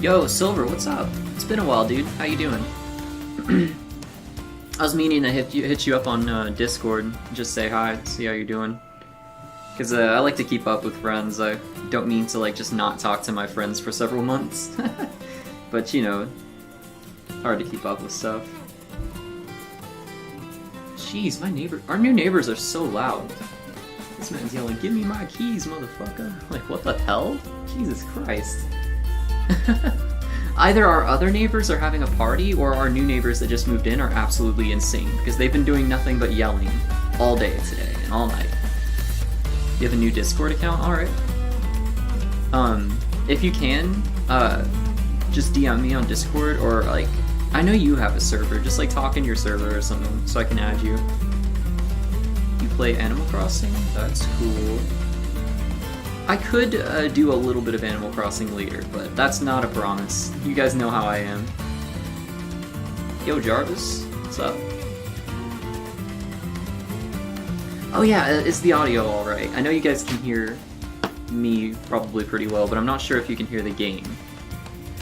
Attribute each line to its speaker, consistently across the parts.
Speaker 1: Yo, Silver, what's up? It's been a while, dude. How you doing? I was meaning to hit you up on Discord, just say hi, see how you're doing. Cause I like to keep up with friends. I don't mean to like just not talk to my friends for several months, but you know, hard to keep up with stuff. Jeez, our new neighbors are so loud. This man's yelling, "Give me my keys, motherfucker!" Like, what the hell? Jesus Christ. Either our other neighbors are having a party, or our new neighbors that just moved in are absolutely insane, because they've been doing nothing but yelling all day today and all night. You have a new Discord account? Alright. If you can, just DM me on Discord, or like, I know you have a server, just like talk in your server or something, so I can add you. You play Animal Crossing? That's cool. I could do a little bit of Animal Crossing later, but that's not a promise. You guys know how I am. Yo, Jarvis, what's up? Oh yeah, is the audio alright? I know you guys can hear me probably pretty well, but I'm not sure if you can hear the game.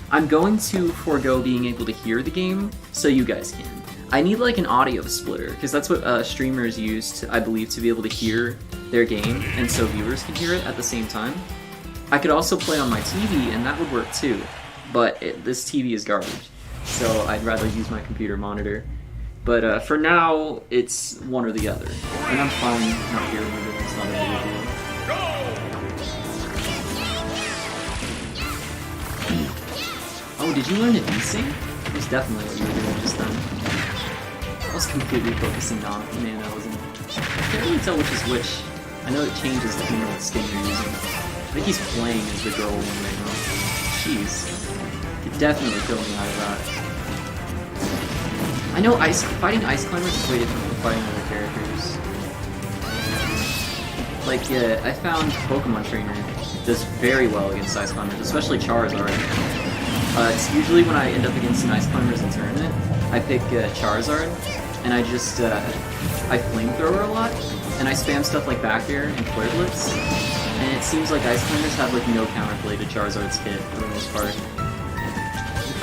Speaker 1: I'm going to forego being able to hear the game, so you guys can. I need like an audio splitter, because that's what streamers use, to, I believe, to be able to hear their game, and so viewers can hear it at the same time. I could also play on my TV, and that would work too, but this TV is garbage, so I'd rather use my computer monitor. But for now, it's one or the other, and I'm fine not hearing it, it's not a big deal. Oh, did you learn to desync? That's definitely what you were doing just then. I was completely focusing on it, man, I wasn't... I can't really tell which is which. I know it changes depending on what skin you're using. I think he's playing as the girl one right now. Jeez. Could definitely kill me out of that. I know fighting Ice Climbers is way different from fighting other characters. Like, I found Pokemon Trainer does very well against Ice Climbers, especially Charizard. It's usually when I end up against an Ice Climbers in tournament, I pick Charizard, and I just, I flamethrower a lot, and I spam stuff like back air and Flare Blitz, and it seems like Ice Climbers have like no counterplay to Charizard's hit for the most part.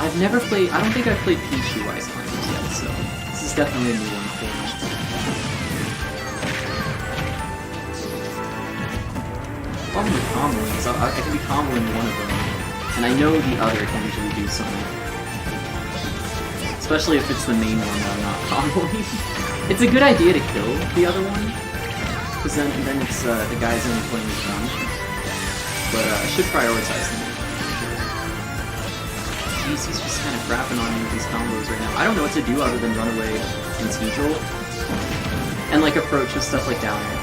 Speaker 1: I don't think I've played Pichu Ice Climbers yet, so this is definitely a new one for me. Problem with comboing is I can be comboing one of them, and I know the other can usually do something. Especially if it's the main one that I'm not comboing. It's a good idea to kill the other one, because then it's the guy's only playing his gun. But I should prioritize them. Jeez, he's just kind of crapping on me with these combos right now. I don't know what to do other than run away and T-Jolt, and like approach with stuff like down air.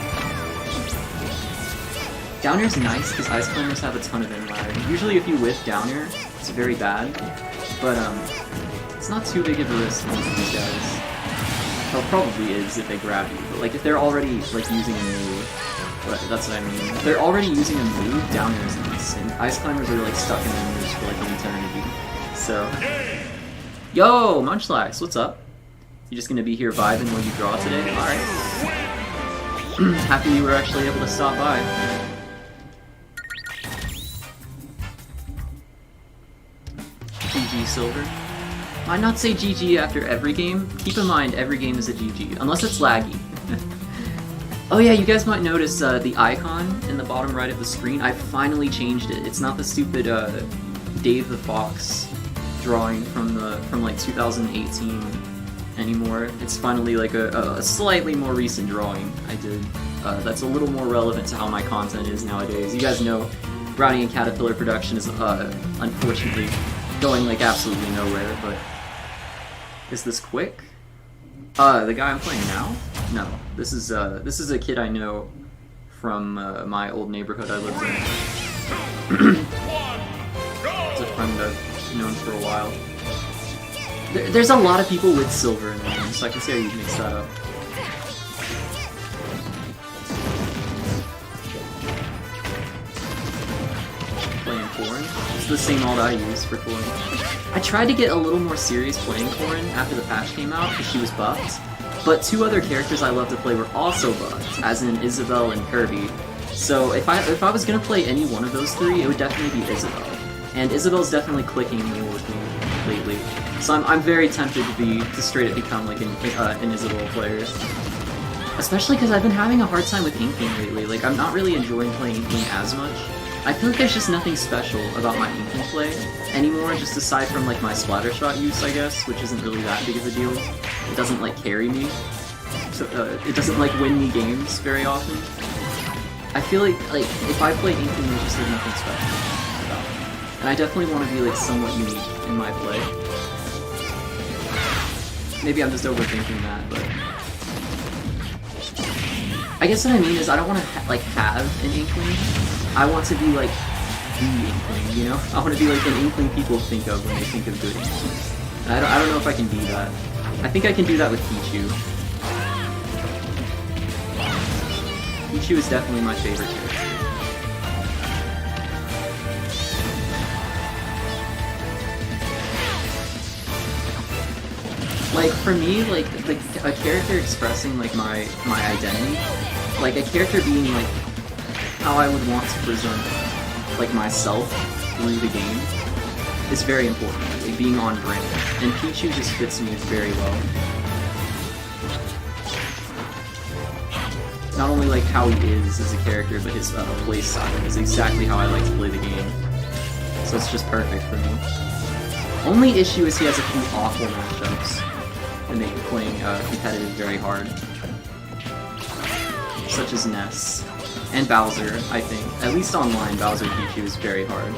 Speaker 1: Down air's nice because Ice Climbers have a ton of in-ladder. Usually if you whiff down air, it's very bad, but it's not too big of a risk against these guys. Well, it probably is if they grab you, but like if they're already like using a move, that's what I mean. If they're already using a move, down air is nice, and Ice Climbers are like stuck in their moves for like an eternity. So, yo, Munchlax, what's up? You just gonna be here vibing when you draw today? Alright. Happy you were actually able to stop by. GG, Silver. Might not say GG after every game. Keep in mind, every game is a GG, unless it's laggy. Oh yeah, you guys might notice the icon in the bottom right of the screen. I finally changed it. It's not the stupid Dave the Fox drawing from like 2018 anymore. It's finally like a slightly more recent drawing I did. That's a little more relevant to how my content is nowadays. You guys know Brownie and Caterpillar production is unfortunately going like absolutely nowhere, but is this quick? The guy I'm playing now? No. This is a kid I know from my old neighborhood I lived in. It's a friend I've known for a while. There's a lot of people with silver in the game, so I can see how you mix that up. Playing Corrin? It's the same alt I use for Corrin. I tried to get a little more serious playing Corrin after the patch came out because she was buffed, but two other characters I love to play were also buffed, as in Isabelle and Kirby. So if I was gonna play any one of those three, it would definitely be Isabelle. And Isabelle's definitely clicking more with me lately. So I'm very tempted to straight up become like an Isabelle player. Especially because I've been having a hard time with Inkling lately. Like, I'm not really enjoying playing Inkling as much. I feel like there's just nothing special about my Inkling play anymore, just aside from like my Splattershot use, I guess, which isn't really that big of a deal. It doesn't like carry me. So, it doesn't like win me games very often. I feel like if I play Inkling, there's just like nothing special about it. And I definitely want to be like somewhat unique in my play. Maybe I'm just overthinking that, but I guess what I mean is I don't want to have an Inkling. I want to be like the Inkling, you know? I want to be like an Inkling people think of when they think of good Inkling. And I don't know if I can be that. I think I can do that with Pichu. Pichu is definitely my favorite character. Like, for me, like, a character expressing, like, my identity, like, a character being, like, how I would want to present, like, myself through the game is very important, like, being on brand, and Pichu just fits me very well. Not only, like, how he is as a character, but his play style is exactly how I like to play the game, so it's just perfect for me. Only issue is he has a few awful matchups that make playing competitive very hard. Such as Ness. And Bowser, I think. At least online, Bowser Pichu is very hard.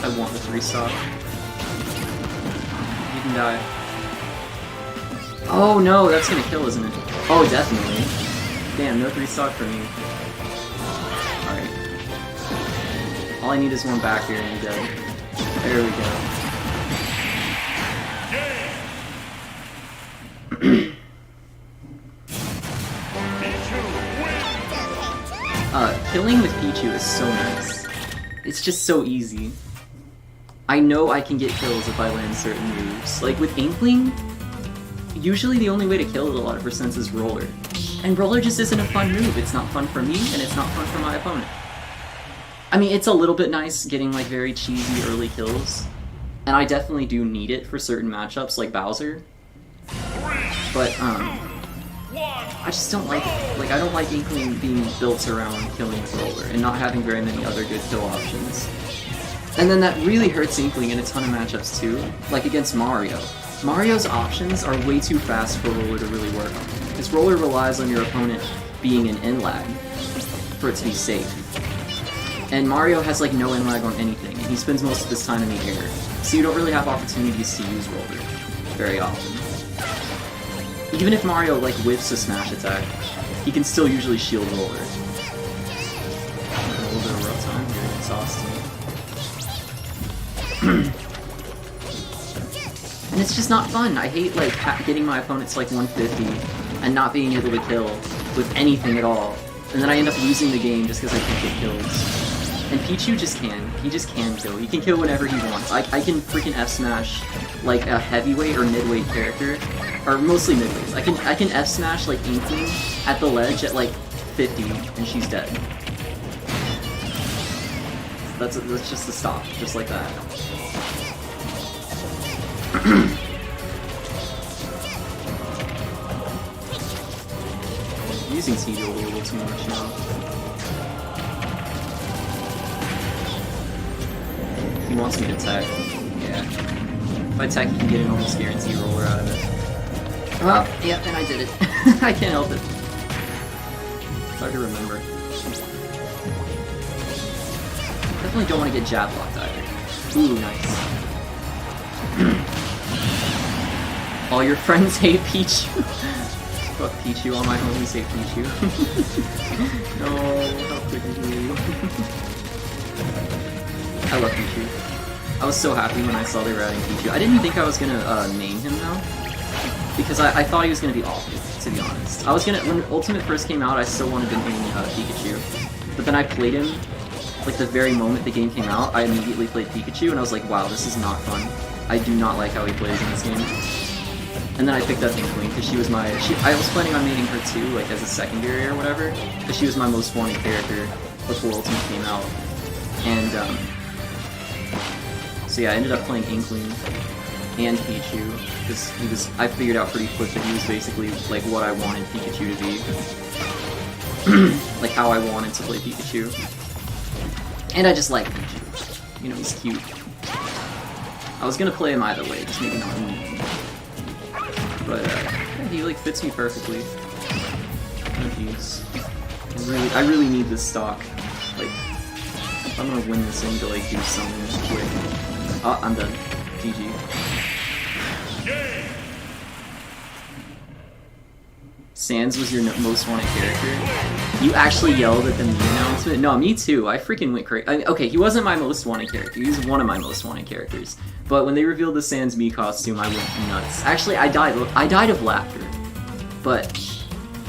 Speaker 1: I want the 3-stock. You can die. Oh no, that's gonna kill, isn't it? Oh, definitely. Damn, no 3-stock for me. Alright. All I need is one back here and you're dead. There we go. Killing with Pichu is so nice. It's just so easy. I know I can get kills if I land certain moves. Like with Inkling, usually the only way to kill it a lot of percents is Roller. And Roller just isn't a fun move. It's not fun for me, and it's not fun for my opponent. I mean, it's a little bit nice getting like very cheesy early kills, and I definitely do need it for certain matchups like Bowser. But I just don't like it. Like, I don't like Inkling being built around killing with Roller and not having very many other good kill options. And then that really hurts Inkling in a ton of matchups too, like against Mario. Mario's options are way too fast for Roller to really work, because Roller relies on your opponent being an in-lag for it to be safe. And Mario has like no in-lag on anything, and he spends most of his time in the air, so you don't really have opportunities to use Roller very often. Even if Mario like whiffs a smash attack, he can still usually shield Roller. A little bit of rough time here, exhausting. And it's just not fun. I hate like getting my opponents like 150 and not being able to kill with anything at all, and then I end up losing the game just because I can't get kills. And Pichu just can. He just can kill. He can kill whenever he wants. I can freaking F-smash like a heavyweight or midweight character, or mostly midweights. I can F-smash like Inkling at the ledge at like 50 and she's dead. That's just a stop, just like that. Using T-Duel a little too much now. He wants me to tech. Yeah. If I tech, you can get an almost guaranteed Roller out of it. Well, yeah, then I did it. I can't help it. It's hard to remember. Definitely don't want to get jab locked either. Ooh, nice. All your friends hate Pichu. Fuck Pichu, all my homies hate Pichu. No, how could you? I love Pichu. I was so happy when I saw they were adding Pichu. I didn't think I was gonna name him though, because I thought he was gonna be awful, to be honest. I was gonna, when Ultimate first came out, I still wanted to name Pikachu, but then I played him, like the very moment the game came out, I immediately played Pikachu, and I was like, wow, this is not fun. I do not like how he plays in this game. And then I picked up Inkling, because she was my, I was planning on naming her too, like as a secondary or whatever, because she was my most wanted character, before Ultimate came out. And, so yeah, I ended up playing Inkling and Pichu, because I figured out pretty quick that he was basically, like, what I wanted Pikachu to be. Like, how I wanted to play Pikachu. And I just like Pichu. You know, he's cute. I was gonna play him either way, just maybe not me. But, yeah, he, like, fits me perfectly. Oh, jeez. I really need this stock. Like, if I'm gonna win this, I need to, like, do something quick. Oh, I'm done. GG. Sans was your most wanted character? You actually yelled at the Mii announcement? No, me too. I freaking went crazy. I mean, okay, he wasn't my most wanted character. He was one of my most wanted characters. But when they revealed the Sans Mii costume, I went nuts. Actually, I died of laughter. But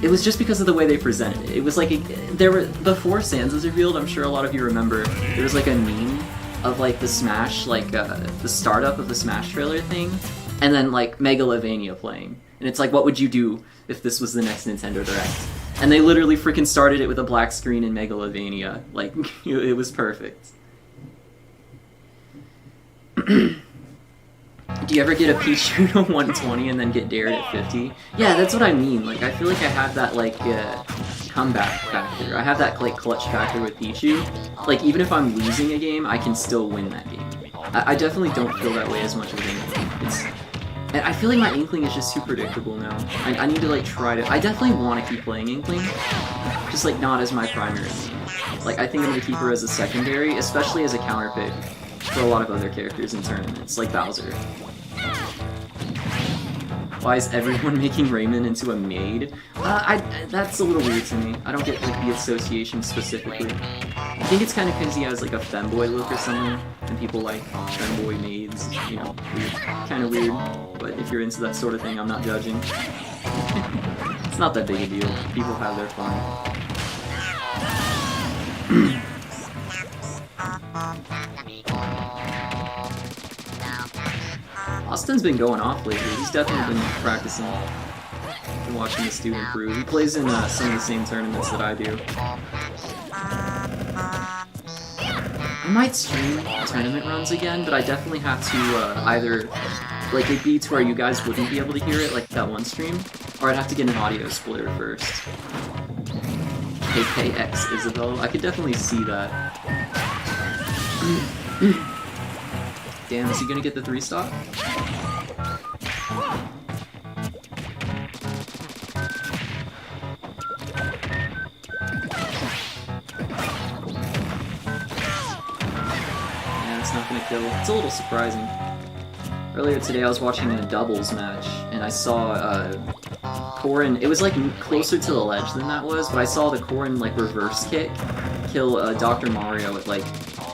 Speaker 1: it was just because of the way they presented it. It was like, before Sans was revealed, I'm sure a lot of you remember, there was like a meme of like the Smash, like the startup of the Smash trailer thing, and then like Megalovania playing. And it's like, what would you do if this was the next Nintendo Direct? And they literally freaking started it with a black screen in Megalovania. Like, it was perfect. Do you ever get a Pichu to 120 and then get dared at 50? Yeah, that's what I mean. Like, I feel like I have that, like, comeback factor. I have that, like, clutch factor with Pichu. Like, even if I'm losing a game, I can still win that game. I definitely don't feel that way as much with Inkling. And I feel like my Inkling is just too predictable now. I need to, like, try to... I definitely want to keep playing Inkling, just, like, not as my primary main. Like, I think I'm going to keep her as a secondary, especially as a counter pick for a lot of other characters in tournaments, like Bowser. Why is everyone making Raymond into a maid? That's a little weird to me. I don't get, like, the association specifically. I think it's kind of because he has, like, a femboy look or something, and people like femboy maids, you know, weird. Kind of weird, but if you're into that sort of thing, I'm not judging. It's not that big a deal. People have their fun. Austin's been going off lately. He's definitely been practicing. Been watching this dude improve. He plays in some of the same tournaments that I do. I might stream tournament runs again, but I definitely have to either, like, it'd be to where you guys wouldn't be able to hear it, like that one stream, or I'd have to get an audio splitter first. KKX Isabel. I could definitely see that. Damn, is he gonna get the 3-stock? Yeah, it's not gonna kill. It's a little surprising. Earlier today I was watching a doubles match, and I saw Corrin. It was like closer to the ledge than that was, but I saw the Corrin like reverse kick kill Dr. Mario at like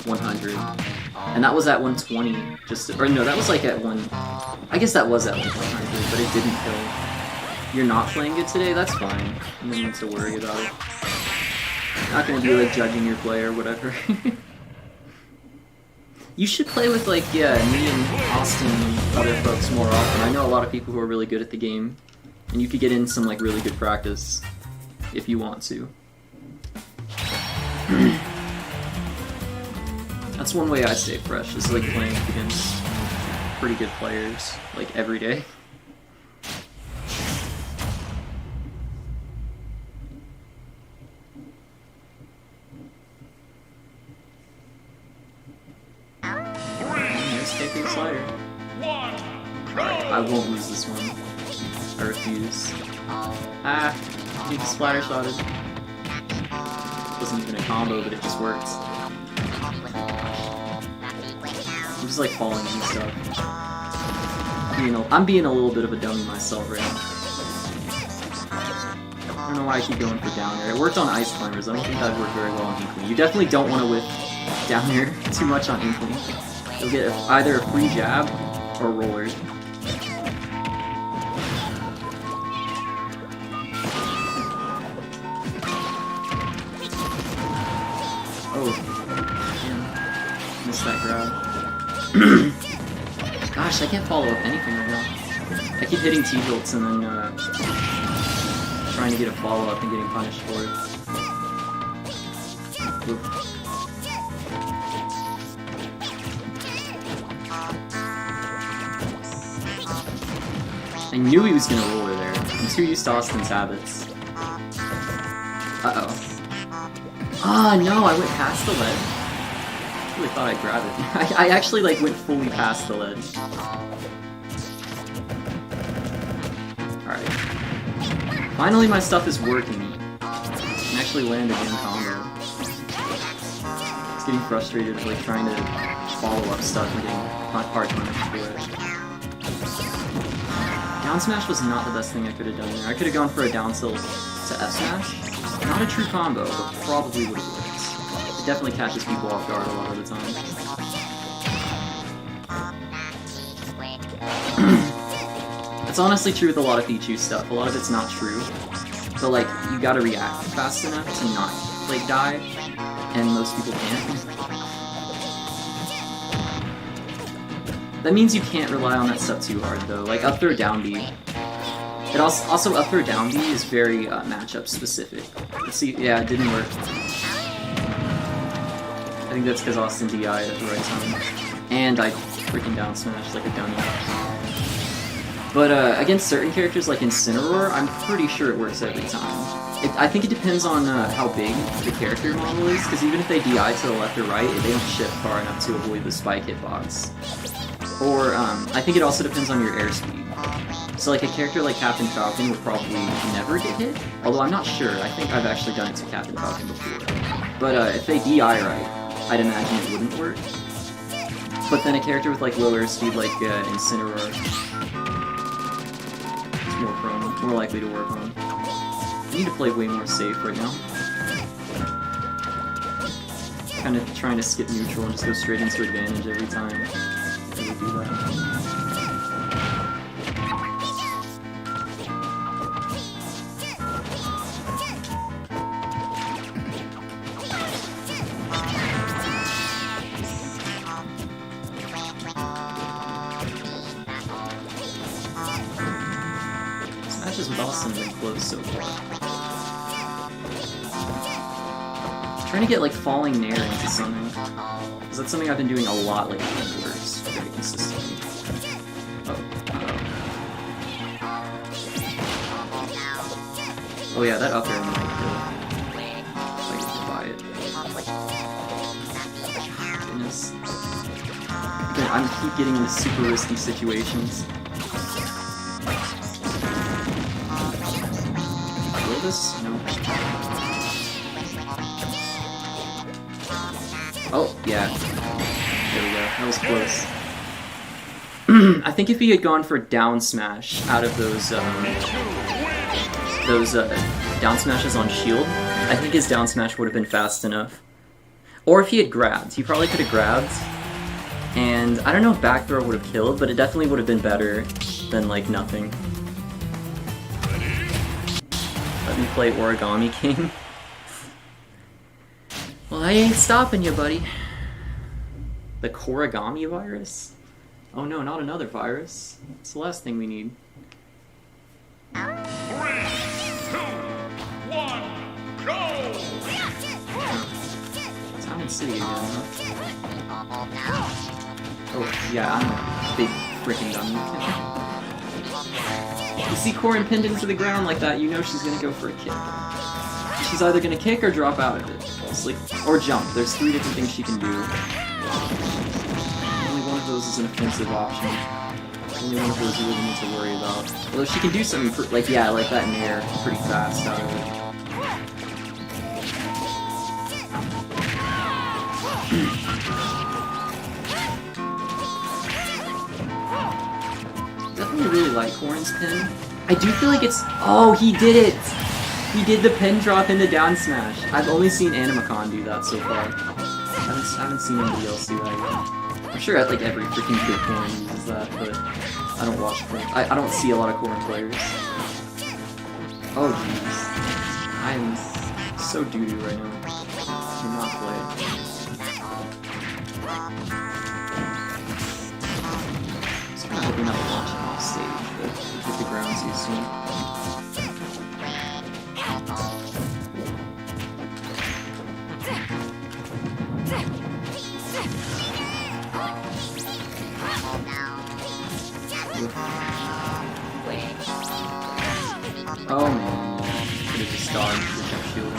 Speaker 1: 100. And that was at 120, or no, that was like at I guess that was at 100, but it didn't kill. You're not playing good today? That's fine. You don't need to worry about it. Not gonna be like judging your play or whatever. You should play with like, yeah, me and Austin and other folks more often. I know a lot of people who are really good at the game, and you could get in some like really good practice if you want to. That's one way I stay fresh, is like playing against pretty good players, like every day. There's KK Slider. I won't lose this one. I refuse. Ah, dude, splatter shotted. Wasn't even a combo, but it just worked. I'm just like falling and stuff. I'm being a little bit of a dummy myself right now. I don't know why I keep going for down air. It worked on Ice Climbers. I don't think that would work very well on Inkling. You definitely don't want to whip down air too much on Inkling. You'll get either a free jab or roller. Oh, missed that grab. Gosh, I can't follow up anything right now. I keep hitting T-jolts and then trying to get a follow-up and getting punished for it. Oof. I knew he was gonna roll her there. I'm too used to Austin's habits. Uh-oh. Ah, no, I went past the ledge. I really thought I'd grab it. I actually, like, went fully past the ledge. Alright. Finally, my stuff is working. I can actually land a game combo. It's getting frustrated with, like, trying to follow up stuff and getting hard punished for it. Down smash was not the best thing I could have done there. I could have gone for a down tilt to F smash. Not a true combo, but probably would have worked. It definitely catches people off guard a lot of the time. It's honestly true with a lot of Pichu stuff. A lot of it's not true. But like, you gotta react fast enough to not, like, die. And most people can't. That means you can't rely on that stuff too hard, though. Like, up throw down B. It also up throw down B is very matchup specific. Let's see, yeah, it didn't work. I think that's because Austin DI'd at the right time. And I freaking down smashed like a dummy. But against certain characters like Incineroar, I'm pretty sure it works every time. I think it depends on how big the character model is, because even if they DI to the left or right, they don't shift far enough to avoid the spike hitbox. Or, I think it also depends on your airspeed. So like a character like Captain Falcon would probably never get hit, although I'm not sure. I think I've actually done it to Captain Falcon before. But if they DI right, I'd imagine it wouldn't work. But then a character with like low airspeed like Incineroar is more prone, more likely to work on. I need to play way more safe right now. Kind of trying to skip neutral and just go straight into advantage every time. Do that. Smashes with Austin have been close so far. Trying to get like falling nair into something. Because that's something I've been doing a lot lately. Very consistently. Oh yeah, that up air might kill. If I get to buy it. Goodness. I keep getting into super risky situations. Will this? No. Oh, yeah. There we go. That was close. I think if he had gone for down smash out of those down smashes on shield, I think his down smash would have been fast enough. Or if he had grabbed. He probably could have grabbed. And I don't know if back throw would have killed, but it definitely would have been better than, like, nothing. Let me play Origami King. Well, I ain't stopping you, buddy. The Korigami virus? Oh no, not another virus. It's the last thing we need.
Speaker 2: 3, 2, 1, go!
Speaker 1: Town City again, huh? Oh, yeah, I'm a big freaking dummy. You see Corrin pinned into the ground like that, you know she's gonna go for a kick. She's either gonna kick or drop out of it. It's like, or jump. There's 3 different things she can do. Only one of those is an offensive option. Only one of those you really need to worry about. Although she can do something, like, yeah, like that nair pretty fast out of it. Definitely really like Corrin's pin. I do feel like it's... Oh, he did it! He did the pin drop into down smash. I've only seen Animacon do that so far. I haven't seen anybody else do that yet. I'm sure like every freaking good Corrin uses that, but I don't watch Corrin. I don't see a lot of Corrin players. Oh jeez. I'm so doo-doo right now. Do not play. I'm kind of hoping I'll launch him off stage, but hit the ground too soon. Could have just dodged the jump shield.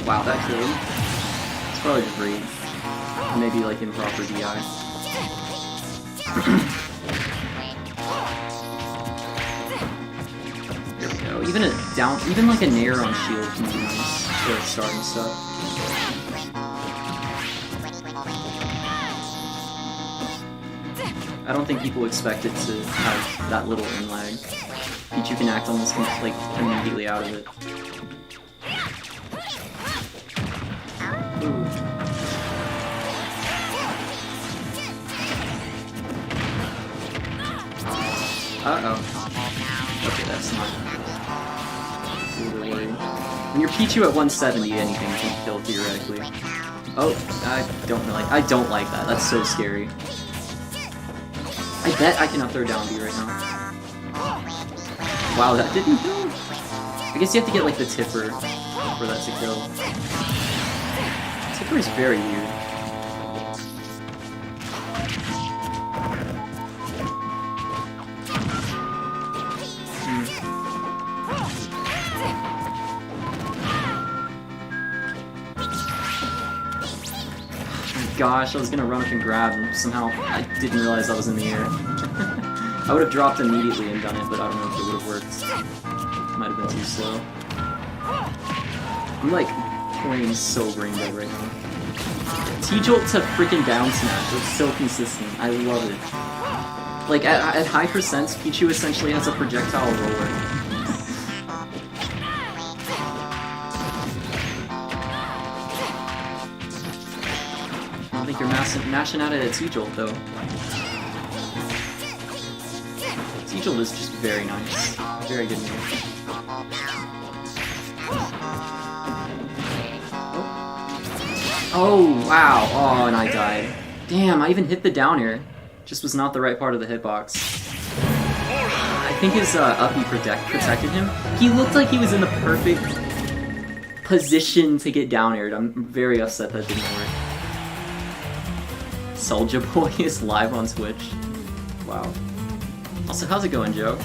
Speaker 1: Wow, that killed him. It's probably just rage. Or maybe like improper DI. There we go. Even like a nair on shield can be nice for starting stuff. I don't think people expect it to have that little in lag. Pichu can act almost like immediately out of it. Ooh. Uh-oh. Okay, that's not... That's a little bit worrying. When you're Pichu at 170, anything can kill theoretically. Oh, I don't like that. That's so scary. I bet I can up throw down B right now. Wow, that didn't kill? I guess you have to get like the tipper for that to kill. Tipper is very weird. Gosh, I was gonna run up and grab, and somehow I didn't realize I was in the air. I would have dropped immediately and done it, but I don't know if it would have worked. Might have been too slow. I'm like playing so brain dead right now. T-Jolt to freaking down smash, it's so consistent. I love it. Like at high percents, Pichu essentially has a projectile roller. I think you're mashing out at T-Jolt though. T-Jolt is just very nice. Very good move. Oh, wow. Oh, and I died. Damn, I even hit the down air. Just was not the right part of the hitbox. I think his uppy protected him. He looked like he was in the perfect position to get down aired. I'm very upset that didn't work. Soulja Boy is live on Twitch. Wow. Also, how's it going, Joe?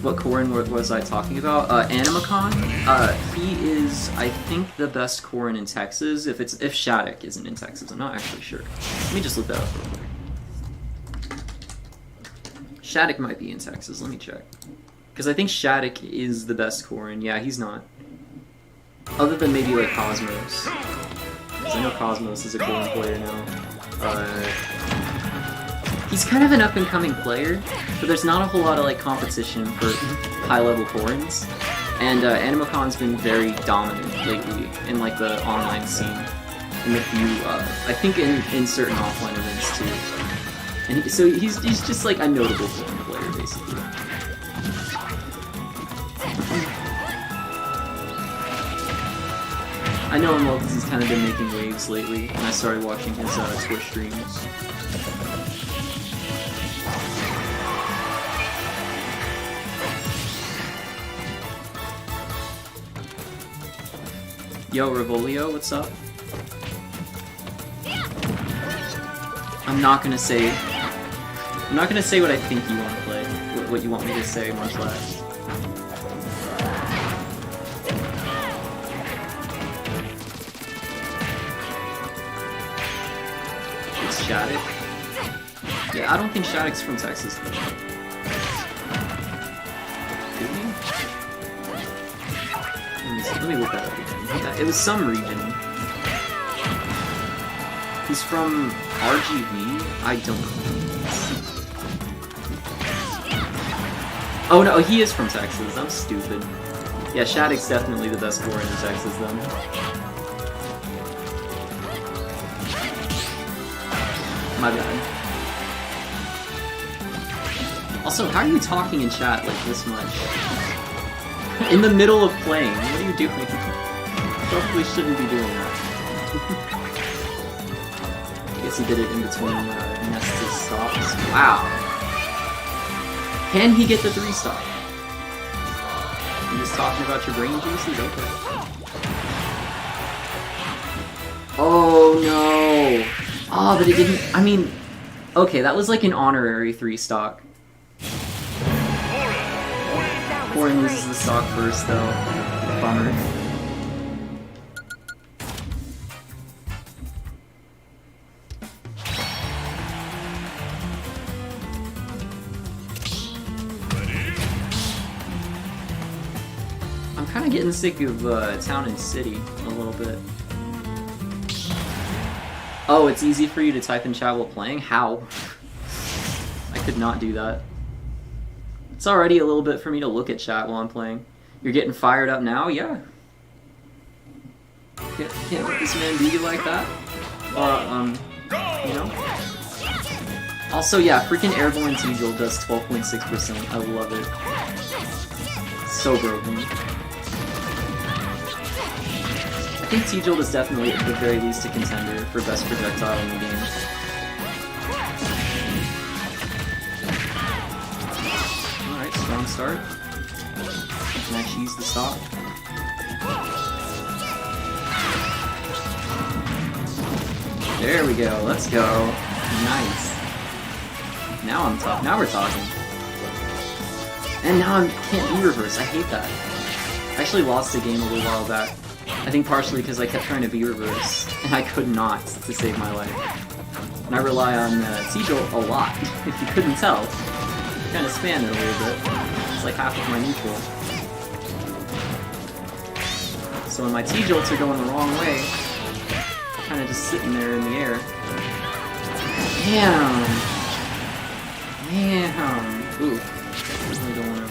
Speaker 1: What Corrin was I talking about? Animacon? He is, I think, the best Corrin in Texas. If Shattuck isn't in Texas, I'm not actually sure. Let me just look that up real quick. Shattuck might be in Texas, let me check. Because I think Shattuck is the best Corrin. Yeah, he's not. Other than maybe like Cosmos. Because I know Cosmos is a Corrin player now. He's kind of an up-and-coming player, but there's not a whole lot of like competition for high-level Corrins. And Animacon's been very dominant lately in like the online scene. In the few, I think in certain offline events too. And so he's just like a notable Corrin player, basically. I know him well because he's kind of been making waves lately, and I started watching his Twitch streams. Yo, Revolio, what's up? I'm not gonna say what I think you want to play, what you want me to say, much less. It's Shattuck? Yeah, I don't think Shattuck's from Texas though. Did he? Let me look that up again. It was some region. He's from RGV? I don't know. Oh no, he is from Texas. I'm stupid. Yeah, Shattuck's definitely the best Corrin in Texas then. My bad. Also, how are you talking in chat like this much? In the middle of playing, what are you doing? Probably shouldn't be doing that. I guess he did it in between Nesta's stops. Wow. Can he get the 3-stop? I'm just talking about your brain juices? Okay. Oh no! Oh, but it didn't. I mean, okay, that was like an honorary 3 stock. Corrin loses the stock first, though. Bummer. I'm kind of getting sick of Town and City a little bit. Oh, it's easy for you to type in chat while playing? How? I could not do that. It's already a little bit for me to look at chat while I'm playing. You're getting fired up now? Yeah. Can't let this man beat you like that. You know? Also, yeah, freaking Airborne Tegel does 12.6%. I love it. So broken. I think Tegel is definitely, at the very least, a contender for best projectile in the game. Alright, strong start. Can I cheese the stock? There we go, let's go. Nice. Now I'm talking. Now we're talking. And now I can't V-reverse, I hate that. I actually lost a game a little while back. I think partially because I kept trying to V-reverse, and I could not to save my life. And I rely on Tegel a lot, if you couldn't tell. Kind of spam it a little bit. It's like half of my neutral. So when my T-jolts are going the wrong way, kind of just sitting there in the air. Damn! Damn! Ooh. I really don't want to...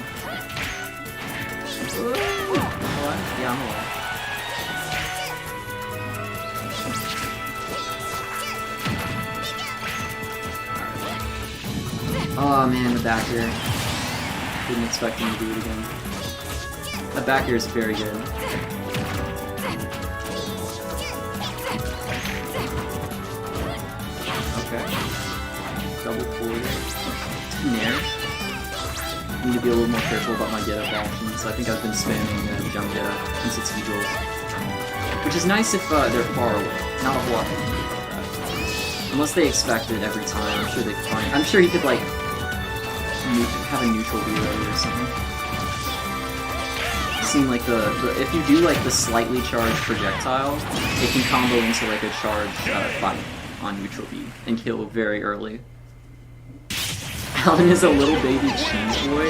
Speaker 1: Ooh. Alive? Yeah, I'm alive. Oh man, the back air. Didn't expect him to do it again. The back air is very good. Okay. Double forward. Nair. Need to be a little more careful about my get-up options. I think I've been spamming jump get-up since it's Tegel. Which is nice if they're far away. Not a whole lot about that. Unless they expect it every time. I'm sure they could find. I'm sure he could like have a neutral reload or something. Seem like if you do like the slightly charged projectile, it can combo into like a charged fight on neutral B and kill very early. Alan is a little baby cheese boy.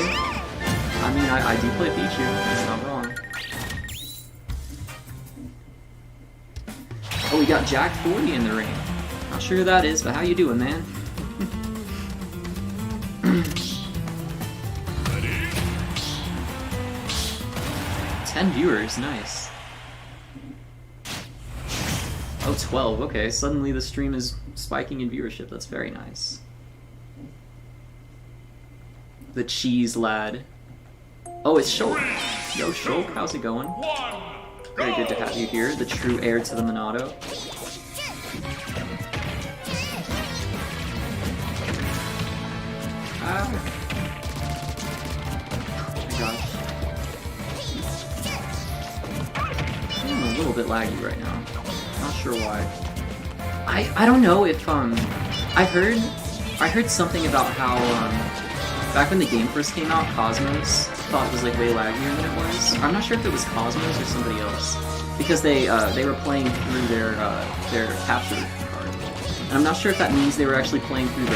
Speaker 1: I mean, I do play Pichu. It's not wrong. Oh, we got Jack 40 in the ring. Not sure who that is, but how you doing, man? 10 viewers, nice. Oh, 12, okay. Suddenly the stream is spiking in viewership, that's very nice. The cheese lad. Oh, it's Shulk. Yo, Shulk, how's it going? Very good to have you here, the true heir to the Monado. Ah. Oh my gosh. I'm a little bit laggy right now. Not sure why. I don't know if I heard something about how back when the game first came out, Cosmos thought it was like way laggier than it was. I'm not sure if it was Cosmos or somebody else because they were playing through their capture card, and I'm not sure if that means they were actually playing through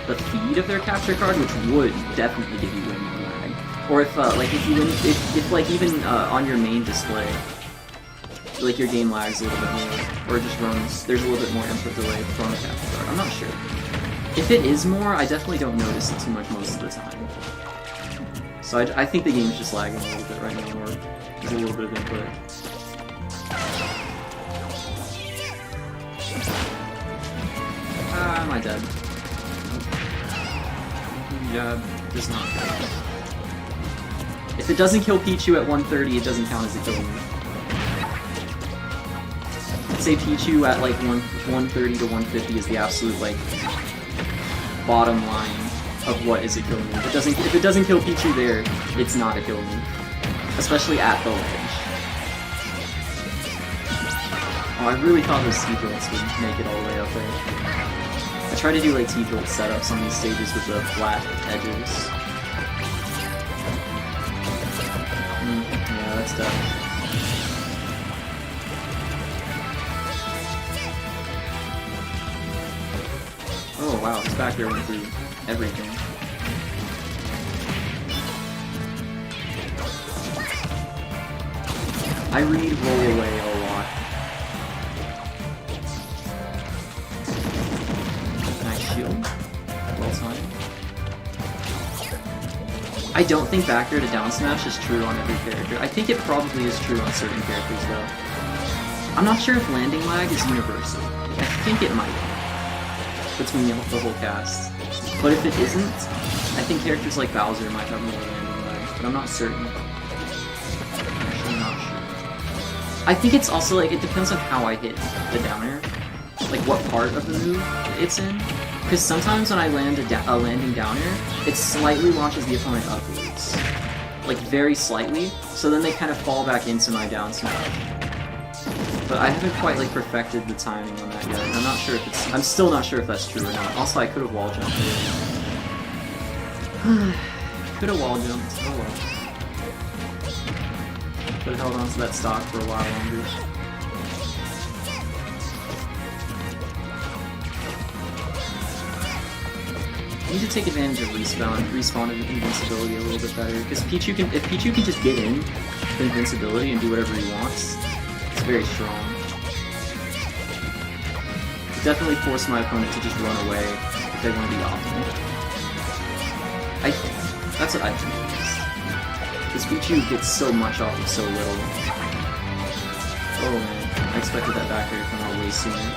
Speaker 1: the feed of their capture card, which would definitely give you way more lag, or if like if like even on your main display, like your game lags a little bit more, or just runs. There's a little bit more input delay from the capture card. I'm not sure. If it is more, I definitely don't notice it too much most of the time. So I think the game's just lagging a little bit right now, or there's a little bit of input. Ah, am I dead? Yeah, just not good. If it doesn't kill Pichu at 130, it doesn't count as a kill move. I'd say Pichu at like 130 to 150 is the absolute like bottom line of what is a kill move. If it doesn't kill Pichu there, it's not a kill move. Especially at the ledge. Oh, I really thought those T-jolts would make it all the way up there. I try to do like T-jolt setups on these stages with the flat edges. Yeah, that's tough. Oh wow, it's back there went through everything. I read roll away a lot. Nice shield. Well timed. I don't think back air to down smash is true on every character. I think it probably is true on certain characters though. I'm not sure if landing lag is universal. I think it might be between the whole cast. But if it isn't, I think characters like Bowser might have more landing lag, but I'm not certain. Actually not sure. I think it's also like, it depends on how I hit the downer. Like what part of the move it's in. Because sometimes when I land a landing downer, it slightly launches the opponent upwards. Like very slightly, so then they kind of fall back into my down smash. But I haven't quite like perfected the timing on that yet. I'm not sure if it's. I'm still not sure if that's true or not. Also, I could have wall jumped it. Could have wall jumped. Oh well. Could have held on to that stock for a while longer. I need to take advantage of respawn invincibility a little bit better. Because if Pichu can just get in with invincibility and do whatever he wants. It's very strong. Definitely force my opponent to just run away if they want to be optimal. That's what I think. Because Pichu gets so much off of so little. Oh man, I expected that back air to come out way sooner.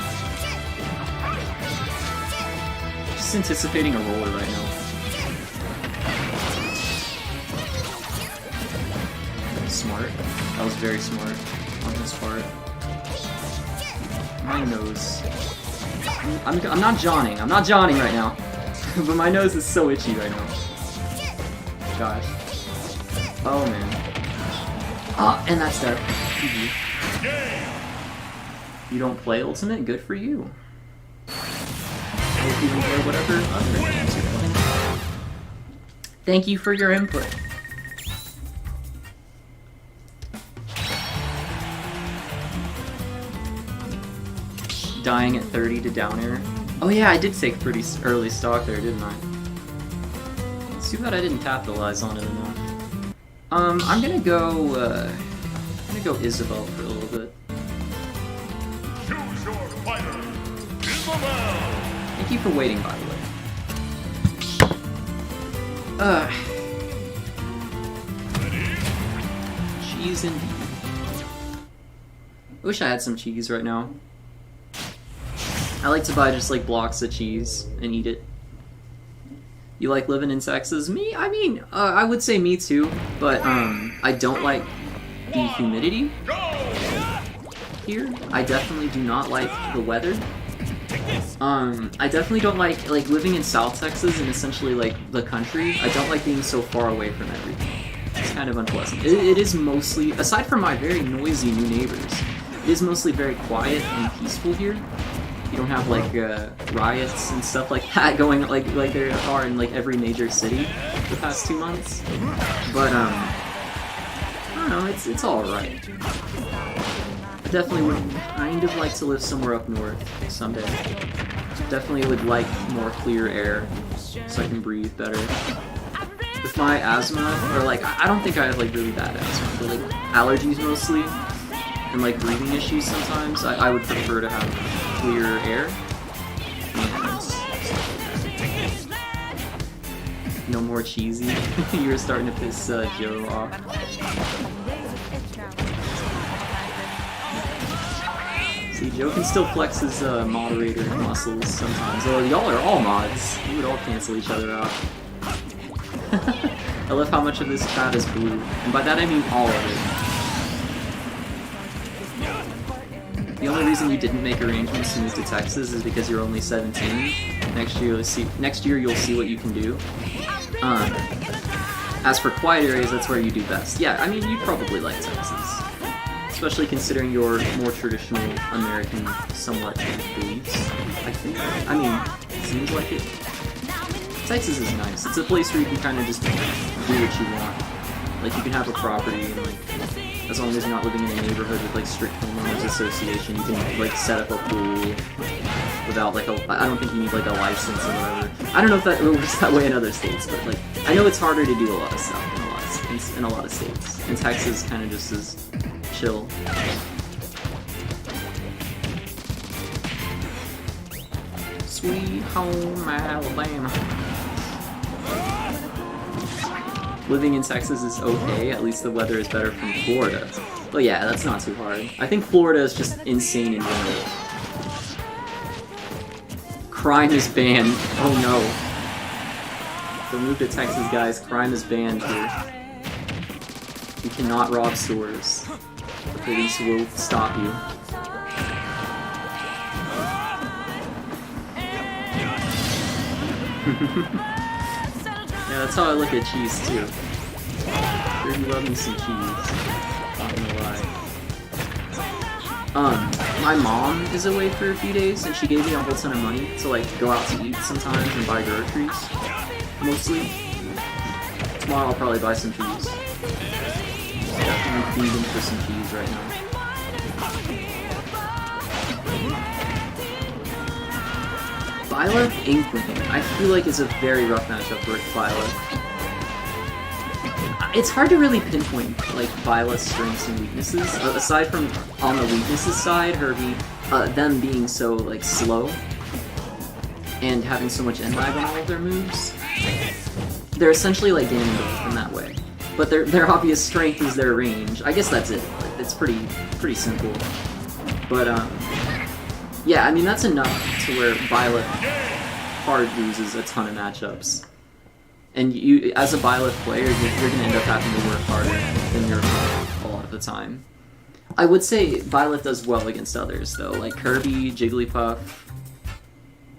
Speaker 1: Just anticipating a roller right now. Smart. That was very smart on his part. My nose. I'm not Johnning. I'm not Johnning right now. But my nose is so itchy right now. Gosh. Oh man. Ah, and that's that. You don't play Ultimate? Good for you. I hope you enjoy whatever other games you're playing. Thank you for your input. Dying at 30 to downer. Oh yeah, I did take pretty early stock there, didn't I? It's too bad I didn't capitalize on it enough. I'm gonna go Isabelle for a little bit.
Speaker 2: Choose your fighter. Isabelle.
Speaker 1: Thank you for waiting, by the way. Cheese indeed. I wish I had some cheese right now. I like to buy just like blocks of cheese and eat it. You like living in Texas? Me? I mean, I would say me too, but I don't like the humidity here. I definitely do not like the weather. I definitely don't like living in South Texas and essentially like the country. I don't like being so far away from everything. It's kind of unpleasant. It is mostly, aside from my very noisy new neighbors, it is mostly very quiet and peaceful here. You don't have like riots and stuff like that going like there are in like every major city the past 2 months. But I don't know, it's all right. I definitely would kind of like to live somewhere up north someday. Definitely would like more clear air so I can breathe better. With my asthma, or like I don't think I have like really bad asthma, but like allergies mostly and like breathing issues sometimes, I would prefer to have clear air. No more cheesy. You were starting to piss Joe off. See, Joe can still flex his moderator muscles sometimes. Oh, y'all are all mods. You would all cancel each other out. I love how much of this chat is blue, and by that I mean all of it. The only reason you didn't make arrangements to move to Texas is because you're only 17. Next year you'll see what you can do. As for quiet areas, that's where you do best. Yeah, I mean, you'd probably like Texas. It's especially considering your more traditional American somewhat beliefs, I think. I mean, it seems like it. Texas is nice. It's a place where you can kind of just do what you want. Like, you can have a property, and like, as long as you're not living in a neighborhood with like strict homeowners association, you can like set up a pool without like I don't think you need like a license or whatever. I don't know if that works that way in other states, but like, I know it's harder to do a lot of stuff in a lot of states. And Texas kind of just is chill. Sweet home Alabama. Living in Texas is okay, at least the weather is better from Florida. But yeah, that's not too hard. I think Florida is just insane in general. Crime is banned. Oh no. Don't move to Texas, guys. Crime is banned here. You cannot rob stores. The police will stop you. Yeah, that's how I look at cheese too. Sure, you love me some cheese. Not gonna lie. My mom is away for a few days, and she gave me a whole ton of money to like go out to eat sometimes and buy groceries. Mostly. Tomorrow I'll probably buy some cheese. Definitely feeding for some cheese right now. Byleth Inkling, I feel like it's a very rough matchup for Byleth. It's hard to really pinpoint like Byleth's strengths and weaknesses. Aside from on the weaknesses side, them being so like slow and having so much end lag on all of their moves, they're essentially like Ganondorf in that way. But their obvious strength is their range. I guess that's it. It's pretty simple. But yeah, I mean that's enough to where Byleth hard loses a ton of matchups. And you, as a Byleth player, you're gonna end up having to work harder than your opponent a lot of the time. I would say Byleth does well against others though, like Kirby, Jigglypuff.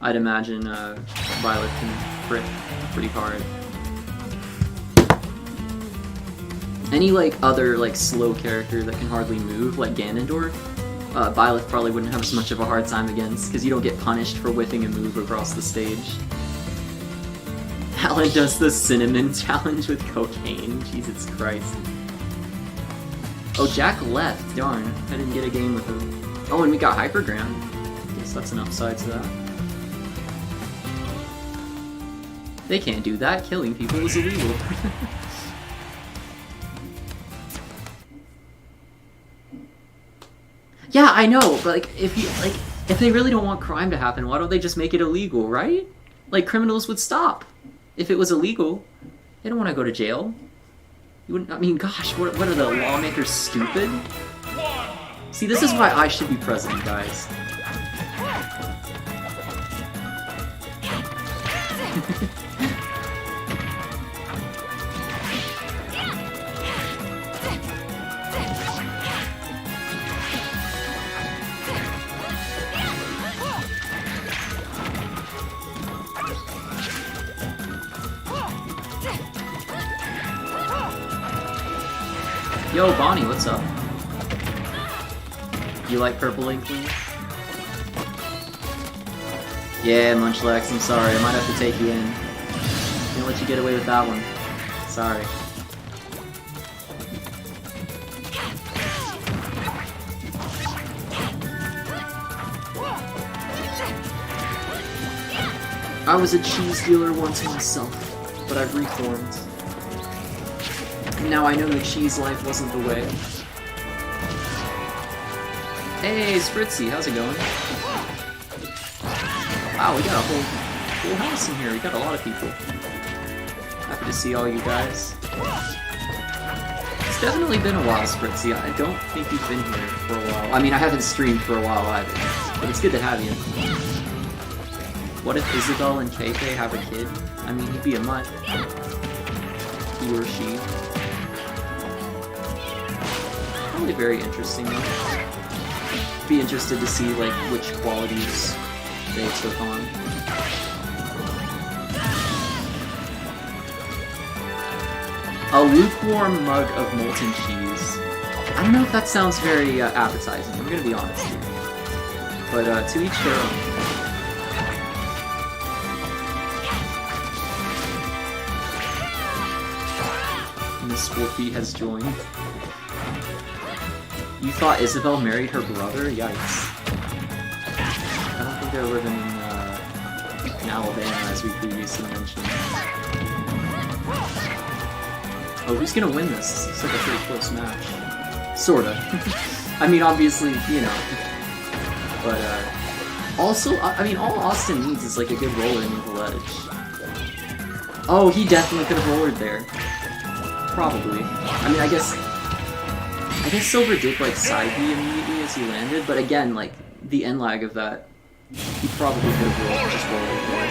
Speaker 1: I'd imagine Byleth can crit pretty hard. Any like other like slow character that can hardly move, like Ganondorf, Byleth probably wouldn't have as much of a hard time against, because you don't get punished for whiffing a move across the stage. Alan does the cinnamon challenge with cocaine. Jesus Christ. Oh, Jack left. Darn. I didn't get a game with him. Oh, and we got Hypergram. Guess that's an upside to that. They can't do that. Killing people is illegal. Yeah, I know, but like if they really don't want crime to happen, why don't they just make it illegal, right? Like criminals would stop if it was illegal. They don't want to go to jail. You wouldn't. I mean, gosh, what are the lawmakers stupid? See, this is why I should be president, guys. Yo, Bonnie, what's up? You like purple Inkling? Yeah, Munchlax, I'm sorry. I might have to take you in. Can't let you get away with that one. Sorry. I was a cheese dealer once myself, but I've reformed. Now I know the cheese life wasn't the way. Hey, Spritzy, how's it going? Wow, we got a whole house in here. We got a lot of people. Happy to see all you guys. It's definitely been a while, Spritzy. I don't think you've been here for a while. I mean, I haven't streamed for a while either, but it's good to have you. What if Isabelle and KK have a kid? I mean, he'd be a mutt. He or she. Probably very interesting though. Be interested to see like which qualities they took on. A lukewarm mug of molten cheese. I don't know if that sounds very appetizing, I'm gonna be honest here. But to each their own. Miss Wolfie has joined. You thought Isabelle married her brother? Yikes. I don't think they're living in Alabama, as we previously mentioned. Oh, who's gonna win this? This looks like a pretty close match. Sorta. I mean, obviously, you know. But, also, I mean, all Austin needs is, like, a good roller near the ledge. Oh, he definitely could have rollered there. Probably. I mean, I guess Silver did, like, side B immediately as he landed, but again, like, the end lag of that, he probably could have rolled there.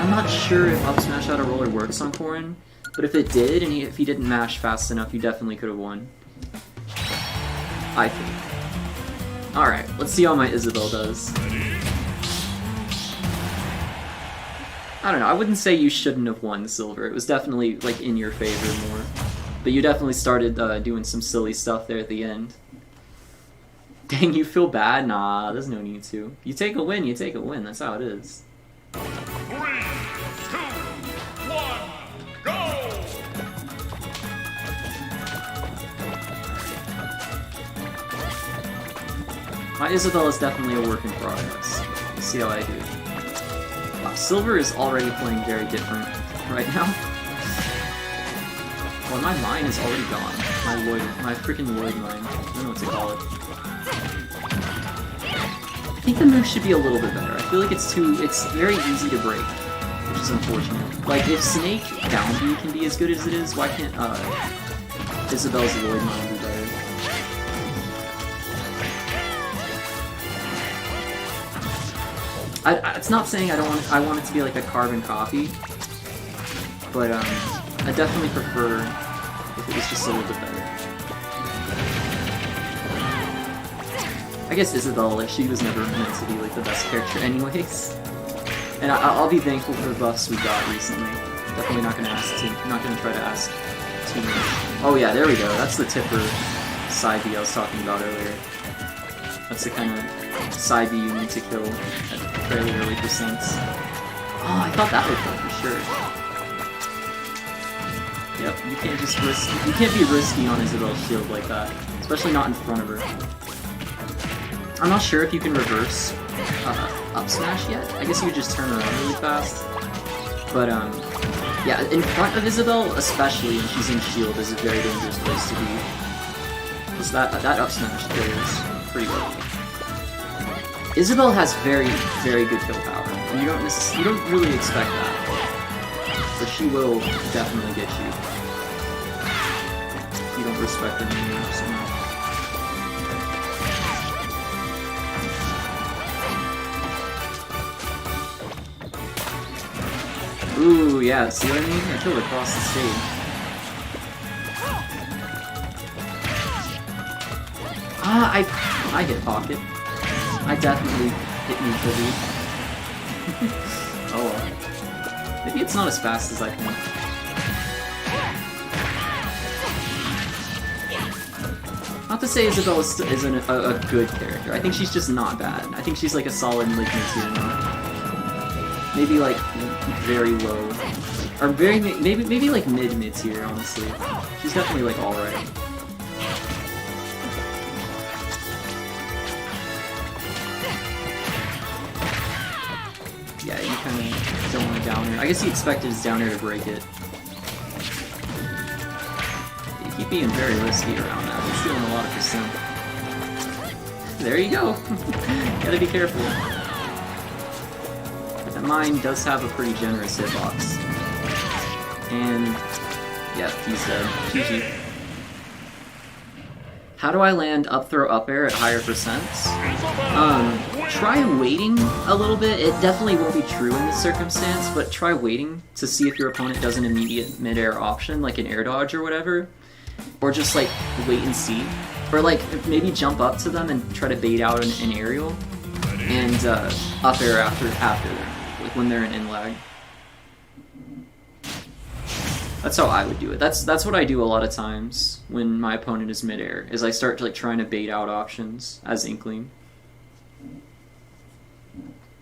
Speaker 1: I'm not sure if up smash out of roller works on Corrin, but if it did, and if he didn't mash fast enough, he definitely could have won. I think. Alright, let's see how my Isabelle does. I don't know, I wouldn't say you shouldn't have won Silver. It was definitely, like, in your favor more. But you definitely started doing some silly stuff there at the end. Dang, you feel bad? Nah, there's no need to. You take a win, you take a win. That's how it is.
Speaker 2: 3, 2, 1, go!
Speaker 1: My Isabelle is definitely a work in progress. Let's see how I do. Wow, Silver is already playing very different right now. Well, my mine is already gone. My freaking Lloyd mine. I don't know what to call it. I think the move should be a little bit better. I feel like it's very easy to break, which is unfortunate. Like, if Snake down B can be as good as it is, why can't, Isabelle's Lloyd mine be better? It's not saying I want it to be like a carbon copy, but I definitely prefer if it was just a little bit better. I guess Isabelle, like, she was never meant to be like the best character anyways. And I'll be thankful for the buffs we got recently. Definitely not gonna try to ask too much. Oh yeah, there we go. That's the tipper side B I was talking about earlier. That's the kind of side B you need to kill at fairly early percents. Oh, I thought that would kill for sure. Yep, you can't just you can't be risky on Isabelle's shield like that. Especially not in front of her. I'm not sure if you can reverse up smash yet. I guess you would just turn around really fast. But yeah, in front of Isabelle, especially when she's in shield, is a very dangerous place to be. Because that up smash is pretty good. Isabelle has very, very good kill power, and you don't really expect that, but she will definitely get you. You don't respect her moves so much. Ooh, yeah, see what I mean? I killed across the stage. Ah, I hit pocket. I definitely hit neutral B. Oh well. Maybe it's not as fast as I think. Not to say Isabelle isn't a good character. I think she's just not bad. I think she's like a solid mid-tier now. Maybe like very low, or maybe like mid-tier. Honestly, she's definitely like all right. Yeah, you kind of don't want to down air. I guess he expected his down air to break it. You keep being very risky around that. He's stealing a lot of percent. There you go. Gotta be careful. But that mine does have a pretty generous hitbox. And yeah, he's dead. GG. How do I land up throw up air at higher percents? Try waiting a little bit. It definitely won't be true in this circumstance, but try waiting to see if your opponent does an immediate mid-air option, like an air dodge or whatever. Or just like wait and see. Or like maybe jump up to them and try to bait out an aerial. And up air after like when they're in lag. That's how I would do it. That's what I do a lot of times when my opponent is midair, is I start like trying to bait out options as Inkling.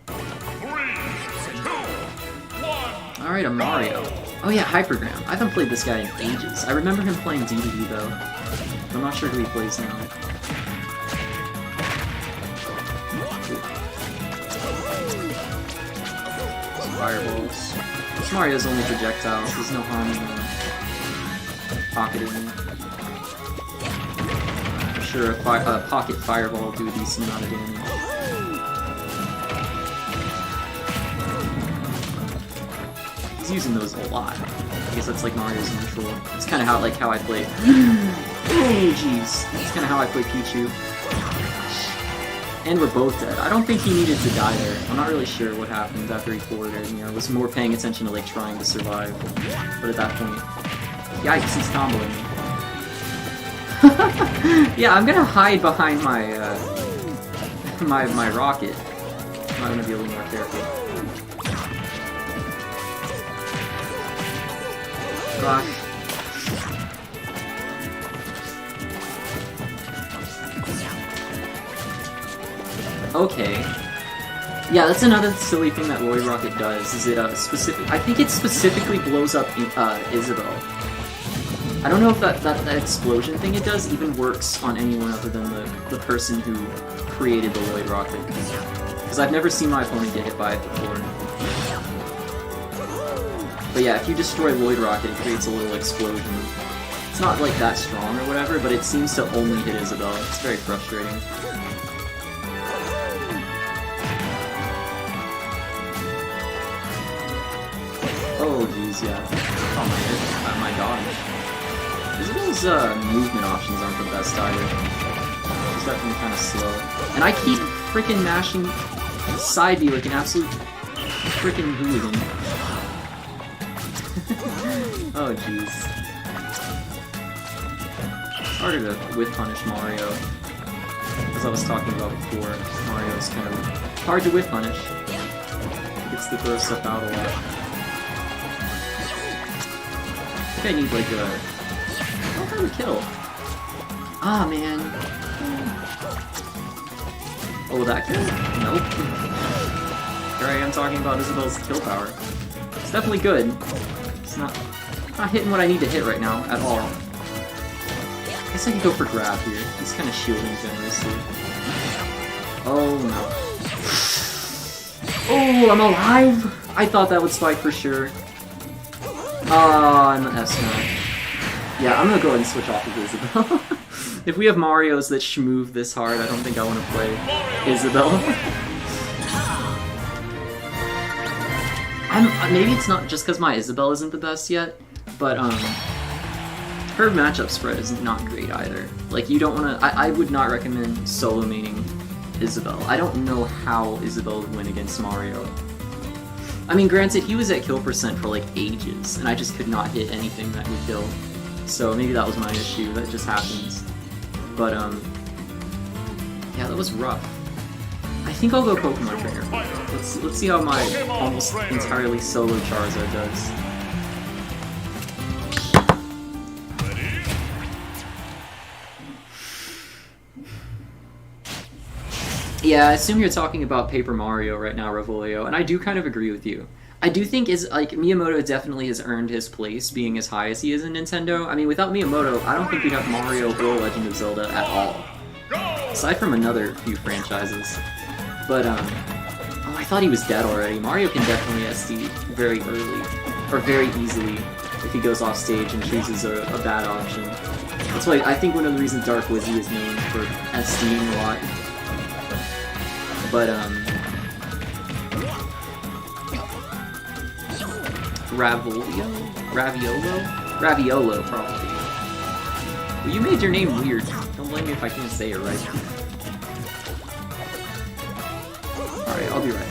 Speaker 2: 3, 2, 1.
Speaker 1: Alright, a Mario. Oh yeah, Hypergram. I haven't played this guy in ages. I remember him playing DDD though. I'm not sure who he plays now. Some fireballs. This Mario's only projectiles. There's no harm in pocketing it. For sure, a pocket fireball will do a decent amount of damage. He's using those a lot. I guess that's like Mario's neutral. It's kind of how I play. Oh jeez, that's kind of how I play Pichu. And we're both dead. I don't think he needed to die there. I'm not really sure what happened after he forwarded me. I was more paying attention to like trying to survive. But at that point, yikes, he's comboing me. Yeah, I'm gonna hide behind my my rocket. I'm gonna be a little more careful. Gosh. Okay. Yeah, that's another silly thing that Lloyd Rocket does, is it I think it specifically blows up Isabelle. I don't know if that explosion thing it does even works on anyone other than the person who created the Lloyd Rocket. Because I've never seen my opponent get hit by it before. But yeah, if you destroy Lloyd Rocket, it creates a little explosion. It's not like that strong or whatever, but it seems to only hit Isabelle. It's very frustrating. Oh jeez, yeah. Oh my dodge. Isabelle's movement options aren't the best either. She's definitely kind of slow. And I keep freaking mashing side B like an absolute freaking hooligan. Oh jeez. It's harder to whiff punish Mario. As I was talking about before, Mario's kind of hard to whiff punish. He gets to throw stuff out a lot. I think I need like a... What kind of kill? Ah, man. Oh, that kill? Nope. Here I am talking about Isabelle's kill power. It's definitely good. It's not hitting what I need to hit right now at all. I guess I can go for grab here. He's kind of shielding generously. Oh no. Oh, I'm alive! I thought that would spike for sure. I'm an S now. Yeah, I'm gonna go ahead and switch off of Isabelle. If we have Marios that shmove this hard, I don't think I want to play Isabelle. Maybe it's not just because my Isabelle isn't the best yet, but her matchup spread is not great either. Like, you don't want to... I would not recommend solo maining Isabelle. I don't know how Isabelle would win against Mario. I mean, granted, he was at kill percent for like ages, and I just could not hit anything that would kill. So maybe that was my issue, that just happens. But, yeah, that was rough. I think I'll go Pokemon Trainer. Let's see how my almost entirely solo Charizard does. Yeah, I assume you're talking about Paper Mario right now, Revolio, and I do kind of agree with you. I do think Miyamoto definitely has earned his place being as high as he is in Nintendo. I mean, without Miyamoto, I don't think we'd have Mario or Legend of Zelda at all. Aside from another few franchises. But, oh, I thought he was dead already. Mario can definitely SD very early, or very easily, if he goes off stage and chooses a bad option. That's why I think one of the reasons Dark Wizzy is known for SDing a lot. But, Raviolo, probably. Well, you made your name weird. Don't blame me if I can't say it right. Alright, I'll be right back.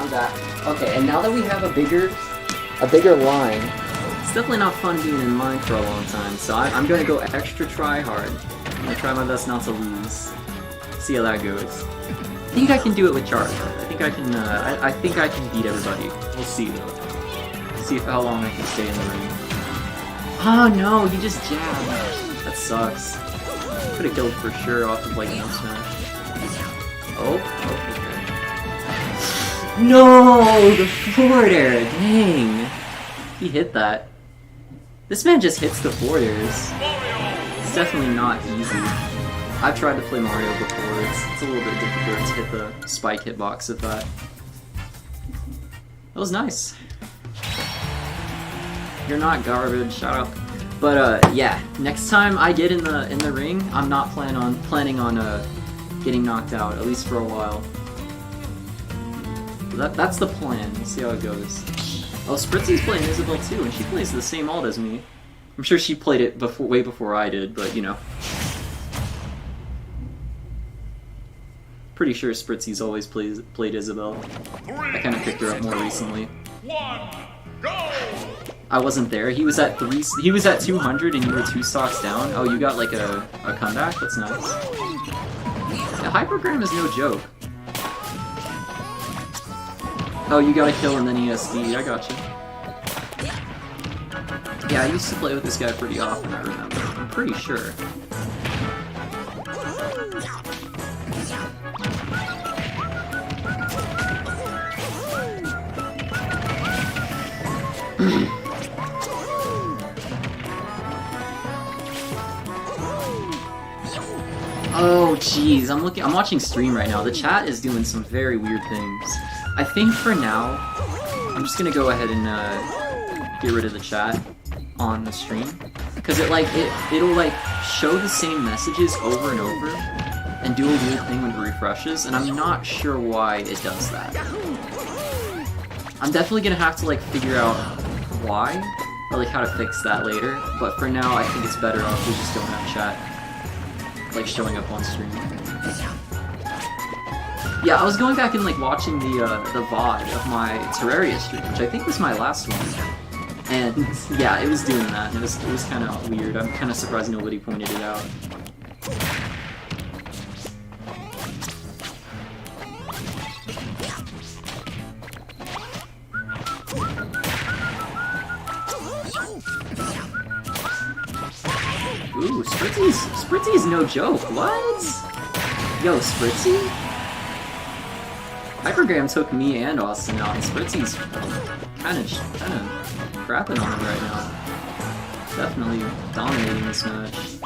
Speaker 1: I'm back. Okay, and now that we have a bigger line, it's definitely not fun being in line for a long time, so I'm gonna go extra try hard. I'm gonna try my best not to lose. See how that goes. I think I can do it with Charizard. I think I can, I think I can beat everybody. We'll see, though. See how long I can stay in the ring. Oh no, he just jabbed. That sucks. Could've killed for sure off of, like, no smash. Oh, okay. No! The forward air! Dang! He hit that. This man just hits the forward airs. It's definitely not easy. I've tried to play Mario before. It's a little bit difficult to hit the spike hitbox of that. That was nice. You're not garbage. Shout out. But yeah, next time I get in the ring, I'm not planning on getting knocked out, at least for a while. That's the plan. We'll see how it goes. Oh, Spritzy's playing Isabelle too, and she plays the same ult as me. I'm sure she played it way before I did, but you know. Pretty sure Spritzy's always played Isabelle. I kind of picked her up more recently.
Speaker 2: 1, go!
Speaker 1: I wasn't there. He was at 200 and you were 2 stocks down. Oh, you got like a comeback? That's nice. Yeah, Hypergram is no joke. Oh, you got a kill and then ESD. I gotcha. Yeah, I used to play with this guy pretty often, I remember. I'm pretty sure. Oh jeez, I'm watching stream right now. The chat is doing some very weird things. I think for now, I'm just gonna go ahead and get rid of the chat on the stream, because it'll like show the same messages over and over and do a weird thing when it refreshes, and I'm not sure why it does that. I'm definitely gonna have to like figure out why, or like how to fix that later, but for now I think it's better off we just don't have chat like showing up on stream. Yeah, I was going back and like watching the VOD of my Terraria stream, which I think was my last one. And yeah, it was doing that, and it was kind of weird. I'm kind of surprised nobody pointed it out. Ooh, Spritzy's no joke. What? Yo, Spritzy? Hypergram took me and Austin out, and Spritzy's kind of crapping on him right now. Definitely dominating this match.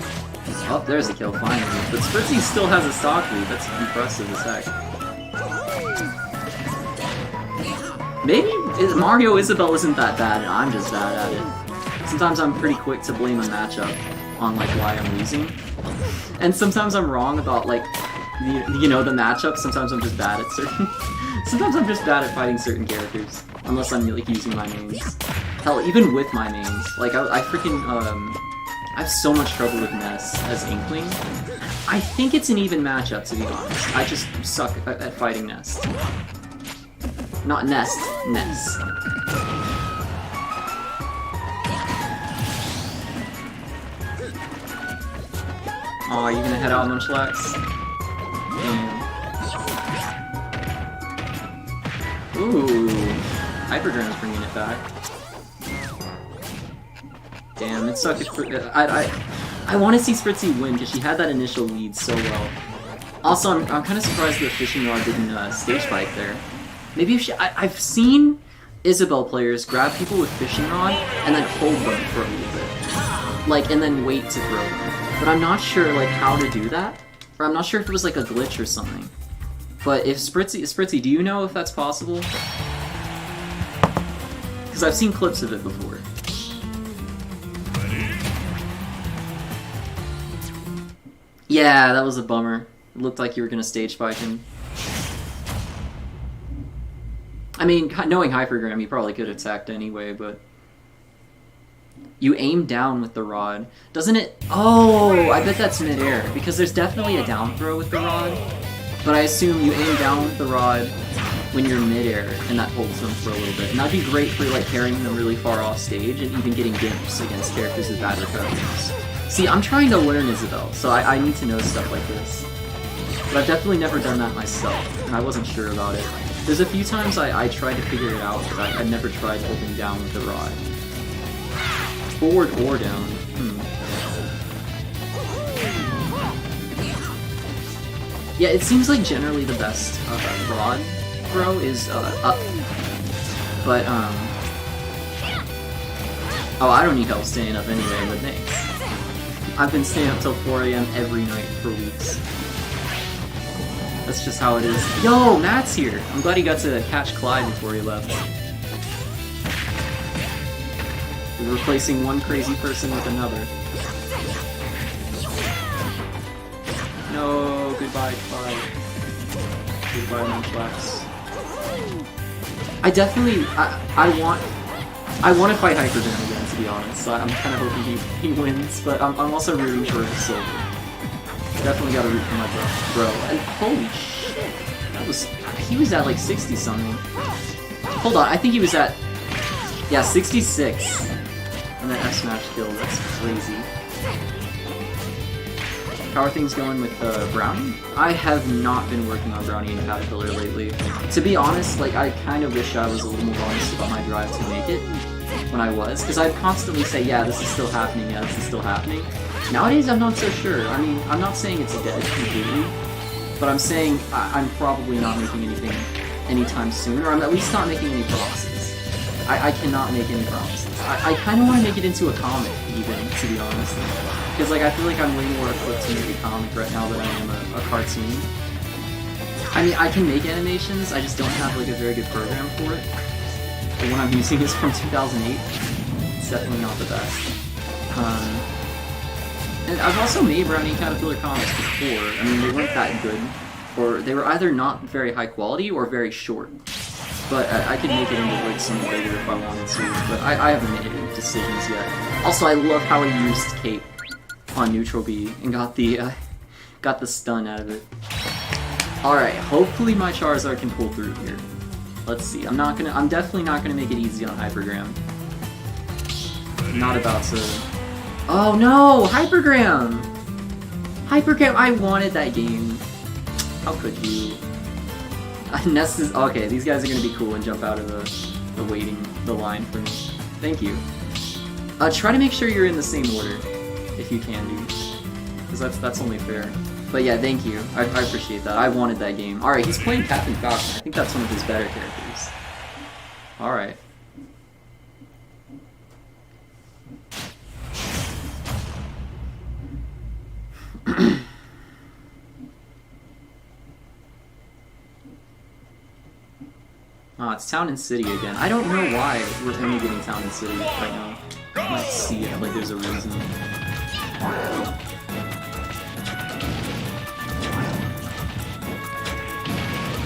Speaker 1: Oh, there's the kill finally. But Spritzy still has a stock lead. That's impressive as heck. Maybe Mario Isabelle isn't that bad, and I'm just bad at it. Sometimes I'm pretty quick to blame a matchup on like why I'm losing, and sometimes I'm wrong about like you know the matchup. Sometimes I'm just bad at certain. Sometimes I'm just bad at fighting certain characters, unless I'm like using my mains. Hell, even with my mains, like I freaking I have so much trouble with Ness as Inkling. I think it's an even matchup, to be honest. I just suck at fighting Ness. Not Nest, Ness. Aw, you gonna head out, Munchlax? Damn. Ooh, Hyperdram's bringing it back. Damn, it sucked. I want to see Spritzy win because she had that initial lead so well. Also, I'm kind of surprised the fishing rod didn't stage fight there. Maybe if she, I've seen Isabelle players grab people with fishing rod and then hold them for a little bit, like, and then wait to throw them. But I'm not sure like how to do that, or I'm not sure if it was like a glitch or something. But if Spritzy, do you know if that's possible? Because I've seen clips of it before. Yeah, that was a bummer. It looked like you were gonna stage spike him. I mean, knowing Hypergram, he probably could have attacked anyway, but... You aim down with the rod. Doesn't it... Oh, I bet that's mid-air, because there's definitely a down throw with the rod. But I assume you aim down with the rod, when you're midair and that holds them for a little bit. And that'd be great for like carrying them really far off stage and even getting gimps against characters with bad recoveries. See, I'm trying to learn Isabelle, so I need to know stuff like this. But I've definitely never done that myself, and I wasn't sure about it. There's a few times I tried to figure it out, but I never tried holding down with the rod. Forward or down. Yeah, it seems like generally the best rod throw is up. But, oh, I don't need help staying up anyway, but thanks. I've been staying up till 4 AM every night for weeks. That's just how it is. Yo, Matt's here! I'm glad he got to catch Clyde before he left. We're replacing one crazy person with another. No, goodbye, Clyde. Goodbye, Munchlax. I definitely, I want to fight Hypervenom again, to be honest. So I'm kind of hoping he wins, but I'm also rooting for Silver. Definitely gotta root for my bro. And holy shit, he was at like 60 something. Hold on, I think he was at, yeah, 66. And then F smash kill. That's crazy. How are things going with Brownie? I have not been working on Brownie and Caterpillar lately. To be honest, like, I kind of wish I was a little more honest about my drive to make it when I was, because I'd constantly say, yeah, this is still happening, yeah, this is still happening. Nowadays, I'm not so sure. I mean, I'm not saying it's dead completely, but I'm saying I'm probably not making anything anytime soon, or I'm at least not making any promises. I cannot make any promises. I kind of want to make it into a comic, even, to be honest. Because, like, I feel like I'm way more equipped to make a comic right now than I am a cartoon. I mean, I can make animations, I just don't have, like, a very good program for it. The one I'm using is from 2008. It's definitely not the best. And I've also made Brownie and Caterpillar comics before. I mean, they weren't that good. Or they were either not very high quality or very short. But I could make it into like something bigger if I wanted to, but I haven't made any decisions yet. Also, I love how he used Cape on Neutral B and got the stun out of it. Alright, hopefully my Charizard can pull through here. Let's see. I'm definitely not gonna make it easy on Hypergram. I'm not about to. Oh no! Hypergram! Hypergram, I wanted that game. How could you? Nest is okay. These guys are gonna be cool and jump out of the line for me. Thank you. Try to make sure you're in the same order, if you can, dude, because that's only fair. But yeah, thank you. I appreciate that. I wanted that game. All right, he's playing Captain Falcon. I think that's one of his better characters. All right. Oh, it's Town and City again. I don't know why we're only getting Town and City right now. I might see it, like there's a reason.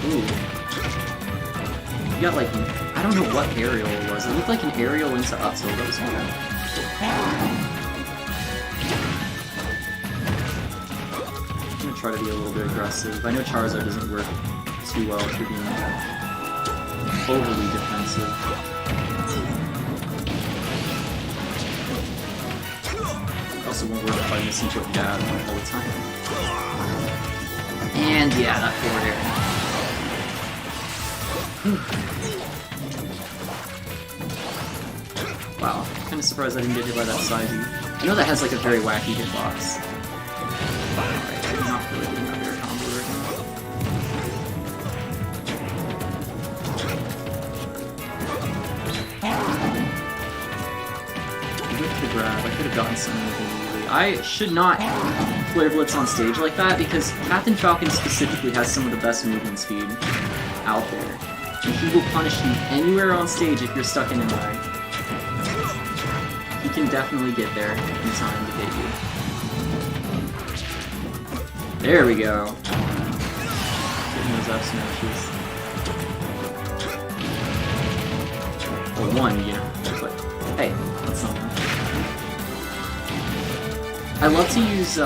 Speaker 1: Ooh. You got like, I don't know what aerial it was. It looked like an aerial into up tilt. That was weird. I'm gonna try to be a little bit aggressive. I know Charizard doesn't work too well for being overly defensive. Also won't work if I listen to a dad all the time. And yeah, that forward air. Wow, kind of surprised I didn't get hit by that side B. I know that has like a very wacky hitbox. Alright, I'm not really getting that air combo right now. With the grab, I could have gotten something immediately. I should not Flare Blitz on stage like that because Captain Falcon specifically has some of the best movement speed out there. And he will punish you anywhere on stage if you're stuck in an line. He can definitely get there in time to hit you. There we go. Getting those F smashes. Well, one, you know, but hey, that's something. I love to use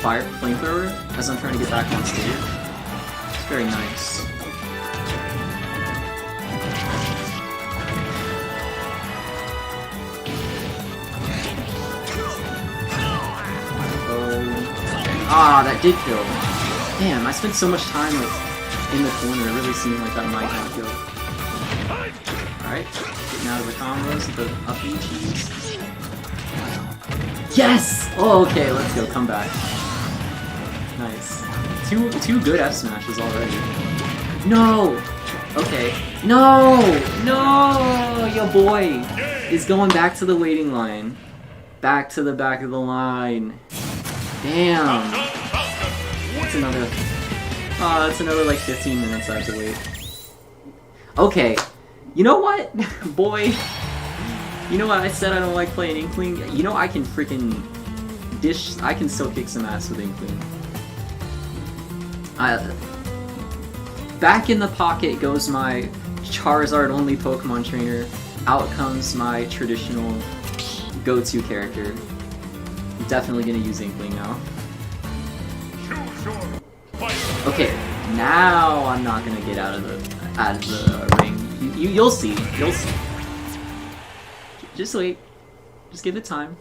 Speaker 1: Flamethrower as I'm trying to get back on stage. It's very nice. Ah, that did kill. Damn, I spent so much time like in the corner. It really seemed like that might not kill. Alright, getting out of the combos with the up B cheese. Yes! Oh, okay, let's go. Come back. Nice. Two good F smashes already. No! Okay. No! No! Your boy is going back to the waiting line. Back to the back of the line. Damn. That's another... Oh, that's another like 15 minutes I have to wait. Okay. You know what? Boy. You know what? I said I don't like playing Inkling. You know I can freaking dish... I can still kick some ass with Inkling. Back in the pocket goes my Charizard only Pokemon trainer. Out comes my traditional go-to character. I'm definitely gonna use Inkling now. Okay, now I'm not gonna get out of the ring. You'll see. You'll see. Just wait. Just give it time.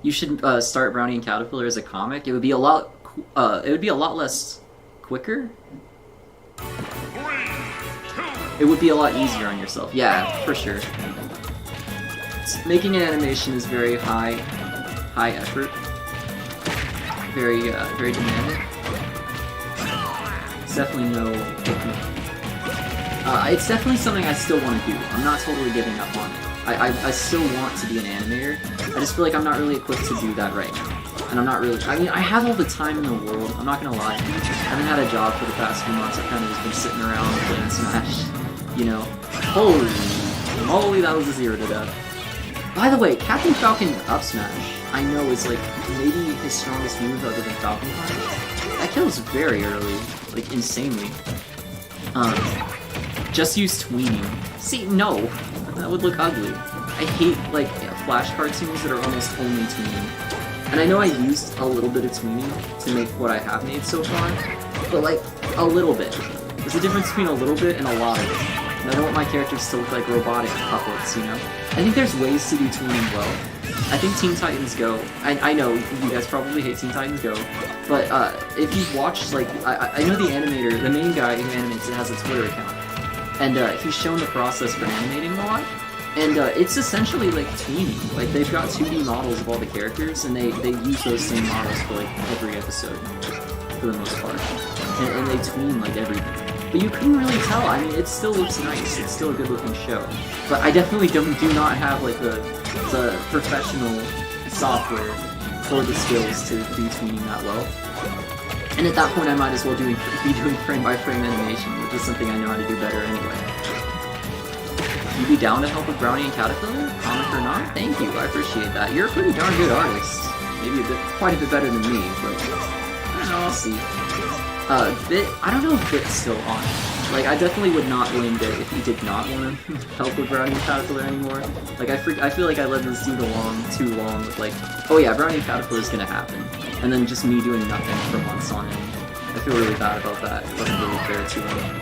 Speaker 1: You should start Brownie and Caterpillar as a comic. It would be a lot. It would be a lot less quicker. It would be a lot easier on yourself. Yeah, for sure. Making an animation is very high effort. Very demanding. It's definitely no. It's definitely something I still want to do. I'm not totally giving up on it. I still want to be an animator. I just feel like I'm not really equipped to do that right now. And I'm not really... I mean, I have all the time in the world. I'm not gonna lie. I haven't had a job for the past few months. I've kind of just been sitting around playing Smash. You know. Holy moly, that was a 0 to death. By the way, Captain Falcon up smash, I know is like maybe his strongest move other than Falcon Punch. That kills very early. Like, insanely. Just use tweening. See, no. That would look ugly. I hate, like, Flash cartoons that are almost only tweening. And I know I used a little bit of tweening to make what I have made so far, but, like, a little bit. There's a difference between a little bit and a lot of it. And I don't want my characters to look like robotic puppets, you know? I think there's ways to do tweening well. I think Teen Titans Go, I know you guys probably hate Teen Titans Go, but if you've watched, like, I know the animator, the main guy who animates it has a Twitter account. And he's shown the process for animating a lot, and it's essentially like tweening. Like, they've got 2D models of all the characters, and they use those same models for like every episode, for the most part. And they tween like everything. But you couldn't really tell. I mean, it still looks nice. It's still a good-looking show. But I definitely do not have like the professional software for the skills to do tweening that well. And at that point, I might as well be doing frame-by-frame animation, which is something I know how to do better anyway. You be down to help with Brownie and Caterpillar? Comic or not? Thank you, I appreciate that. You're a pretty darn good artist. Maybe quite a bit better than me, but I don't know, I'll see. Bit, I don't know if Bit's still on. Like, I definitely would not blame Bit if he did not want to help with Brownie and Caterpillar anymore. Like, I feel like I let this dude along too long with, like, oh yeah, Brownie and Caterpillar is gonna happen. And then just me doing nothing for months on end. I feel really bad about that. It wasn't really fair to him.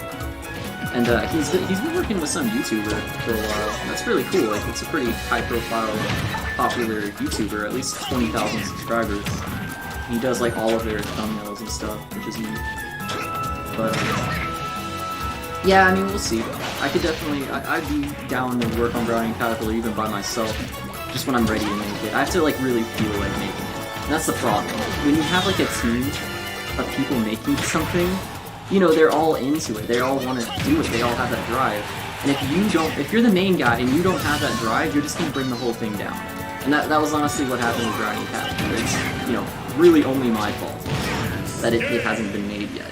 Speaker 1: And he's been working with some YouTuber for a while. That's really cool. Like, it's a pretty high-profile, popular YouTuber. At least 20,000 subscribers. He does like all of their thumbnails and stuff, which is neat. But yeah, I mean, we'll see. I could definitely, I'd be down to work on Brownie and Caterpillar even by myself, just when I'm ready to make it. I have to like really feel like making it. And that's the problem. When you have like a team of people making something, you know, they're all into it. They all want to do it. They all have that drive. And if you're the main guy and you don't have that drive, you're just gonna bring the whole thing down. And that was honestly what happened with Brownie and Caterpillar. It's, you know, really only my fault that it hasn't been made yet.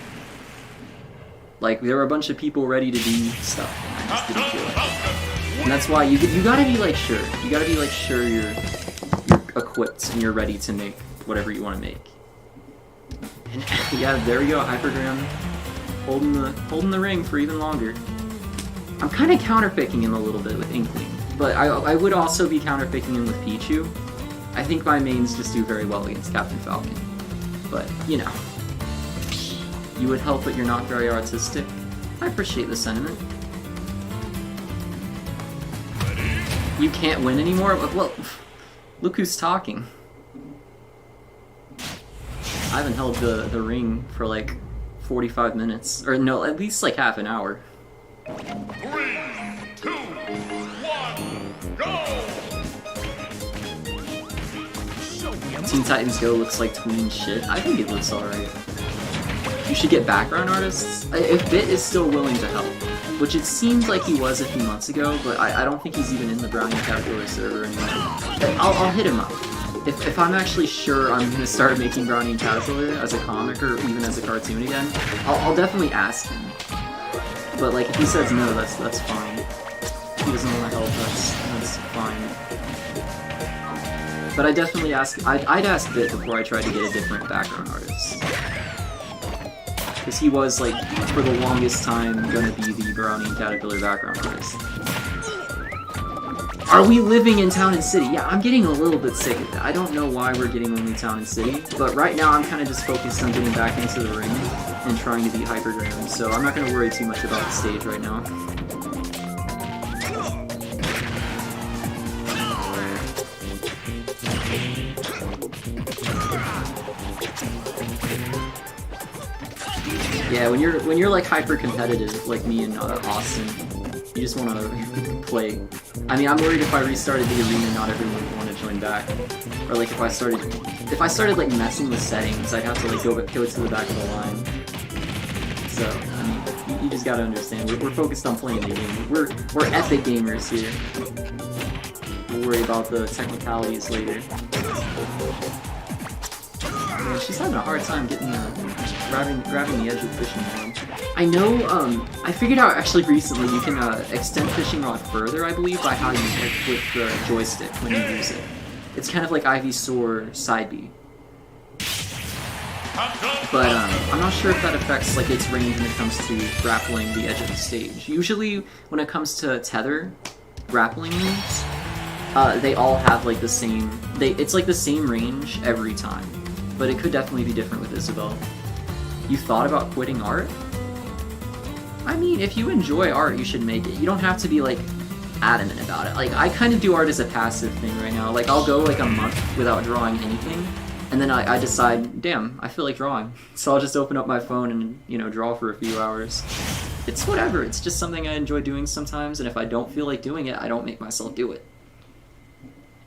Speaker 1: Like, there were a bunch of people ready to do stuff, and I just didn't feel like it. And that's why you gotta be like sure. You gotta be like sure you're equipped and you're ready to make whatever you want to make. And yeah, there we go, Hypergram holding the ring for even longer. I'm kind of counterpicking him a little bit with Inkling, but I would also be counterpicking him with Pichu. I think my mains just do very well against Captain Falcon. But, you know. You would help, but you're not very artistic. I appreciate the sentiment. You can't win anymore? Well, Look who's talking. I haven't held the ring for like 45 minutes. Or no, at least like half an hour.
Speaker 2: 3, 2, 1, go!
Speaker 1: Teen Titans Go looks like tween shit. I think it looks alright. You should get background artists. If Bit is still willing to help, which it seemed like he was a few months ago, but I don't think he's even in the Brownie Caterpillar server anymore. I'll hit him up. If I'm actually sure I'm gonna start making Brownie and Caterpillar as a comic or even as a cartoon again, I'll definitely ask him. But like if he says no, that's fine. If he doesn't want to help, that's fine. But I'd ask Bit before I tried to get a different background artist. Because he was, like, for the longest time, gonna be the Brownie and Caterpillar background artist. Are we living in Town and City? Yeah, I'm getting a little bit sick of it. I don't know why we're getting only Town and City, but right now I'm kind of just focused on getting back into the ring and trying to beat Hypergram, so I'm not gonna worry too much about the stage right now. Yeah, when you're like hyper competitive, like me and Austin, you just want to play. I mean, I'm worried if I restarted the arena, not everyone would want to join back. Or like if I started like messing with settings, I'd have to like go to the back of the line. So I mean, you just gotta understand, we're focused on playing the game. We're epic gamers here. We'll worry about the technicalities later. Yeah, she's having a hard time getting grabbing the edge of the fishing rod. I know, I figured out actually recently you can extend fishing rod further, I believe, by how you like flip the joystick when you use it. It's kind of like Ivysaur side B. But I'm not sure if that affects like its range when it comes to grappling the edge of the stage. Usually, when it comes to tether grappling moves, they all have like the same. It's like the same range every time. But it could definitely be different with Isabelle. You thought about quitting art? I mean, if you enjoy art, you should make it. You don't have to be, like, adamant about it. Like, I kind of do art as a passive thing right now. Like, I'll go, like, a month without drawing anything, and then I decide, damn, I feel like drawing. So I'll just open up my phone and, you know, draw for a few hours. It's whatever. It's just something I enjoy doing sometimes, and if I don't feel like doing it, I don't make myself do it.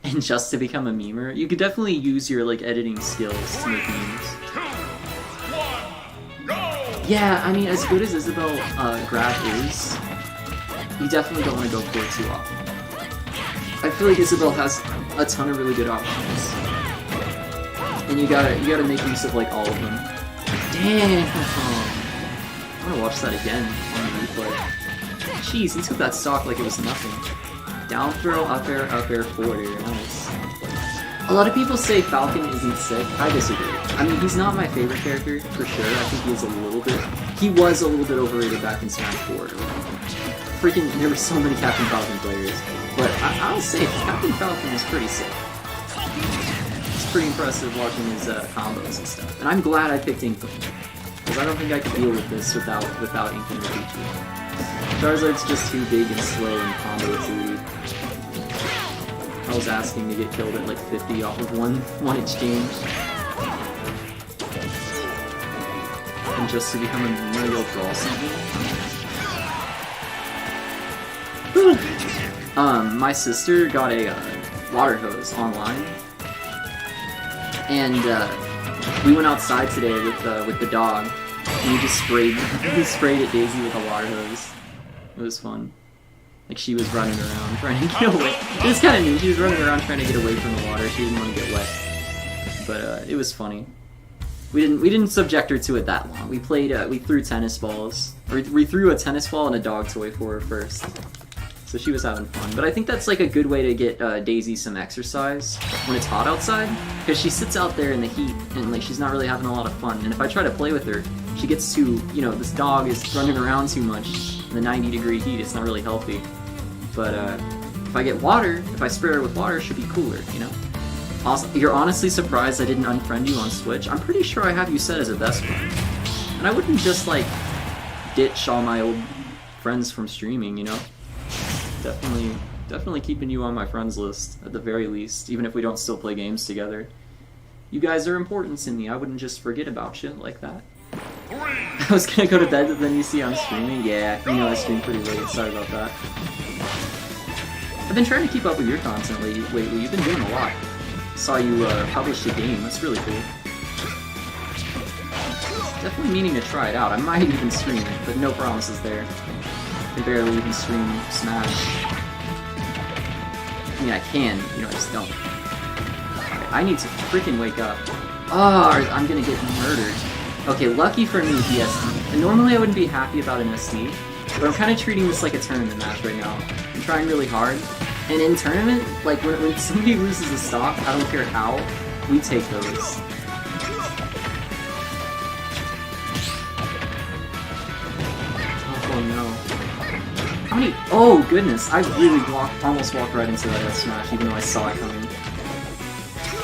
Speaker 1: And just to become a memer, you could definitely use your like editing skills to make memes.
Speaker 2: 2, 1, go!
Speaker 1: Yeah, I mean, as good as Isabelle grab is, you definitely don't want to go for it too often. I feel like Isabelle has a ton of really good options, and you gotta make use of like all of them. Damn! I'm gonna watch that again on the replay. Jeez, he took that stock like it was nothing. Down throw, up air, forward air. Nice. A lot of people say Falcon isn't sick. I disagree. I mean, he's not my favorite character, for sure. I think he was a little bit overrated back in Smash 4. Freaking, there were so many Captain Falcon players. But I'll say, Captain Falcon is pretty sick. It's pretty impressive watching his combos and stuff. And I'm glad I picked Ink, because I don't think I could deal with this without Ink and Raichu. Charizard's just too big and slow and combo too. I was asking to get killed at like 50 off of one exchange. And just to become a real draw something. My sister got a water hose online. And we went outside today with the dog. And we just sprayed at Daisy with a water hose. It was fun. Like, she was running around trying to get away. It was kind of neat. She was running around trying to get away from the water. She didn't want to get wet. But it was funny. We didn't subject her to it that long. We played. We threw tennis balls. Or we threw a tennis ball and a dog toy for her first. So she was having fun. But I think that's like a good way to get Daisy some exercise when it's hot outside, because she sits out there in the heat and like she's not really having a lot of fun. And if I try to play with her, she gets too, you know, this dog is running around too much in the 90-degree heat. It's not really healthy. But if I get water, if I spray her with water, it should be cooler, you know? Also, you're honestly surprised I didn't unfriend you on Switch? I'm pretty sure I have you set as a best friend. And I wouldn't just, like, ditch all my old friends from streaming, you know? Definitely Definitely keeping you on my friends list, at the very least, even if we don't still play games together. You guys are important to me. I wouldn't just forget about you like that. I was gonna go to bed, but then you see I'm streaming. Yeah, you know I stream pretty late. Sorry about that. I've been trying to keep up with your content lately. You've been doing a lot. Saw you publish a game. That's really cool. Definitely meaning to try it out. I might even stream it, but no promises there. I can barely even stream Smash. I mean, I can, you know, I just don't. I need to freaking wake up. Oh, I'm gonna get murdered. Okay, lucky for me, the SD. And normally I wouldn't be happy about an SD, but I'm kind of treating this like a tournament match right now. I'm trying really hard. And in tournament, like when somebody loses a stock, I don't care how, we take those. Oh no. How many? Oh goodness, I really almost walked right into that S smash, even though I saw it coming.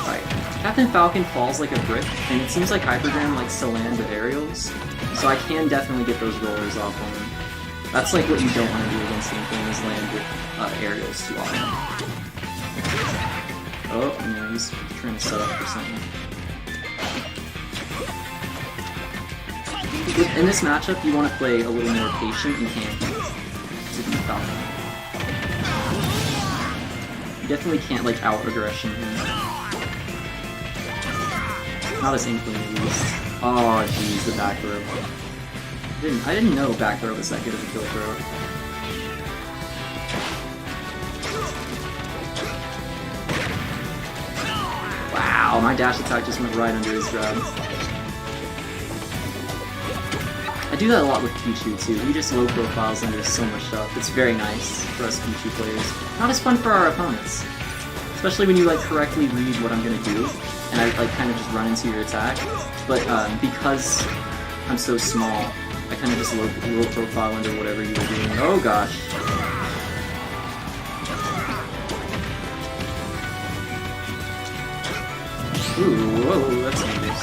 Speaker 1: Alright, Captain Falcon falls like a brick, and it seems like Hypergram likes to land with aerials, so I can definitely get those rollers off on him. That's like what you don't want to do against Inkling, is land with aerials too often. Oh, no, he's trying to set up for something. In this matchup, you want to play a little more patient and campy to beat Falcon. You definitely can't, like, out-aggression him. Not as Inkling, at least. Oh, jeez, the back throw. I didn't know back throw was that good of a kill throw. Wow, my dash attack just went right under his grab. I do that a lot with Pichu too. He just low profiles under so much stuff. It's very nice for us Pichu players. Not as fun for our opponents. Especially when you like correctly read what I'm gonna do, and I like kind of just run into your attack. But because I'm so small, I kind of just low profile under whatever you were doing. Oh gosh. Ooh, whoa, that's dangerous.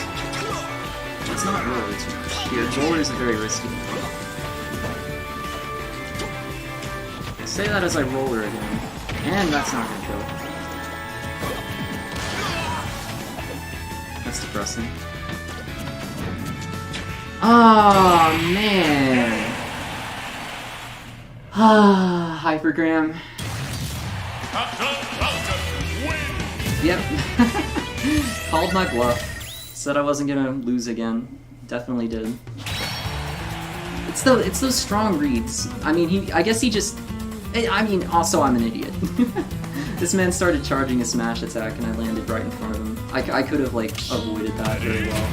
Speaker 1: It's not roller too much. Here, rollers are very risky. I say that as I roller again. And that's not gonna kill. That's depressing. Oh man. Ah, Hypergram. Yep. Called my bluff. Said I wasn't gonna lose again. Definitely did. It's those strong reads. I mean, I guess he just. I mean, also I'm an idiot. This man started charging a smash attack and I landed right in front of him. I could have like avoided that very well.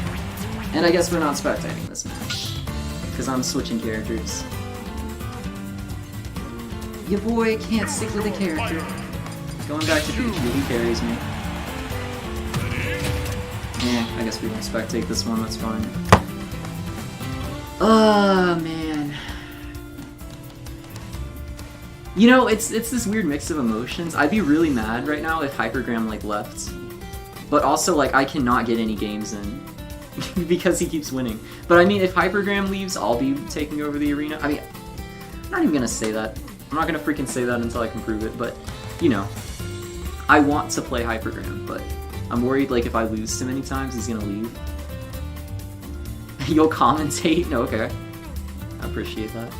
Speaker 1: And I guess we're not spectating this match because I'm switching characters. Your boy can't stick with a character. Going back to Pichu, he carries me. Yeah, I guess we won't spectate this one, that's fine. Oh, man. You know, it's this weird mix of emotions. I'd be really mad right now if Hypergram, like, left. But also, like, I cannot get any games in. Because he keeps winning. But I mean, if Hypergram leaves, I'll be taking over the arena. I mean, I'm not even gonna say that. I'm not gonna freaking say that until I can prove it, but, you know. I want to play Hypergram, but I'm worried, like, if I lose too many times, he's gonna leave. You'll commentate? No, okay. I appreciate that.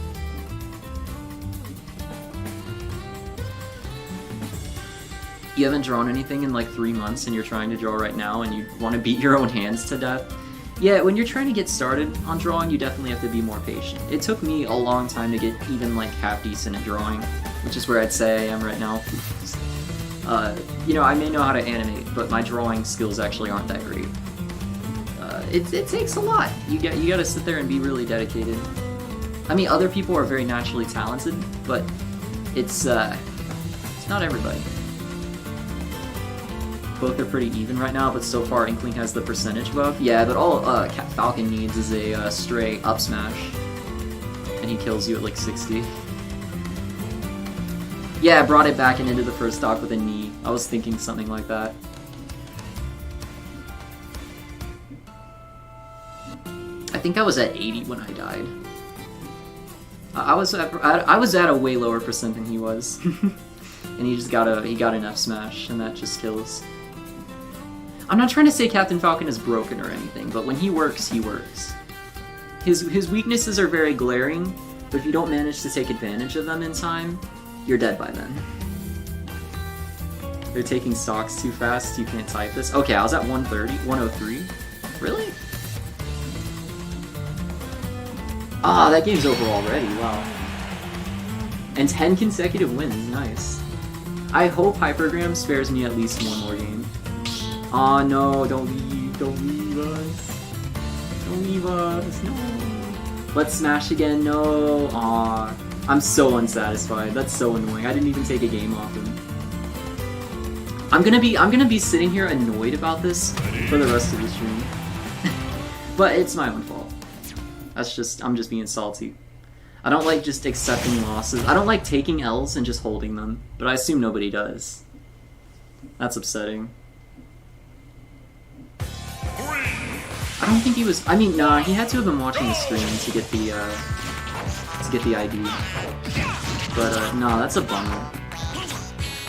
Speaker 1: You haven't drawn anything in, like, 3 months, and you're trying to draw right now, and you want to beat your own hands to death? Yeah, when you're trying to get started on drawing, you definitely have to be more patient. It took me a long time to get even, like, half decent at drawing, which is where I'd say I am right now. You know, I may know how to animate, but my drawing skills actually aren't that great. It takes a lot. You gotta sit there and be really dedicated. I mean, other people are very naturally talented, but it's not everybody. Both are pretty even right now, but so far Inkling has the percentage buff. Yeah, but all Falcon needs is a stray up smash, and he kills you at like 60. Yeah, I brought it back and into the first stock with a knee. I was thinking something like that. I think I was at 80 when I died. I was at a way lower percent than he was. And he got an F smash, and that just kills. I'm not trying to say Captain Falcon is broken or anything, but when he works, he works. His weaknesses are very glaring, but if you don't manage to take advantage of them in time, you're dead by then. They're taking stocks too fast, you can't type this. Okay, I was at 130, 103. Really? Ah, that game's over already, wow. And 10 consecutive wins, nice. I hope Hypergram spares me at least one more game. Aw, no, don't leave us. Don't leave us, no. Let's smash again, no. Aw, I'm so unsatisfied, that's so annoying. I didn't even take a game off him. I'm gonna be sitting here annoyed about this for the rest of the stream. But it's my own fault. I'm just being salty. I don't like just accepting losses. I don't like taking L's and just holding them, but I assume nobody does. That's upsetting. I don't think he was. I mean, nah, he had to have been watching the stream to get the ID. But nah, that's a bummer.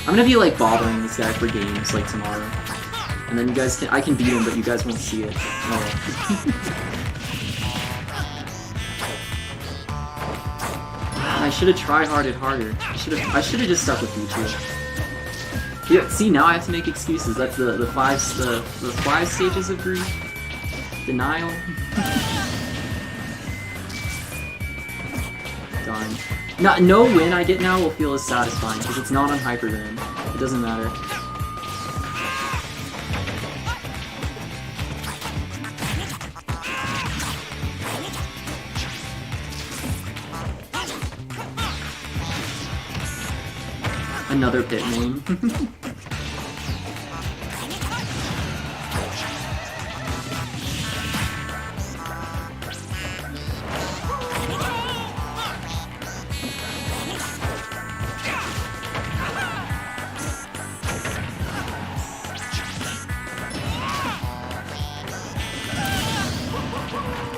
Speaker 1: I'm gonna be like bothering this guy for games like tomorrow, and then I can beat him, but you guys won't see it. Oh. I should have tried-harded harder. I should have just stuck with Pichu. Yeah, see, now I have to make excuses. That's the five stages of grief. Denial. Darn. No win I get now will feel as satisfying because it's not on Hypergram. It doesn't matter. Another pit name.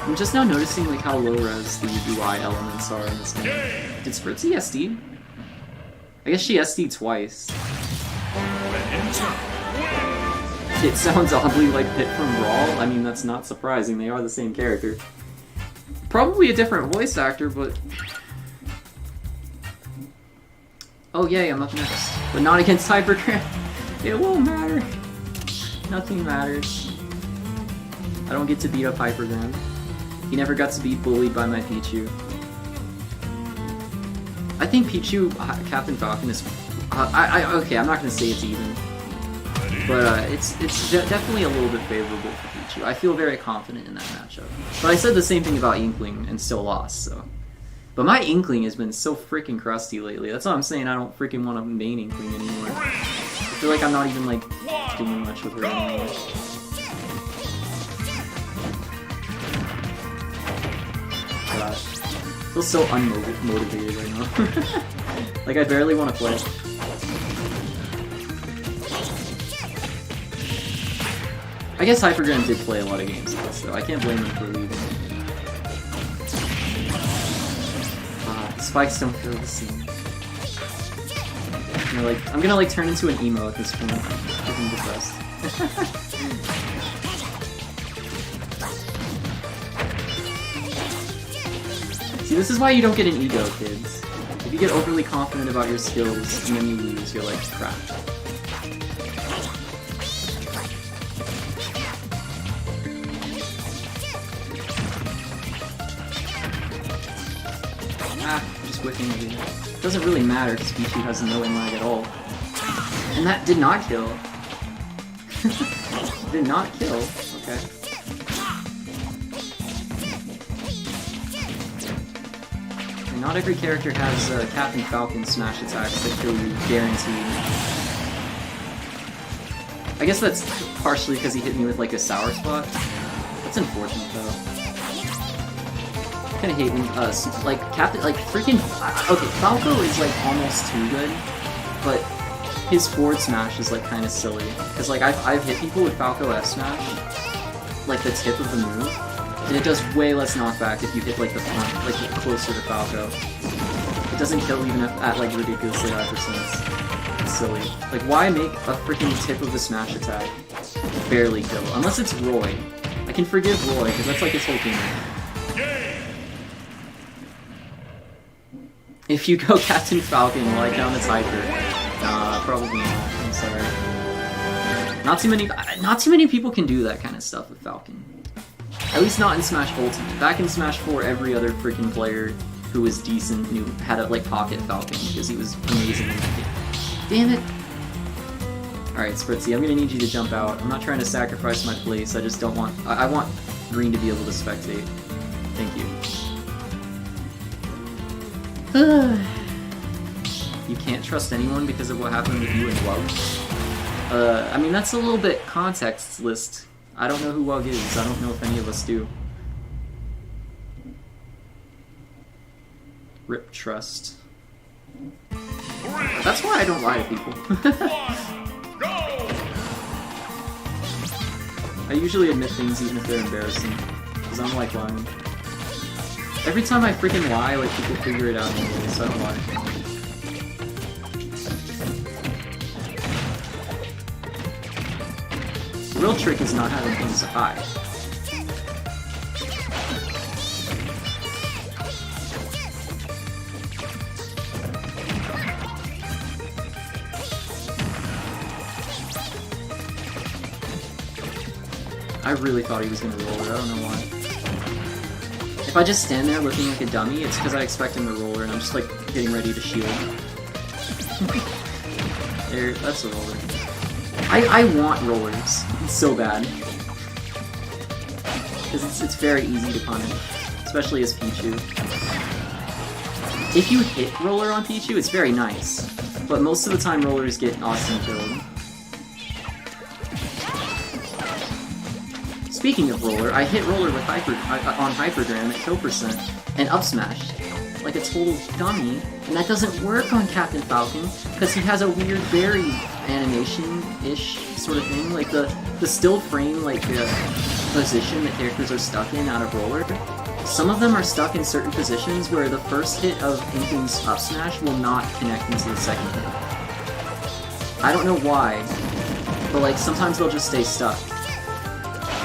Speaker 1: I'm just now noticing like how low res the UI elements are in this game. Did Spritzy SD? I guess she SD'd twice. It sounds oddly like Pit from Brawl. I mean, that's not surprising. They are the same character. Probably a different voice actor, but... Oh yay, I'm up next. But not against Hypergram. It won't matter. Nothing matters. I don't get to beat up Hypergram. He never got to be bullied by my Pichu. I think Pichu, Captain Falcon is... okay, I'm not gonna say it's even. But it's definitely a little bit favorable for Pichu. I feel very confident in that matchup. But I said the same thing about Inkling and still lost, so... But my Inkling has been so freaking crusty lately. That's why I'm saying I don't freaking want to main Inkling anymore. I feel like I'm not even, like, doing much with her anymore. Gosh. I feel so unmotivated right now. Like, I barely want to play. I guess Hypergram did play a lot of games, so I can't blame him for leaving. Spikes don't feel the same. You know, like, I'm gonna like turn into an emo at this point. I'm depressed. See, this is why you don't get an ego, kids. If you get overly confident about your skills and then you lose, you're like, crap. Just whiffing the... It doesn't really matter because Pichu has no in-lag at all. And that did not kill. Did not kill. Okay. And not every character has Captain Falcon smash attacks that kill you guaranteed. I guess that's partially because he hit me with like a sour spot. That's unfortunate though. Kinda hate when, like, Captain, like, freaking, okay, Falco is, like, almost too good, but his forward smash is, like, kinda silly, because, like, I've hit people with Falco F smash, like, the tip of the move, and it does way less knockback if you hit, like, the front, like, closer to Falco. It doesn't kill even at like, ridiculously high %. It's silly. Like, why make a freaking tip of the smash attack barely kill? Unless it's Roy. I can forgive Roy, because that's like his whole thing. If you go Captain Falcon while I count as Hyper, probably not. I'm sorry. Not too many people can do that kind of stuff with Falcon. At least not in Smash Ultimate. Back in Smash 4, every other freaking player who was decent had a like pocket Falcon because he was amazing in that game. Damn it! Alright, Spritzy, I'm gonna need you to jump out. I'm not trying to sacrifice my place, I just don't want... I want Green to be able to spectate. Thank you. You can't trust anyone because of what happened with you and Wug? I mean, that's a little bit contextless. I don't know who Wug is, I don't know if any of us do. Rip trust. That's why I don't lie to people. I usually admit things even if they're embarrassing, because I don't like lying. Every time I freaking lie, like, people figure it out anyway, so I don't lie. The real trick is not having things to hide. I really thought he was gonna roll it, I don't know why. If I just stand there looking like a dummy, it's because I expect him to roller and I'm just like getting ready to shield. There, that's a roller. I want rollers so bad. Because it's very easy to punish, especially as Pichu. If you hit roller on Pichu, it's very nice, but most of the time rollers get Austin killed. Speaking of roller, I hit roller with on Hyperdram at kill percent and up smashed like a total dummy, and that doesn't work on Captain Falcon because he has a weird berry animation-ish sort of thing, like the still frame like position that characters are stuck in out of roller. Some of them are stuck in certain positions where the first hit of Inkling's up smash will not connect into the second hit. I don't know why, but like sometimes they'll just stay stuck.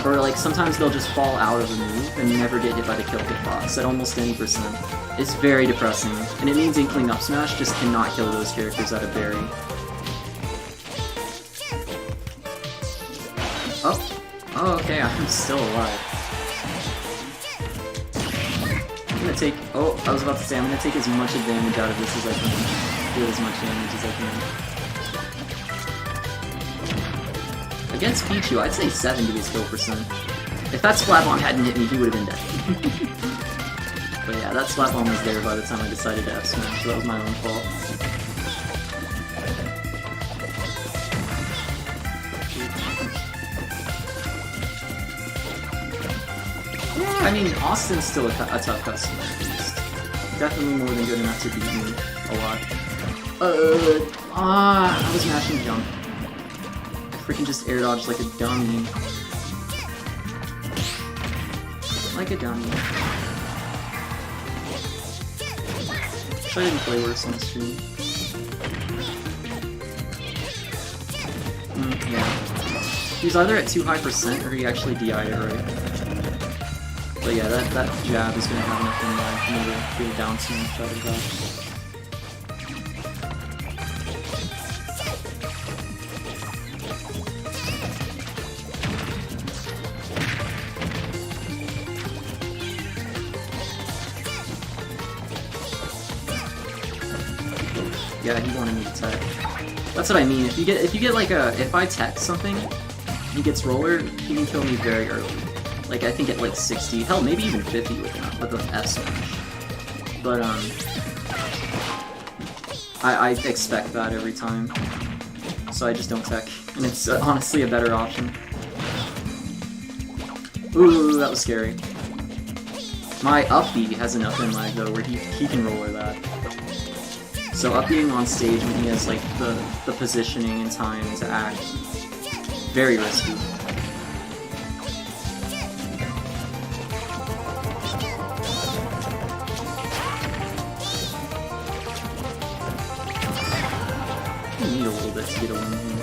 Speaker 1: Or like sometimes they'll just fall out of the move and never get hit by the kill hitbox at almost any percent. It's very depressing, and it means Inkling up smash just cannot kill those characters out of berry. Oh, okay, I'm still alive. I'm gonna take... Oh, I was about to say, I'm gonna take as much advantage out of this as I can. Do as much damage as I can. Against Pichu, I'd say 70 is kill percent. If that Splat Bomb hadn't hit me, he would have been dead. But yeah, that Splat Bomb was there by the time I decided to F-smash, so that was my own fault. I mean, Austin's still a tough customer, at least. Definitely more than good enough to beat me a lot. I was mashing jump. I freaking just air dodged like a dummy. Like a dummy. I didn't play worse on the stream. Yeah. He was either at too high percent or he actually DI'd it right. But yeah, that jab is gonna have enough in there for me to do a down smash out of that. Yeah, he wanted me to tech. That's what I mean. If you get like if I tech something, he gets roller, he can kill me very early. Like I think at like 60, hell, maybe even 50 with the F smash. But I expect that every time, so I just don't tech, and it's honestly a better option. Ooh, that was scary. My up B has enough in lag though, where he can roller that. So up being on stage when he has like the positioning and time to act, very risky. gonna need a little bit to get a win here.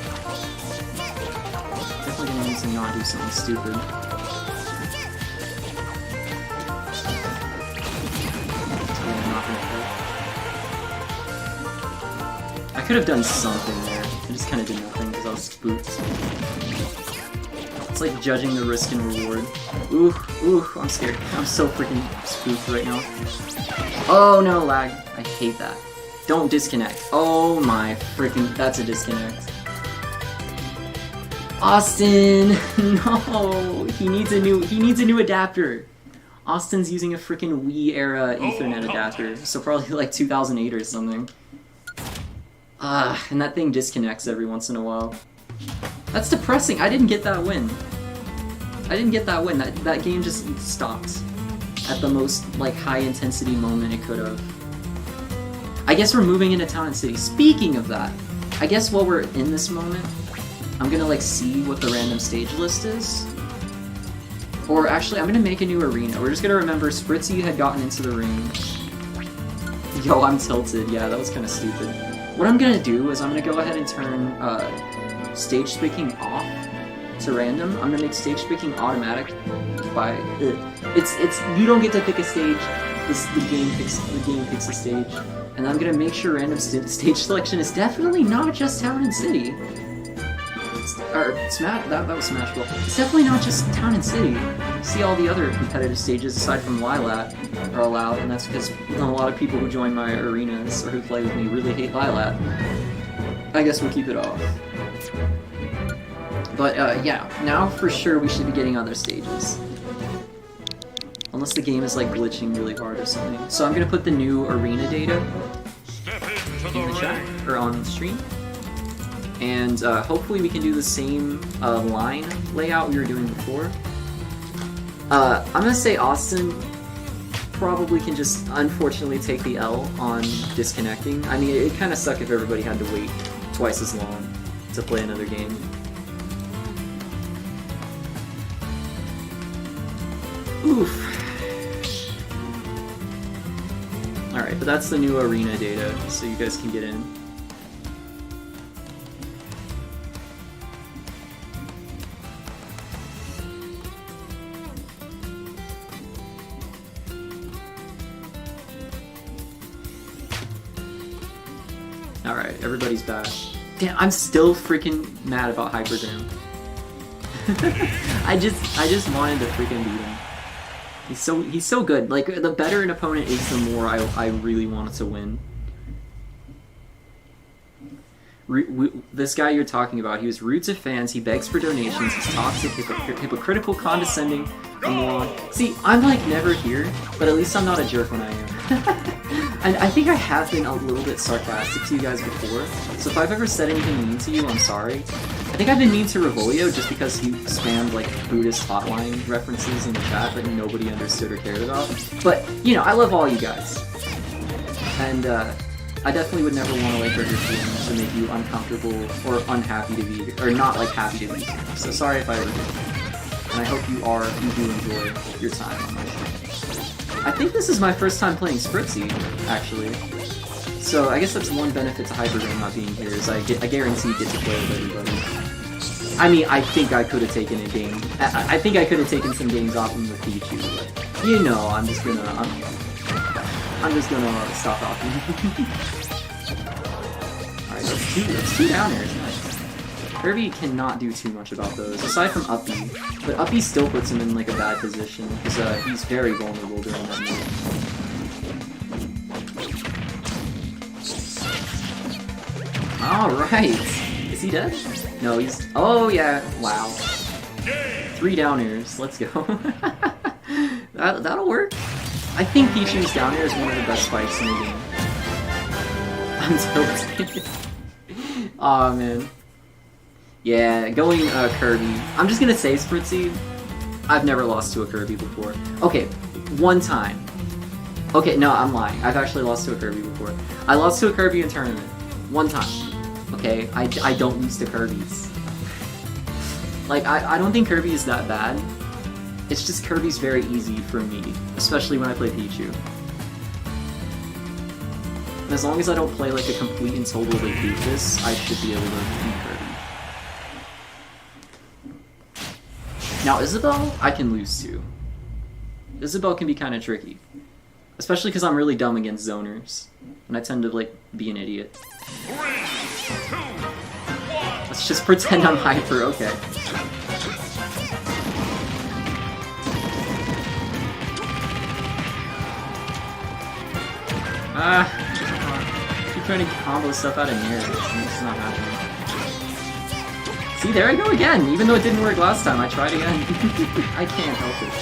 Speaker 1: Definitely gonna need to not do something stupid. Yeah, not gonna hit. I could have done something there. I just kind of did nothing because I was spooked. It's like judging the risk and reward. Ooh, I'm scared. I'm so freaking spooked right now. Oh no, lag. I hate that. Don't disconnect. Oh my freaking, that's a disconnect. Austin! No! He needs a new adapter. Austin's using a freaking Wii era Ethernet adapter, so probably like 2008 or something. And that thing disconnects every once in a while. That's depressing. I didn't get that win. That game just stopped at the most like high intensity moment it could have. I guess we're moving into Town and City. Speaking of that, I guess while we're in this moment, I'm gonna like see what the random stage list is. Or actually, I'm gonna make a new arena. We're just gonna remember Spritzy had gotten into the ring. Yo, I'm tilted. Yeah, that was kind of stupid. What I'm gonna do is I'm gonna go ahead and turn stage speaking off to random. I'm gonna make stage speaking automatic by it's you don't get to pick a stage. The game picks a stage, and I'm gonna make sure random stage selection is definitely not just Town and City. Or Smash, that was Smash Bros. It's definitely not just Town and City. See, all the other competitive stages aside from Lylat are allowed, and that's because a lot of people who join my arenas or who play with me really hate Lylat. I guess we'll keep it off. But yeah, now for sure we should be getting other stages. Unless the game is like glitching really hard or something. So I'm gonna put the new arena data in the chat, or on the stream. And hopefully we can do the same line layout we were doing before. I'm gonna say Austin probably can just unfortunately take the L on disconnecting. I mean, it kind of suck if everybody had to wait twice as long to play another game. Oof. Alright, but that's the new arena data, so you guys can get in. Alright, everybody's back. Damn, I'm still freaking mad about Hypergram. I just wanted to freaking beat him. He's so good. Like, the better an opponent is, the more I really wanted to win. This guy you're talking about, he was rude to fans, he begs for donations, he's toxic, hypocritical, condescending, and moron. See, I'm like never here, but at least I'm not a jerk when I am. And I think I have been a little bit sarcastic to you guys before, so if I've ever said anything mean to you, I'm sorry. I think I've been mean to Revolio just because he spammed like Buddhist hotline references in the chat that nobody understood or cared about. But, you know, I love all you guys. And I definitely would never want to like hurt your feelings to make you uncomfortable or unhappy to be, or not like happy to be here. So sorry if I ever did. And I hope you do enjoy your time on my show. I think this is my first time playing Spritzy, actually. So I guess that's one benefit to Hypergram not being here, is I guarantee get to play with everybody. I mean, I think I could have taken a game. I think I could have taken some games off him with Pichu, but you know, I'm just gonna stop talking. Alright, that's two down airs, nice. Kirby cannot do too much about those, aside from Uppy. But Uppy still puts him in like a bad position, because he's very vulnerable during that move. Alright! Is he dead? No, he's... Oh yeah, wow. 3 down airs, let's go. That'll work. I think Pichu's down air is one of the best spikes in the game. I'm tilted. Aw, man. Yeah, going Kirby. I'm just gonna say, Spritzy, I've never lost to a Kirby before. Okay, one time. Okay, no, I'm lying. I've actually lost to a Kirby before. I lost to a Kirby in tournament. One time. Okay, I don't lose to Kirby's. Like, I don't think Kirby is that bad. It's just Kirby's very easy for me, especially when I play Pichu. As long as I don't play like a complete and total like doofus, I should be able to beat Kirby. Now Isabelle, I can lose to. Isabelle can be kind of tricky. Especially because I'm really dumb against zoners. And I tend to like be an idiot.
Speaker 2: 3, 2, 1.
Speaker 1: Let's just pretend I'm hyper, okay. Keep trying to combo stuff out of Nair. It's not happening. See, there I go again! Even though it didn't work last time, I tried again. I can't help it.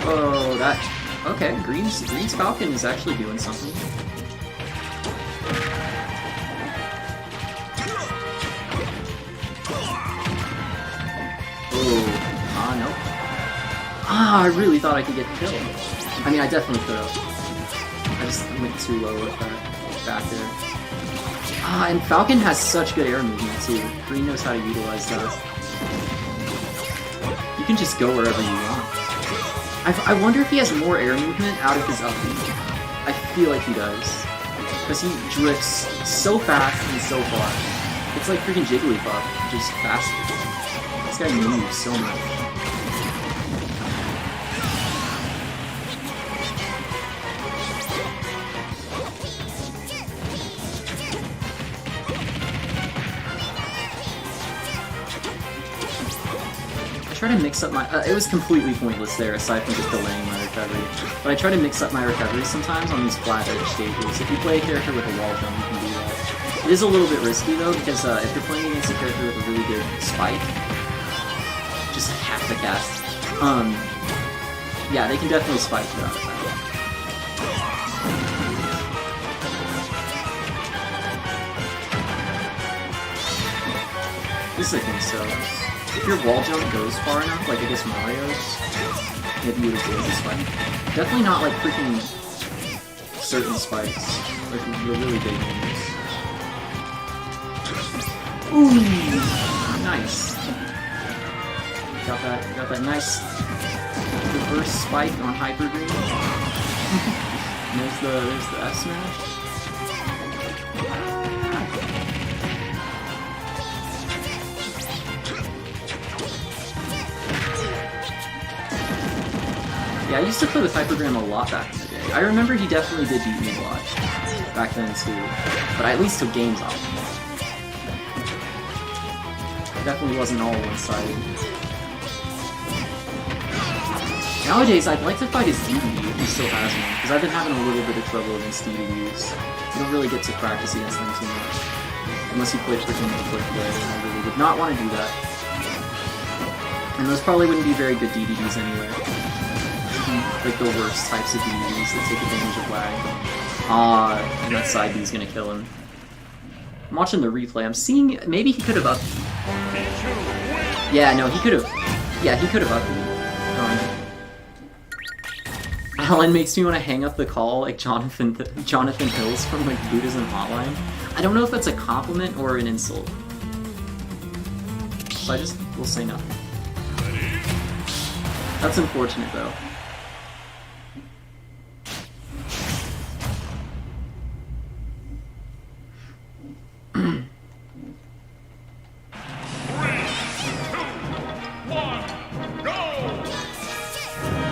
Speaker 1: Oh, that... Okay, Green's Falcon is actually doing something. Oh, nope. I really thought I could get killed. I mean, I definitely could have. I just went too low with that back there. And Falcon has such good air movement too. Green knows how to utilize that. You can just go wherever you want. I wonder if he has more air movement out of his up B. I feel like he does. Because he drifts so fast and so far. It's like freaking Jigglypuff, just faster. This guy moves so much. I try to mix up my... it was completely pointless there, aside from just delaying my recovery. But I try to mix up my recovery sometimes on these flat edge stages. If you play a character with a wall jump, you can do that. It is a little bit risky though, because if you're playing against a character with a really good spike, just have to cast. Yeah, they can definitely spike you out of that. At least I think so. If your wall jump goes far enough, like I guess Mario's, maybe you would do the spike. Definitely not like freaking certain spikes, like the really big ones. Ooh, nice. Got that nice reverse spike on Hyper Green. There's the F smash. Yeah, I used to play with Hypergram a lot back in the day. I remember he definitely did beat me a lot back then too, but I at least took games off him. It definitely wasn't all one-sided. Nowadays, I'd like to fight his DDD if he still has one, because I've been having a little bit of trouble against DDDs. You don't really get to practice against them too much. Unless you play freaking Quick Play, and I really would not want to do that. And those probably wouldn't be very good DDDs anyway. Like the worst types of DDDs that take advantage of lag. And that side B's gonna kill him. I'm watching the replay, I'm seeing... Maybe he could have up... Yeah, no, he could have... Yeah, he could have up. Alan makes me want to hang up the call like Jonathan Hills from like Buddhism Hotline. I don't know if that's a compliment or an insult. So I just will say nothing. That's unfortunate though.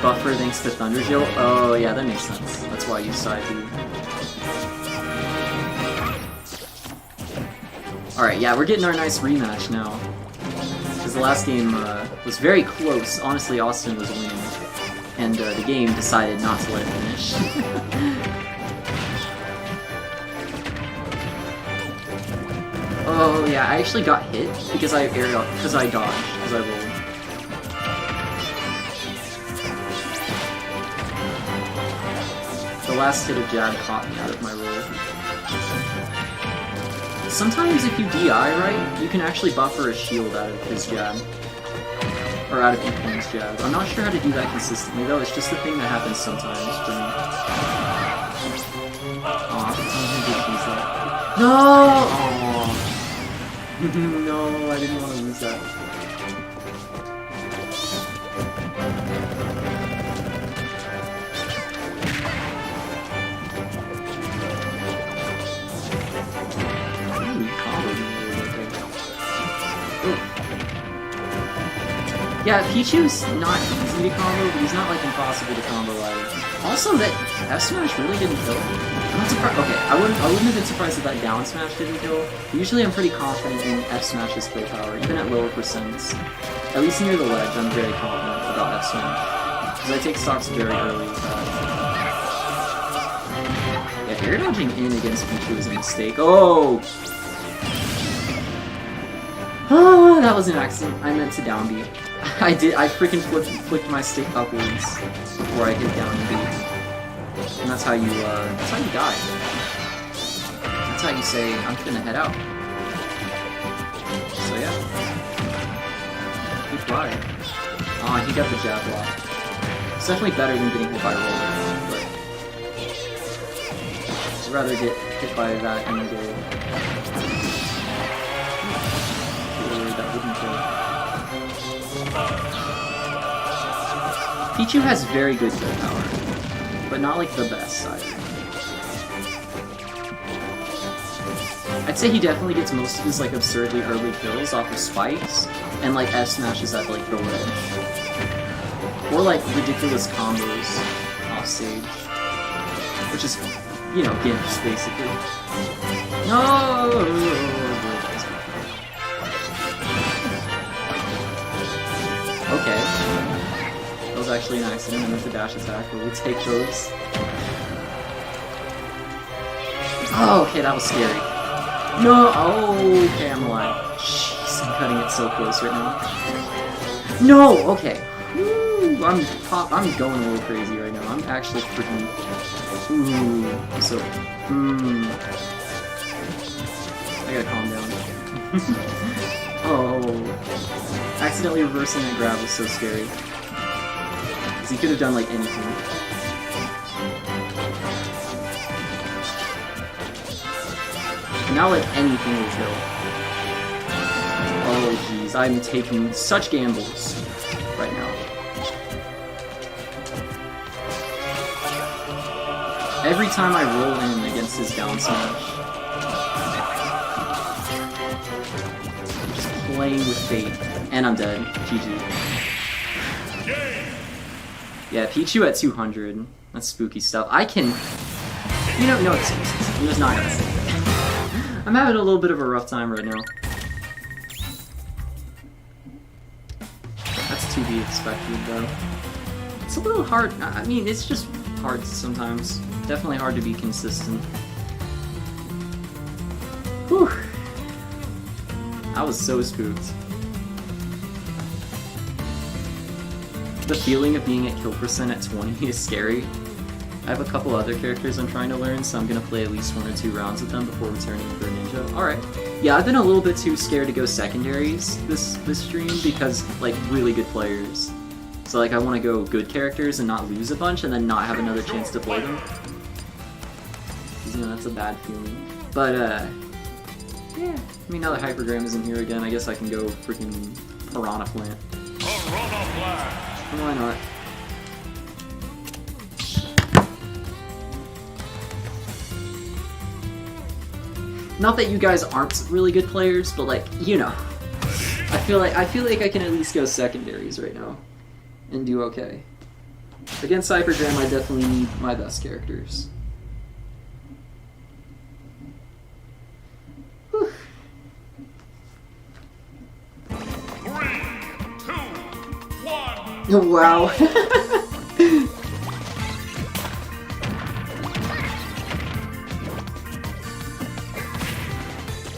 Speaker 1: Buffer thanks to Thunderjill? Oh yeah, that makes sense. That's why you side B. Alright, yeah, we're getting our nice rematch now. Because the last game was very close. Honestly, Austin was winning. And the game decided not to let it finish. Oh yeah, I actually got hit because I dodged, because I rolled. The last hit of jab caught me out of my roll. Sometimes if you DI right, you can actually buffer a shield out of his jab. Or out of Equin's jab. I'm not sure how to do that consistently though, it's just a thing that happens sometimes for me. Aw, I didn't lose that. No! Aww. No, I didn't want to lose that. Yeah, Pichu's not easy to combo, but he's not like impossible to combo either. Also, that F smash really didn't kill. I'm not surprised. Okay, I wouldn't have been surprised if that down smash didn't kill. Usually, I'm pretty confident in F smash's kill power, even at lower percents. At least near the ledge, I'm very confident about F smash because I take stocks very early with that. Yeah, air dodging in against Pichu is a mistake. Oh. Oh, that was an accident. I meant to down B. I freaking flicked my stick upwards before I hit down B. And that's how you die. That's how you say, I'm gonna head out. So yeah. Good fly. Oh, he got the jab block. It's definitely better than getting hit by roller, but I'd rather get hit by that any day. That wouldn't kill. Pichu has very good kill power, but not like the best either. I'd say he definitely gets most of his like absurdly early kills off of spikes and like F smashes at like the ledge. Or like ridiculous combos off stage. Which is, you know, gimps basically. No! Okay. That was actually an accident. I meant to dash attack, but we'll take those. Oh, okay, that was scary. No! Oh, okay, I'm alive. Jeez, I'm cutting it so close right now. No! Okay. Woo, I'm going a little crazy right now. I'm actually freaking... Ooh, I'm so... I gotta calm down. Oh. Accidentally reversing that grab was so scary. Because he could have done, like, anything. And now, like, anything will kill. Oh, jeez. I'm taking such gambles right now. Every time I roll in against his down smash, I'm just playing with fate. And I'm dead. GG. Yeah, Pichu at 200. That's spooky stuff. I can... You know, no excuses. I'm just not gonna say that. I'm having a little bit of a rough time right now. That's to be expected, though. It's a little hard. I mean, it's just hard sometimes. Definitely hard to be consistent. Whew. I was so spooked. The feeling of being at kill percent at 20 is scary. I have a couple other characters I'm trying to learn, so I'm gonna play at least 1 or 2 rounds with them before returning for a ninja. Alright. Yeah, I've been a little bit too scared to go secondaries this stream because, like, really good players. So, like, I want to go good characters and not lose a bunch and then not have another chance to play them. Because, you know, that's a bad feeling. But, yeah. I mean, now that Hypergram isn't here again, I guess I can go freaking Piranha Plant.
Speaker 2: Piranha Plant.
Speaker 1: Why not? Not that you guys aren't really good players, but like, you know. I feel like I can at least go secondaries right now and do okay. Against Hypergram, I definitely need my best characters. Whew.
Speaker 2: 3, 2, 1.
Speaker 1: Oh, wow.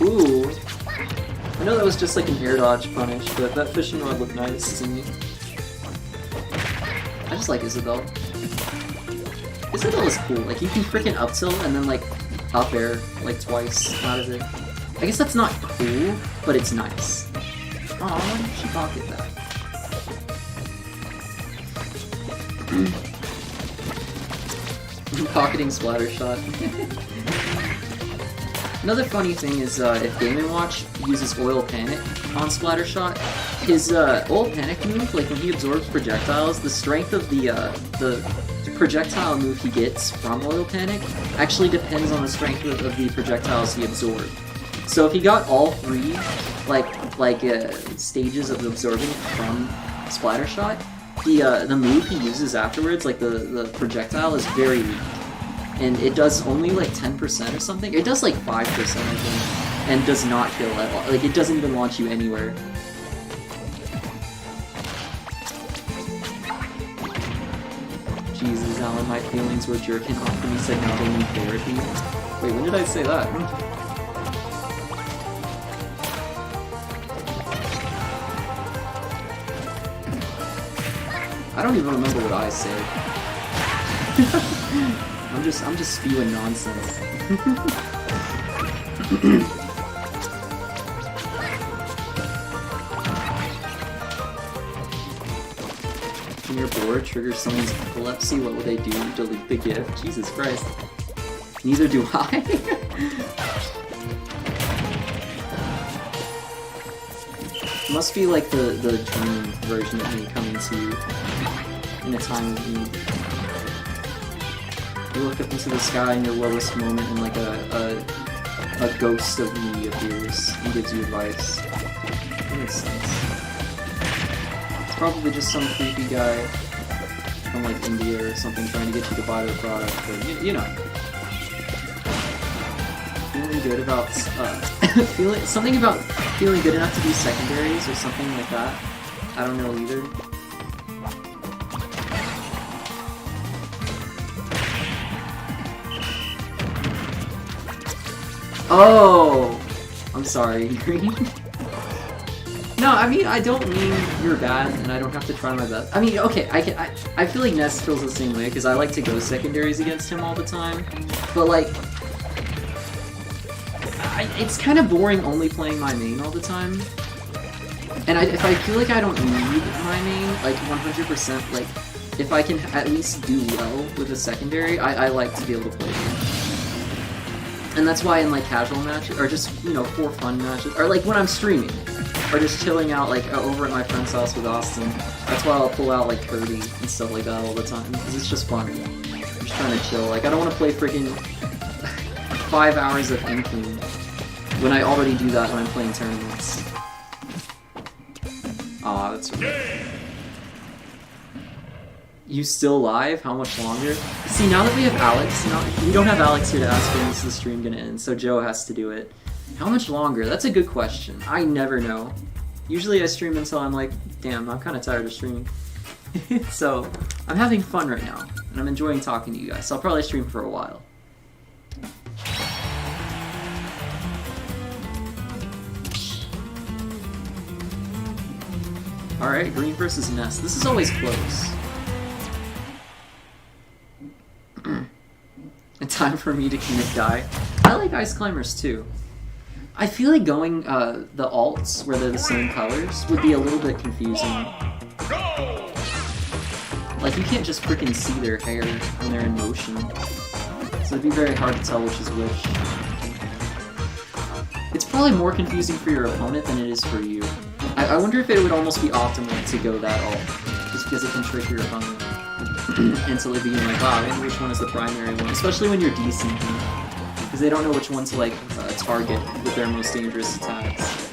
Speaker 1: Ooh. I know that was just like an air dodge punish, but that fishing rod looked nice to me. I just like Isabelle. Isabelle is cool. Like, you can freaking up tilt and then like up air like twice out of it. I guess that's not cool, but it's nice. Aw, why did she pocket that? Pocketing Splatter Shot. Another funny thing is if Game & Watch uses Oil Panic on Splatter Shot, his Oil Panic move, like when he absorbs projectiles, the strength of the projectile move he gets from Oil Panic actually depends on the strength of the projectiles he absorbed. So if he got all 3 like stages of absorbing it from splatter shot, the move he uses afterwards, like the projectile, is very weak. And it does only like 10% or something. It does like 5%, I think, and does not kill at all. Like, it doesn't even launch you anywhere. Jesus, Alan, my feelings were jerking off when you said now they need therapy. Wait, when did I say that? I don't even remember what I said. I'm just spewing nonsense. When you're bored, trigger someone's epilepsy, what will they do? Delete the GIF? Jesus Christ. Neither do I. It must be like the dream version of me coming to you in a time of need. You look up into the sky in your lowest moment and like a ghost of me appears and gives you advice. That makes sense. It's probably just some creepy guy from like India or something trying to get you to buy their product, but you know. Feeling good about something about feeling good enough to do secondaries or something like that. I don't know either. Oh, I'm sorry, Green. No, I mean, I don't mean you're bad, and I don't have to try my best. I mean, okay, I feel like Ness feels the same way, because I like to go secondaries against him all the time, but like, it's kind of boring only playing my main all the time, and if I feel like I don't need my main, like 100%, like, if I can at least do well with a secondary, I like to be able to play them. And that's why in like casual matches, or just, you know, for fun matches, or like when I'm streaming, or just chilling out like over at my friend's house with Austin, that's why I'll pull out like Kirby and stuff like that all the time, because it's just fun. I'm just trying to chill. Like, I don't want to play freaking 5 hours of Inkling when I already do that when I'm playing tournaments. Aw, that's right. You still live? How much longer? See, now that we have Alex, we don't have Alex here to ask when is the stream gonna end, so Joe has to do it. How much longer? That's a good question. I never know. Usually I stream until I'm like, damn, I'm kind of tired of streaming. So, I'm having fun right now, and I'm enjoying talking to you guys, so I'll probably stream for a while. Alright, Green versus Ness. This is always close. Time for me to commit die. I like Ice Climbers too. I feel like going the alts where they're the same colors would be a little bit confusing. Like, you can't just freaking see their hair when they're in motion. So it'd be very hard to tell which is which. It's probably more confusing for your opponent than it is for you. I wonder if it would almost be optimal to go that alt, just because it can trick your opponent into being like, wow, maybe which one is the primary one, especially when you're decent, because they don't know which one to like target with their most dangerous attacks.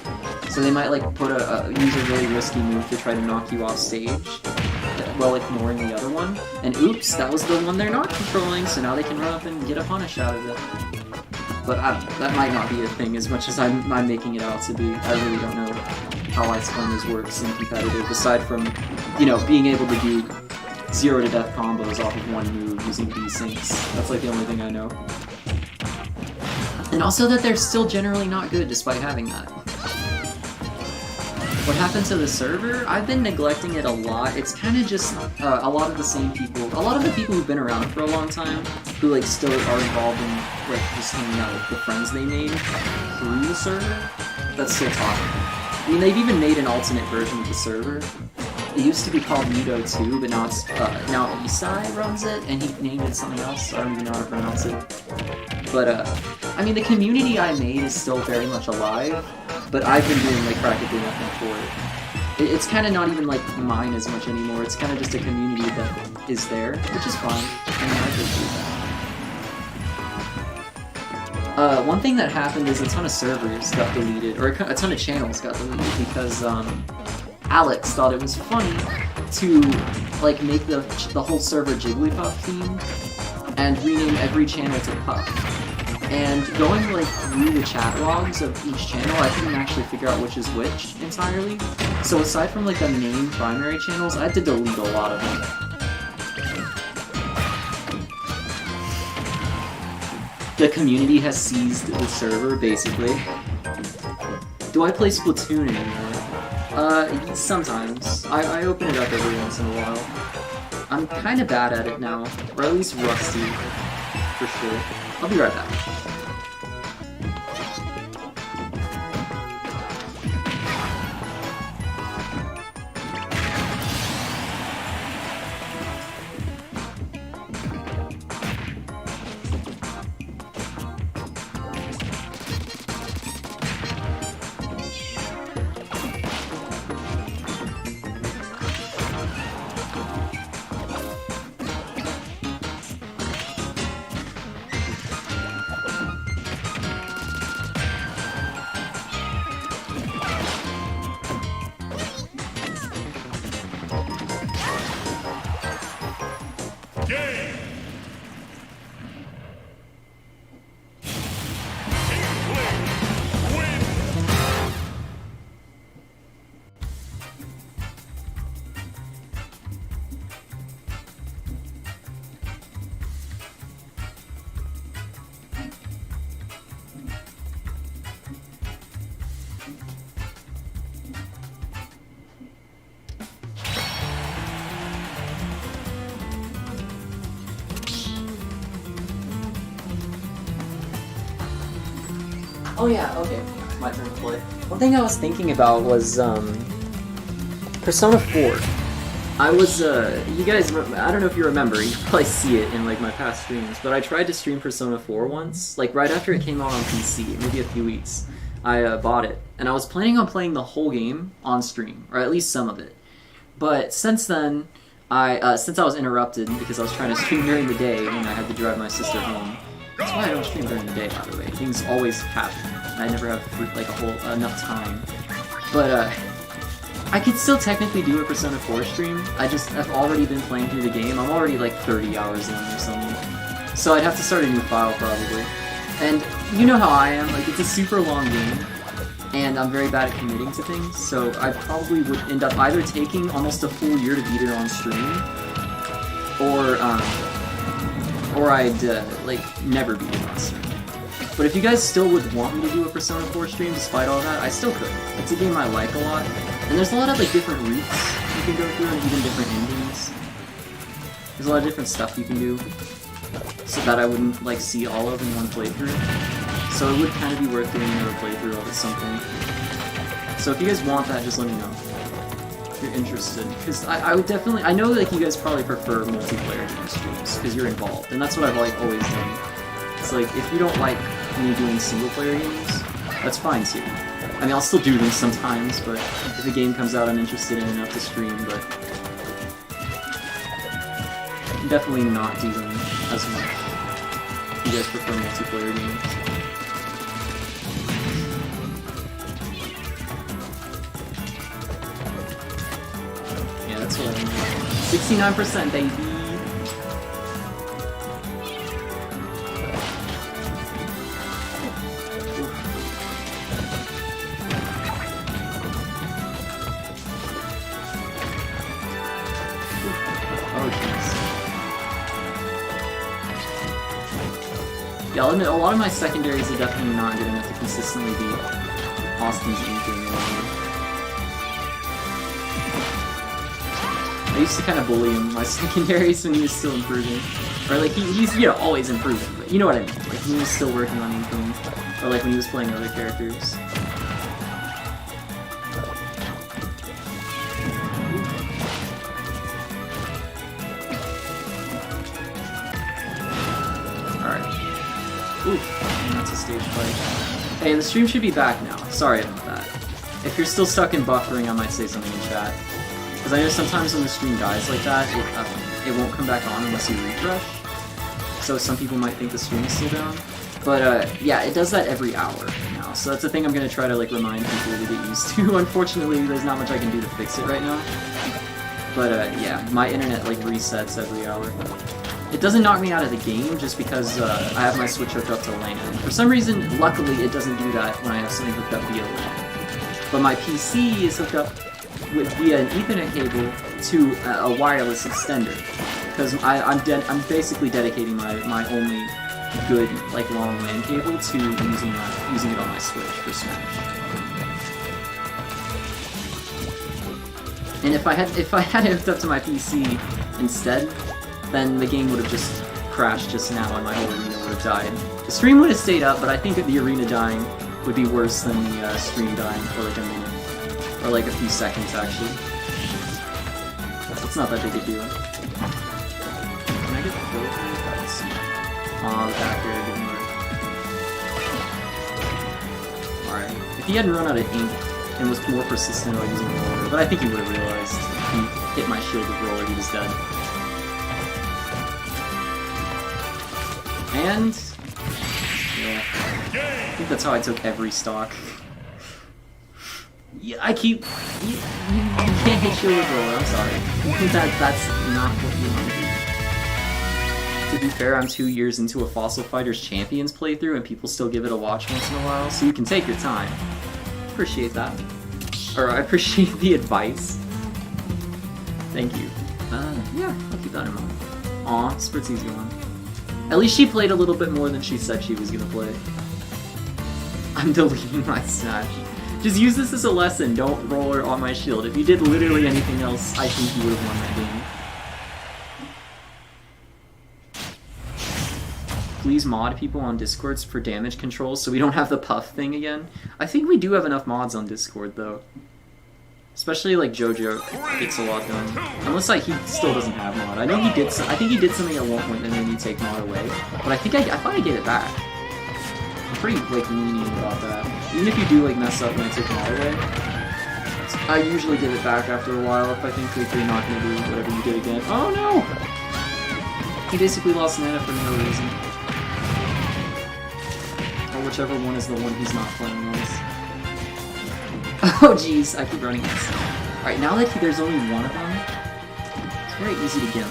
Speaker 1: So they might like use a really risky move to try to knock you off stage, while ignoring the other one. And oops, that was the one they're not controlling, so now they can run up and get a punish out of it. But that might not be a thing as much as I'm making it out to be. I really don't know how Ice Climbers works in competitive, aside from, you know, being able to do 0 to death combos off of one move using desyncs. That's like the only thing I know. And also that they're still generally not good despite having that. What happened to the server? I've been neglecting it a lot. It's kind of just a lot of the same people. A lot of the people who've been around for a long time, who like still are involved in like just hanging out with the friends they made through the server, that's still talking. I mean, they've even made an alternate version of the server. It used to be called Nido 2, but now it's now Isai runs it, and he named it something else. I don't even know how to pronounce it. But I mean, the community I made is still very much alive, but I've been doing like practically nothing for it. It's kind of not even like mine as much anymore. It's kind of just a community that is there, which is fine. I mean, I appreciate that. One thing that happened is a ton of servers got deleted, or a ton of channels got deleted because Alex thought it was funny to like make the whole server Jigglypuff themed and rename every channel to Puff. And going like through the chat logs of each channel, I couldn't actually figure out which is which entirely. So aside from like the main primary channels, I had to delete a lot of them. The community has seized the server, basically. Do I play Splatoon anymore? Sometimes. I open it up every once in a while. I'm kinda bad at it now, or at least rusty, for sure. I'll be right back.
Speaker 2: Game. Win.
Speaker 1: Oh yeah, okay. My turn to play. One thing I was thinking about was, Persona 4. I was, you guys, I don't know if you remember, you probably see it in, like, my past streams, but I tried to stream Persona 4 once, like, right after it came out on PC, maybe a few weeks. I, bought it, and I was planning on playing the whole game on stream, or at least some of it. But since then, since I was interrupted because I was trying to stream during the day when I had to drive my sister home. That's why I don't stream during the day, by the way. Things always happen. I never have like enough time. But I could still technically do a Persona 4 stream. I've already been playing through the game. I'm already like 30 hours in or something. So I'd have to start a new file probably. And you know how I am. Like it's a super long game, and I'm very bad at committing to things. So I probably would end up either taking almost a full year to beat it on stream, or I'd, like, never beat it on stream. But if you guys still would want me to do a Persona 4 stream despite all that, I still could. It's a game I like a lot. And there's a lot of, like, different routes you can go through and even different endings. There's a lot of different stuff you can do. So that I wouldn't, like, see all of in one playthrough. So it would kind of be worth doing another playthrough of at some point. So if you guys want that, just let me know. If you're interested, because I would definitely, I know like you guys probably prefer multiplayer game streams because you're involved, and that's what I've like always done. It's like if you don't like me doing single player games, that's fine too. I mean, I'll still do them sometimes, but if a game comes out I'm interested in enough to stream, but definitely not do them as much. If you guys prefer multiplayer games. That's what I mean. 69%, baby! Oh, jeez. Yeah, I'll admit, a lot of my secondaries are definitely not good enough to consistently beat Austin's Inking anymore. I used to kind of bully him, my secondaries, when he was still improving. Or, like, he's, you know, always improving, but you know what I mean. Like, he was still working on Inking. Or, like, when he was playing other characters. Alright. Ooh, that's a stage fight. Hey, the stream should be back now. Sorry about that. If you're still stuck in buffering, I might say something in chat. Because I know sometimes when the stream dies like that, it won't come back on unless you refresh. So some people might think the stream is still down. But yeah, it does that every hour now, so that's a thing I'm gonna try to like remind people to get used to. Unfortunately, there's not much I can do to fix it right now. But yeah, my internet like resets every hour. It doesn't knock me out of the game just because I have my Switch hooked up to LAN. For some reason, luckily, it doesn't do that when I have something hooked up via LAN. But my PC is hooked up via an Ethernet cable to a wireless extender. Because I'm basically dedicating my only good like long LAN cable to using it on my Switch for Smash. And if I had it hooked up to my PC instead, then the game would have just crashed just now and my whole arena would have died. The stream would have stayed up, but I think the arena dying would be worse than the stream dying for like a minute. Or like a few seconds, actually. It's not that big a deal. Can I get the filter? Let's see. Aw, the back air didn't work. Alright. If he hadn't run out of ink and was more persistent about using roller, but I think he would have realized if he hit my shield with roller, he was dead. And yeah, I think that's how I took every stock. Yeah, I keep you can't hit shield with roller. I'm sorry. That's not what you want to do. To be fair, I'm 2 years into a Fossil Fighters Champions playthrough, and people still give it a watch once in a while, so you can take your time. Appreciate that. Or I appreciate the advice. Thank you. Yeah, I'll keep that in mind. Aw, Spritzy's going. At least she played a little bit more than she said she was gonna play. I'm deleting my Smash. Just use this as a lesson, don't roller on my shield. If you did literally anything else, I think you would have won that game. Please mod people on Discords for damage control so we don't have the puff thing again. I think we do have enough mods on Discord though. Especially like JoJo gets a lot done. Unless like he still doesn't have mod. I know he did. I think he did something at one point and then he take mod away. But I think I thought I gave it back. I'm pretty like lenient about that. Even if you do like mess up when I take mod away, I usually give it back after a while if I think like you're not gonna do whatever you did again. Oh no! He basically lost mana for no reason. Or whichever one is the one he's not playing as. Oh jeez, I keep running this. Alright, now that there's only one of them, it's very easy to get.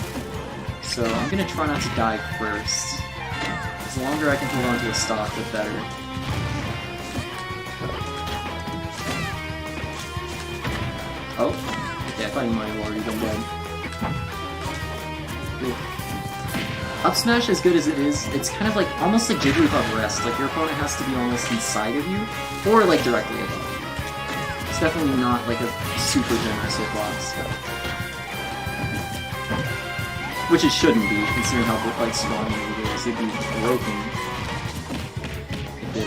Speaker 1: So I'm gonna try not to die first. The longer I can hold on to a stock, the better. Oh, okay, I thought you might have already been dead. Ooh. Up smash, as good as it is, it's kind of like almost like Jigglypuff rest. Like your opponent has to be almost inside of you, or like directly above. It's definitely not like a super generous hitbox. Which it shouldn't be, considering how like strong it is. It'd be broken if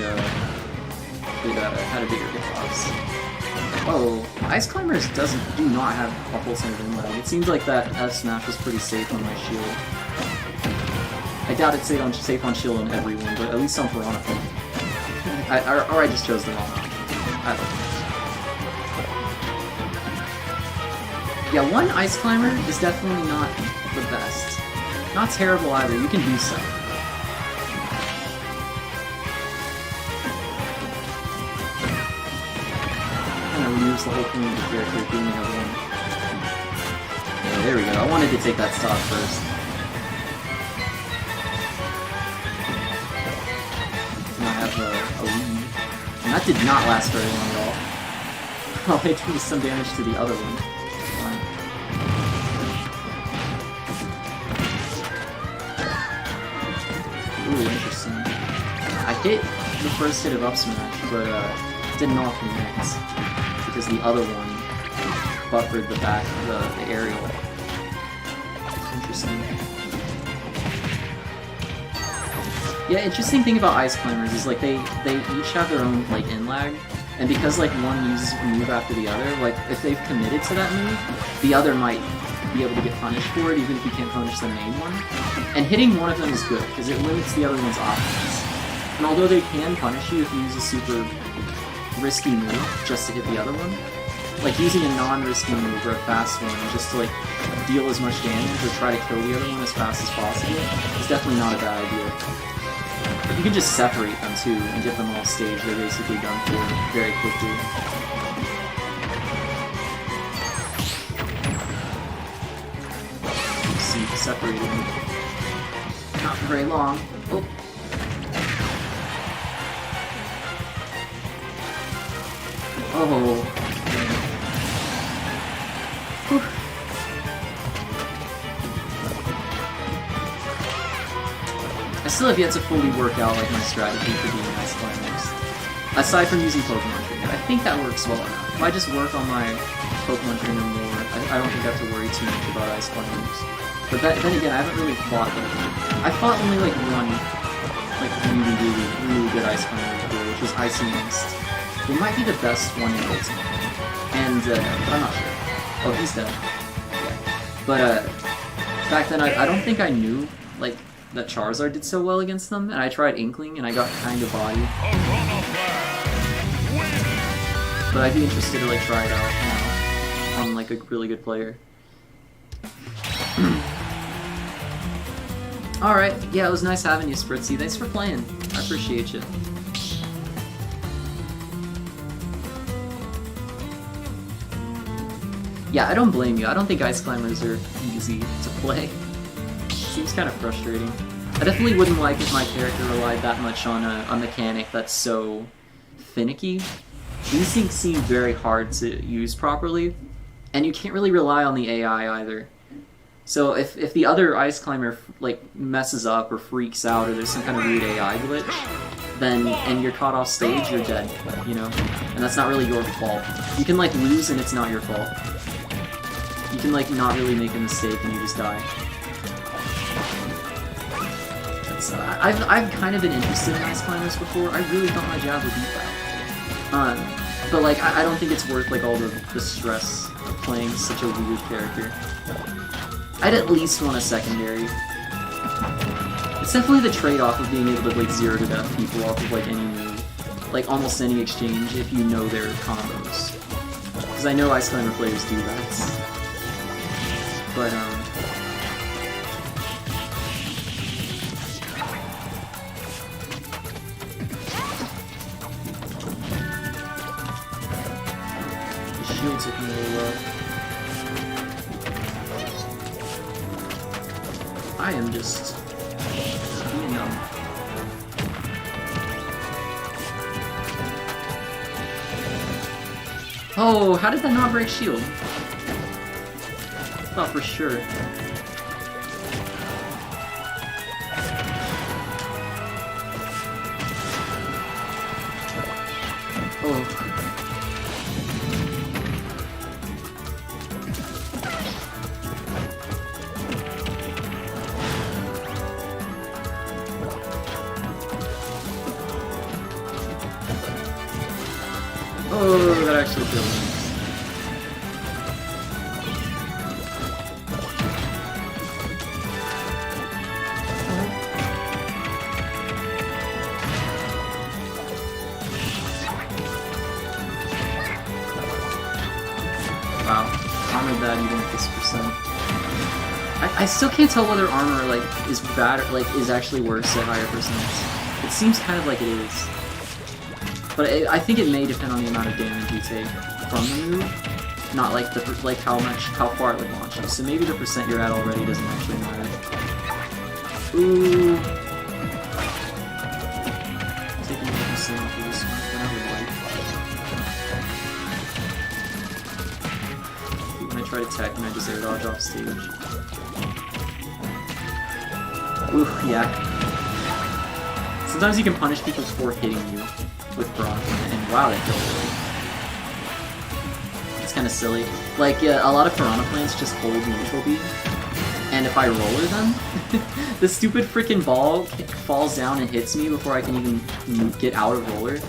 Speaker 1: it had a bigger hitbox. Oh, Ice Climbers do not have a whole center inlag. It seems like that F smash was pretty safe on my shield. I doubt it's safe on shield on everyone, but at least on Piranha Plant. Or I just chose the wrong option. I don't know. Yeah, one Ice Climber is definitely not the best. Not terrible either, you can do so. Kind of removes the whole point of the character being the other one. Yeah, there we go. I wanted to take that stock first. And I have a lead. And that did not last very long at all. All I did was some damage to the other one. Ooh, interesting. I hit the first hit of up smash, but didn't know if it mix because the other one buffered the back, the aerial. Interesting. Yeah, interesting thing about Ice Climbers is like they each have their own like in lag, and because like one uses a move after the other, like if they've committed to that move, the other might be able to get punished for it even if you can't punish the main one. And hitting one of them is good because it limits the other one's options. And although they can punish you if you use a super risky move just to hit the other one, like using a non-risky move or a fast one just to like deal as much damage or try to kill the other one as fast as possible is definitely not a bad idea. You can just separate them too and get them all staged. They're basically done for very quickly. See, separated them. Not for very long. Oh. Oh. Whew. I still have yet to fully work out like my strategy for being Ice Climbers. Aside from using Pokemon Trainer, I think that works well enough. If I just work on my Pokemon Trainer more, I don't think I have to worry too much about Ice Climbers. But then again, I haven't really fought them. I fought only like one, like really good Ice Climber before, which was Icy Mist. It might be the best one in Ultimate. And, but I'm not sure. Oh, he's dead. Yeah. But, back then I don't think I knew, like, that Charizard did so well against them, and I tried Inkling, and I got kind of bodied. But I'd be interested to, like, try it out now on, like, a really good player. Alright, yeah, it was nice having you, Spritzy. Thanks for playing. I appreciate you. Yeah, I don't blame you. I don't think Ice Climbers are easy to play. Seems kind of frustrating. I definitely wouldn't like if my character relied that much on a mechanic that's so finicky. These things seem very hard to use properly, and you can't really rely on the AI either. So if the other Ice Climber like messes up or freaks out or there's some kind of weird AI glitch, then and you're caught off stage, you're dead, you know? And that's not really your fault. You can like lose and it's not your fault. You can like not really make a mistake and you just die. I've kind of been interested in Ice Climbers before. I really thought my jab would beat that. But like I don't think it's worth like all the stress of playing such a weird character. I'd at least want a secondary. It's definitely the trade-off of being able to like 0 to death people off of like any move, like almost any exchange if you know their combos. Because I know Ice Climber players do that. But the shield took me a little low. I am just being dumb. Oh, how did that not break shield? Thought for sure. Oh. Oh, that actually killed me. Wow, armored that even at this percent. I still can't tell whether armor like is bad or like is actually worse at higher percents. It seems kind of like it is. But I think it may depend on the amount of damage you take from the move, not like the how far it would launch you. So maybe the percent you're at already doesn't actually matter. Ooh, taking the percent off of this one, but I would like. When I try to tech and I just air dodge off stage. Ooh, yeah. Sometimes you can punish people for hitting you with Brock, and wow, that killed it. It's kind of silly. Like, yeah, a lot of Piranha Plants just hold neutral beat, and if I roller them, the stupid freaking ball falls down and hits me before I can even get out of roller.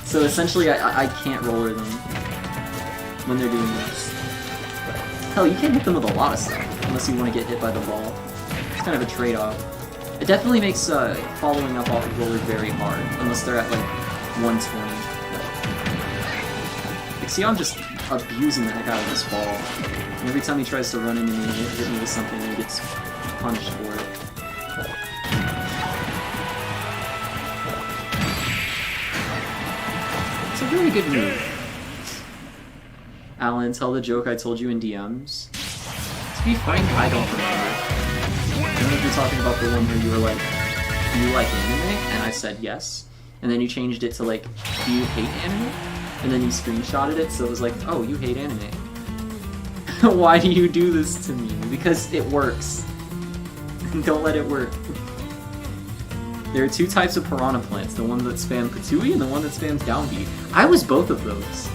Speaker 1: So essentially, I can't roller them when they're doing this. Hell, you can't hit them with a lot of stuff, unless you want to get hit by the ball. It's kind of a trade-off. It definitely makes following up off of roller very hard, unless they're at, like, 120. Like, see, I'm just abusing the heck out of this ball. And every time he tries to run into me and hit me with something, he gets punished for it. It's a really good move. Alan, tell the joke I told you in DMs. To be frank, I don't remember. I don't know if you're talking about the one where you were like, do you like anime? And I said yes. And then you changed it to like, do you hate anime? And then you screenshotted it, so it was like, oh, you hate anime. Why do you do this to me? Because it works. Don't let it work. There are two types of piranha plants, the one that spam Patooey and the one that spams down B. I was both of those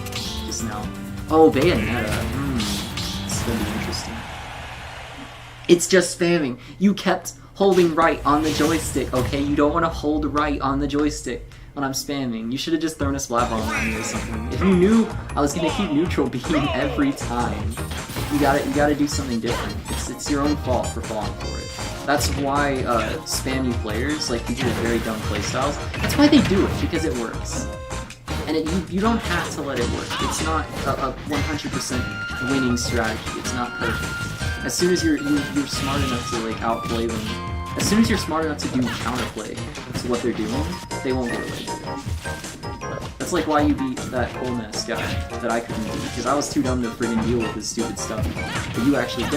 Speaker 1: just now. Oh, Bayonetta. This is gonna be interesting. It's just spamming. You kept holding right on the joystick, okay? You don't want to hold right on the joystick when I'm spamming. You should have just thrown a splat bomb on me or something. If you knew I was gonna keep neutral beam every time, you gotta do something different. It's your own fault for falling for it. That's why spammy players, like people with very dumb playstyles, that's why they do it, because it works. And you don't have to let it work. It's not a 100% winning strategy. It's not perfect. As soon as you're smart enough to like outplay them, as soon as you're smart enough to do counterplay to what they're doing, they won't get away with it. That's like why you beat that Holness guy that I couldn't beat, because I was too dumb to friggin' deal with his stupid stuff. But you actually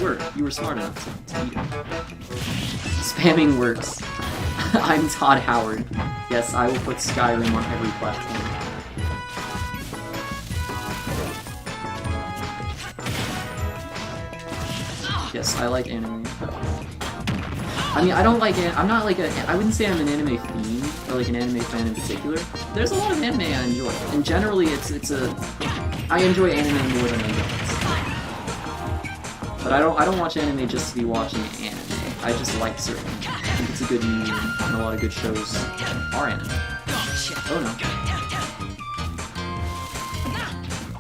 Speaker 1: were. You were smart enough to beat him. Spamming works. I'm Todd Howard. Yes, I will put Skyrim on every platform. Yes, I like anime. I mean, I don't like I'm not like I wouldn't say I'm an anime fiend, or like an anime fan in particular. There's a lot of anime I enjoy, and generally I enjoy anime more than I don't. But I don't watch anime just to be watching anime. I just like certain. I think it's a good medium, and a lot of good shows are anime. Oh no.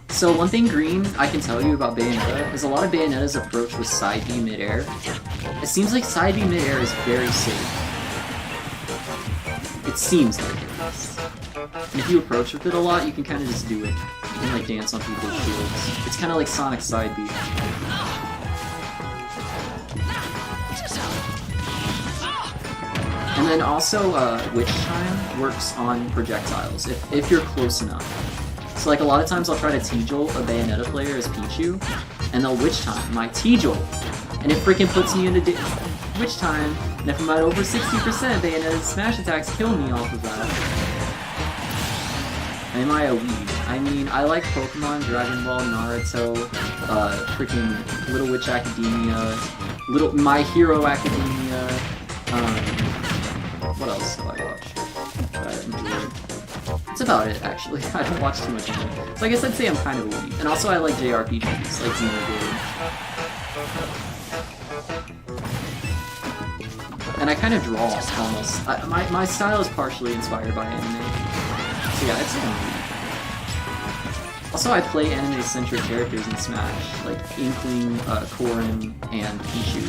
Speaker 1: So one thing, Green, I can tell you about Bayonetta is a lot of Bayonetta's approach with side B mid-air. It seems like side B mid-air is very safe. It seems like it is. And if you approach with it a lot, you can kind of just do it. You can like dance on people's shields. It's kind of like Sonic side B. And then also, Witch Time works on projectiles, if you're close enough. So like a lot of times I'll try to T-Jolt a Bayonetta player as Pichu, and they'll Witch Time my T-Jolt, and it freaking puts me into Witch Time, and if I'm at over 60%, Bayonetta's smash attacks kill me off of that. Am I a weed? I mean, I like Pokemon, Dragon Ball, Naruto, freaking Little Witch Academia, My Hero Academia, what else do I watch that I enjoy? That's about it, actually. I don't watch too much anime. So I guess I'd say I'm kind of a weeb. And also I like JRPGs, like Xenoblade. And I kind of draw, almost. My style is partially inspired by anime. So yeah, I'd say I'm a weeb. Also, I play anime-centric characters in Smash, like Inkling, Corrin, and Pichu.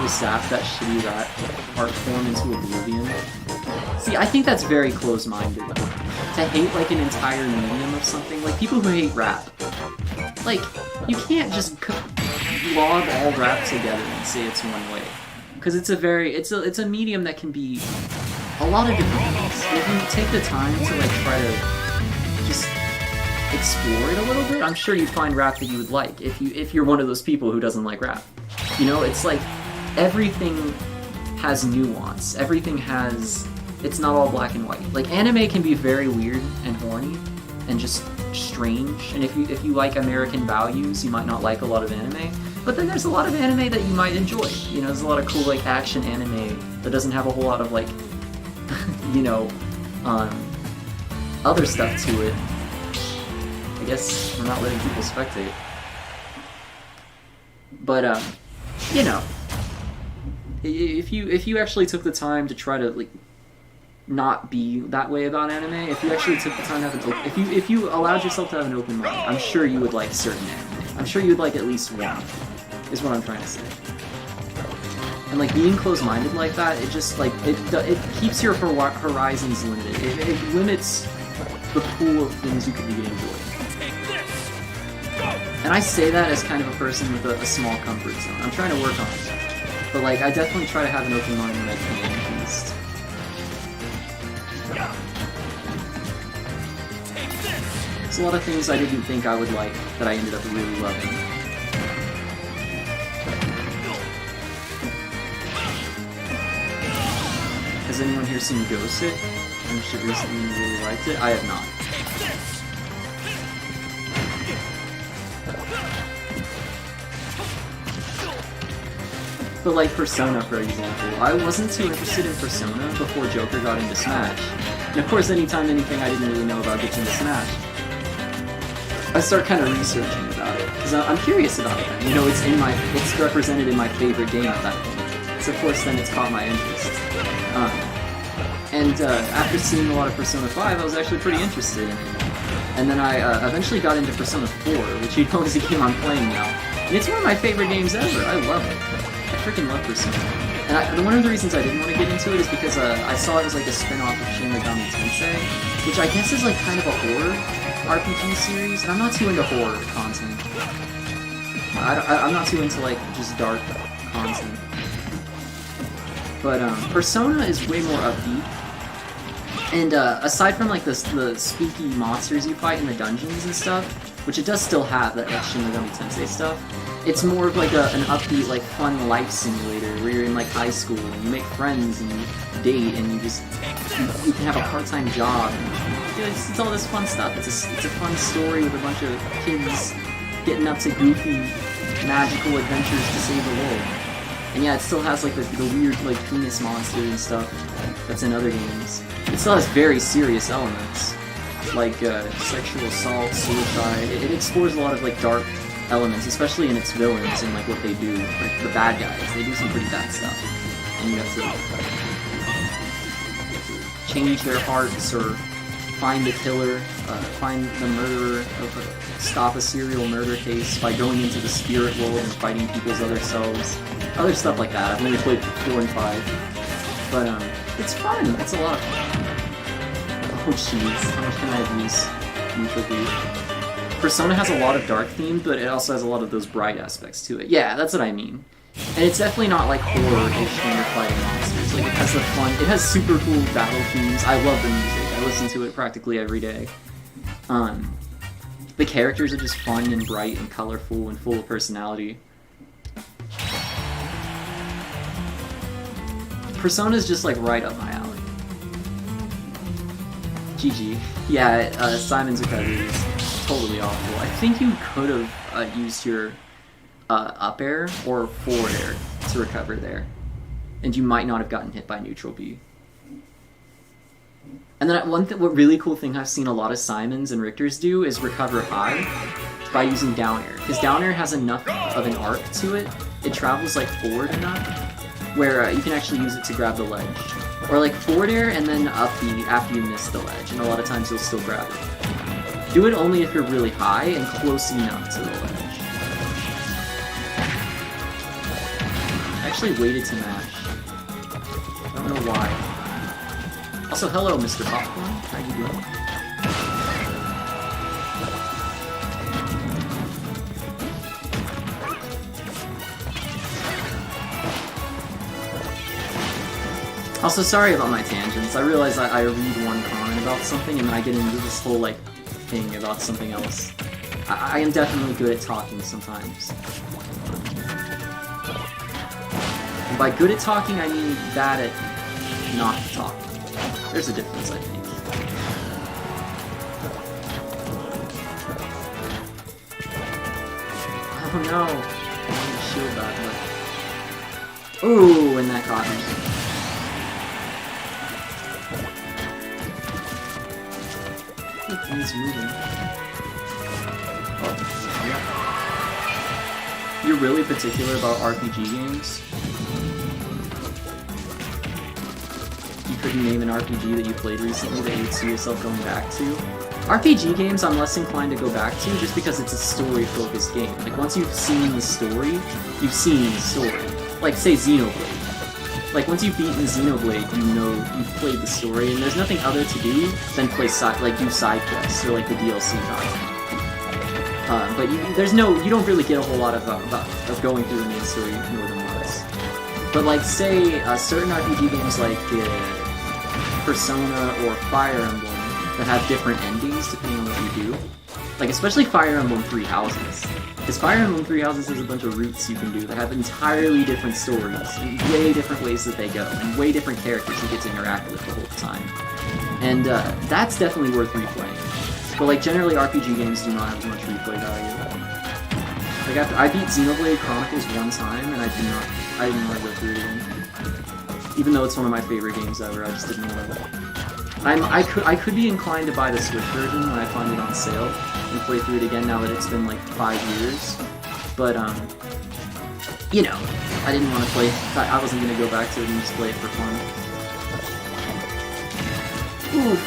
Speaker 1: Sap that shitty rat art form into oblivion. See, I think that's very close-minded. To hate like an entire medium of something, like people who hate rap. Like, you can't just log all rap together and say it's one way. Because it's a medium that can be a lot of different things. If you take the time to like try to just explore it a little bit, I'm sure you'd find rap that you would like if you're one of those people who doesn't like rap. You know, it's like everything has nuance. It's not all black and white. Like, anime can be very weird and horny and just strange, and if you like American values, you might not like a lot of anime, but then there's a lot of anime that you might enjoy. You know, there's a lot of cool, like, action anime that doesn't have a whole lot of, like, you know, other stuff to it. I guess we're not letting people spectate. But, you know, if you actually took the time to try to like not be that way about anime, if you actually took the time to have an if you allowed yourself to have an open mind, I'm sure you would like certain anime. I'm sure you would like at least one, is what I'm trying to say. And like being closed-minded like that, it just like it keeps your horizons limited. It limits the pool of things you could really enjoy. And I say that as kind of a person with a small comfort zone. I'm trying to work on it, but like I definitely try to have an open mind when I can, at least. There's a lot of things I didn't think I would like that I ended up really loving. Has anyone here seen Ghost It? I should recently really liked it. I have not. But like Persona, for example, I wasn't too interested in Persona before Joker got into Smash. And of course, anytime anything I didn't really know about gets into Smash, I start kind of researching about it because I'm curious about it. You know, it's represented in my favorite game at that point. So of course, then it's caught my interest. After seeing a lot of Persona 5, I was actually pretty interested in it. And then I eventually got into Persona 4, which you know is a game I'm playing now. And it's one of my favorite games ever. I love it. I freaking love Persona. And one of the reasons I didn't want to get into it is because I saw it as like a spin-off of Shin Megami Tensei, which I guess is like kind of a horror RPG series, and I'm not too into horror content. I'm not too into like just dark content. But Persona is way more upbeat. And aside from like the spooky monsters you fight in the dungeons and stuff, which it does still have, that like Shin Megami Tensei stuff, it's more of like an upbeat, like fun life simulator where you're in like high school and you make friends and you date and you can have a part-time job. And, it's all this fun stuff. It's a fun story with a bunch of kids getting up to goofy, magical adventures to save the world. And yeah, it still has like the weird like penis monster and stuff that's in other games. It still has very serious elements, like sexual assault, suicide. It explores a lot of like dark elements, especially in its villains and like what they do. Like the bad guys, they do some pretty bad stuff, and you have to change their hearts or find the killer, find the murderer, stop a serial murder case by going into the spirit world and fighting people's other selves. Other stuff like that. I've only played 4 and 5. But, it's fun. It's a lot of fun. Oh, jeez. How much can I abuse Neutral B? Persona has a lot of dark theme, but it also has a lot of those bright aspects to it. Yeah, that's what I mean. And it's definitely not like horror-ish when you're fighting monsters. Like, it has the fun... It has super cool battle themes. I love the music. I listen to it practically every day. The characters are just fun and bright and colorful and full of personality. Persona's just like right up my alley. GG. Yeah, Simon's recovery is totally awful. I think you could have used your up air or forward air to recover there, and you might not have gotten hit by neutral B. And then one really cool thing I've seen a lot of Simons and Richters do is recover high by using down air, because down air has enough of an arc to it. It travels like forward enough where you can actually use it to grab the ledge. Or like forward air and then up B after you miss the ledge, and a lot of times you'll still grab it. Do it only if you're really high and close enough to the ledge. I actually waited to mash. I don't know why. Also, hello, Mr. Popcorn. How you doing? Also, sorry about my tangents. I realize I read one comment about something and then I get into this whole, like, thing about something else. I am definitely good at talking sometimes. And by good at talking, I mean bad at not talking. There's a difference, I think. Oh no! I wanted to shield that, but... Ooh, and that got me. He's moving. Oh, yeah. You're really particular about RPG games? You couldn't name an RPG that you played recently that you'd see yourself going back to? RPG games I'm less inclined to go back to just because it's a story-focused game. Like, once you've seen the story, you've seen the story. Like, say, Xenoblade. Like, once you've beaten Xenoblade, you know you've played the story, and there's nothing other to do than play do side quests or like the DLC content. But you don't really get a whole lot of going through the main story more than once. But like, say certain RPG games like Persona or Fire Emblem that have different endings depending on what you do. Like, especially Fire Emblem Three Houses. Because Fire Emblem Three Houses has a bunch of routes you can do that have entirely different stories, and way different ways that they go, and way different characters you get to interact with the whole time. And that's definitely worth replaying. But like, generally RPG games do not have much replay value. Like, I beat Xenoblade Chronicles one time, and I didn't want to go through it again. Even though it's one of my favorite games ever, I just didn't want to. I could be inclined to buy the Switch version when I find it on sale and play through it again now that it's been like 5 years. But you know, I didn't want to play. I wasn't gonna go back to it and just play it for fun. Oof.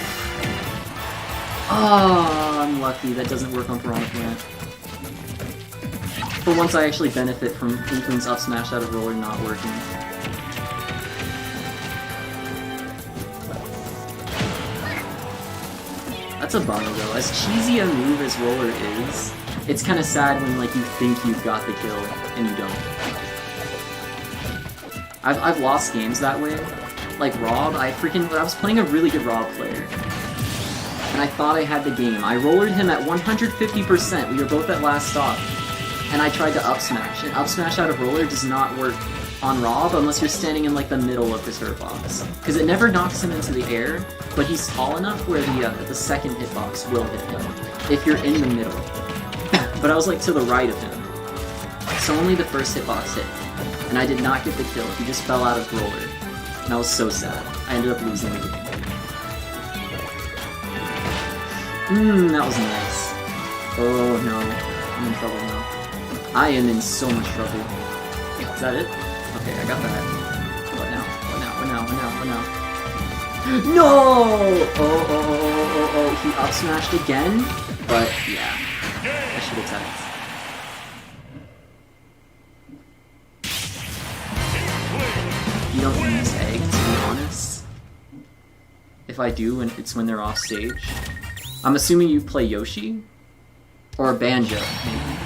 Speaker 1: Oh, I'm lucky that doesn't work on Piranha Plant. For once, I actually benefit from Inkling's up smash out of roller not working. That's a bummer though. As cheesy a move as roller is, it's kind of sad when like you think you've got the kill and you don't. I've lost games that way. Like Rob, I was playing a really good Rob player, and I thought I had the game. I rollered him at 150%. We were both at last stop, and I tried to up smash. And up smash out of roller does not work on Rob unless you're standing in like the middle of his hitbox, because it never knocks him into the air, but he's tall enough where the second hitbox will hit him if you're in the middle. But I was like to the right of him, so only the first hitbox hit, and I did not get the kill. He just fell out of roller, and I was so sad. I ended up losing the game. That was nice. Oh no, I'm in trouble now. I am in so much trouble. Is that it? Okay, I got that. What now? What now? What now? What now? What now? No! Oh, he up smashed again? But, yeah. I should have tagged. You don't use egg, to be honest. If I do, and it's when they're off stage. I'm assuming you play Yoshi? Or Banjo, maybe.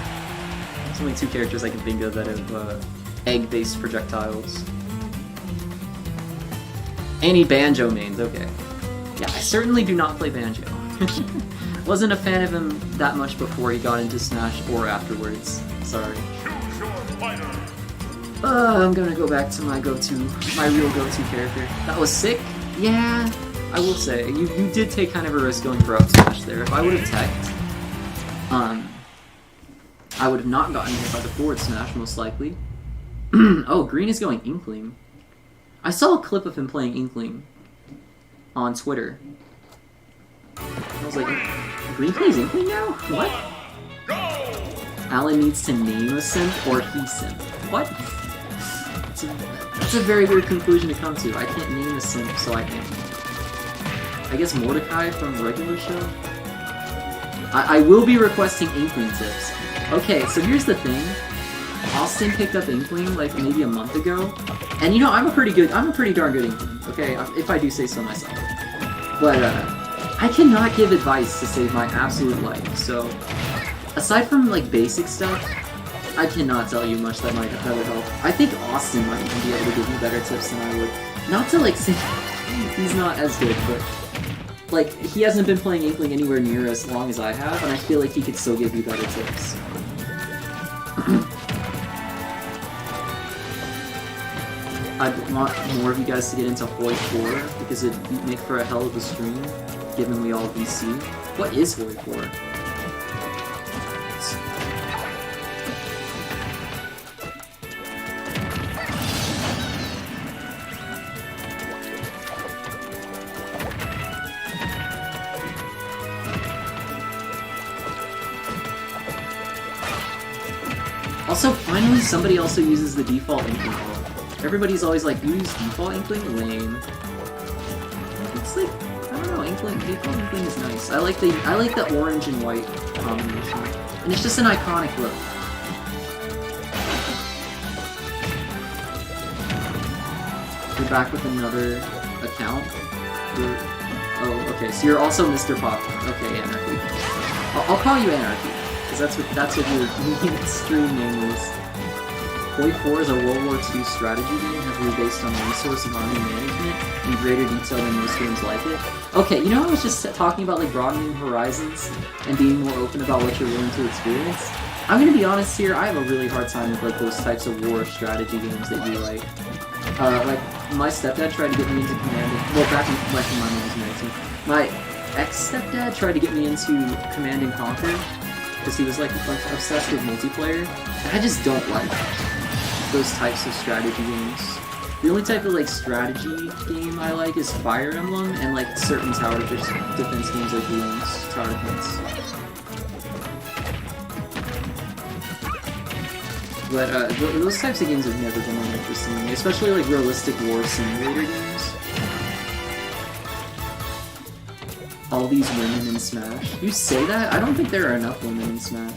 Speaker 1: There's only two characters I can think of that have, egg-based projectiles. Any Banjo mains, okay. Yeah, I certainly do not play Banjo. Wasn't a fan of him that much before he got into Smash or afterwards. Sorry. I'm gonna go back to my real go-to character. That was sick? Yeah, I will say. You did take kind of a risk going for up smash there. If I would have teched, I would have not gotten hit by the forward smash, most likely. Oh, Green is going Inkling. I saw a clip of him playing Inkling on Twitter. I was like, Green plays Inkling now? What? Alan needs to name a simp or he simp. What? That's a very weird conclusion to come to. I can't name a simp, so I can't. I guess Mordecai from Regular Show? I will be requesting Inkling tips. Okay, so here's the thing. Austin picked up Inkling like maybe a month ago, and you know I'm a pretty darn good Inkling. Okay, if I do say so myself. But I cannot give advice to save my absolute life. So aside from like basic stuff, I cannot tell you much that would help. I think Austin might even be able to give you better tips than I would. Not to like say he's not as good, but like he hasn't been playing Inkling anywhere near as long as I have, and I feel like he could still give you better tips. I'd want more of you guys to get into Hoi 4, because it'd make for a hell of a stream, given we all VC. What is Hoi 4? Also, finally somebody also uses the default Inkling hole. Everybody's always like, you use default Inkling? Lame. It's like, I don't know, default Inkling is nice. I like the orange and white combination. And it's just an iconic look. You're back with another account. Oh, okay. So you're also Mr. Popcorn. Okay, Anarchy. I'll call you Anarchy, because that's what your stream name is. Boy 4 is a World War II strategy game heavily based on resource and army management in greater detail than most games like it. Okay, you know I was just talking about like broadening horizons and being more open about what you're willing to experience? I'm gonna be honest here, I have a really hard time with like those types of war strategy games that you like. Like, my stepdad tried to get me into Command... Well, back when my mom was married to. My ex-stepdad tried to get me into Command & Conquer, because he was like obsessed with multiplayer. And I just don't like those types of strategy games. The only type of like strategy game I like is Fire Emblem and like certain tower defense games like Bloons Tower Defense. But those types of games have never been that interesting to me, especially like realistic war simulator games. All these women in Smash. You say that? I don't think there are enough women in Smash.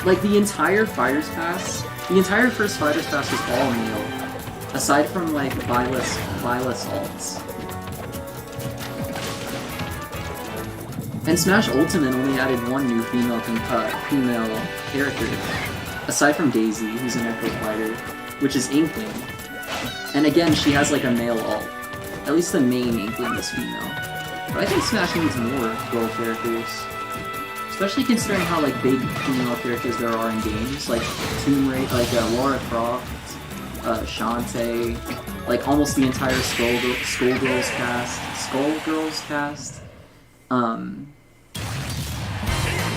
Speaker 1: Like the entire Fighters Pass, the entire first Fighters Pass was all male, aside from like Violet's alts. And Smash Ultimate only added one new female character, aside from Daisy, who's an Echo Fighter, which is Inkling. And again, she has like a male alt. At least the main Inkling is female. But I think Smash needs more girl characters. Especially considering how like big female characters there are in games, like Tomb Raider, like Lara Croft, Shantae, like almost the entire Skullgirls cast.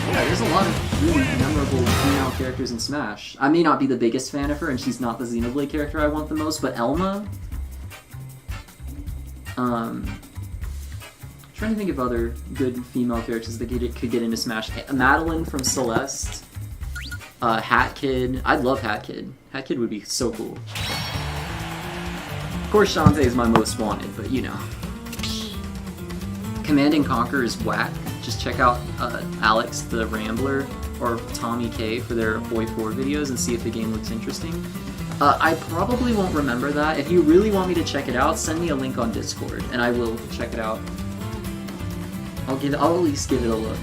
Speaker 1: Yeah, there's a lot of really memorable female characters in Smash. I may not be the biggest fan of her, and she's not the Xenoblade character I want the most, but Elma. Trying to think of other good female characters that could get into Smash. Madeline from Celeste. Hat Kid. I'd love Hat Kid. Hat Kid would be so cool. Of course, Shantae is my most wanted, but you know. Command & Conquer is whack. Just check out Alex the Rambler or Tommy K for their Boy 4 videos and see if the game looks interesting. I probably won't remember that. If you really want me to check it out, send me a link on Discord, and I will check it out. I'll at least give it a look.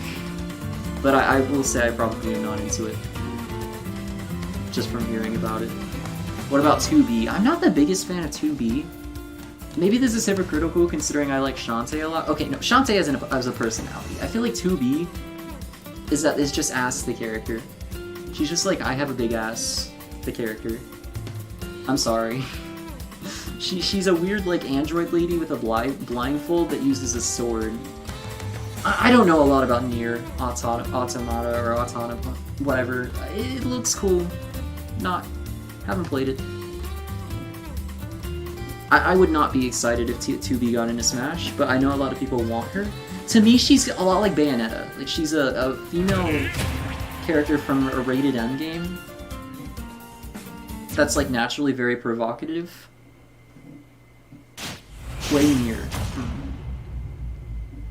Speaker 1: But I will say I probably am not into it. Just from hearing about it. What about 2B? I'm not the biggest fan of 2B. Maybe this is hypocritical considering I like Shantae a lot. Okay, no, Shantae as a personality. I feel like 2B is just ass the character. She's just like, I have a big ass, the character. I'm sorry. She's a weird like android lady with a blindfold that uses a sword. I don't know a lot about Nier Automata or Automata, whatever. It looks cool. Haven't played it. I would not be excited if 2B got into Smash, but I know a lot of people want her. To me, she's a lot like Bayonetta. Like, she's a female character from a rated M game that's like naturally very provocative. Play Nier.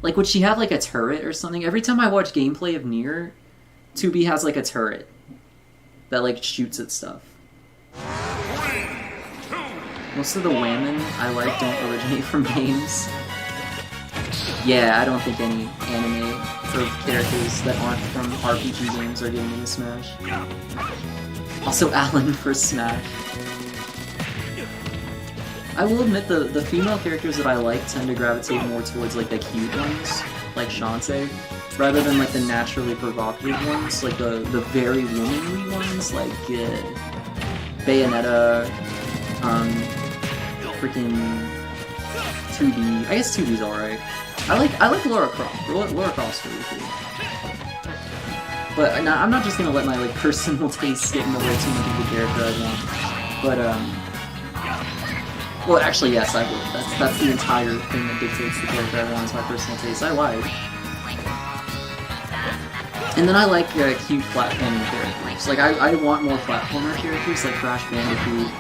Speaker 1: Like, would she have like a turret or something? Every time I watch gameplay of Nier, 2B has like a turret that like shoots at stuff. Most of the women I like don't originate from games. Yeah, I don't think any anime for characters that aren't from RPG games are getting into Smash. Also Alan for Smash. I will admit the female characters that I like tend to gravitate more towards like the cute ones, like Shantae, rather than like the naturally provocative ones, like the very womanly ones, like Bayonetta, freaking 2B. I guess 2B's alright. I like Lara Croft. Lara Croft's really cool. But I'm not just gonna let my like personal tastes get in the way too much of the character I want. But well, actually, yes, I would. That's the entire thing that dictates the character I want is my personal taste. I like. And then I like cute platforming characters. Like, I want more platformer characters, like Crash Bandicoot.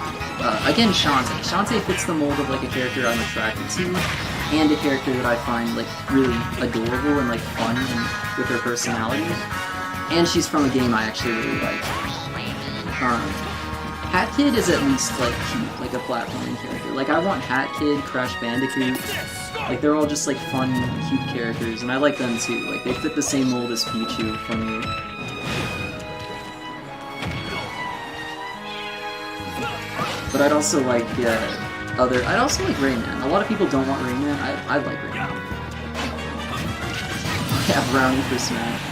Speaker 1: Again, Shantae. Shantae fits the mold of, like, a character I'm attracted to, and a character that I find, like, really adorable and, like, fun and with her personality. And she's from a game I actually really like. Hat Kid is at least like cute, like a platforming character. Like I want Hat Kid, Crash Bandicoot. Like they're all just like fun, cute characters, and I like them too. Like they fit the same mold as Pichu for me. But I'd also like I'd also like Rayman. A lot of people don't want Rayman. I like Rayman. Yeah, Brownie for Smash.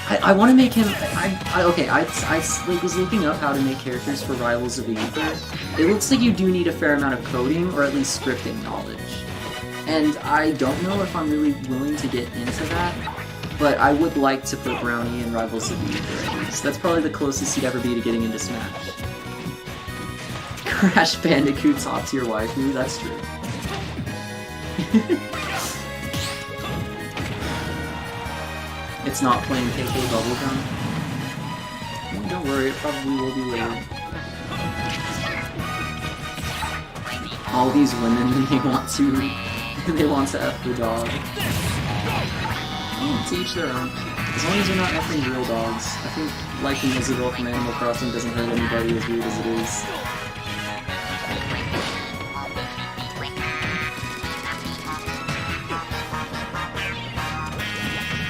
Speaker 1: I want to make him. Okay. I like, was looking up how to make characters for Rivals of Aether. It looks like you do need a fair amount of coding or at least scripting knowledge, and I don't know if I'm really willing to get into that. But I would like to put Brownie in Rivals of Aether at least. That's probably the closest he'd ever be to getting into Smash. Crash Bandicoot top tier waifu. That's true. It's not playing KK Bubblegum. Don't worry, it probably will be later. All these women, they want to F the dog. Oh, to each their own. As long as they're not effing real dogs. I think liking Isabelle from Animal Crossing doesn't hurt anybody as weird as it is.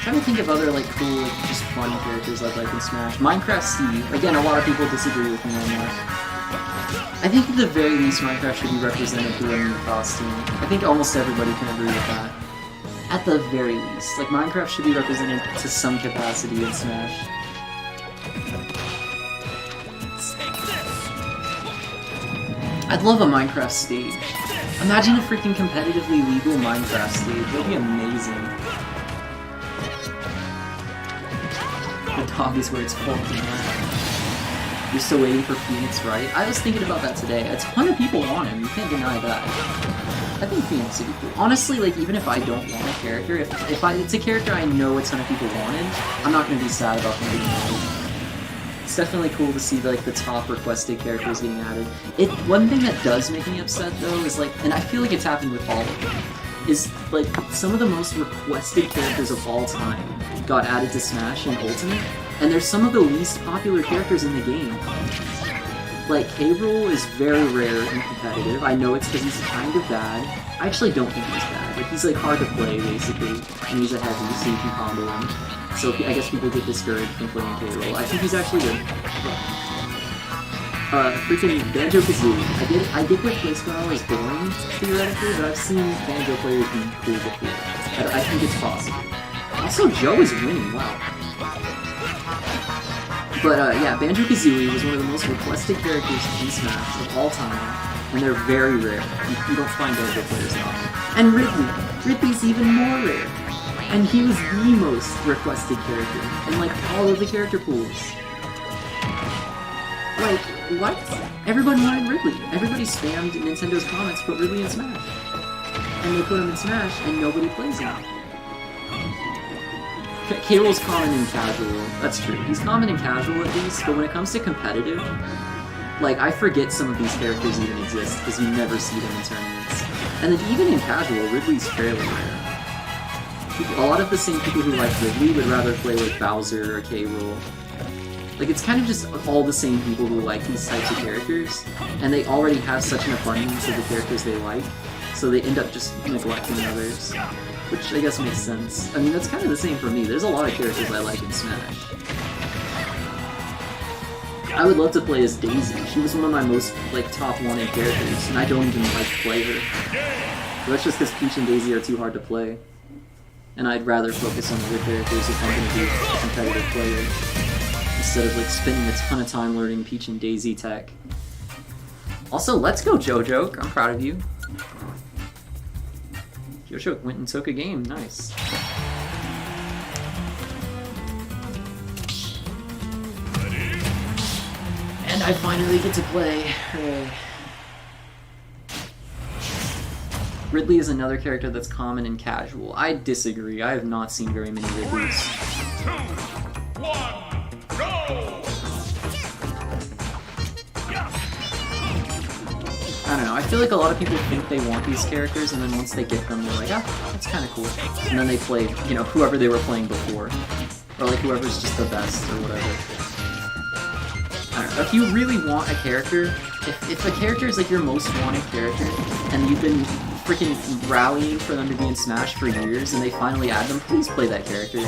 Speaker 1: I'm trying to think of other like cool, like, just fun characters I'd like in Smash. Minecraft Steve. Again, a lot of people disagree with me on that. I think at the very least Minecraft should be represented through a new costume. I think almost everybody can agree with that. At the very least. Like, Minecraft should be represented to some capacity in Smash. I'd love a Minecraft stage. Imagine a freaking competitively legal Minecraft stage. That'd be amazing. The dog is where it's fucking at. You're still waiting for Phoenix, right? I was thinking about that today. A ton of people want him. You can't deny that. I think Phoenix would be cool. Honestly, like, even if I don't want a character, if it's a character I know a ton of people wanted, I'm not going to be sad about them being added. It's definitely cool to see, like, the top requested characters getting added. One thing that does make me upset, though, is, like, and I feel like it's happened with all of them, is, like, some of the most requested characters of all time got added to Smash and Ultimate, and they're some of the least popular characters in the game. Like, K-Rool is very rare and competitive. I know it's because he's kind of bad. I actually don't think he's bad. Like, he's, like, hard to play, basically, and he's a heavy, so you can combo him. So I guess people get discouraged from playing K-Rool. I think he's actually good. Freaking Banjo-Kazooie. I get that Playstyle is boring, theoretically, but I've seen Banjo players be cool before. I think it's possible. Also, Joe is winning, wow. But yeah, Banjo-Kazooie was one of the most requested characters in Smash of all time, and they're very rare. You don't find Banjo players often. And Ridley. Ridley's even more rare. And he was the most requested character in, like, all of the character pools. Like, what? Everybody wanted Ridley. Everybody spammed Nintendo's comments, put Ridley in Smash. And they put him in Smash, and nobody plays him. K-Rool's common in casual. That's true. He's common in casual at least, but when it comes to competitive, like, I forget some of these characters even exist, because you never see them in tournaments. And then even in casual, Ridley's fairly rare. A lot of the same people who like Ridley would rather play with Bowser or K-Rool. Like, it's kind of just all the same people who like these types of characters, and they already have such an abundance of the characters they like, so they end up just neglecting others. Which I guess makes sense. I mean, that's kind of the same for me. There's a lot of characters I like in Smash. I would love to play as Daisy. She was one of my most, like, top wanted characters, and I don't even like to play her. But that's just because Peach and Daisy are too hard to play. And I'd rather focus on other characters if I'm going to be a competitive player, instead of, like, spending a ton of time learning Peach and Daisy tech. Also, let's go, JoJo! I'm proud of you. JoJo went and took a game, nice. And I finally get to play. Hooray. Ridley is another character that's common and casual. I disagree. I have not seen very many Ridleys.
Speaker 2: 3, 2, 1, go!
Speaker 1: I don't know, I feel like a lot of people think they want these characters, and then once they get them, they're like, ah, that's kind of cool. And then they play, you know, whoever they were playing before. Or like whoever's just the best, or whatever. I don't if you really want a character, if a character is like your most wanted character, and you've been freaking rallying for them to be in Smash for years, and they finally add them, please play that character.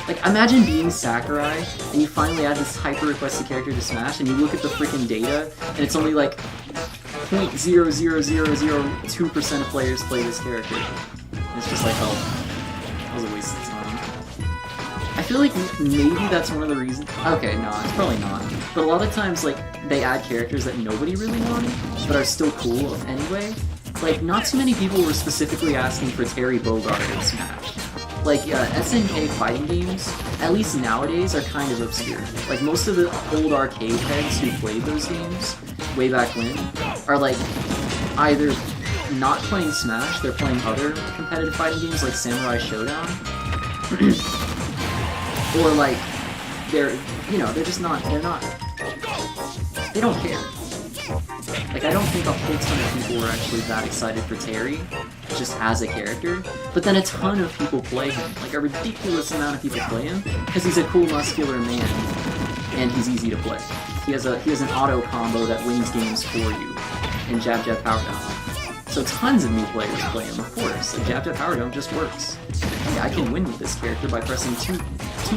Speaker 1: Like, imagine being Sakurai, and you finally add this hyper-requested character to Smash, and you look at the freaking data, and it's only like 0.00002% of players play this character. And it's just like, oh, that was a waste of time. I feel like maybe that's one of the reasons. Okay, no, it's probably not. But a lot of times, like, they add characters that nobody really wanted, but are still cool anyway. Like, not too many people were specifically asking for Terry Bogard in Smash. Like, SNK fighting games, at least nowadays, are kind of obscure. Like, most of the old arcade heads who played those games, way back when, are like, either not playing Smash, they're playing other competitive fighting games like Samurai Showdown, or like, they're just not, they don't care. Like, I don't think a whole ton of people were actually that excited for Terry, just as a character, but then a ton of people play him. Like, a ridiculous amount of people play him, because he's a cool, muscular man, and he's easy to play. He has an auto combo that wins games for you, in Jab Jab Power Down. So tons of new players play him, of course. Like, Jab Jab Power Down just works. Hey, I can win with this character by pressing two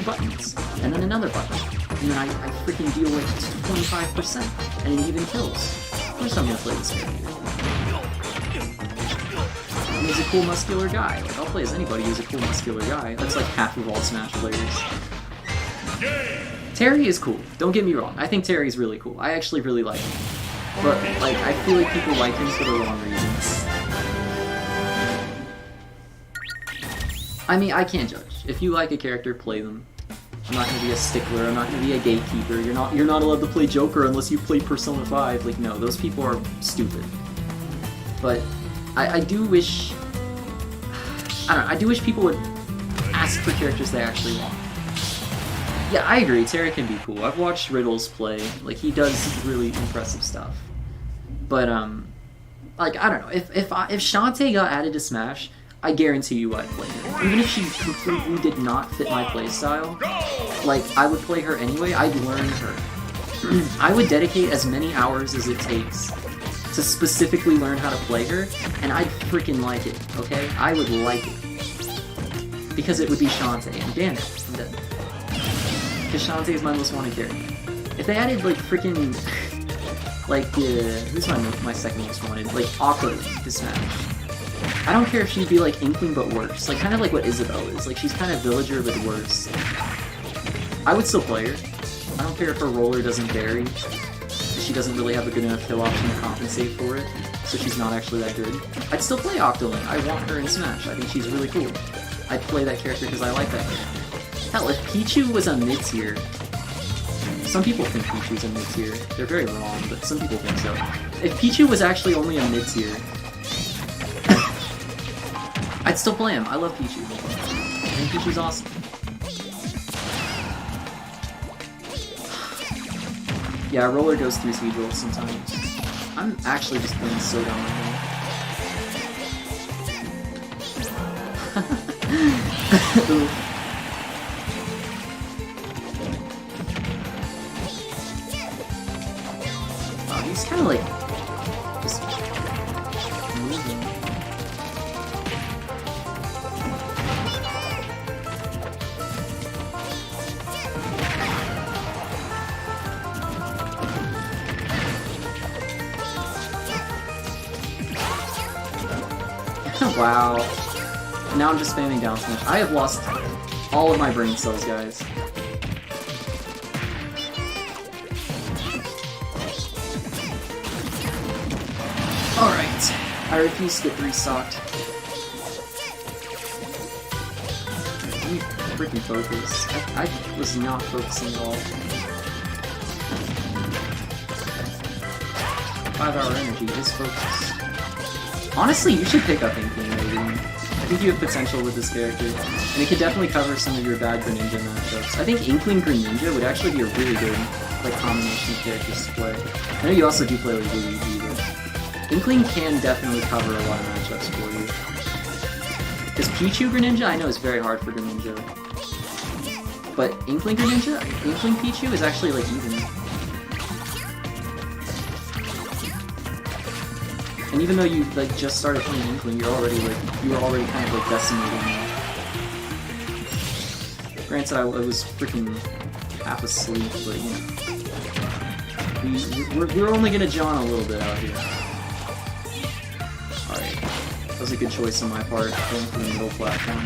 Speaker 1: buttons, and then another button. And then I freaking deal with 25%, and it even kills. Of course I'm gonna play this character. And he's a cool muscular guy. Like, I'll play as anybody who's a cool muscular guy. That's like half of all Smash players. Terry is cool, don't get me wrong. I think Terry's really cool. I actually really like him. But, like, I feel like people like him for the wrong reasons. I mean, I can't judge. If you like a character, play them. I'm not gonna be a stickler, I'm not gonna be a gatekeeper. You're not allowed to play Joker unless you play Persona 5. Like, no, those people are stupid. But I do wish, I don't know, I do wish people would ask for characters they actually want. Yeah, I agree, Terry can be cool. I've watched Riddles play, like, he does really impressive stuff. But, like, I don't know, if Shantae got added to Smash, I guarantee you I'd play her. Even if she completely did not fit my playstyle, like, I would play her anyway, I'd learn her. I would dedicate as many hours as it takes to specifically learn how to play her, and I'd freaking like it, okay? I would like it. Because it would be Shantae, and damn it, I'm dead. Because Shantae is my most wanted character. If they added, like, freaking, like, who's my second most wanted? Like, Octolink to Smash. I don't care if she'd be like Inkling but worse, like kind of like what Isabelle is, like she's kind of Villager but worse. I would still play her. I don't care if her roller doesn't vary, she doesn't really have a good enough kill option to compensate for it, so she's not actually that good. I'd still play Octolink, I want her in Smash, I think she's really cool. I'd play that character because I like that character. Hell, if Pichu was a mid-tier, some people think Pichu's a mid-tier, they're very wrong, but some people think so. If Pichu was actually only a mid-tier, I'd still play him. I love Pichu. I think Pichu's awesome. Yeah, roller goes through speed rolls sometimes. I'm actually just playing so dumb right now. Wow, he's kind of like just moving. Wow. Now I'm just spamming down smash. I have lost all of my brain cells, guys. Alright. I refuse to get restocked. Let me freaking focus. I was not focusing at all. 5-hour energy is focus. Honestly, you should pick up Inkling, maybe. I think you have potential with this character, and it could definitely cover some of your bad Greninja matchups. I think Inkling Greninja would actually be a really good, like, combination of characters to play. I know you also do play like Luigi, but Inkling can definitely cover a lot of matchups for you. Because Pichu Greninja, I know is very hard for Greninja. But Inkling Greninja, Inkling Pichu is actually, like, even. And even though you like just started playing Inkling, you were already kind of like decimating me. Granted, I was freaking half asleep, but you know, we're only gonna John a little bit out here. All right, that was a good choice on my part, going for the middle platform.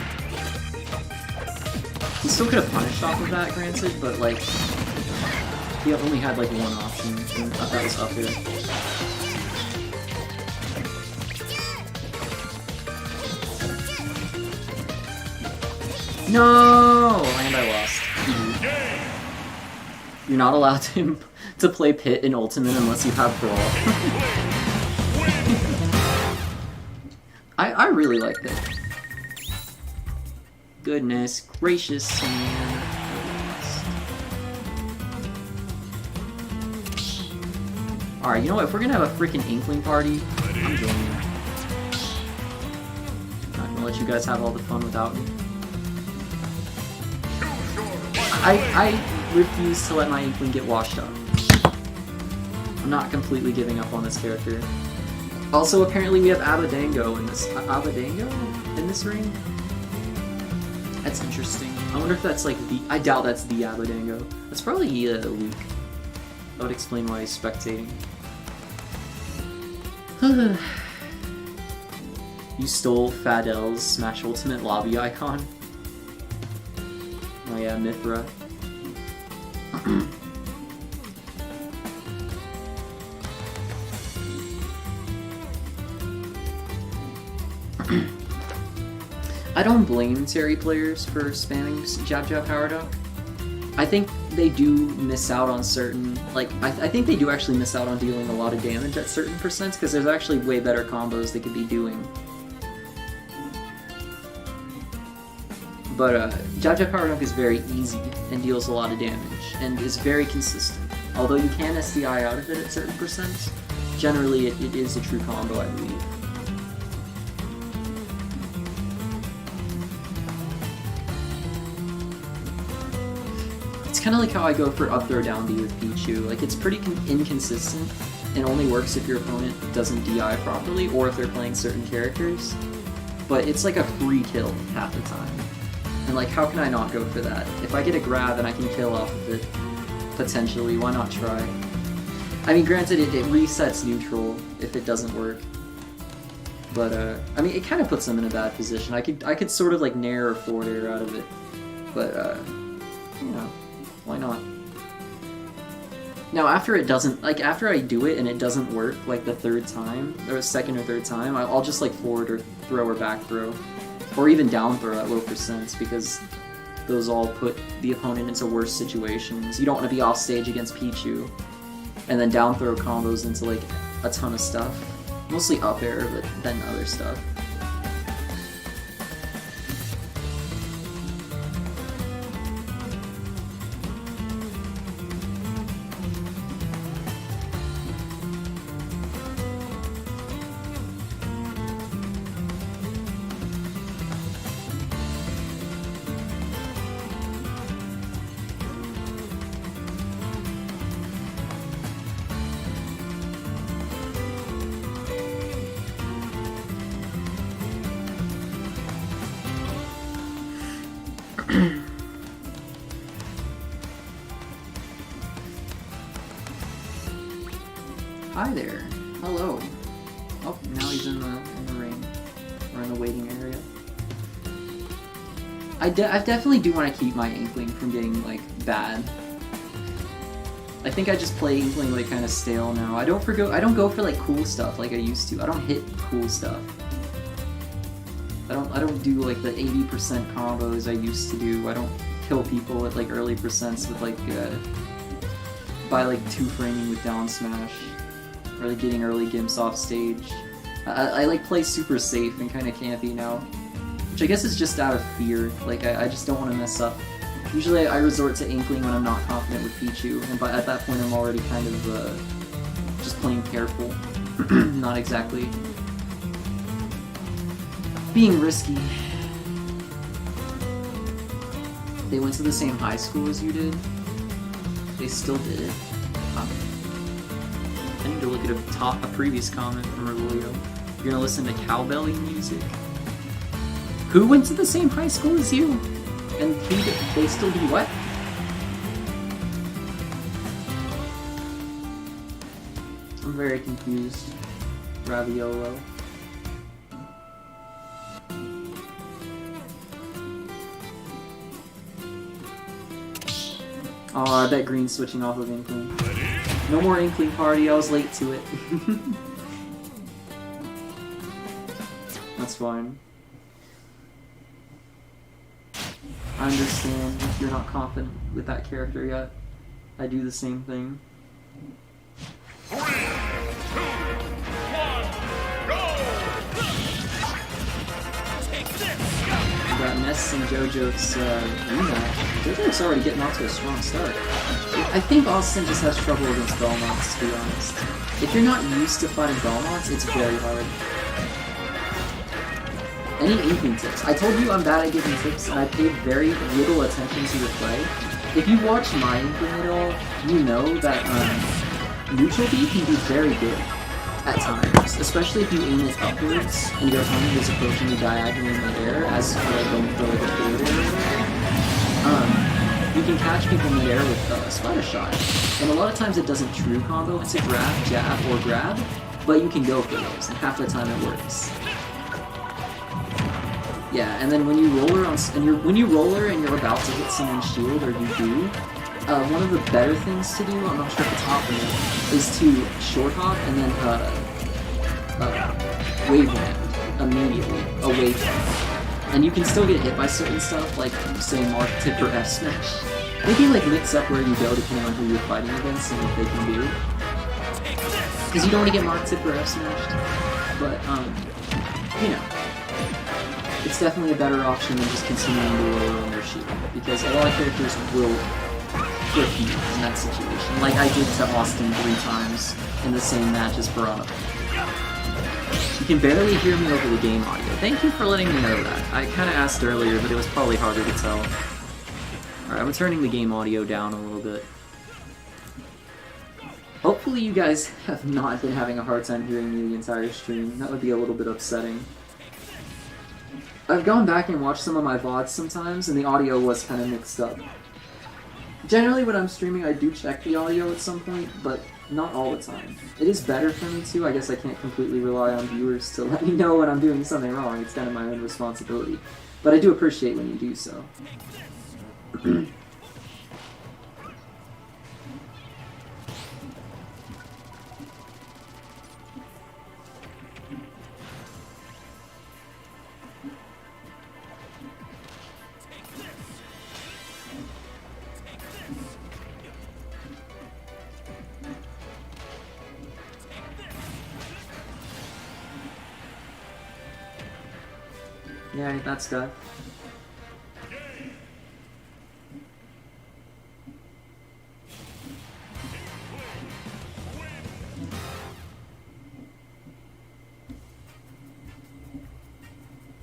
Speaker 1: He still could have punished off of that, granted, but like he only had like one option, and that was up there. No! And I lost. You're not allowed to play Pit in Ultimate unless you have Brawl. I really like Pit. Goodness gracious, man. Alright, you know what? If we're gonna have a freaking Inkling party, I'm joining. Not gonna let you guys have all the fun without me. I refuse to let my Inkling get washed up. I'm not completely giving up on this character. Also, apparently we have Abadango in this in this ring. That's interesting. I wonder if that's like the. I doubt that's the Abadango. That's probably Luke. That would explain why he's spectating. You stole Fadel's Smash Ultimate lobby icon. Oh yeah, Mithra. I don't blame Terry players for spamming Jab Jab Power Duck. I think they do miss out on certain, like, I think they do actually miss out on dealing a lot of damage at certain percents, because there's actually way better combos they could be doing. But Jab Jab Power Dunk is very easy and deals a lot of damage, and is very consistent. Although you can SDI out of it at certain percents, generally it is a true combo, I believe. It's kind of like how I go for up throw down B with Pichu. Like, it's pretty inconsistent, and only works if your opponent doesn't DI properly, or if they're playing certain characters. But it's like a free kill half the time. And like, how can I not go for that? If I get a grab and I can kill off of it, potentially, why not try? I mean, granted, it resets neutral if it doesn't work. But, I mean, it kind of puts them in a bad position. I could sort of like nair or forward air out of it. But, you know, why not? Now, after it doesn't, like, after I do it and it doesn't work, like, the third time, or second or third time, I'll just, like, forward or throw or back throw. Or even down throw at low percents, because those all put the opponent into worse situations. You don't want to be off stage against Pichu, and then down throw combos into, like, a ton of stuff. Mostly up air, but then other stuff. Hi there. Hello. Oh, now he's in the ring. Or in the waiting area. I definitely do want to keep my Inkling from getting, like, bad. I think I just play Inkling, like, kind of stale now. I don't go for, like, cool stuff like I used to. I don't hit cool stuff. I don't do, like, the 80% combos I used to do. I don't kill people at, like, early percents with, like, by, like, 2-framing with down smash. Or like getting early gimps off stage. I like play super safe and kind of campy now, which I guess is just out of fear. Like I just don't want to mess up. Usually I resort to Inkling when I'm not confident with Pichu, and at that point I'm already kind of just playing careful, not exactly being risky. They went to the same high school as you did. They still did it. Huh. Anyway. to look at a previous comment from Revolio. You're gonna listen to cowbelly music. Who went to the same high school as you? And they still do what? I'm very confused. Raviolo. Oh, I bet Green's switching off of Inkling. No more Inkling party, I was late to it. That's fine. I understand if you're not confident with that character yet. I do the same thing.
Speaker 2: 3, 2, 1, go! Take this!
Speaker 1: We got Ness and JoJo's rematch. JoJo's already getting off to a strong start. I think Austin just has trouble against Belmonts, to be honest. If you're not used to fighting Belmonts, it's very hard. Any Inkling tips? I told you I'm bad at giving tips, and I paid very little attention to your play. If you watch my Inkling at all, you know that neutral B can be very good at times, especially if you aim it upwards and your opponent is approaching you diagonally in the air, as going for like a forward air. You can catch people in the air with a splatter shot, and a lot of times it doesn't true combo. It's a grab, jab, or grab, but you can go for those, and half the time it works. Yeah, and then when you roller on, when you roller and you're about to hit someone's shield, or you do, one of the better things to do, I'm not sure at the top of it, is to short hop and then wave land immediately away from it. And you can still get hit by certain stuff, like say Mark Tip or F Smash. Maybe like mix up where you go depending on who you're fighting against and what they can do. Because you don't want to get Mark Tip or F Smashed, but you know. It's definitely a better option than just continuing to roll on their shield, because a lot of characters will flip you in that situation, like I did to Austin 3 times in the same match as Barada. You can barely hear me over the game audio. Thank you for letting me know that. I kind of asked earlier, but it was probably harder to tell. Alright, I'm turning the game audio down a little bit. Hopefully you guys have not been having a hard time hearing me the entire stream. That would be a little bit upsetting. I've gone back and watched some of my VODs sometimes, and the audio was kind of mixed up. Generally, when I'm streaming, I do check the audio at some point, but not all the time. It is better for me too. I guess I can't completely rely on viewers to let me know when I'm doing something wrong. It's kind of my own responsibility. But I do appreciate when you do so. Yeah, that's good.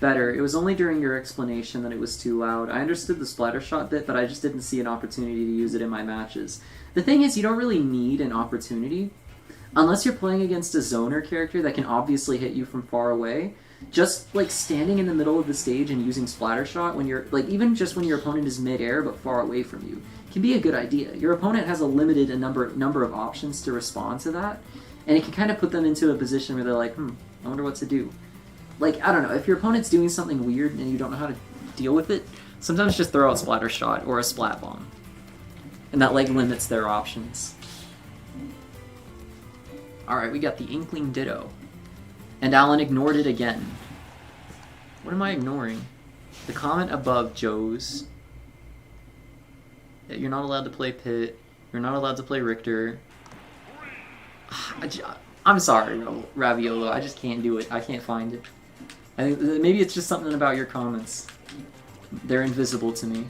Speaker 1: Better. It was only during your explanation that it was too loud. I understood the splatter shot bit, but I just didn't see an opportunity to use it in my matches. The thing is, you don't really need an opportunity. Unless you're playing against a zoner character that can obviously hit you from far away. Just like standing in the middle of the stage and using splatter shot when you're like even just when your opponent is mid-air but far away from you can be a good idea. Your opponent has a limited number of options to respond to that, and it can kind of put them into a position where they're like, I wonder what to do. Like, I don't know, if your opponent's doing something weird and you don't know how to deal with it, sometimes just throw out splatter shot or a splat bomb, and that like limits their options. All right, we got the Inkling Ditto. And Alan ignored it again. What am I ignoring? The comment above Joe's. You're not allowed to play Pit. You're not allowed to play Richter. I'm sorry, Raviolo. I just can't do it. I can't find it. I think maybe it's just something about your comments. They're invisible to me.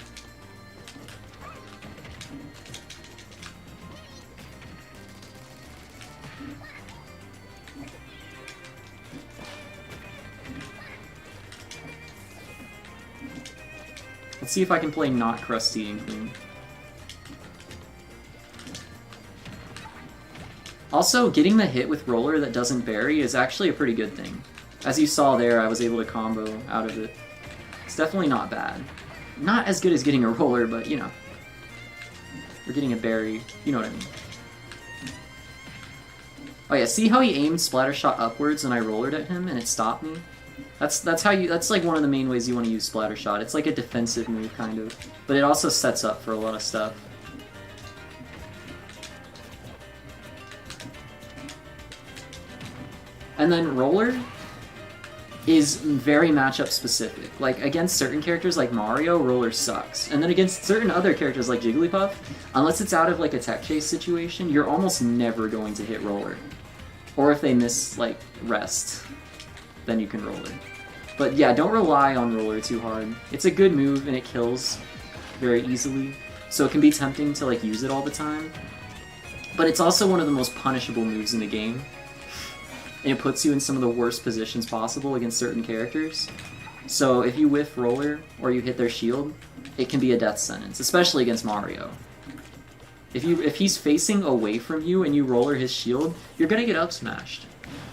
Speaker 1: Let's see if I can play not Krusty Inkling. Also, getting the hit with roller that doesn't bury is actually a pretty good thing. As you saw there, I was able to combo out of it. It's definitely not bad. Not as good as getting a roller, but you know. We're getting a berry, you know what I mean. Oh yeah, see how he aimed Splatter Shot upwards and I rollered at him and it stopped me? That's how you, that's like one of the main ways you want to use Splatter Shot. It's like a defensive move, kind of. But it also sets up for a lot of stuff. And then roller is very matchup specific. Like against certain characters like Mario, roller sucks. And then against certain other characters like Jigglypuff, unless it's out of like a tech chase situation, you're almost never going to hit roller. Or if they miss like rest, then you can roller. But yeah, don't rely on roller too hard. It's a good move and it kills very easily. So it can be tempting to like use it all the time. But it's also one of the most punishable moves in the game. And it puts you in some of the worst positions possible against certain characters. So if you whiff roller or you hit their shield, it can be a death sentence, especially against Mario. If he's facing away from you and you roller his shield, you're gonna get up smashed.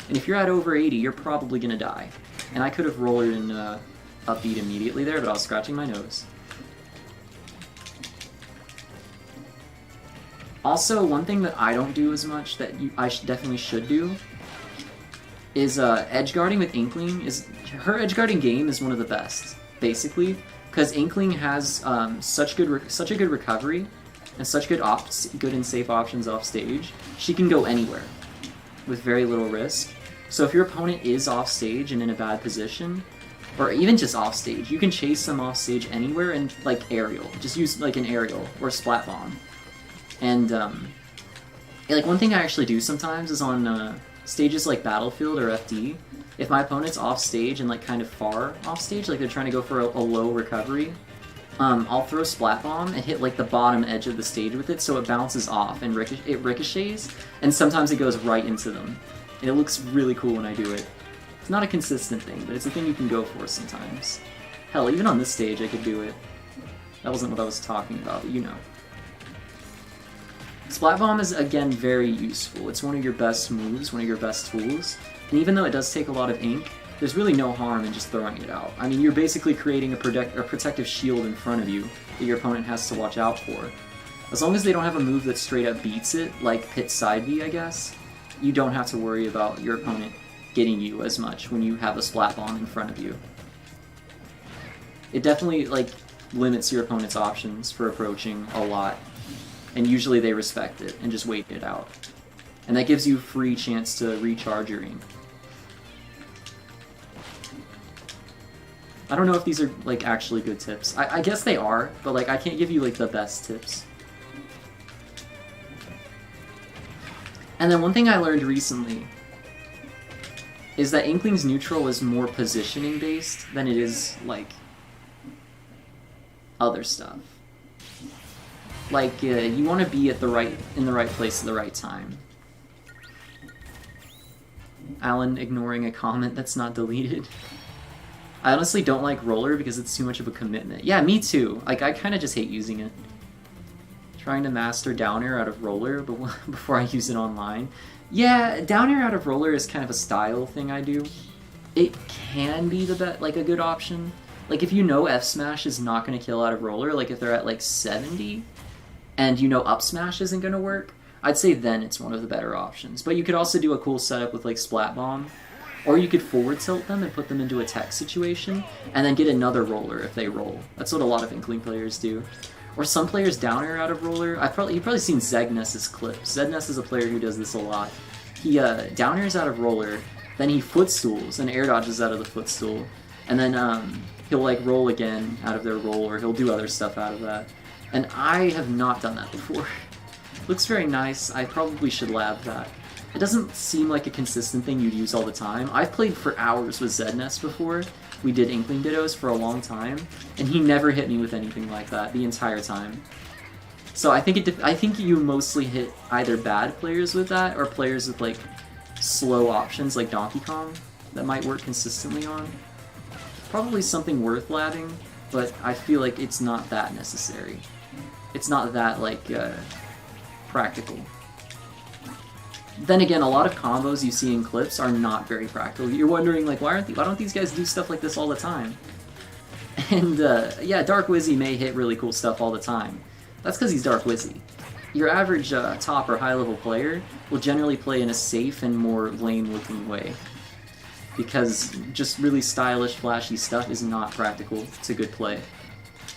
Speaker 1: And if you're at over 80, you're probably gonna die. And I could have rollered and up beat immediately there, but I was scratching my nose. Also, one thing that I don't do as much that I definitely should do is edge guarding with Inkling. Her edge guarding game is one of the best, basically, because Inkling has such a good recovery and such good and safe options off stage. She can go anywhere with very little risk. So if your opponent is off stage and in a bad position, or even just off stage, you can chase them off stage anywhere and like aerial. Just use like an aerial or splat bomb. And like one thing I actually do sometimes is on stages like Battlefield or FD, if my opponent's off stage and like kind of far off stage, like they're trying to go for a low recovery, I'll throw Splat Bomb and hit like the bottom edge of the stage with it so it bounces off and it ricochets, and sometimes it goes right into them. And it looks really cool when I do it. It's not a consistent thing, but it's a thing you can go for sometimes. Hell, even on this stage I could do it. That wasn't what I was talking about, but you know. Splat Bomb is, again, very useful. It's one of your best moves, one of your best tools. And even though it does take a lot of ink, there's really no harm in just throwing it out. I mean, you're basically creating a protective shield in front of you that your opponent has to watch out for. As long as they don't have a move that straight up beats it, like Pit Side B, I guess, you don't have to worry about your opponent getting you as much when you have a Splat Bomb in front of you. It definitely, like, limits your opponent's options for approaching a lot. And usually they respect it and just wait it out. And that gives you a free chance to recharge your ink. I don't know if these are like actually good tips. I guess they are, but like I can't give you like the best tips. And then one thing I learned recently is that Inkling's neutral is more positioning based than it is like other stuff. Like, you want to be in the right place at the right time. Alan ignoring a comment that's not deleted. I honestly don't like roller because it's too much of a commitment. Yeah, me too. Like, I kind of just hate using it. Trying to master down air out of roller before I use it online. Yeah, down air out of roller is kind of a style thing I do. It can be like a good option. Like, if you know F smash is not going to kill out of roller, like if they're at like 70, and you know up smash isn't going to work, I'd say then it's one of the better options. But you could also do a cool setup with like Splat Bomb, or you could forward tilt them and put them into a tech situation, and then get another roller if they roll. That's what a lot of Inkling players do. Or some players down air out of roller. You've probably seen Zegness's clips. Zegness is a player who does this a lot. He down airs out of roller, then he footstools and air dodges out of the footstool, and then he'll like roll again out of their roll, or he'll do other stuff out of that. And I have not done that before. Looks very nice. I probably should lab that. It doesn't seem like a consistent thing you'd use all the time. I've played for hours with Zedness before. We did Inkling Dittos for a long time, and he never hit me with anything like that the entire time. So I think you mostly hit either bad players with that, or players with like slow options like Donkey Kong that might work consistently on. Probably something worth labbing, but I feel like it's not that necessary. It's not that, like, practical. Then again, a lot of combos you see in clips are not very practical. You're wondering, like, why don't these guys do stuff like this all the time? And, yeah, Dark Wizzy may hit really cool stuff all the time. That's because he's Dark Wizzy. Your average top or high-level player will generally play in a safe and more lame-looking way. Because just really stylish, flashy stuff is not practical to good play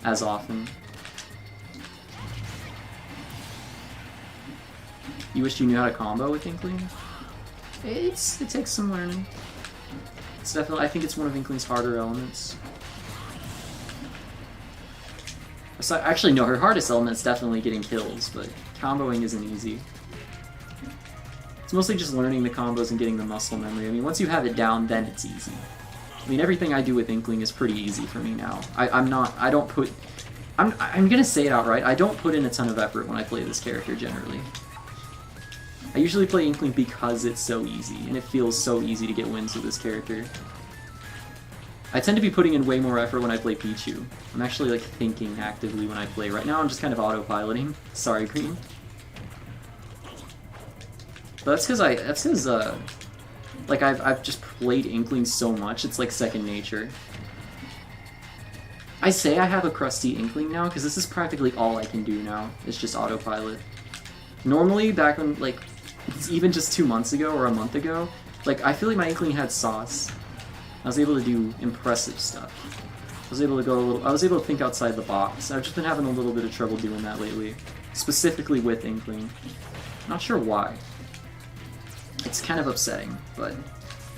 Speaker 1: as often. You wish you knew how to combo with Inkling? It takes some learning. It's definitely, I think it's one of Inkling's harder elements. So, actually, no, her hardest element is definitely getting kills, but comboing isn't easy. It's mostly just learning the combos and getting the muscle memory. I mean, once you have it down, then it's easy. I mean, everything I do with Inkling is pretty easy for me now. I'm gonna say it outright, I don't put in a ton of effort when I play this character, generally. I usually play Inkling because it's so easy, and it feels so easy to get wins with this character. I tend to be putting in way more effort when I play Pichu. I'm actually, like, thinking actively when I play. Right now I'm just kind of autopiloting. Sorry, Green. But that's because, like, I've just played Inkling so much, it's like second nature. I say I have a crusty Inkling now, because this is practically all I can do now, is just autopilot. Normally, back when, like, even just 2 months ago or a month ago, like, I feel like my Inkling had sauce. I was able to do impressive stuff. I was able to think outside the box. I've just been having a little bit of trouble doing that lately. Specifically with Inkling. Not sure why. It's kind of upsetting, but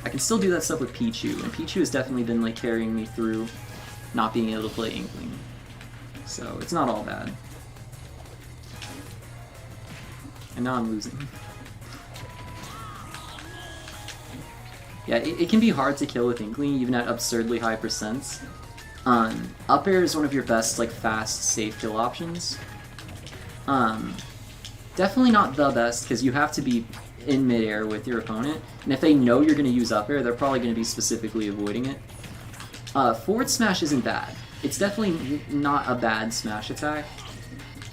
Speaker 1: I can still do that stuff with Pichu, and Pichu has definitely been, like, carrying me through not being able to play Inkling. So, it's not all bad. And now I'm losing. Yeah, it can be hard to kill with Inkling, even at absurdly high percents. Up air is one of your best, like, fast, safe kill options. Definitely not the best, because you have to be in midair with your opponent, and if they know you're going to use up air, they're probably going to be specifically avoiding it. Forward smash isn't bad. It's definitely not a bad smash attack.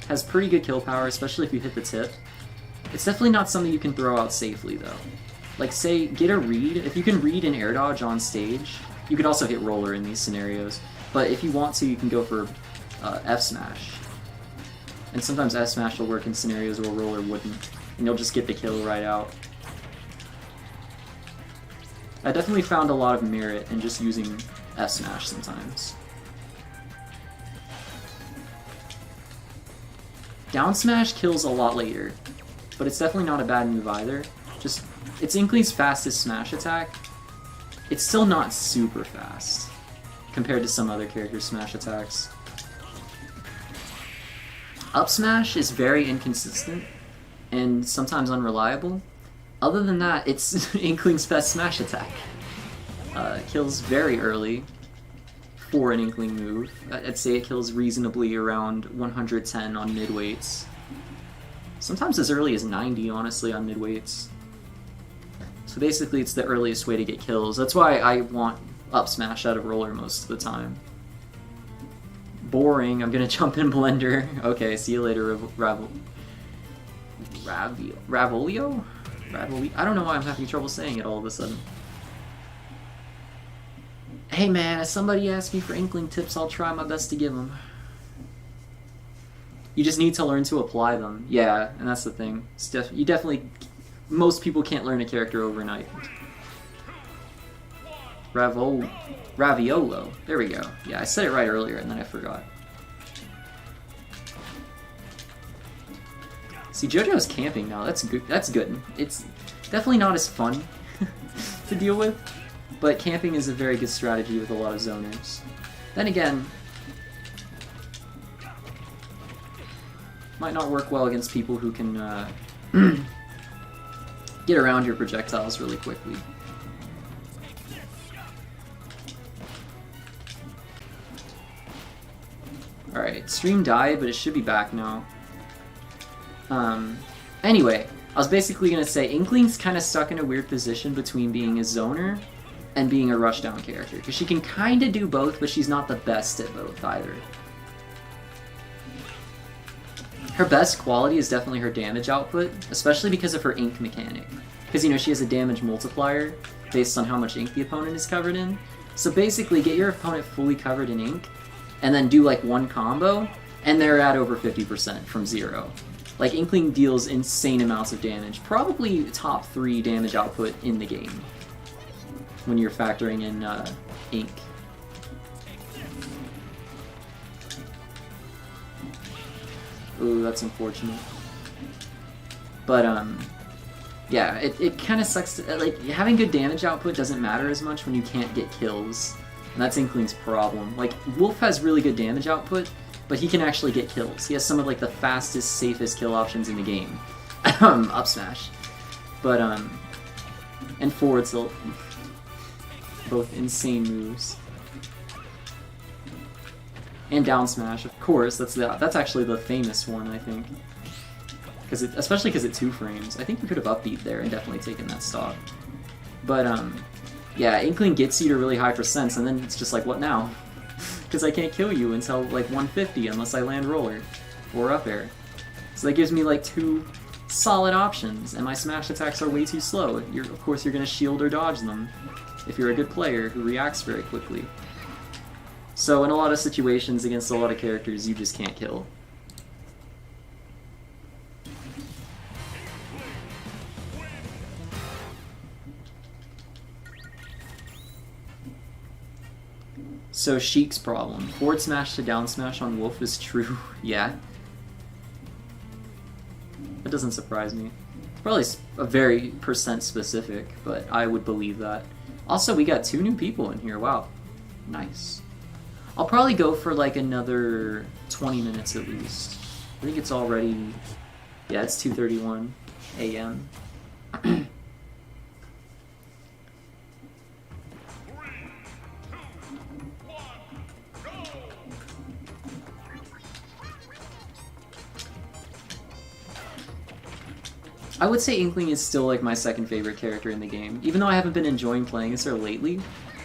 Speaker 1: Has pretty good kill power, especially if you hit the tip. It's definitely not something you can throw out safely, though. Like, say, get a read. If you can read an air dodge on stage, you could also hit roller in these scenarios. But if you want to, you can go for F smash. And sometimes F smash will work in scenarios where roller wouldn't, and you'll just get the kill right out. I definitely found a lot of merit in just using F smash sometimes. Down smash kills a lot later, but it's definitely not a bad move either. Just, it's Inkling's fastest smash attack. It's still not super fast compared to some other characters' smash attacks. Up smash is very inconsistent and sometimes unreliable. Other than that, it's Inkling's best smash attack. Kills very early for an Inkling move. I'd say it kills reasonably around 110 on mid-weights. Sometimes as early as 90, honestly, on mid-weights. So basically it's the earliest way to get kills. That's why I want up smash out of roller most of the time. Boring, I'm gonna jump in Blender. Okay, see you later, Ravolio? I don't know why I'm having trouble saying it all of a sudden. Hey man, if somebody asks me for Inkling tips, I'll try my best to give them. You just need to learn to apply them. Yeah, and that's the thing. You definitely... Most people can't learn a character overnight. Raviolo. There we go. Yeah, I said it right earlier and then I forgot. See, JoJo's camping now. That's good. That's good. It's definitely not as fun to deal with, but camping is a very good strategy with a lot of zoners. Then again, might not work well against people who can get around your projectiles really quickly. Alright, stream died, but it should be back now. Anyway, I was basically gonna say, Inkling's kind of stuck in a weird position between being a zoner and being a rushdown character, because she can kind of do both, but she's not the best at both either. Her best quality is definitely her damage output, especially because of her ink mechanic. Because, you know, she has a damage multiplier based on how much ink the opponent is covered in. So basically, get your opponent fully covered in ink, and then do like one combo, and they're at over 50% from 0. Like, Inkling deals insane amounts of damage, probably top 3 damage output in the game, when you're factoring in ink. Ooh, that's unfortunate. But, yeah, it kind of sucks to, like, having good damage output doesn't matter as much when you can't get kills. And that's Inkling's problem. Like, Wolf has really good damage output, but he can actually get kills. He has some of, like, the fastest, safest kill options in the game. Up smash. But, and forward tilt. Both insane moves. And down smash, of course. That's actually the famous one, I think. Especially because it 2 frames. I think you could have upbeat there and definitely taken that stock. But, yeah, Inkling gets you to really high percents, and then it's just like, what now? Because I can't kill you until, like, 150 unless I land roller or up air. So that gives me, like, 2 solid options, and my smash attacks are way too slow. Of course, you're going to shield or dodge them if you're a good player who reacts very quickly. So in a lot of situations against a lot of characters, you just can't kill. So Sheik's problem. Forward smash to down smash on Wolf is true. Yeah. That doesn't surprise me. It's probably a very percent specific, but I would believe that. Also, we got 2 new people in here. Wow. Nice. I'll probably go for like another 20 minutes at least. I think it's already... Yeah, it's 2:31 a.m. I would say Inkling is still like my second favorite character in the game. Even though I haven't been enjoying playing as her lately,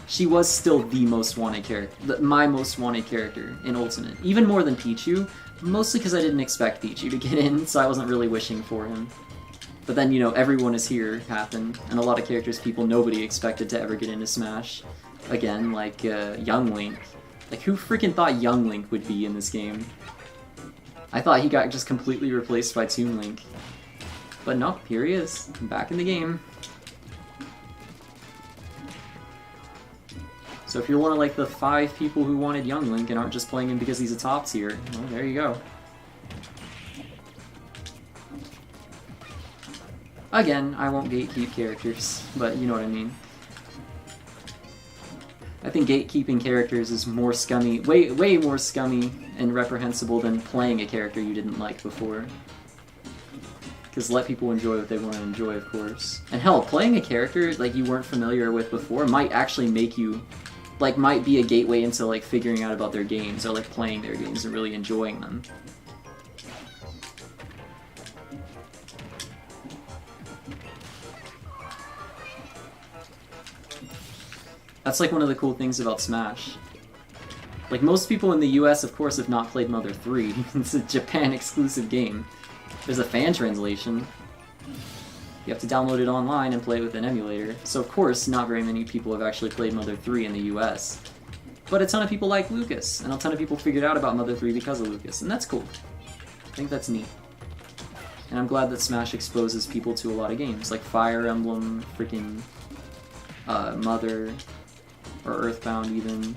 Speaker 1: she was still the most wanted character, my most wanted character in Ultimate. Even more than Pichu, mostly because I didn't expect Pichu to get in, so I wasn't really wishing for him. But then, you know, Everyone Is Here happened, and a lot of characters nobody expected to ever get into Smash. Again, like Young Link. Like, who freaking thought Young Link would be in this game? I thought he got just completely replaced by Toon Link. But no, here he is, back in the game. So if you're one of like the 5 people who wanted Young Link and aren't just playing him because he's a top tier, well, there you go. Again, I won't gatekeep characters, but you know what I mean. I think gatekeeping characters is more scummy, way more scummy and reprehensible than playing a character you didn't like before. Because let people enjoy what they want to enjoy, of course. And hell, playing a character like you weren't familiar with before might actually make you, like, might be a gateway into like figuring out about their games or like playing their games and really enjoying them. That's like one of the cool things about Smash. Like, most people in the US, of course, have not played Mother 3. It's a Japan exclusive game. There's a fan translation. You have to download it online and play it with an emulator. So of course, not very many people have actually played Mother 3 in the US. But a ton of people like Lucas, and a ton of people figured out about Mother 3 because of Lucas, and that's cool. I think that's neat. And I'm glad that Smash exposes people to a lot of games, like Fire Emblem, freaking Mother, or Earthbound even.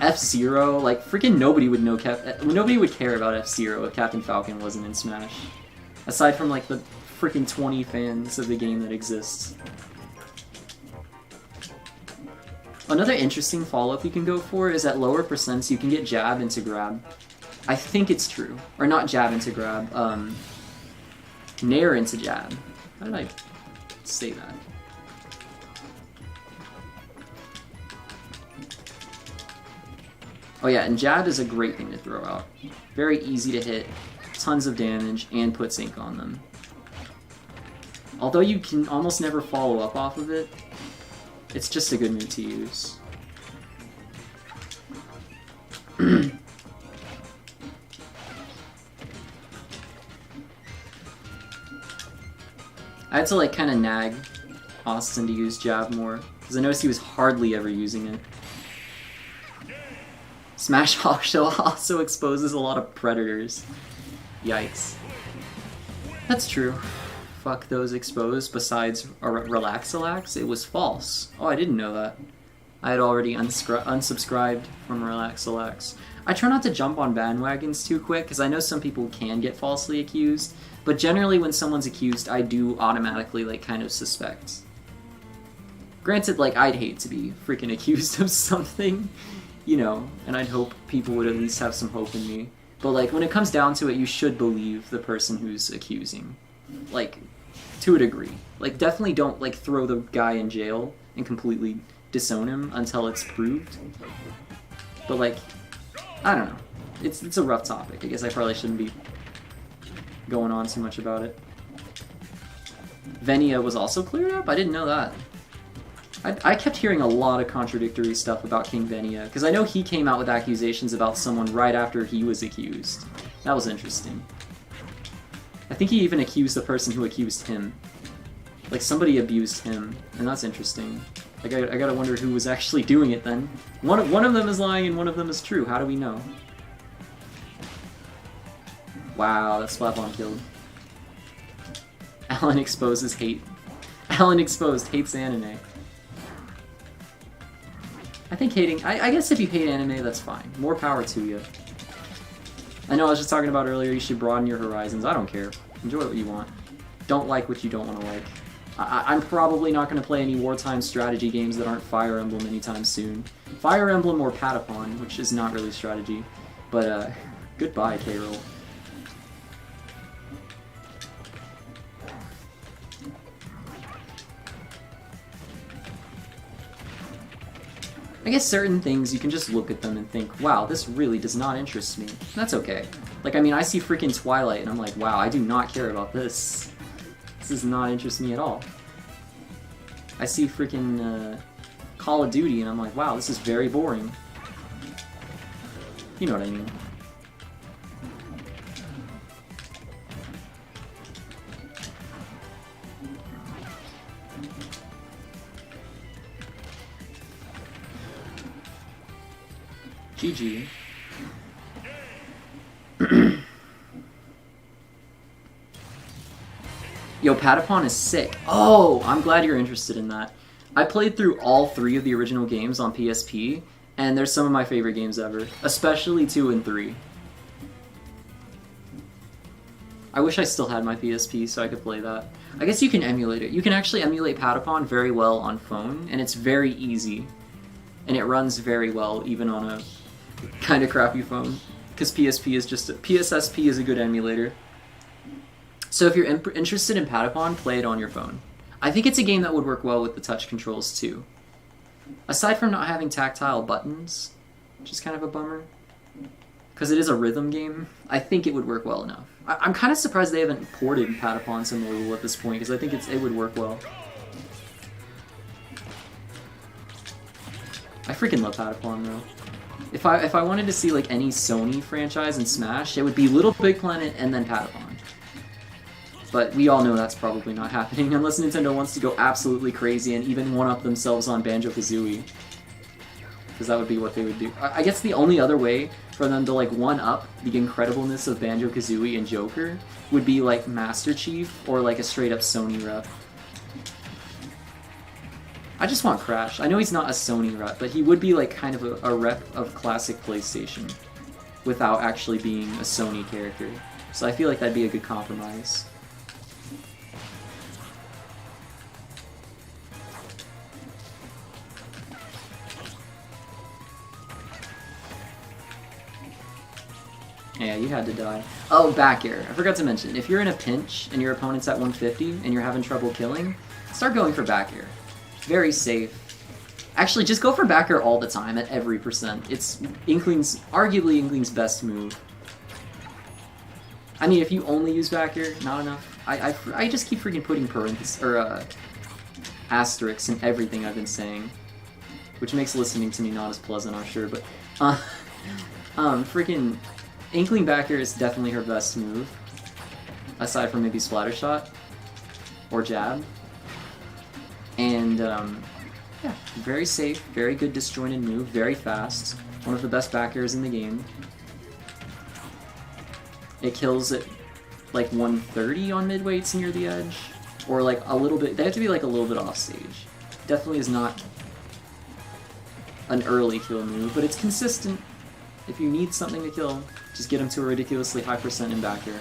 Speaker 1: F-Zero, like, freaking nobody would know nobody would care about F-Zero if Captain Falcon wasn't in Smash. Aside from, like, the freaking 20 fans of the game that exists. Another interesting follow-up you can go for is at lower percents you can get jab into grab. I think it's true. Or not jab into grab, nair into jab. How did I say that? Oh yeah, and jab is a great thing to throw out. Very easy to hit, tons of damage, and put sync on them. Although you can almost never follow up off of it, it's just a good move to use. I had to like kind of nag Austin to use jab more, because I noticed he was hardly ever using it. Smash also exposes a lot of predators. Yikes. That's true. Fuck those exposed, besides Relaxalax, it was false. Oh, I didn't know that. I had already unsubscribed from Relaxalax. I try not to jump on bandwagons too quick, because I know some people can get falsely accused, but generally when someone's accused, I do automatically, like, kind of suspect. Granted, like, I'd hate to be freaking accused of something, you know, and I'd hope people would at least have some hope in me. But, like, when it comes down to it, you should believe the person who's accusing. Like, to a degree. Like, definitely don't, like, throw the guy in jail and completely disown him until it's proved. But, like, I don't know. It's a rough topic. I guess I probably shouldn't be going on too much about it. Venia was also cleared up? I didn't know that. I kept hearing a lot of contradictory stuff about King Venia, because I know he came out with accusations about someone right after he was accused. That was interesting. I think he even accused the person who accused him. Like, somebody abused him, and that's interesting. Like, I gotta wonder who was actually doing it then. One of them is lying and one of them is true. How do we know? Wow, that splat bomb killed. Alan exposes hate. Alan exposed hates anime. I think hating... I guess if you hate anime, that's fine. More power to you. I know I was just talking about earlier, you should broaden your horizons. I don't care. Enjoy what you want. Don't like what you don't want to like. I'm probably not going to play any wartime strategy games that aren't Fire Emblem anytime soon. Fire Emblem or Patapon, which is not really strategy. But, goodbye, K-Roll. I guess certain things, you can just look at them and think, wow, this really does not interest me. That's okay. Like, I mean, I see freaking Twilight and I'm like, wow, I do not care about this. This does not interest me at all. I see freaking Call of Duty and I'm like, wow, this is very boring. You know what I mean. GG. Yo, Patapon is sick. Oh, I'm glad you're interested in that. I played through all 3 of the original games on PSP, and they're some of my favorite games ever. Especially 2 and 3. I wish I still had my PSP so I could play that. I guess you can emulate it. You can actually emulate Patapon very well on phone, and it's very easy. And it runs very well, even on a kind of crappy phone, because PSP is just PSSP is a good emulator. So if you're interested in Patapon, play it on your phone. I think it's a game that would work well with the touch controls too. Aside from not having tactile buttons, which is kind of a bummer, because it is a rhythm game, I think it would work well enough. I'm kind of surprised they haven't ported Patapon to mobile at this point, because I think it would work well. I freaking love Patapon though. If I wanted to see like any Sony franchise in Smash, it would be Little Big Planet and then Patapon. But we all know that's probably not happening unless Nintendo wants to go absolutely crazy and even one-up themselves on Banjo-Kazooie. Because that would be what they would do. I guess the only other way for them to like one-up the incredibleness of Banjo-Kazooie and Joker would be like Master Chief or like a straight-up Sony rep. I just want Crash. I know he's not a Sony rep, but he would be like kind of a rep of classic PlayStation without actually being a Sony character. So I feel like that'd be a good compromise. Yeah, you had to die. Oh, back air. I forgot to mention, if you're in a pinch and your opponent's at 150 and you're having trouble killing, start going for back air. Very safe. Actually, just go for back air all the time at every percent. It's arguably Inkling's best move. I mean, if you only use back air, not enough. I just keep freaking putting parentheses or asterisks in everything I've been saying, which makes listening to me not as pleasant, I'm sure. But freaking Inkling back air is definitely her best move, aside from maybe Splatter Shot. or jab. And yeah, very safe, very good disjointed move, very fast. One of the best back airs in the game. It kills at like 130 on mid-weights near the edge. Or like a little bit, they have to be like a little bit off stage. Definitely is not an early kill move, but it's consistent. If you need something to kill, just get him to a ridiculously high percent in back air.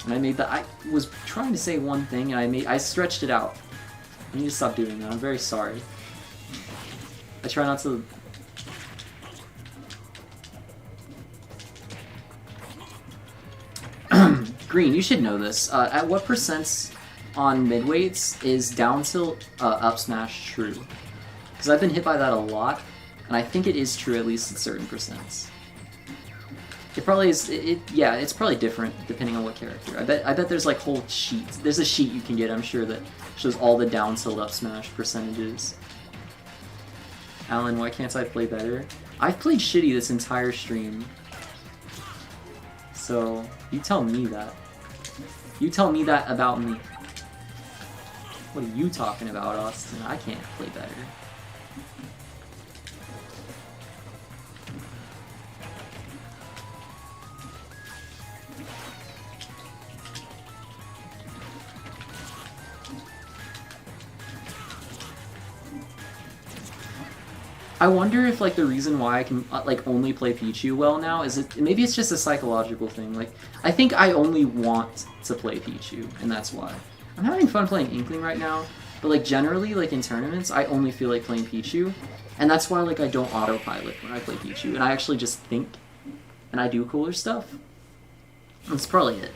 Speaker 1: And I made that, I was trying to say one thing and I stretched it out. I need to stop doing that, I'm very sorry. I try not to... Green, you should know this. At what percents on mid-weights is down tilt up smash true? Because I've been hit by that a lot, and I think it is true at least at certain percents. It probably is. Yeah, it's probably different depending on what character. I bet there's like whole sheets. There's a sheet you can get, I'm sure, that shows all the down tilt up smash percentages. Alan, why can't I play better? I've played shitty this entire stream. So, you tell me that. You tell me that about me. What are you talking about, Austin? I can't play better. I wonder if like the reason why I can like only play Pichu well now is maybe it's just a psychological thing. Like I think I only want to play Pichu, and that's why. I'm having fun playing Inkling right now, but like generally like in tournaments I only feel like playing Pichu, and that's why like I don't autopilot when I play Pichu, and I actually just think, and I do cooler stuff. That's probably it.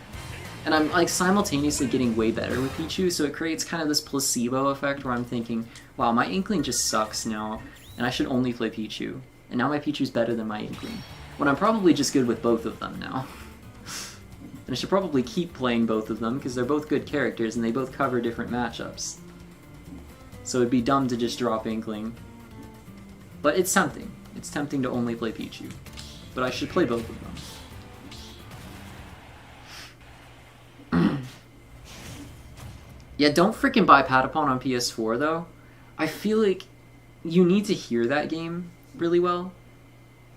Speaker 1: And I'm like simultaneously getting way better with Pichu, so it creates kind of this placebo effect where I'm thinking, wow, my Inkling just sucks now. And I should only play Pichu. And now my Pichu's better than my Inkling. When I'm probably just good with both of them now. And I should probably keep playing both of them, because they're both good characters and they both cover different matchups. So it'd be dumb to just drop Inkling. But it's tempting. It's tempting to only play Pichu. But I should play both of them. Yeah, don't freaking buy Patapon on PS4 though. I feel like you need to hear that game really well,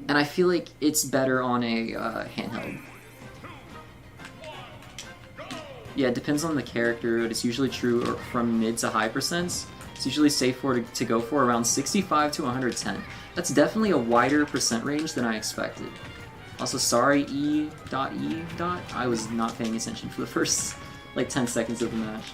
Speaker 1: and I feel like it's better on a handheld. Yeah, it depends on the character, but it's usually true from mid to high percents. It's usually safe to go for around 65 to 110. That's definitely a wider percent range than I expected. Also, sorry, E. I was not paying attention for the first like 10 seconds of the match.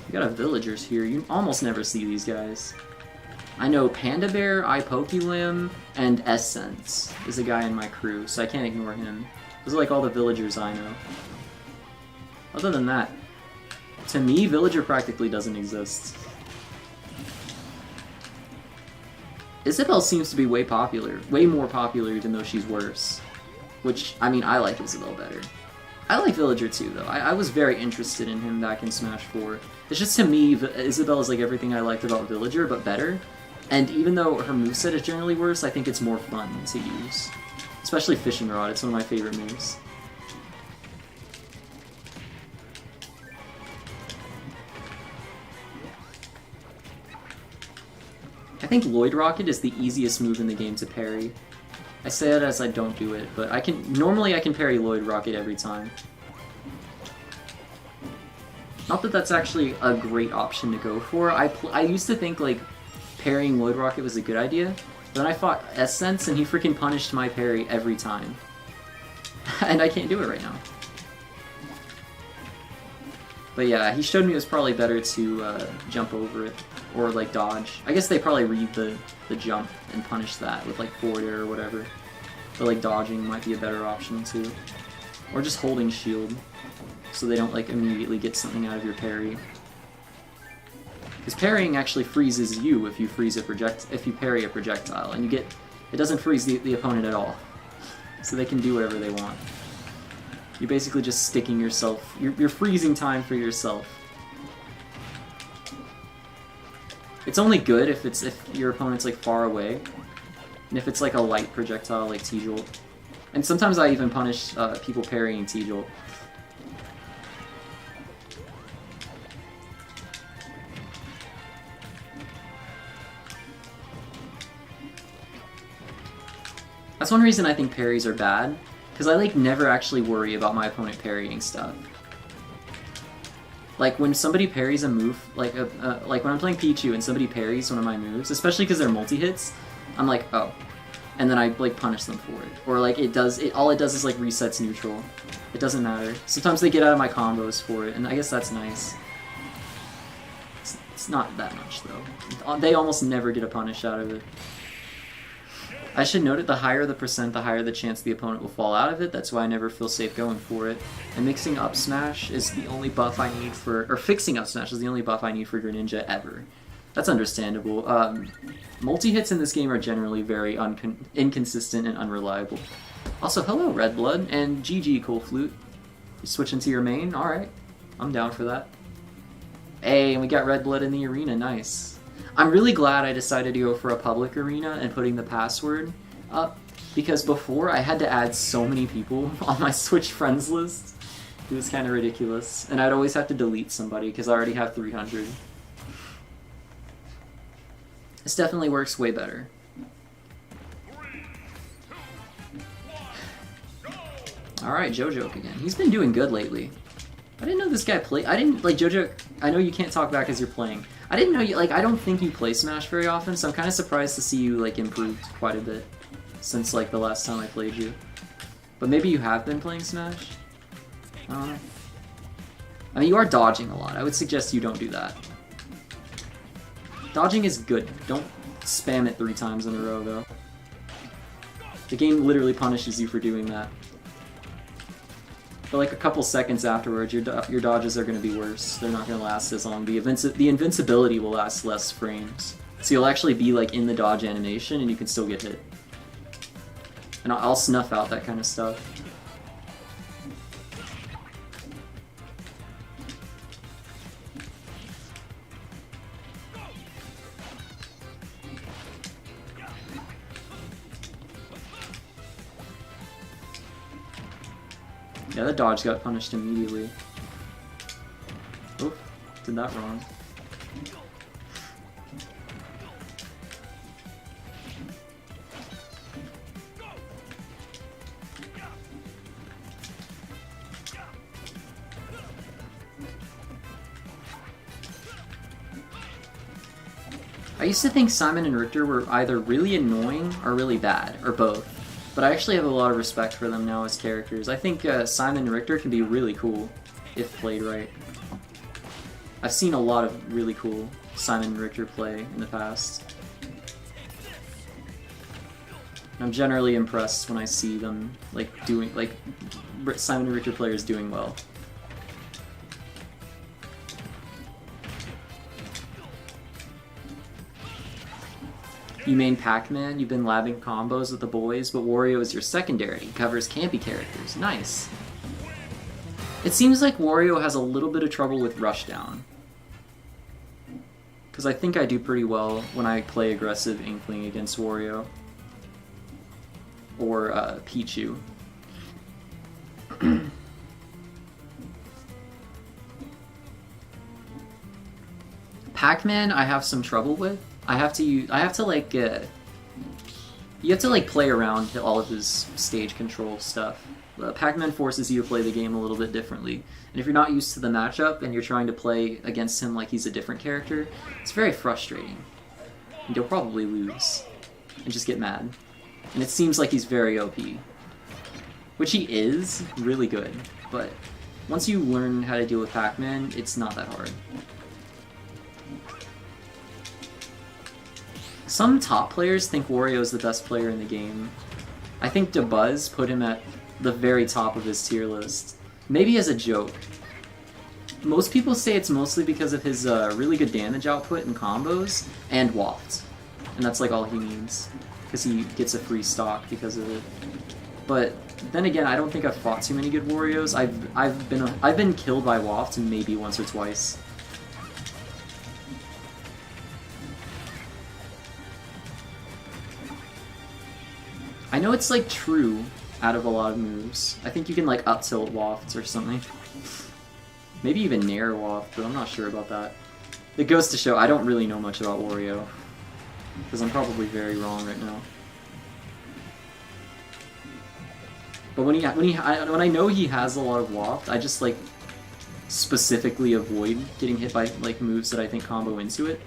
Speaker 1: We got a villagers here. You almost never see these guys. I know Panda Bear, iPokelim, and Essence is a guy in my crew, so I can't ignore him. Those are like all the villagers I know. Other than that, to me, villager practically doesn't exist. Isabelle seems to be way more popular even though she's worse. Which, I mean, I like Isabelle better. I like Villager too, though. I was very interested in him back in Smash 4. It's just, to me, Isabelle is like everything I liked about Villager, but better. And even though her moveset is generally worse, I think it's more fun to use. Especially Fishing Rod, it's one of my favorite moves. I think Lloyd Rocket is the easiest move in the game to parry. I say that as I don't do it, but normally I can parry Lloyd Rocket every time. Not that that's actually a great option to go for. I used to think like parrying Lloyd Rocket was a good idea, but then I fought Essence and he freaking punished my parry every time. And I can't do it right now. But yeah, he showed me it was probably better to jump over it, or like dodge. I guess they probably read the jump and punish that with like forward air or whatever. But like dodging might be a better option too. Or just holding shield, so they don't like immediately get something out of your parry. Because parrying actually freezes you if you parry a projectile, and it doesn't freeze the opponent at all. So they can do whatever they want. You're basically just sticking yourself, you're freezing time for yourself. It's only good if your opponent's like far away. And if it's like a light projectile like T-Jolt. And sometimes I even punish people parrying T-Jolt. That's one reason I think parries are bad, because I like never actually worry about my opponent parrying stuff. Like when somebody parries a move, like when I'm playing Pichu and somebody parries one of my moves, especially because they're multi-hits, I'm like, oh, and then I like punish them for it, or like all it does is like resets neutral. It doesn't matter. Sometimes they get out of my combos for it, and I guess that's nice. It's not that much though. They almost never get a punish out of it. I should note it, the higher the percent, the higher the chance the opponent will fall out of it. That's why I never feel safe going for it. And mixing up smash is the only buff I need for, or fixing up smash is the only buff I need for Greninja ever. That's understandable. Multi-hits in this game are generally very inconsistent and unreliable. Also, hello Red Blood, and GG Cool Flute. You switching to your main? Alright, I'm down for that. Hey, and we got Red Blood in the arena, nice. I'm really glad I decided to go for a public arena and putting the password up, because before I had to add so many people on my Switch friends list. It was kind of ridiculous, and I'd always have to delete somebody because I already have 300. This definitely works way better. Alright, JoJo again. He's been doing good lately. I didn't know this guy played. I didn't, like, JoJo, I know you can't talk back as you're playing. I didn't know you, like, I don't think you play Smash very often, so I'm kind of surprised to see you, like, improved quite a bit since, like, the last time I played you. But maybe you have been playing Smash? I don't know. I mean, you are dodging a lot. I would suggest you don't do that. Dodging is good. Don't spam it 3 times in a row, though. The game literally punishes you for doing that. But like a couple seconds afterwards, your dodges are going to be worse. They're not going to last as long. The invincibility will last less frames. So you'll actually be like in the dodge animation and you can still get hit. And I'll snuff out that kind of stuff. Yeah, the dodge got punished immediately. Oof, did that wrong. I used to think Simon and Richter were either really annoying or really bad, or both. But I actually have a lot of respect for them now as characters. I think Simon and Richter can be really cool if played right. I've seen a lot of really cool Simon and Richter play in the past. And I'm generally impressed when I see them like doing, like, Simon and Richter players doing well. You main Pac-Man, you've been labbing combos with the boys, but Wario is your secondary. He covers campy characters. Nice. It seems like Wario has a little bit of trouble with Rushdown. Because I think I do pretty well when I play aggressive Inkling against Wario. Or Pichu. Pac-Man I have some trouble with. You have to like play around all of his stage control stuff. Pac-Man forces you to play the game a little bit differently. And if you're not used to the matchup and you're trying to play against him like he's a different character, it's very frustrating. And you'll probably lose. And just get mad. And it seems like he's very OP. Which he is, really good. But once you learn how to deal with Pac-Man, it's not that hard. Some top players think Wario is the best player in the game. I think DeBuzz put him at the very top of his tier list. Maybe as a joke. Most people say it's mostly because of his really good damage output and combos, and Waft. And that's like all he needs. Because he gets a free stock because of it. But then again, I don't think I've fought too many good Warios. I've been killed by Waft maybe once or twice. I know it's like true out of a lot of moves. I think you can like up tilt wafts or something. Maybe even nair waft, but I'm not sure about that. It goes to show I don't really know much about Wario. Because I'm probably very wrong right now. But when I know he has a lot of waft, I just like specifically avoid getting hit by like moves that I think combo into it.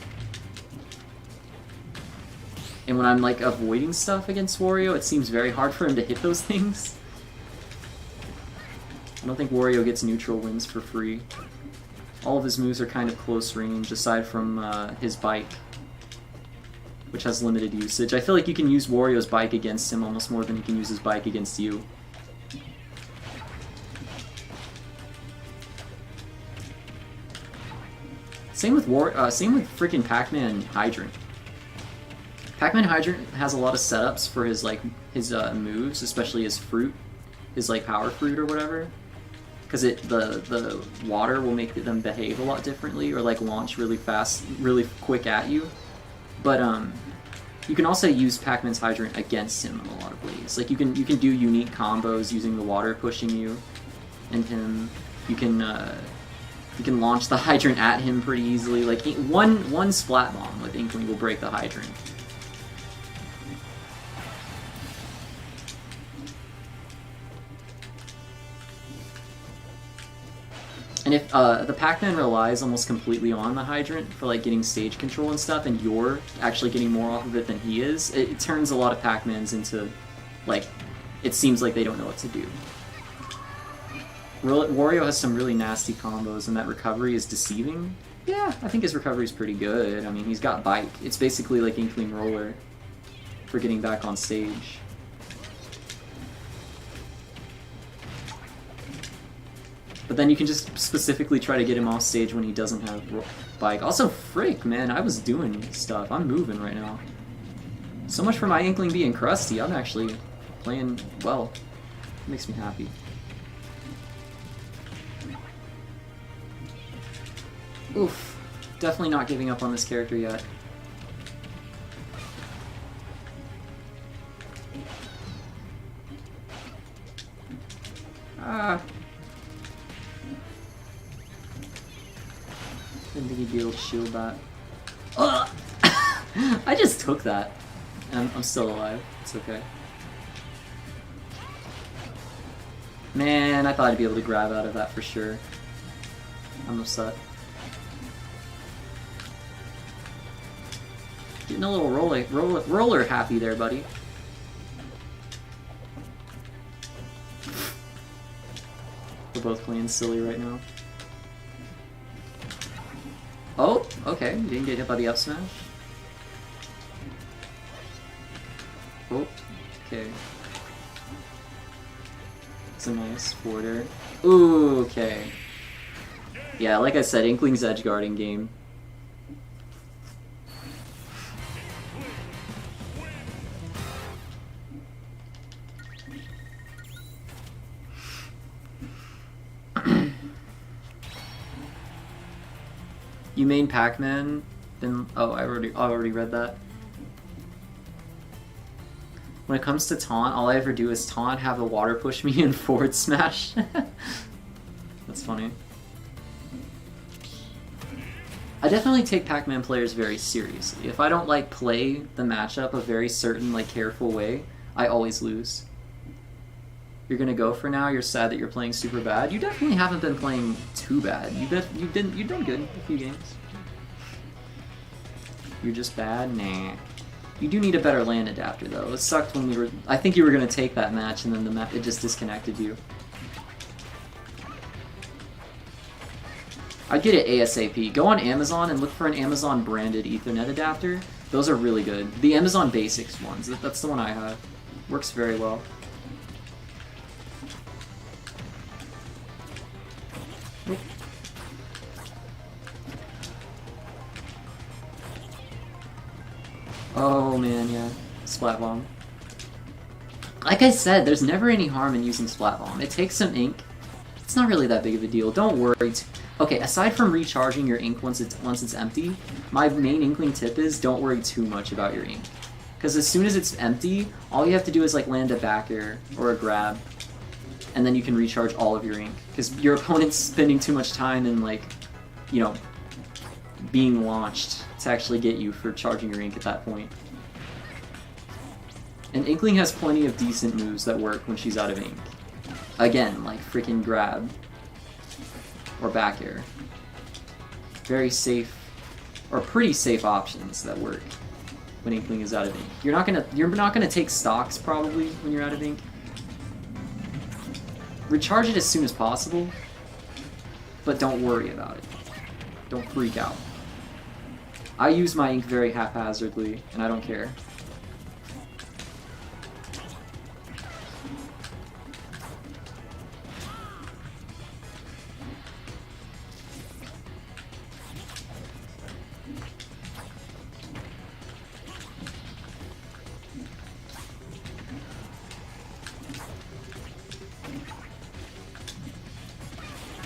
Speaker 1: And when I'm like avoiding stuff against Wario, it seems very hard for him to hit those things. I don't think Wario gets neutral wins for free. All of his moves are kind of close range, aside from his bike, which has limited usage. I feel like you can use Wario's bike against him almost more than you can use his bike against you. Same with freaking Pac-Man Hydrant. Pac-Man Hydrant has a lot of setups for his moves, especially his fruit, his like power fruit or whatever. Because the water will make them behave a lot differently, or like launch really fast, really quick at you. But you can also use Pac-Man's Hydrant against him in a lot of ways. Like you can do unique combos using the water pushing you and him. You can launch the Hydrant at him pretty easily. Like one Splat Bomb with Inkling will break the Hydrant. And if the Pac-Man relies almost completely on the Hydrant for like getting stage control and stuff, and you're actually getting more off of it than he is, it turns a lot of Pac-Mans into, like, it seems like they don't know what to do. Wario has some really nasty combos, and that recovery is deceiving. Yeah, I think his recovery is pretty good. I mean, he's got Bike. It's basically like Inkling Roller for getting back on stage. But then you can just specifically try to get him off stage when he doesn't have Bike. Also, frick, man, I was doing stuff. I'm moving right now. So much for my Inkling being crusty. I'm actually playing well. It makes me happy. Oof. Definitely not giving up on this character yet. Didn't think he'd be able to shield that. Ugh! I just took that. And I'm still alive. It's okay. Man, I thought I'd be able to grab out of that for sure. I'm upset. Getting a little roller happy there, buddy. We're both playing silly right now. Oh, okay. You didn't get hit by the up smash. Oh, okay. It's a nice border. Ooh, okay. Yeah, like I said, Inkling's edge guarding game. You main Pac-Man? Then oh, I already read that. When it comes to taunt, all I ever do is taunt, have a water push me, and forward smash. That's funny. I definitely take Pac-Man players very seriously. If I don't like play the matchup a very certain like careful way, I always lose. You're gonna go for now. You're sad that you're playing super bad. You definitely haven't been playing too bad. You've done good a few games. You're just bad? Nah. You do need a better land adapter though. It sucked when we were. I think you were gonna take that match and then it just disconnected you. I'd get it ASAP. Go on Amazon and look for an Amazon branded Ethernet adapter. Those are really good. The Amazon Basics ones. That's the one I have. Works very well. Oh man, yeah. Splat Bomb. Like I said, there's never any harm in using Splat Bomb. It takes some ink. It's not really that big of a deal. Don't worry. Okay, aside from recharging your ink once it's empty, my main Inkling tip is don't worry too much about your ink. Because as soon as it's empty, all you have to do is like land a back air or a grab, and then you can recharge all of your ink. Because your opponent's spending too much time in like, you know, being launched to actually get you for charging your ink at that point. And Inkling has plenty of decent moves that work when she's out of ink. Again, like freaking grab or back air. Very safe, or pretty safe options that work when Inkling is out of ink. You're not gonna take stocks probably when you're out of ink. Recharge it as soon as possible, but don't worry about it. Don't freak out. I use my ink very haphazardly, and I don't care.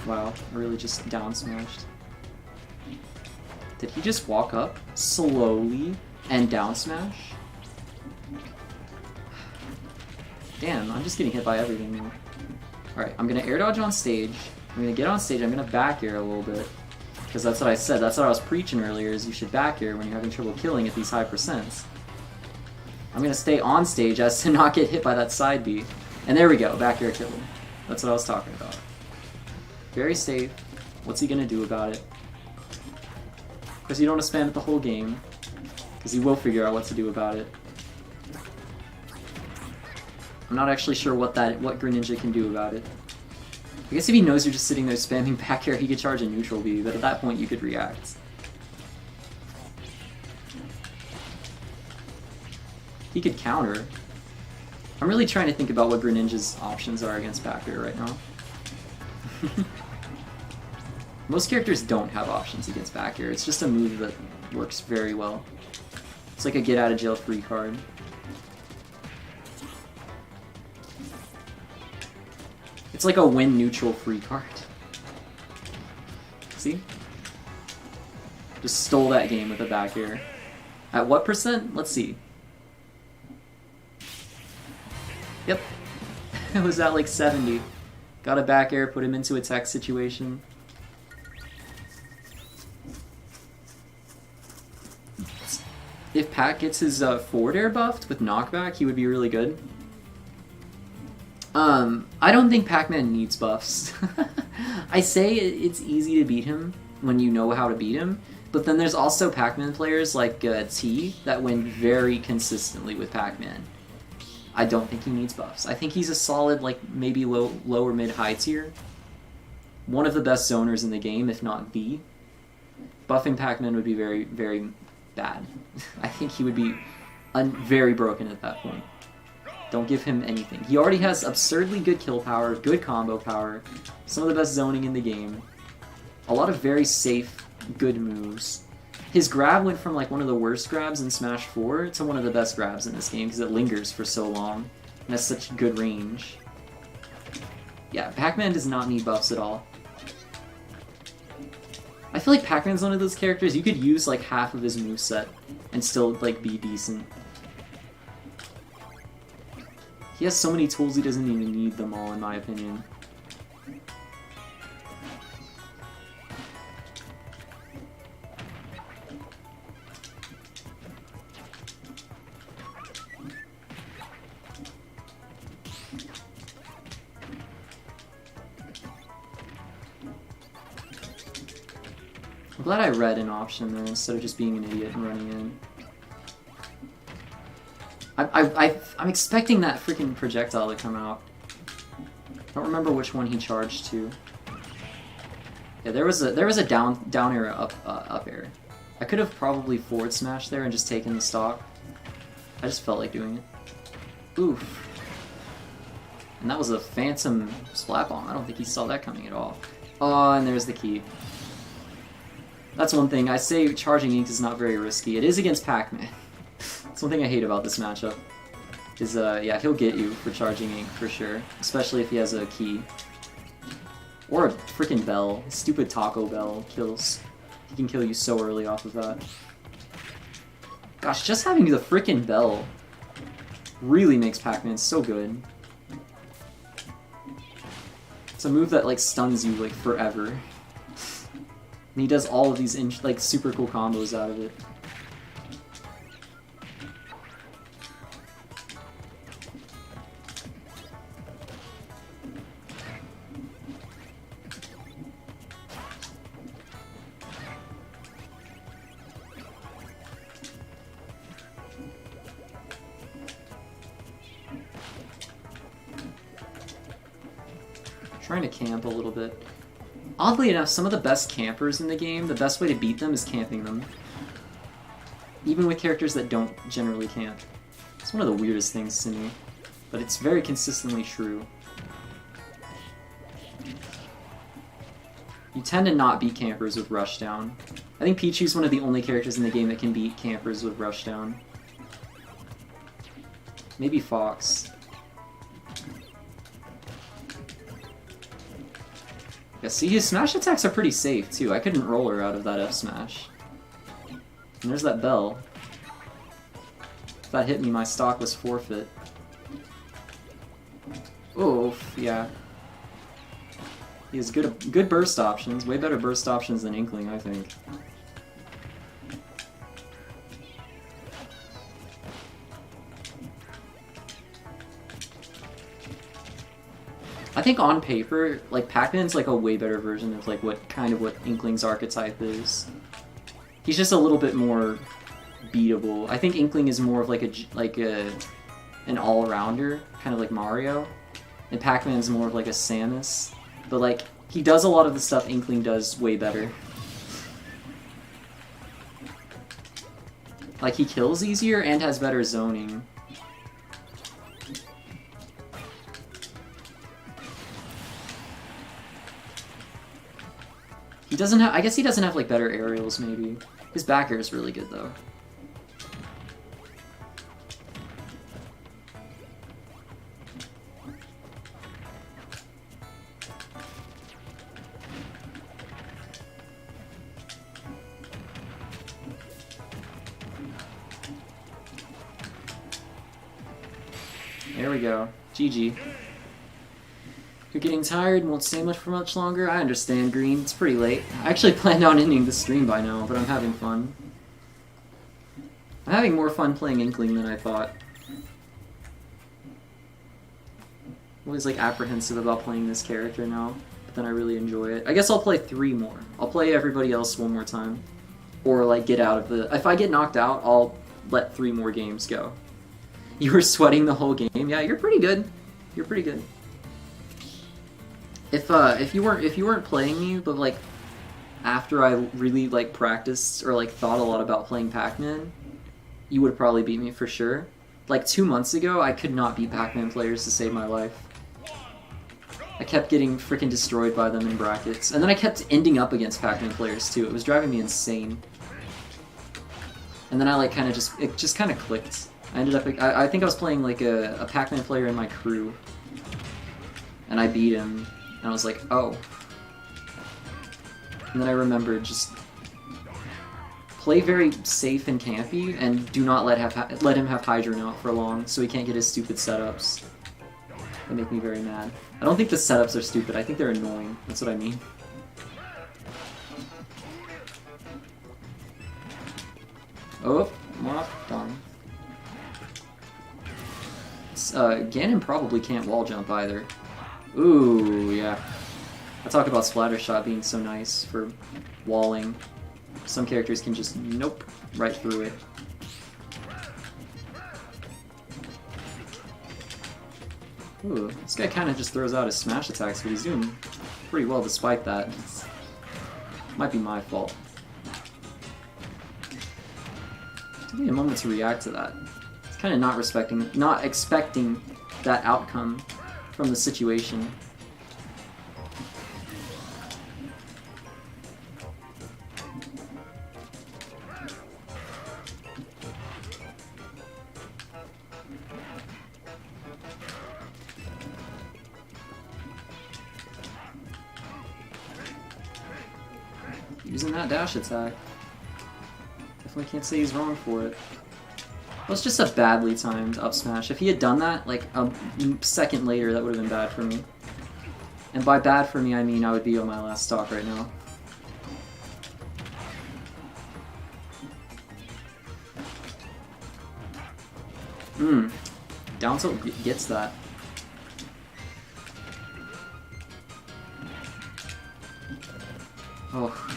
Speaker 1: Wow, I really just down smashed. Did he just walk up slowly and down smash? Damn, I'm just getting hit by everything now. Alright, I'm gonna air dodge on stage. I'm gonna get on stage, I'm gonna back air a little bit. Because that's what I said, that's what I was preaching earlier, is you should back air when you're having trouble killing at these high percents. I'm gonna stay on stage as to not get hit by that side B. And there we go, back air kill him. That's what I was talking about. Very safe. What's he gonna do about it? Of course, you don't want to spam it the whole game, because he will figure out what to do about it. I'm not actually sure what Greninja can do about it. I guess if he knows you're just sitting there spamming back air, he could charge a neutral B, but at that point you could react. He could counter. I'm really trying to think about what Greninja's options are against back air right now. Most characters don't have options against back air. It's just a move that works very well. It's like a get out of jail free card. It's like a win neutral free card. See? Just stole that game with a back air. At what percent? Let's see. Yep. It was at like 70. Got a back air, put him into a tech situation. If Pat gets his forward air buffed with knockback, he would be really good. I don't think Pac-Man needs buffs. I say it's easy to beat him when you know how to beat him, but then there's also Pac-Man players like T that win very consistently with Pac-Man. I don't think he needs buffs. I think he's a solid, like, maybe low or mid-high tier. One of the best zoners in the game, if not the. Buffing Pac-Man would be very, very bad. I think he would be very broken at that point. Don't give him anything. He already has absurdly good kill power, good combo power, some of the best zoning in the game, a lot of very safe, good moves. His grab went from like one of the worst grabs in Smash 4 to one of the best grabs in this game because it lingers for so long and has such good range. Yeah, Pac-Man does not need buffs at all. I feel like Pac-Man's one of those characters you could use like half of his moveset and still like be decent. He has so many tools he doesn't even need them all, in my opinion. I'm glad I read an option there instead of just being an idiot and running in. I'm expecting that freaking projectile to come out. I don't remember which one he charged to. Yeah, there was a down air up air. I could have probably forward smashed there and just taken the stock. I just felt like doing it. Oof. And that was a phantom splat bomb. I don't think he saw that coming at all. Oh, and there's the key. That's one thing. I say charging ink is not very risky. It is against Pac-Man. That's one thing I hate about this matchup. Is, yeah, he'll get you for charging ink for sure. Especially if he has a key. Or a freaking bell. Stupid Taco Bell kills. He can kill you so early off of that. Gosh, just having the frickin' bell really makes Pac-Man so good. It's a move that like stuns you like forever. And he does all of these like super cool combos out of it. Trying to camp a little bit. Oddly enough, some of the best campers in the game, the best way to beat them is camping them. Even with characters that don't generally camp. It's one of the weirdest things to me, but it's very consistently true. You tend to not beat campers with Rushdown. I think Pichu's one of the only characters in the game that can beat campers with Rushdown. Maybe Fox. Yeah, see, his smash attacks are pretty safe, too. I couldn't roll her out of that F smash. And there's that bell. If that hit me, my stock was forfeit. Oof, yeah. He has good burst options. Way better burst options than Inkling, I think. I think on paper, like, Pac-Man's like a way better version of like what Inkling's archetype is. He's just a little bit more beatable. I think Inkling is more of like an all-rounder, kind of like Mario, and Pac-Man's more of like a Samus. But like, he does a lot of the stuff Inkling does way better. Like, he kills easier and has better zoning. He doesn't have, I guess he doesn't have like better aerials maybe. His back air is really good though. There we go. GG. You're getting tired and won't stay much for much longer? I understand, Green. It's pretty late. I actually planned on ending the stream by now, but I'm having fun. I'm having more fun playing Inkling than I thought. I'm always like apprehensive about playing this character now, but then I really enjoy it. I guess I'll play 3 more. I'll play everybody else one more time. Or like get out of the... If I get knocked out, I'll let 3 more games go. You were sweating the whole game? Yeah, you're pretty good. You're pretty good. If you weren't playing me, but like after I really like practiced or like thought a lot about playing Pac-Man, you would probably beat me for sure. Like 2 months ago, I could not beat Pac-Man players to save my life. I kept getting freaking destroyed by them in brackets, and then I kept ending up against Pac-Man players too. It was driving me insane. And then I like it just kind of clicked. I ended up, I think I was playing like a Pac-Man player in my crew, and I beat him. And I was like, oh. And then I remembered, just play very safe and campy, and do not let him have Hydro out for long, so he can't get his stupid setups. They make me very mad. I don't think the setups are stupid, I think they're annoying. That's what I mean. Oh, well, done. Ganon probably can't wall jump either. Ooh, yeah. I talk about Splattershot being so nice for walling. Some characters can just nope right through it. Ooh, this guy kind of just throws out his smash attacks, but he's doing pretty well despite that. Might be my fault. Took me a moment to react to that. It's kind of not expecting that outcome from the situation. Using that dash attack. Definitely can't say he's wrong for it. Well, it's just a badly timed up smash. If he had done that, like, a second later, that would have been bad for me. And by bad for me, I mean I would be on my last stock right now. Down tilt gets that. Oh.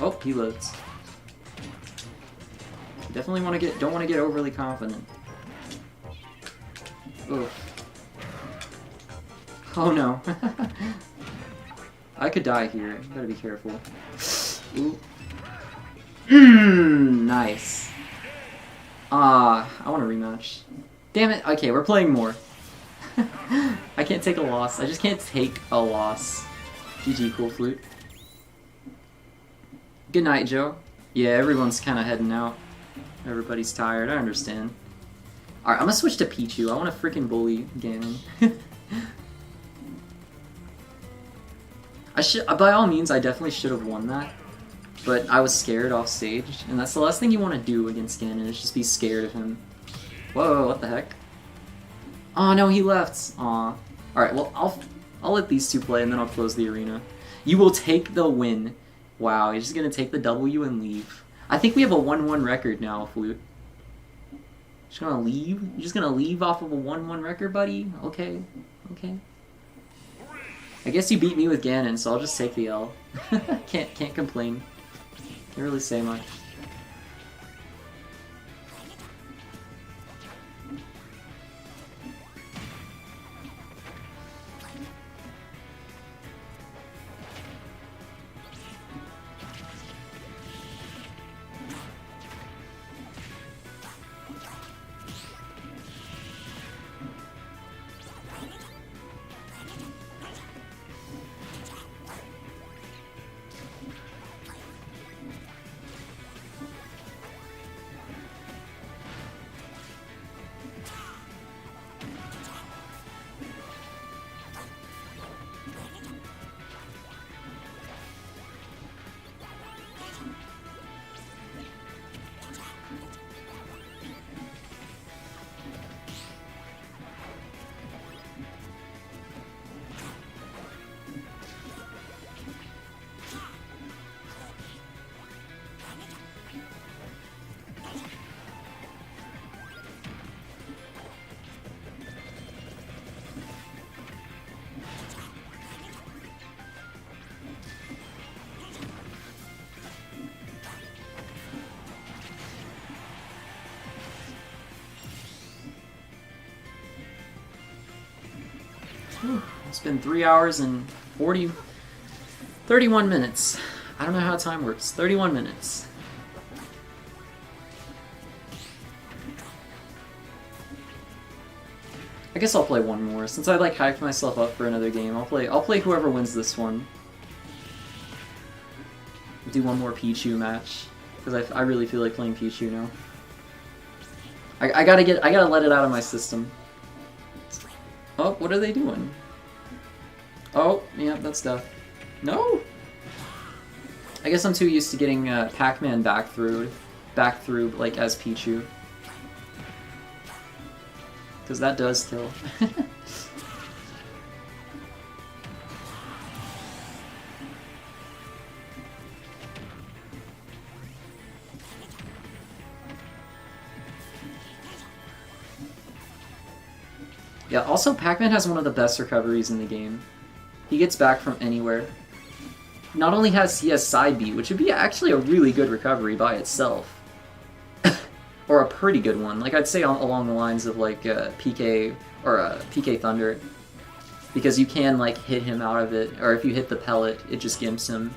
Speaker 1: Oh, he lives. Definitely don't want to get overly confident. Oof. Oh no. I could die here. Gotta be careful. Ooh. Nice. I want a rematch. Damn it. Okay, we're playing more. I can't take a loss. I just can't take a loss. GG, Cool Flute. Good night, Joe. Yeah, everyone's kind of heading out. Everybody's tired. I understand. Alright, I'm gonna switch to Pichu. I want to freaking bully Ganon. By all means, I definitely should have won that. But I was scared off stage, and that's the last thing you want to do against Ganon, is just be scared of him. Whoa, what the heck? Oh no, he left. Aw. Alright, well, I'll let these two play, and then I'll close the arena. You will take the win. Wow, he's just gonna take the W and leave. I think we have a 1-1 record now, Flute. Just gonna leave? You're just gonna leave off of a 1-1 record, buddy? Okay. Okay. I guess you beat me with Ganon, so I'll just take the L. Can't complain. Can't really say much. It's been 3 hours and 31 minutes. I don't know how time works. 31 minutes. I guess I'll play one more. Since I like hyped myself up for another game, I'll play whoever wins this one. Do one more Pichu match. Because I really feel like playing Pichu now. I gotta let it out of my system. Oh, what are they doing? Oh, yeah, that's death. No! I guess I'm too used to getting Pac-Man back through, like, as Pichu. Because that does kill. Yeah, also Pac-Man has one of the best recoveries in the game. He gets back from anywhere. Not only has he side B, which would be actually a really good recovery by itself. Or a pretty good one. Like, I'd say along the lines of, like, PK, or PK Thunder. Because you can, like, hit him out of it, or if you hit the pellet, it just gimps him.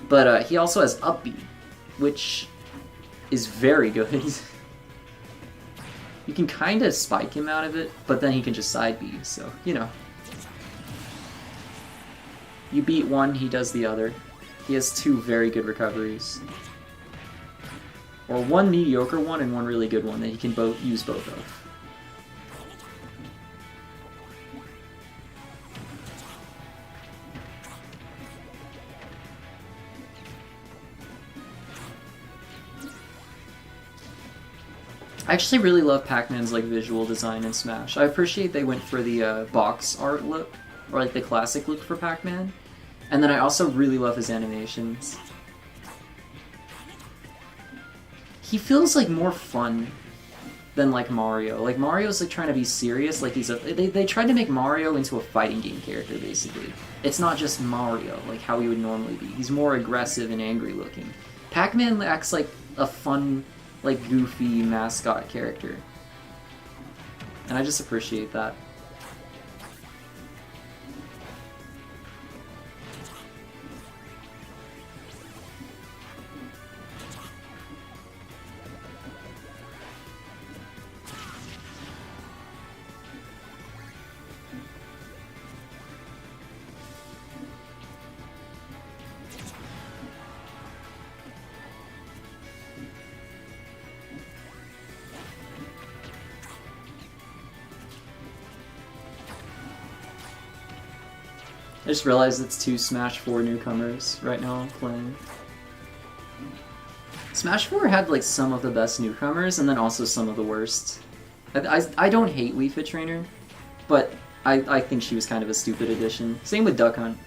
Speaker 1: But he also has up B, which is very good. You can kind of spike him out of it, but then he can just side B, so, you know. You beat one, he does the other. He has two very good recoveries. Or one mediocre one and one really good one that he can use both of. I actually really love Pac-Man's like visual design in Smash. I appreciate they went for the box art look, or like the classic look for Pac-Man. And then I also really love his animations. He feels like more fun than like Mario. Like Mario's like trying to be serious, like he's a they tried to make Mario into a fighting game character basically. It's not just Mario like how he would normally be. He's more aggressive and angry looking. Pac-Man acts like a fun, like goofy mascot character. And I just appreciate that. I just realized it's 2 Smash 4 newcomers right now I'm playing. Smash 4 had like some of the best newcomers and then also some of the worst. I don't hate Wii Fit Trainer, but I think she was kind of a stupid addition. Same with Duck Hunt.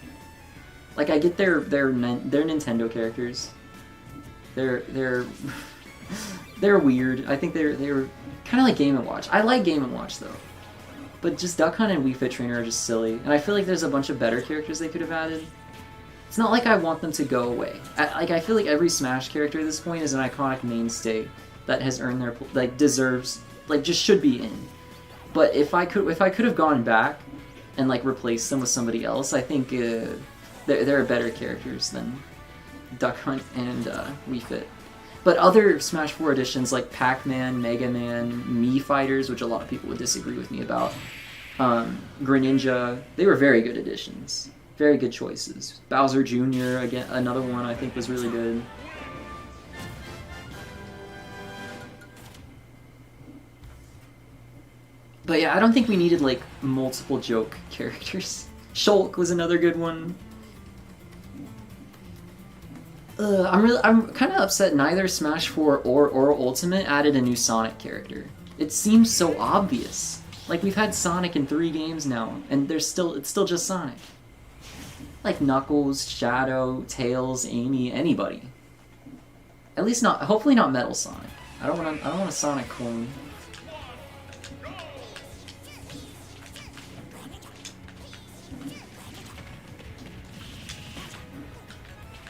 Speaker 1: Like I get their Nintendo characters. They're they're weird. I think they're kind of like Game & Watch. I like Game & Watch though. But just Duck Hunt and Wii Fit Trainer are just silly, and I feel like there's a bunch of better characters they could have added. It's not like I want them to go away. I feel like every Smash character at this point is an iconic mainstay that has earned their deserves just should be in. But if I could have gone back and like replaced them with somebody else, I think there are better characters than Duck Hunt and Wii Fit. But other Smash 4 editions like Pac-Man, Mega Man, Mii Fighters, which a lot of people would disagree with me about, Greninja, they were very good additions. Very good choices. Bowser Jr., again, another one I think was really good. But yeah, I don't think we needed like multiple joke characters. Shulk was another good one. I'm kind of upset neither Smash 4 or Ultimate added a new Sonic character. It seems so obvious. Like we've had Sonic in 3 games now, and it's still just Sonic. Like Knuckles, Shadow, Tails, Amy, anybody. At least not, hopefully not Metal Sonic. I don't want a Sonic clone.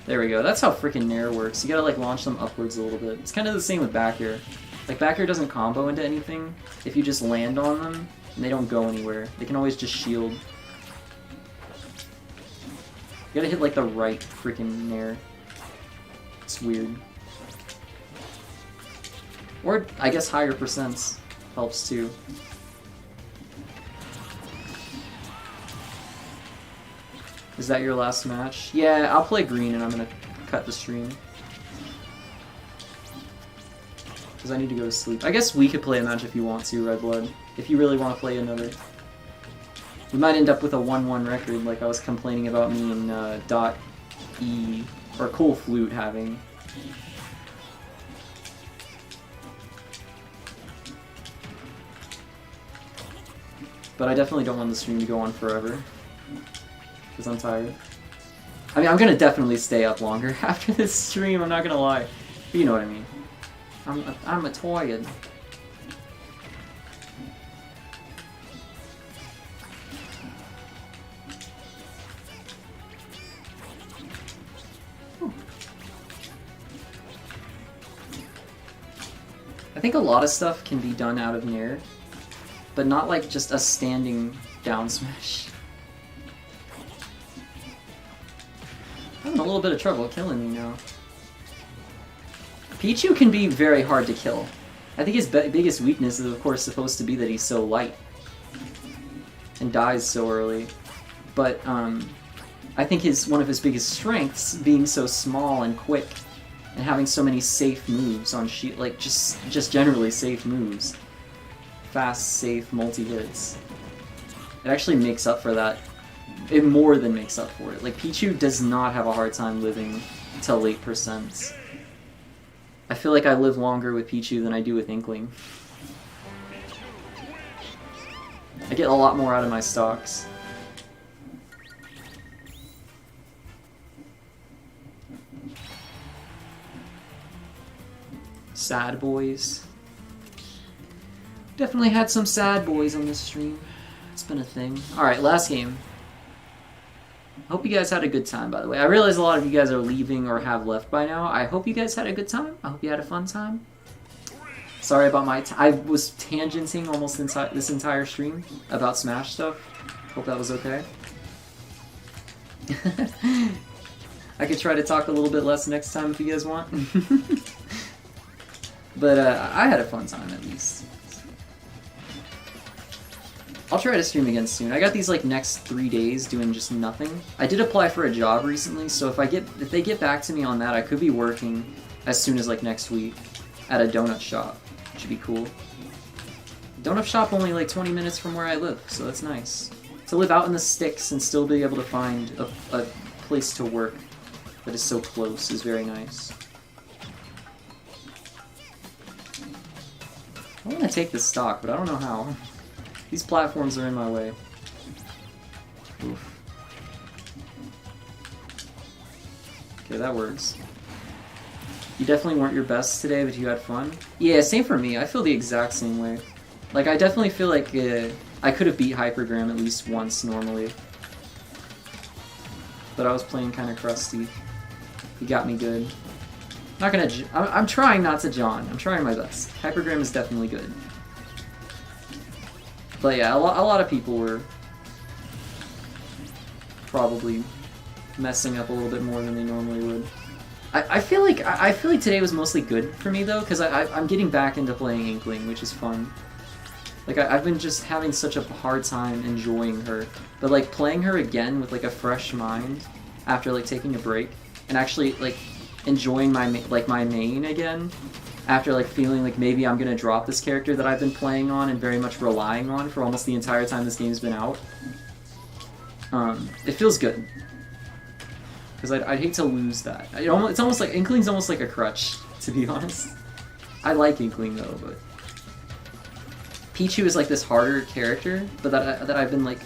Speaker 1: There we go. That's how freaking Nair works. You gotta like launch them upwards a little bit. It's kind of the same with back air. Like back air doesn't combo into anything if you just land on them and they don't go anywhere. They can always just shield. You gotta hit like the right freaking Nair. It's weird. Or I guess higher percents helps too. Is that your last match? Yeah, I'll play green and I'm gonna cut the stream. Because I need to go to sleep. I guess we could play a match if you want to, Red Blood. If you really want to play another. We might end up with a 1-1 record like I was complaining about me and Dot E, or Cool Flute having. But I definitely don't want the stream to go on forever. Because I'm tired. I mean, I'm gonna definitely stay up longer after this stream, I'm not gonna lie. But you know what I mean. I'm a tired. I think a lot of stuff can be done out of Nair, but not like just a standing down smash. I'm in a little bit of trouble killing me now. Pichu can be very hard to kill. I think his biggest weakness is of course supposed to be that he's so light and dies so early. But I think one of his biggest strengths being so small and quick and having so many safe moves on like just generally safe moves. Fast, safe, multi-hits. It actually makes up for that. It more than makes up for it. Like, Pichu does not have a hard time living to late percents. I feel like I live longer with Pichu than I do with Inkling. I get a lot more out of my stocks. Sad boys. Definitely had some sad boys on this stream. It's been a thing. Alright, last game. Hope you guys had a good time, by the way. I realize a lot of you guys are leaving or have left by now. I hope you guys had a good time. I hope you had a fun time. Sorry about my... I was tangenting almost inside this entire stream about Smash stuff. Hope that was okay. I could try to talk a little bit less next time if you guys want. But I had a fun time at least. I'll try to stream again soon. I got these like next 3 days doing just nothing. I did apply for a job recently, so if they get back to me on that, I could be working as soon as like next week at a donut shop. Should be cool. Donut shop only like 20 minutes from where I live, so that's nice. To live out in the sticks and still be able to find a place to work that is so close is very nice. I want to take this stock, but I don't know how. These platforms are in my way. Oof. Okay, that works. You definitely weren't your best today, but you had fun? Yeah, same for me. I feel the exact same way. Like, I definitely feel like I could have beat Hypergram at least once normally. But I was playing kind of crusty. He got me good. Not gonna... I'm trying not to John. I'm trying my best. Hypergram is definitely good. But yeah, a lot of people were probably messing up a little bit more than they normally would. I feel like today was mostly good for me though, because I'm getting back into playing Inkling, which is fun. Like I've been just having such a hard time enjoying her, but like playing her again with like a fresh mind after like taking a break and actually like enjoying my main again. After like feeling like maybe I'm gonna drop this character that I've been playing on and very much relying on for almost the entire time this game's been out. It feels good. Because I'd hate to lose that. It's almost like... Inkling's almost like a crutch, to be honest. I like Inkling though, but... Pichu is like this harder character, but that I've been like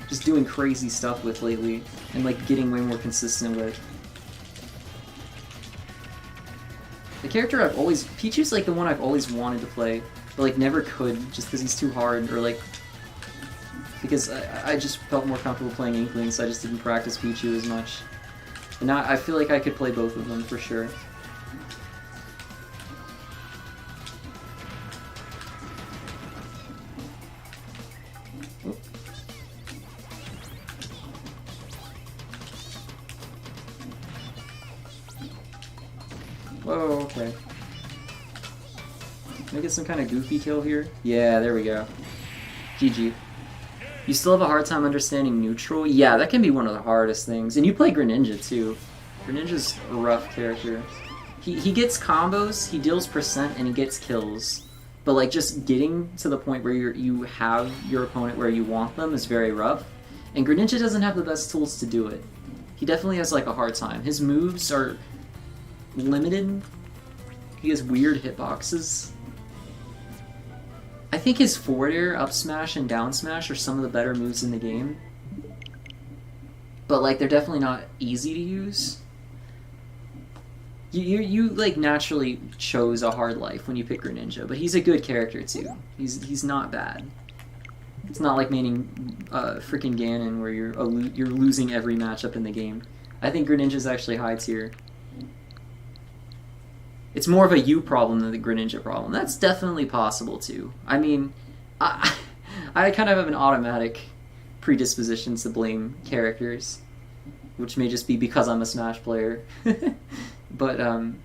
Speaker 1: just doing crazy stuff with lately and like getting way more consistent with. The character I've always... Pichu's like the one I've always wanted to play, but like never could just because he's too hard, or like... Because I just felt more comfortable playing Inkling, so I just didn't practice Pichu as much. And now I feel like I could play both of them for sure. Oop. Whoa, okay. Can I get some kind of goofy kill here? Yeah, there we go. GG. You still have a hard time understanding neutral? Yeah, that can be one of the hardest things. And you play Greninja too. Greninja's a rough character. He gets combos, he deals percent, and he gets kills. But like just getting to the point where you have your opponent where you want them is very rough. And Greninja doesn't have the best tools to do it. He definitely has like a hard time. His moves are limited. He has weird hitboxes. I think his forward air, up smash, and down smash are some of the better moves in the game. But like they're definitely not easy to use. You like naturally chose a hard life when you pick Greninja, but he's a good character too. He's not bad. It's not like maining freaking Ganon where you're losing every matchup in the game. I think Greninja's actually high tier. It's more of a you problem than the Greninja problem. That's definitely possible too. I mean, I kind of have an automatic predisposition to blame characters, which may just be because I'm a Smash player. But I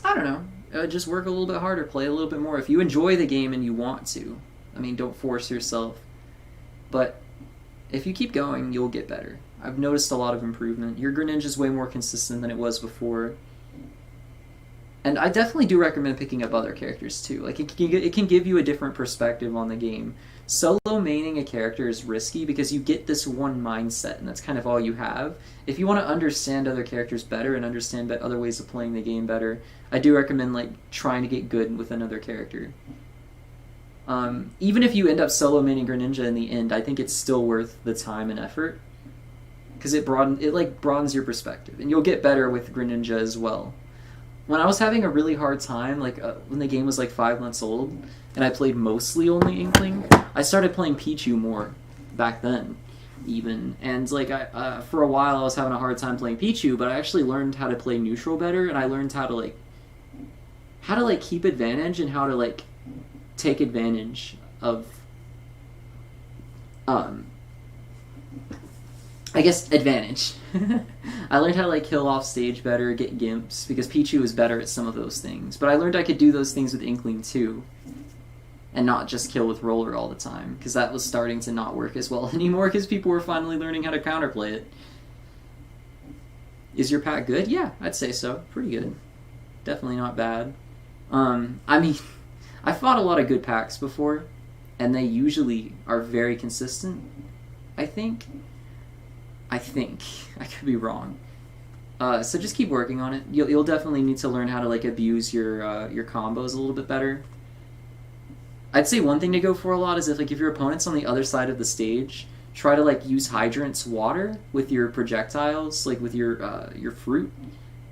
Speaker 1: don't know. Just work a little bit harder, play a little bit more. If you enjoy the game and you want to, I mean, don't force yourself. But if you keep going, you'll get better. I've noticed a lot of improvement. Your Greninja's way more consistent than it was before. And I definitely do recommend picking up other characters too. Like it can give you a different perspective on the game Solo maining a character is risky because you get this one mindset, and that's kind of all you have. If you want to understand other characters better and understand other ways of playing the game better, I do recommend like trying to get good with another character. Even if you end up solo maining Greninja in the end, I think it's still worth the time and effort because it broadens your perspective, and you'll get better with Greninja as well. When I was having a really hard time, like when the game was like 5 months old, and I played mostly only Inkling, I started playing Pichu more back then, even. And like for a while, I was having a hard time playing Pichu, but I actually learned how to play neutral better, and I learned how to keep advantage and how to like take advantage of I guess advantage. I learned how to like kill off stage better, get gimps, because Pichu is better at some of those things. But I learned I could do those things with Inkling too, and not just kill with Roller all the time, because that was starting to not work as well anymore because people were finally learning how to counterplay it. Is your pack good? Yeah, I'd say so. Pretty good. Definitely not bad. I mean, I fought a lot of good packs before, and they usually are very consistent, I think. I could be wrong. So just keep working on it. You'll definitely need to learn how to like abuse your combos a little bit better. I'd say one thing to go for a lot is if your opponent's on the other side of the stage, try to like use Hydrant's water with your projectiles, like with your fruit,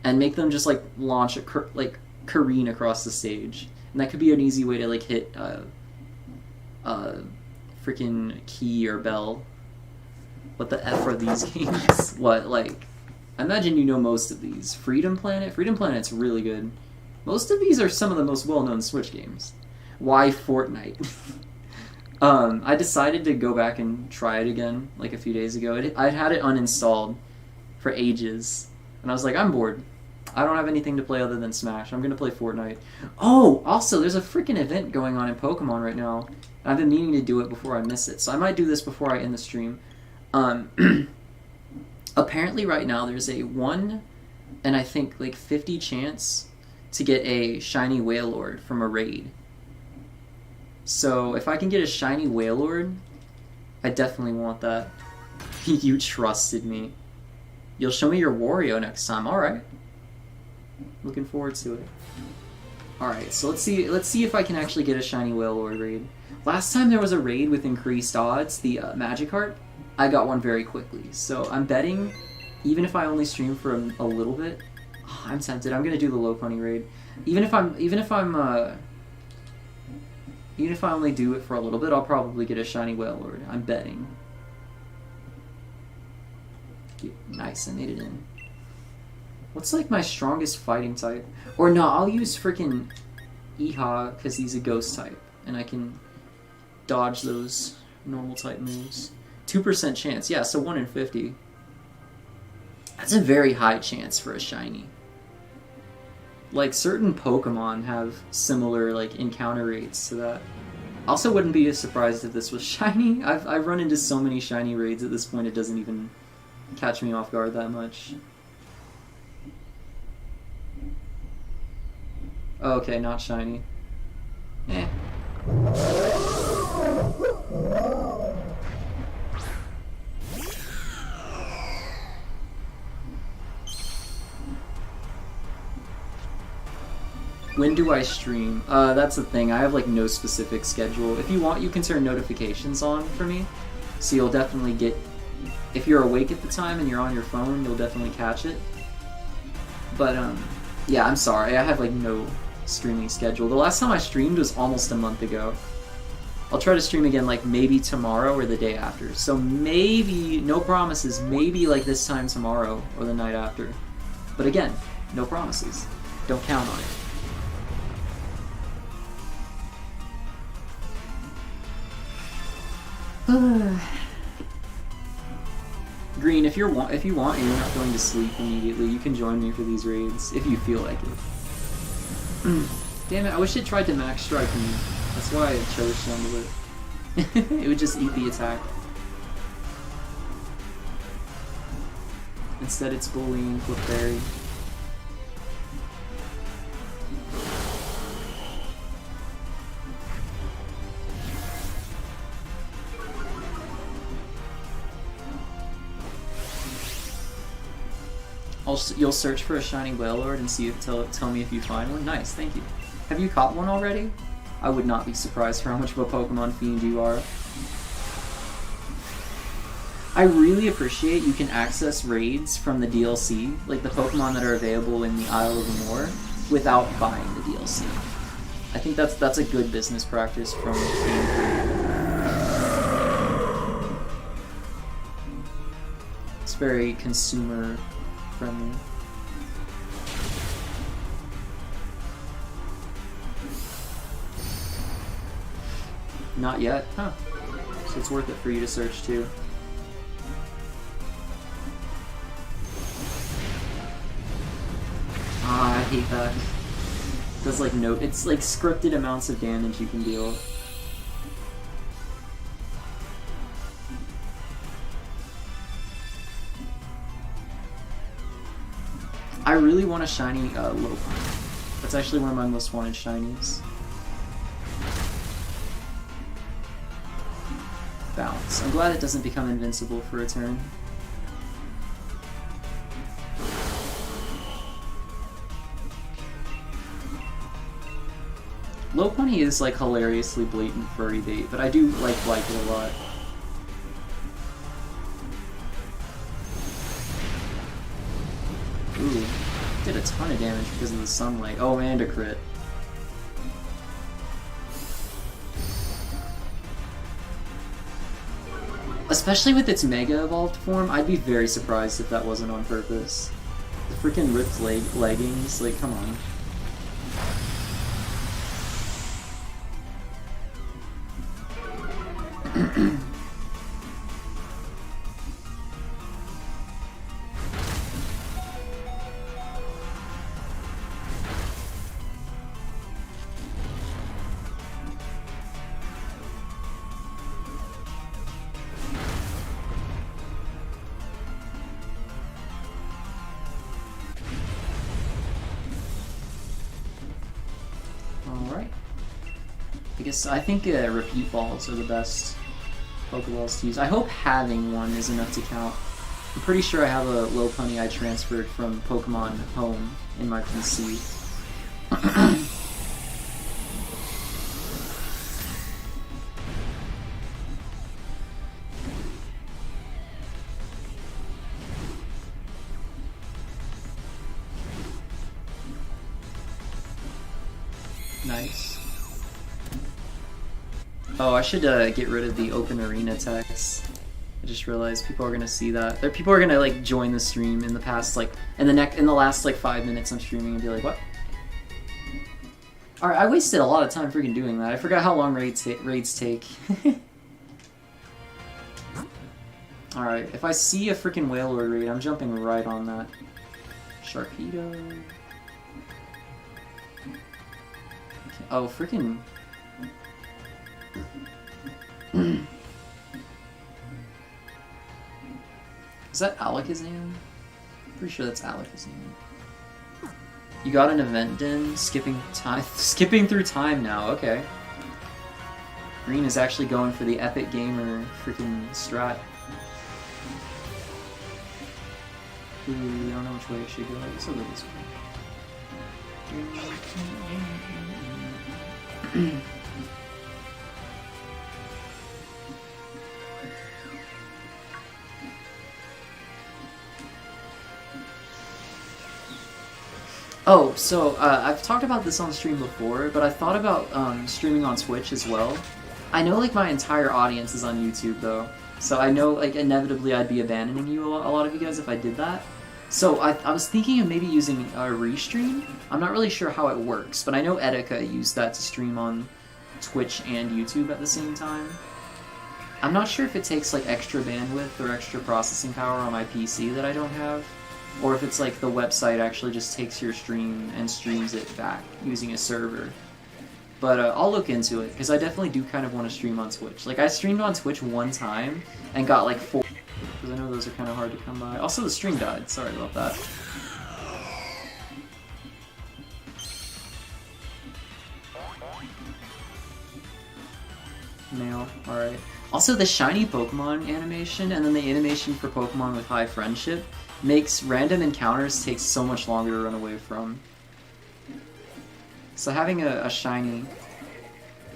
Speaker 1: and make them just like launch careen across the stage. And that could be an easy way to like hit freaking Key or Bell. What the F are these games? What, like... I imagine you know most of these. Freedom Planet? Freedom Planet's really good. Most of these are some of the most well-known Switch games. Why Fortnite? I decided to go back and try it again, like a few days ago. I'd had it uninstalled for ages. And I was like, I'm bored. I don't have anything to play other than Smash. I'm gonna play Fortnite. Oh! Also, there's a freaking event going on in Pokemon right now. And I've been meaning to do it before I miss it. So I might do this before I end the stream. Apparently right now there's a 1 and I think like 50 chance to get a shiny Wailord from a raid. So if I can get a shiny Wailord, I definitely want that. You trusted me. You'll show me your Wario next time. Alright. Looking forward to it. Alright, so let's see if I can actually get a shiny Wailord raid. Last time there was a raid with increased odds, the Magikarp, I got one very quickly. So I'm betting, even if I only stream for a little bit, I'm tempted. I'm gonna do the Lopunny raid. Even if I only do it for a little bit, I'll probably get a shiny Wailord. I'm betting. Nice, I made it in. What's like my strongest fighting type? Or no, I'll use freaking Iha because he's a ghost type, and I can dodge those normal type moves. 2% chance, yeah, so 1 in 50. That's a very high chance for a shiny. Like, certain Pokemon have similar, like, encounter rates to that. Also wouldn't be surprised if this was shiny. I've run into so many shiny raids at this point it doesn't even catch me off guard that much. Okay, not shiny. Eh. When do I stream? That's the thing. I have like no specific schedule. If you want, you can turn notifications on for me. So you'll definitely get... If you're awake at the time and you're on your phone, you'll definitely catch it. But, yeah, I'm sorry. I have like no streaming schedule. The last time I streamed was almost a month ago. I'll try to stream again like maybe tomorrow or the day after. So maybe, no promises, maybe like this time tomorrow or the night after. But again, no promises. Don't count on it. Green, if you want and you're not going to sleep immediately, you can join me for these raids if you feel like it. Damn it! I wish it tried to max strike me. That's why I chose Shumblet. It would just eat the attack. Instead, it's bullying Clefairy. You'll search for a shiny Wailord and see if tell me if you find one. Nice, thank you. Have you caught one already? I would not be surprised for how much of a Pokemon fiend you are. I really appreciate you can access raids from the DLC, like the Pokemon that are available in the Isle of Amor, without buying the DLC. I think that's a good business practice from Game Freak. It's very consumer friendly. Not yet? Huh. So it's worth it for you to search too. Ah, I hate that. Does like no, it's like scripted amounts of damage you can deal. I really want a shiny Little Pony. That's actually one of my most wanted shinies. Bounce. I'm glad it doesn't become invincible for a turn. Lopunny is like hilariously blatant furry bait, but I do like it a lot. Ooh, did a ton of damage because of the sunlight. Oh, and a crit. Especially with its Mega Evolved form, I'd be very surprised if that wasn't on purpose. The freaking ripped leggings, like, come on. Alright. I think repeat balls are the best Pokeballs to use. I hope having one is enough to count. I'm pretty sure I have a Lopunny I transferred from Pokemon Home in my PC. Nice. Oh, I should get rid of the open arena text. I just realized people are gonna see that. People are gonna like join the stream in the past in the last like 5 minutes I'm streaming and be like, what? Alright, I wasted a lot of time freaking doing that. I forgot how long raids take. Alright, if I see a freaking Wailord raid, I'm jumping right on that. Sharpedo. Oh, freaking. Is that Alakazam? Pretty sure that's Alakazam. You got an event in skipping through time now. Okay. Green is actually going for the epic gamer freaking strat. Ooh, I don't know which way I should go. I guess I'll go this way. Oh, so I've talked about this on stream before, but I thought about streaming on Twitch as well. I know like my entire audience is on YouTube though, so I know like inevitably I'd be abandoning you, a lot of you guys, if I did that. So I was thinking of maybe using a Restream. I'm not really sure how it works, but I know Etika used that to stream on Twitch and YouTube at the same time. I'm not sure if it takes like extra bandwidth or extra processing power on my PC that I don't have, or if it's like the website actually just takes your stream and streams it back using a server. But I'll look into it, because I definitely do kind of want to stream on Twitch. Like, I streamed on Twitch one time and got like 4, because I know those are kind of hard to come by. Also, the stream died. Sorry about that. Mail. Alright. Also, the shiny Pokemon animation and then the animation for Pokemon with high friendship makes random encounters take so much longer to run away from. So having a shiny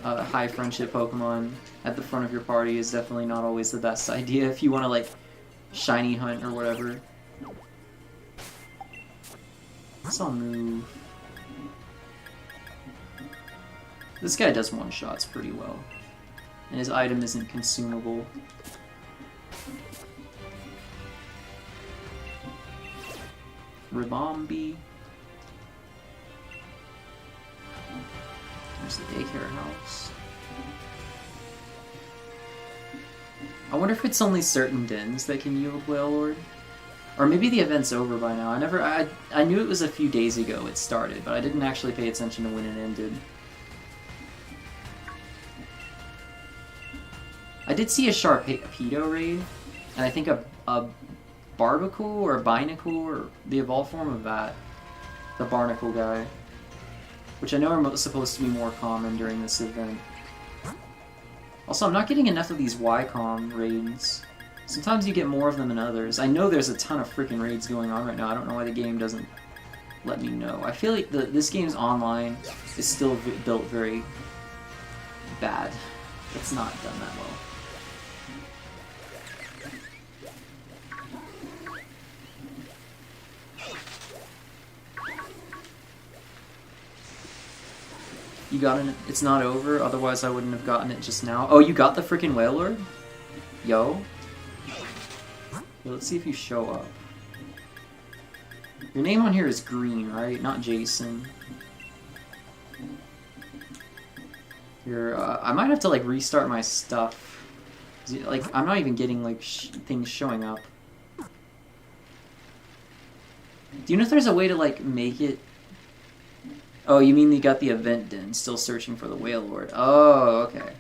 Speaker 1: high friendship Pokemon at the front of your party is definitely not always the best idea if you want to like shiny hunt or whatever. So I'll move. This guy does one-shots pretty well. And his item isn't consumable. Ribombee. There's the daycare house. I wonder if it's only certain dens that can yield Wailord? Or maybe the event's over by now. I knew it was a few days ago it started, but I didn't actually pay attention to when it ended. I did see a Sharpedo raid, and I think a Barbicle or a Binacle, or the evolved form of that. The Barnacle guy. Which I know are supposed to be more common during this event. Also, I'm not getting enough of these Wycom raids. Sometimes you get more of them than others. I know there's a ton of freaking raids going on right now. I don't know why the game doesn't let me know. I feel like this game's online is still built very bad. It's not done that well. You got it? It's not over, otherwise I wouldn't have gotten it just now. Oh, you got the freaking Wailord? Yo. Yeah, let's see if you show up. Your name on here is Green, right? Not Jason. I might have to like restart my stuff. Like, I'm not even getting like things showing up. Do you know if there's a way to like make it? Oh, you mean you got the event den, still searching for the Wailord. Oh, okay.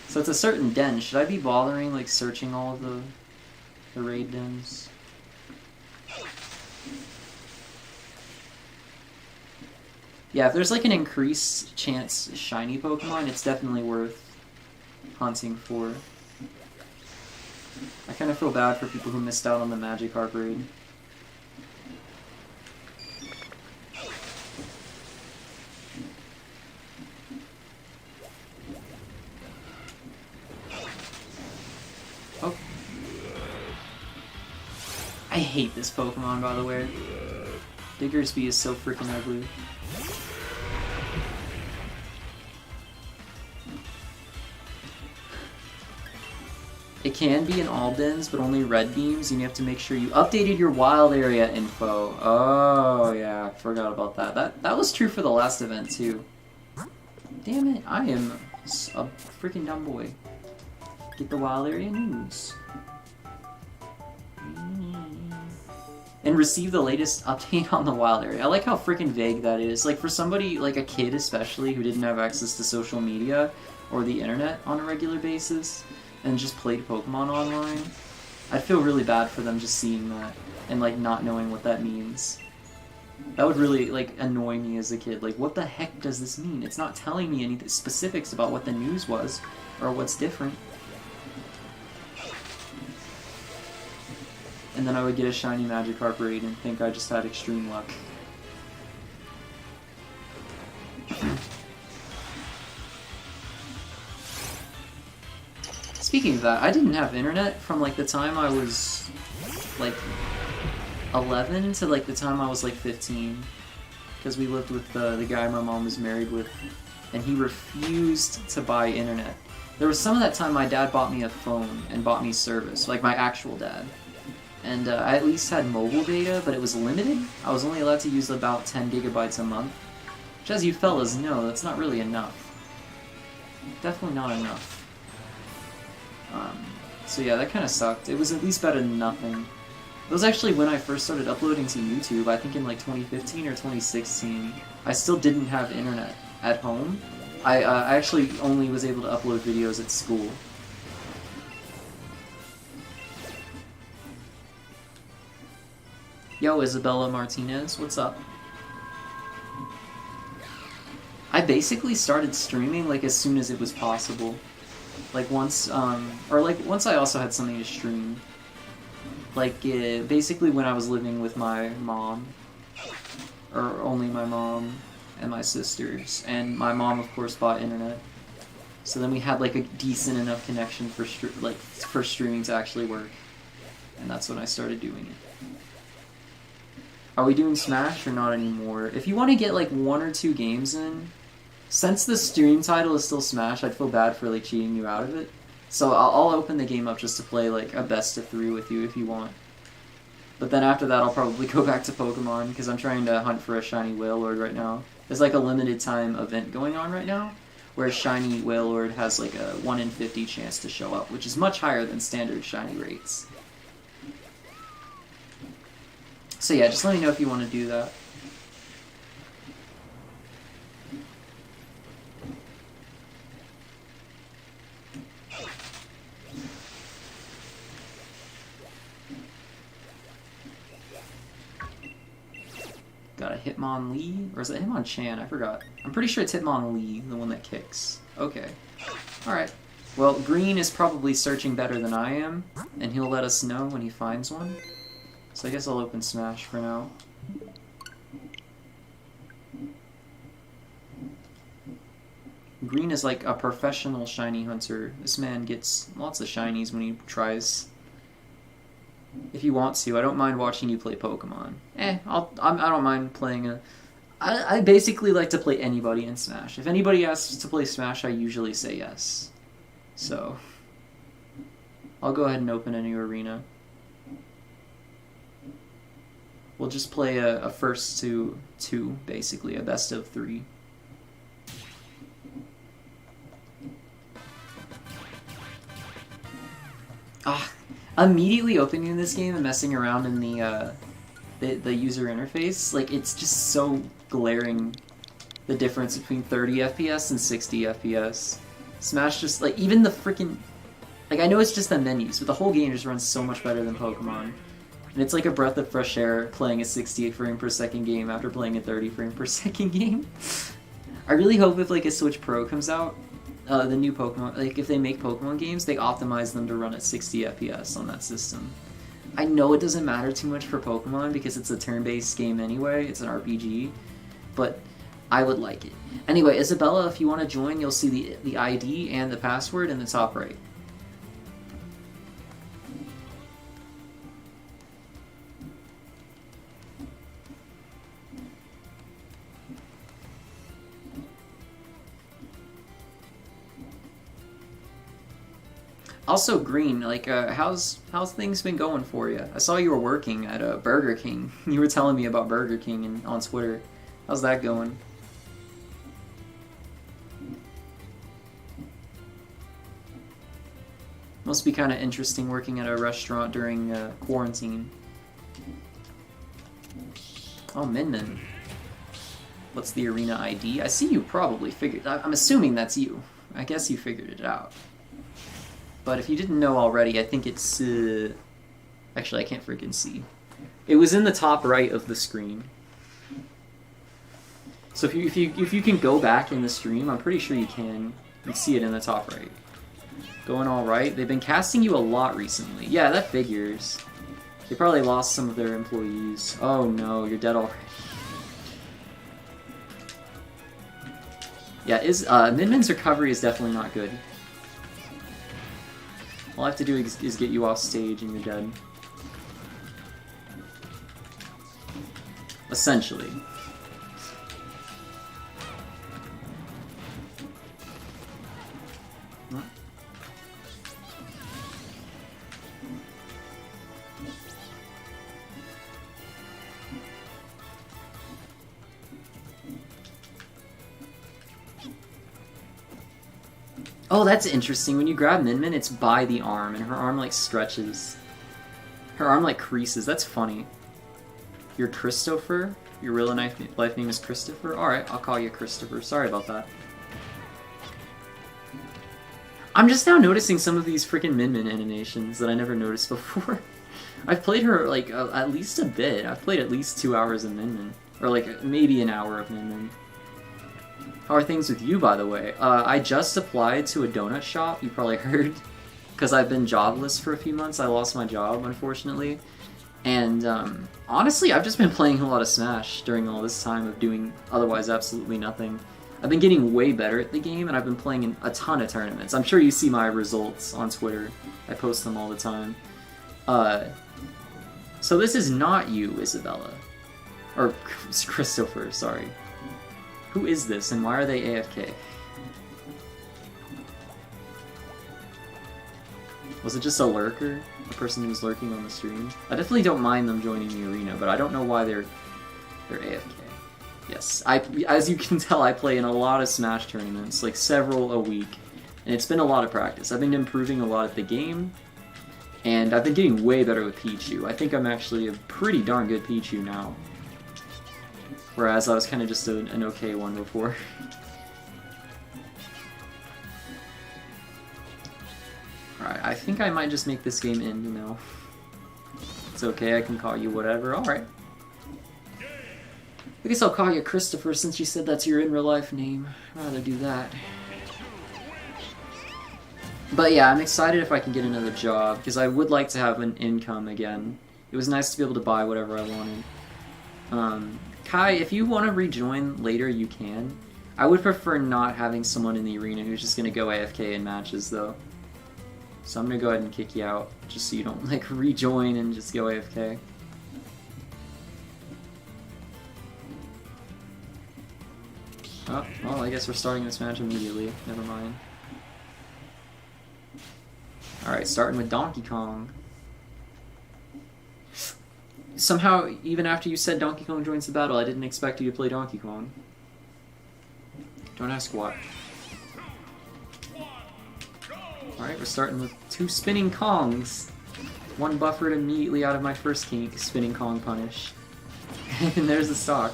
Speaker 1: So it's a certain den. Should I be bothering like searching all of the raid dens? Yeah, if there's like an increased chance shiny Pokemon, it's definitely worth hunting for. I kind of feel bad for people who missed out on the Magikarp raid. Oh. I hate this Pokemon, by the way. Diggersby is so freaking ugly. It can be in all dens, but only red beams, and you have to make sure you updated your wild area info. Oh, yeah, forgot about that. That was true for the last event, too. Damn it, I am a freaking dumb boy. Get the wild area news. And receive the latest update on the wild area. I like how freaking vague that is. Like, for somebody, like a kid especially, who didn't have access to social media or the internet on a regular basis, and just played Pokemon online, I'd feel really bad for them just seeing that and like not knowing what that means. That would really like annoy me as a kid. Like, what the heck does this mean? It's not telling me any specifics about what the news was or what's different. And then I would get a shiny Magikarp raid and think I just had extreme luck. Speaking of that, I didn't have internet from like the time I was like 11 to like the time I was like 15, because we lived with the guy my mom was married with, and he refused to buy internet. There was some of that time my dad bought me a phone and bought me service, like my actual dad. And I at least had mobile data, but it was limited. I was only allowed to use about 10 gigabytes a month, which, as you fellas know, that's not really enough. Definitely not enough. So yeah, that kind of sucked. It was at least better than nothing. It was actually when I first started uploading to YouTube, I think in like 2015 or 2016. I still didn't have internet at home. I actually only was able to upload videos at school. Yo, Isabella Martinez, what's up? I basically started streaming like as soon as it was possible. Like once, or like once I also had something to stream. Like basically when I was living with my mom, or only my mom and my sisters, and my mom of course bought internet. So then we had like a decent enough connection for for streaming to actually work, and that's when I started doing it. Are we doing Smash or not anymore? If you want to get like 1 or 2 games in, since the stream title is still Smash, I'd feel bad for like cheating you out of it. So I'll open the game up just to play like a best of 3 with you if you want. But then after that, I'll probably go back to Pokemon because I'm trying to hunt for a shiny Wailord right now. There's like a limited time event going on right now, where shiny Wailord has like a 1 in 50 chance to show up, which is much higher than standard shiny rates. So yeah, just let me know if you want to do that. Got a Hitmonlee? Or is it Hitmonchan? I forgot. I'm pretty sure it's Hitmonlee, the one that kicks. Okay. Alright. Well, Green is probably searching better than I am, and he'll let us know when he finds one. So I guess I'll open Smash for now. Green is like a professional shiny hunter. This man gets lots of shinies when he tries. If you want to, I don't mind watching you play Pokemon. I don't mind playing a... I basically like to play anybody in Smash. If anybody asks to play Smash, I usually say yes. So, I'll go ahead and open a new arena. We'll just play a first to 2, basically, a best of 3. Immediately opening this game and messing around in the user interface, like, it's just so glaring, the difference between 30 FPS and 60 FPS. Smash just, like, even the freaking... Like, I know it's just the menus, but the whole game just runs so much better than Pokemon. And it's like a breath of fresh air playing a 68 frame per second game after playing a 30 frame per second game. I really hope if, like, a Switch Pro comes out, the new Pokemon, like, if they make Pokemon games, they optimize them to run at 60 FPS on that system. I know it doesn't matter too much for Pokemon because it's a turn-based game anyway, it's an RPG, but I would like it. Anyway, Isabella, if you want to join, you'll see the ID and the password in the top right. Also, Green, like, how's things been going for you? I saw you were working at Burger King. You were telling me about Burger King on Twitter. How's that going? Must be kind of interesting working at a restaurant during quarantine. Oh, Min. What's the arena ID? I see you probably figured... I'm assuming that's you. I guess you figured it out. But if you didn't know already, I think it's... Actually, I can't freaking see. It was in the top right of the screen. So if you can go back in the stream, I'm pretty sure you can. You see it in the top right. Going all right. They've been casting you a lot recently. Yeah, that figures. They probably lost some of their employees. Oh no, you're dead already. Yeah, Min-Min's recovery is definitely not good. All I have to do is get you off stage and you're dead. Essentially. Oh, that's interesting. When you grab Min-Min, it's by the arm, and her arm, like, stretches. Her arm, like, creases. That's funny. You're Christopher? Your real life name is Christopher? Alright, I'll call you Christopher. Sorry about that. I'm just now noticing some of these freaking Min-Min animations that I never noticed before. I've played her, like, at least a bit. I've played at least 2 hours of Min-Min. Or, like, maybe an hour of Min-Min. How are things with you, by the way? I just applied to a donut shop, you probably heard, because I've been jobless for a few months. I lost my job, unfortunately. And honestly, I've just been playing a lot of Smash during all this time of doing otherwise absolutely nothing. I've been getting way better at the game, and I've been playing in a ton of tournaments. I'm sure you see my results on Twitter. I post them all the time. So this is not you, Isabella. Or Christopher, sorry. Who is this, and why are they AFK? Was it just a lurker? A person who was lurking on the stream? I definitely don't mind them joining the arena, but I don't know why they're AFK. Yes, as you can tell, I play in a lot of Smash tournaments, like several a week, and it's been a lot of practice. I've been improving a lot at the game, and I've been getting way better with Pichu. I think I'm actually a pretty darn good Pichu now. Whereas I was kind of just an okay one before. Alright, I think I might just make this game end, you know. It's okay, I can call you whatever. Alright. I guess I'll call you Christopher since you said that's your in real life name. I'd rather do that. But yeah, I'm excited if I can get another job, because I would like to have an income again. It was nice to be able to buy whatever I wanted. Kai, if you want to rejoin later, you can. I would prefer not having someone in the arena who's just going to go AFK in matches, though. So I'm going to go ahead and kick you out, just so you don't, like, rejoin and just go AFK. Oh, well, I guess we're starting this match immediately. Never mind. Alright, starting with Donkey Kong. Somehow, even after you said Donkey Kong joins the battle, I didn't expect you to play Donkey Kong. Don't ask why. Alright, we're starting with 2 spinning Kongs. One buffered immediately out of my first spinning Kong punish. And there's the stock.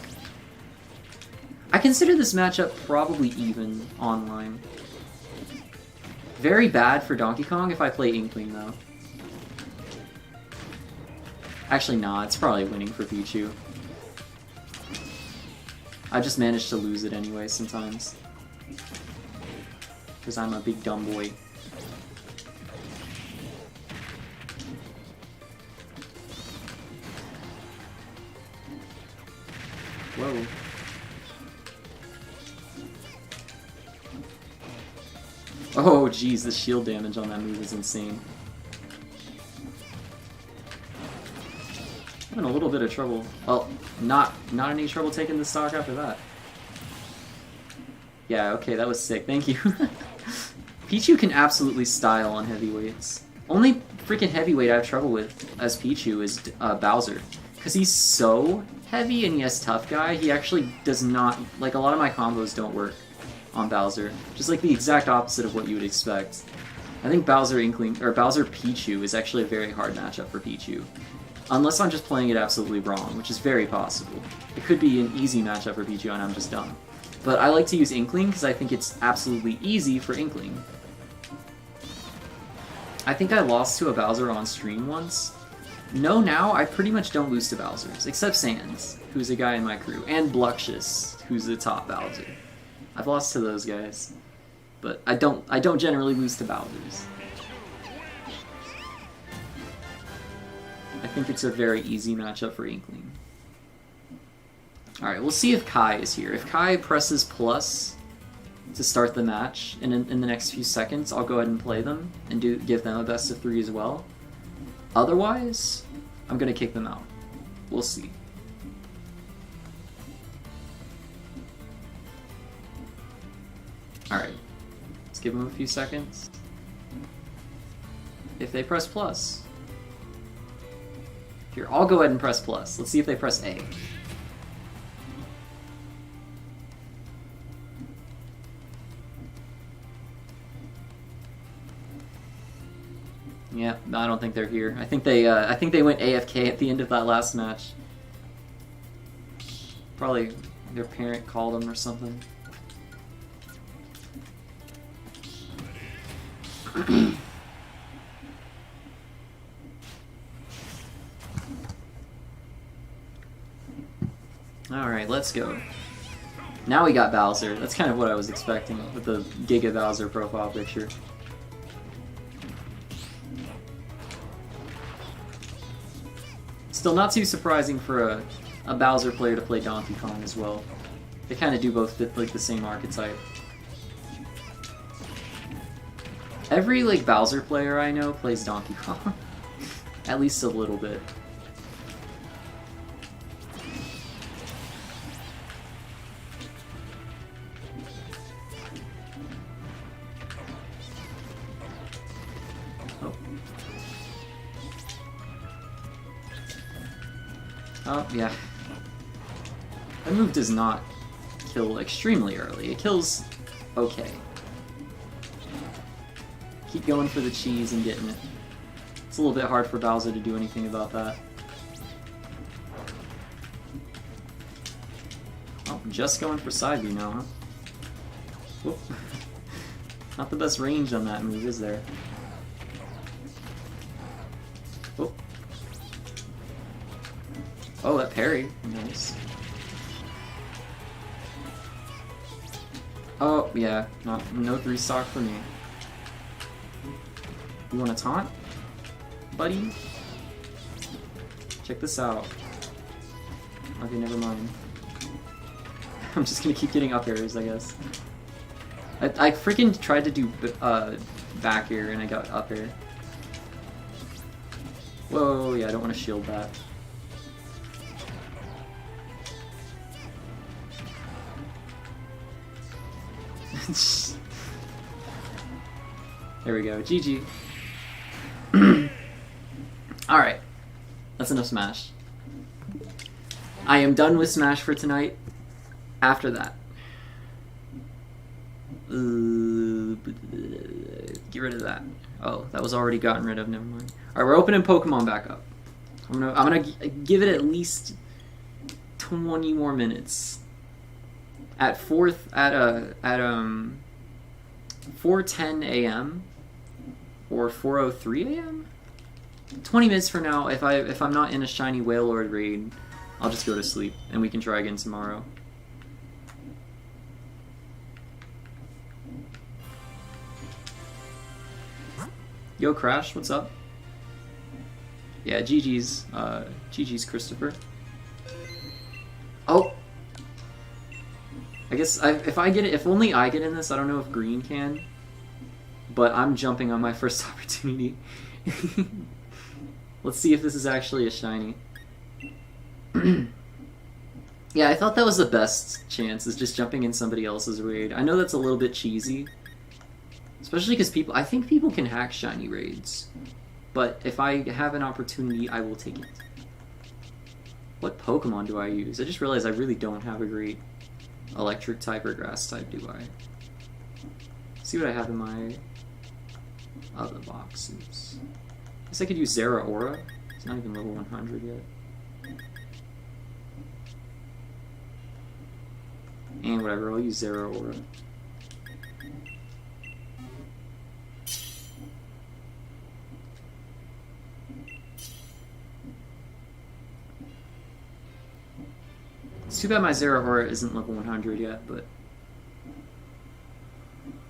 Speaker 1: I consider this matchup probably even online. Very bad for Donkey Kong if I play Inkling, though. Actually, nah, it's probably winning for Pichu. I just managed to lose it anyway sometimes. Because I'm a big dumb boy. Whoa. Oh, jeez, the shield damage on that move is insane. I'm in a little bit of trouble. Well, not any trouble taking the stock after that. Yeah, okay, that was sick. Thank you. Pichu can absolutely style on heavyweights. Only freaking heavyweight I have trouble with as Pichu is Bowser. Because he's so heavy and he has tough guy, he actually does not... Like, a lot of my combos don't work on Bowser. Just like the exact opposite of what you would expect. I think Bowser Pichu is actually a very hard matchup for Pichu. Unless I'm just playing it absolutely wrong, which is very possible. It could be an easy matchup for Pichu and I'm just dumb. But I like to use Inkling because I think it's absolutely easy for Inkling. I think I lost to a Bowser on stream once. No, now I pretty much don't lose to Bowsers, except Sans, who's a guy in my crew, and Bluxious, who's the top Bowser. I've lost to those guys, but I don't generally lose to Bowsers. I think it's a very easy matchup for Inkling. Alright, we'll see if Kai is here. If Kai presses plus to start the match, and in the next few seconds, I'll go ahead and play them, and give them a best of 3 as well. Otherwise, I'm gonna kick them out. We'll see. Alright, let's give them a few seconds. If they press plus. Here, I'll go ahead and press plus. Let's see if they press A. Yeah, no, I don't think they're here. I think they went AFK at the end of that last match. Probably their parent called them or something. Alright, let's go. Now we got Bowser. That's kind of what I was expecting with the Giga Bowser profile picture. Still not too surprising for a Bowser player to play Donkey Kong as well. They kind of do both fit like the same archetype. Every like Bowser player I know plays Donkey Kong. At least a little bit. Oh, yeah. That move does not kill extremely early. It kills okay. Keep going for the cheese and getting it. It's a little bit hard for Bowser to do anything about that. Oh, just going for side B now, huh? Whoop. Not the best range on that move, is there? Whoop. Oh, that parry. Nice. Oh, yeah. No 3-stock for me. You want to taunt? Buddy? Check this out. Okay, never mind. I'm just gonna keep getting up airs, I guess. I freaking tried to do back air and I got up air. Whoa, yeah, I don't want to shield that. There we go, GG. Alright, that's enough Smash. I am done with Smash for tonight. After that, get rid of that. Oh, that was already gotten rid of, never mind. Alright, we're opening Pokemon back up. I'm gonna give it at least 20 more minutes. At 4:10 a.m. or 4:03 a.m. 20 minutes from now, if I'm not in a shiny Wailord raid, I'll just go to sleep and we can try again tomorrow. Yo, Crash, what's up? Yeah, GG's Christopher. Oh! I guess if only I get in this, I don't know if Green can. But I'm jumping on my first opportunity. Let's see if this is actually a shiny. Yeah, I thought that was the best chance, is just jumping in somebody else's raid. I know that's a little bit cheesy. Especially because I think people can hack shiny raids. But if I have an opportunity, I will take it. What Pokemon do I use? I just realized I really don't have a great electric type or grass type, do I? Let's see what I have in my other boxes. I guess I could use Zeraora. It's not even level 100 yet. And whatever, I'll use Zeraora. It's too bad my Zeraora isn't level 100 yet, but...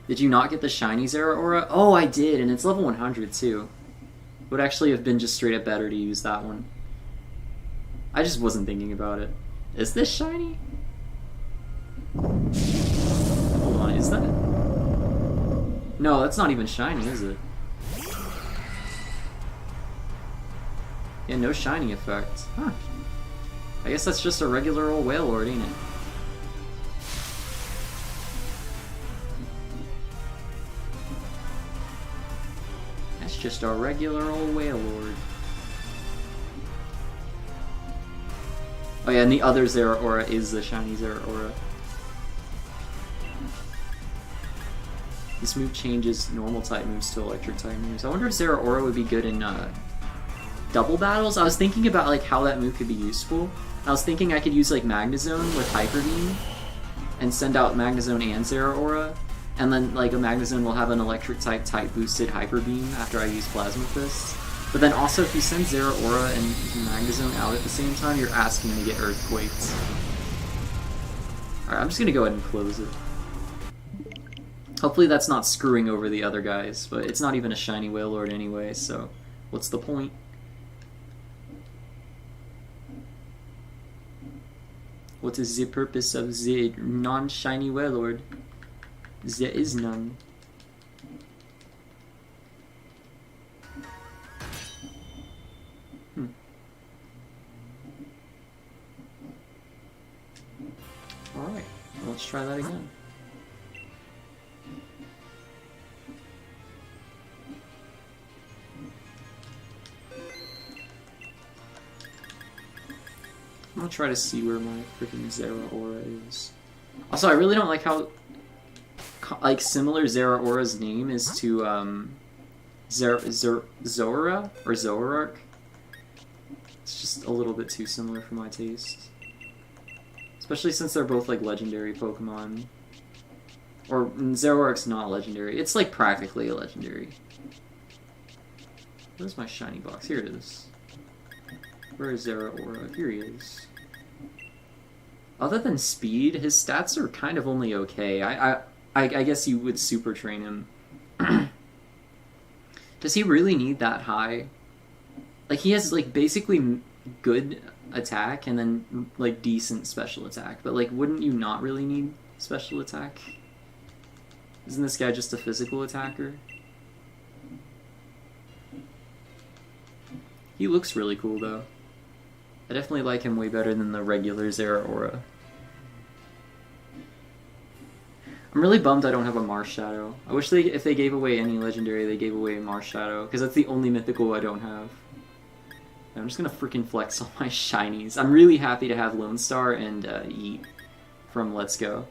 Speaker 1: Did you not get the shiny Zeraora? Oh, I did, and it's level 100 too. Would actually have been just straight up better to use that one. I just wasn't thinking about it. Is this shiny? Hold on, is that? No, that's not even shiny, is it? Yeah, no shiny effect. Huh. I guess that's just a regular old Wailord, ain't it? That's just a regular old Wailord. Oh yeah, and the other Zeraora is the shiny Zeraora. This move changes normal type moves to electric type moves. I wonder if Zeraora would be good in double battles. I was thinking about like how that move could be useful. I was thinking I could use like Magnezone with Hyper Beam and send out Magnezone and Zeraora, and then like a Magnezone will have an electric type boosted Hyper Beam after I use Plasma Fist. But then also if you send Zeraora and Magnezone out at the same time, you're asking to get Earthquaked. Alright, I'm just gonna go ahead and close it. Hopefully that's not screwing over the other guys, but it's not even a shiny Wailord anyway, so what's the point? What is the purpose of the non-shiny Wailord? There is none. Alright, let's try that again. I'm gonna try to see where my freaking Zeraora is. Also, I really don't like how like similar Zeraora's name is to Zora or Zoroark. It's just a little bit too similar for my taste. Especially since they're both like legendary Pokemon. Or Zoroark's not legendary. It's like practically a legendary. Where's my shiny box? Here it is. Where is Zeraora? Here he is. Other than speed, his stats are kind of only okay. I guess you would super train him. Does he really need that high? Like, he has, like, basically good attack and then, like, decent special attack. But, like, wouldn't you not really need special attack? Isn't this guy just a physical attacker? He looks really cool, though. I definitely like him way better than the regular Zeraora. I'm really bummed I don't have a Marshadow. I wish if they gave away any legendary, they gave away a Marshadow, because that's the only mythical I don't have. I'm just gonna freaking flex all my shinies. I'm really happy to have Lone Star and Yeet from Let's Go.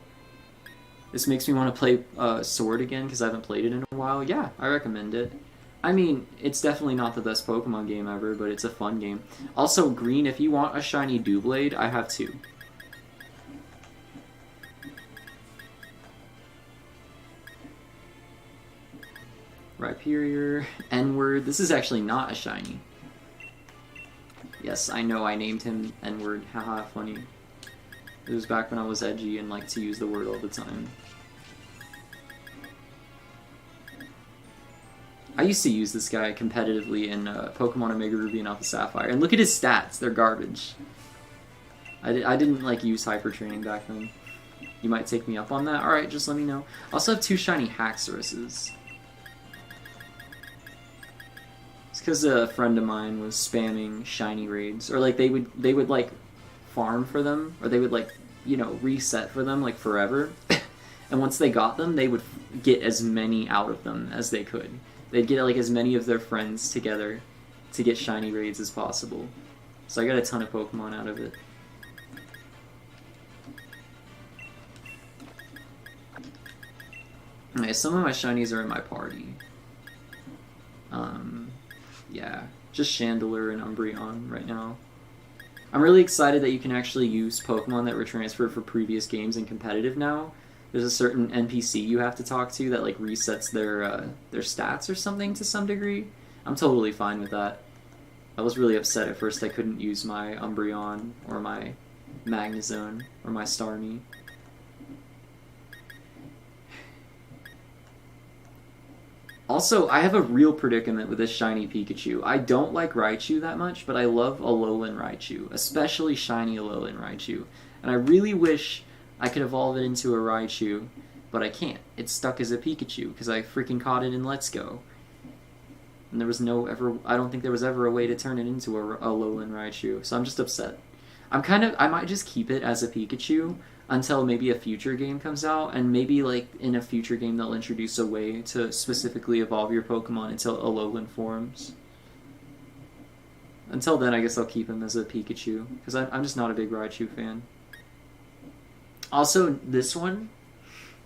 Speaker 1: This makes me want to play Sword again, because I haven't played it in a while. Yeah, I recommend it. I mean, it's definitely not the best Pokemon game ever, but it's a fun game. Also, Green, if you want a shiny Doublade, I have two. Rhyperior, N-word. This is actually not a shiny. Yes, I know I named him N-word. Haha, funny. It was back when I was edgy and liked to use the word all the time. I used to use this guy competitively in Pokemon Omega Ruby and Alpha Sapphire, and look at his stats, they're garbage. I didn't like use Hyper Training back then. You might take me up on that? Alright, just let me know. I also have two shiny Haxoruses. It's because a friend of mine was spamming shiny raids, or like they would like farm for them, or they would like, you know, reset for them like forever. And once they got them, they would get as many out of them as they could. They'd get like as many of their friends together to get shiny raids as possible. So I got a ton of Pokemon out of it. Okay, some of my shinies are in my party. Yeah, just Chandelure and Umbreon right now. I'm really excited that you can actually use Pokemon that were transferred for previous games in competitive now. There's a certain NPC you have to talk to that like resets their stats or something to some degree. I'm totally fine with that. I was really upset at first I couldn't use my Umbreon or my Magnezone or my Starmie. Also, I have a real predicament with this shiny Pikachu. I don't like Raichu that much, but I love Alolan Raichu, especially shiny Alolan Raichu. And I really wish I could evolve it into a Raichu, but I can't. It's stuck as a Pikachu, because I freaking caught it in Let's Go. And there was I don't think there was ever a way to turn it into a Alolan Raichu, so I'm just upset. I might just keep it as a Pikachu until maybe a future game comes out, and maybe like in a future game they'll introduce a way to specifically evolve your Pokemon into Alolan forms. Until then, I guess I'll keep him as a Pikachu, because I'm just not a big Raichu fan. Also, this one,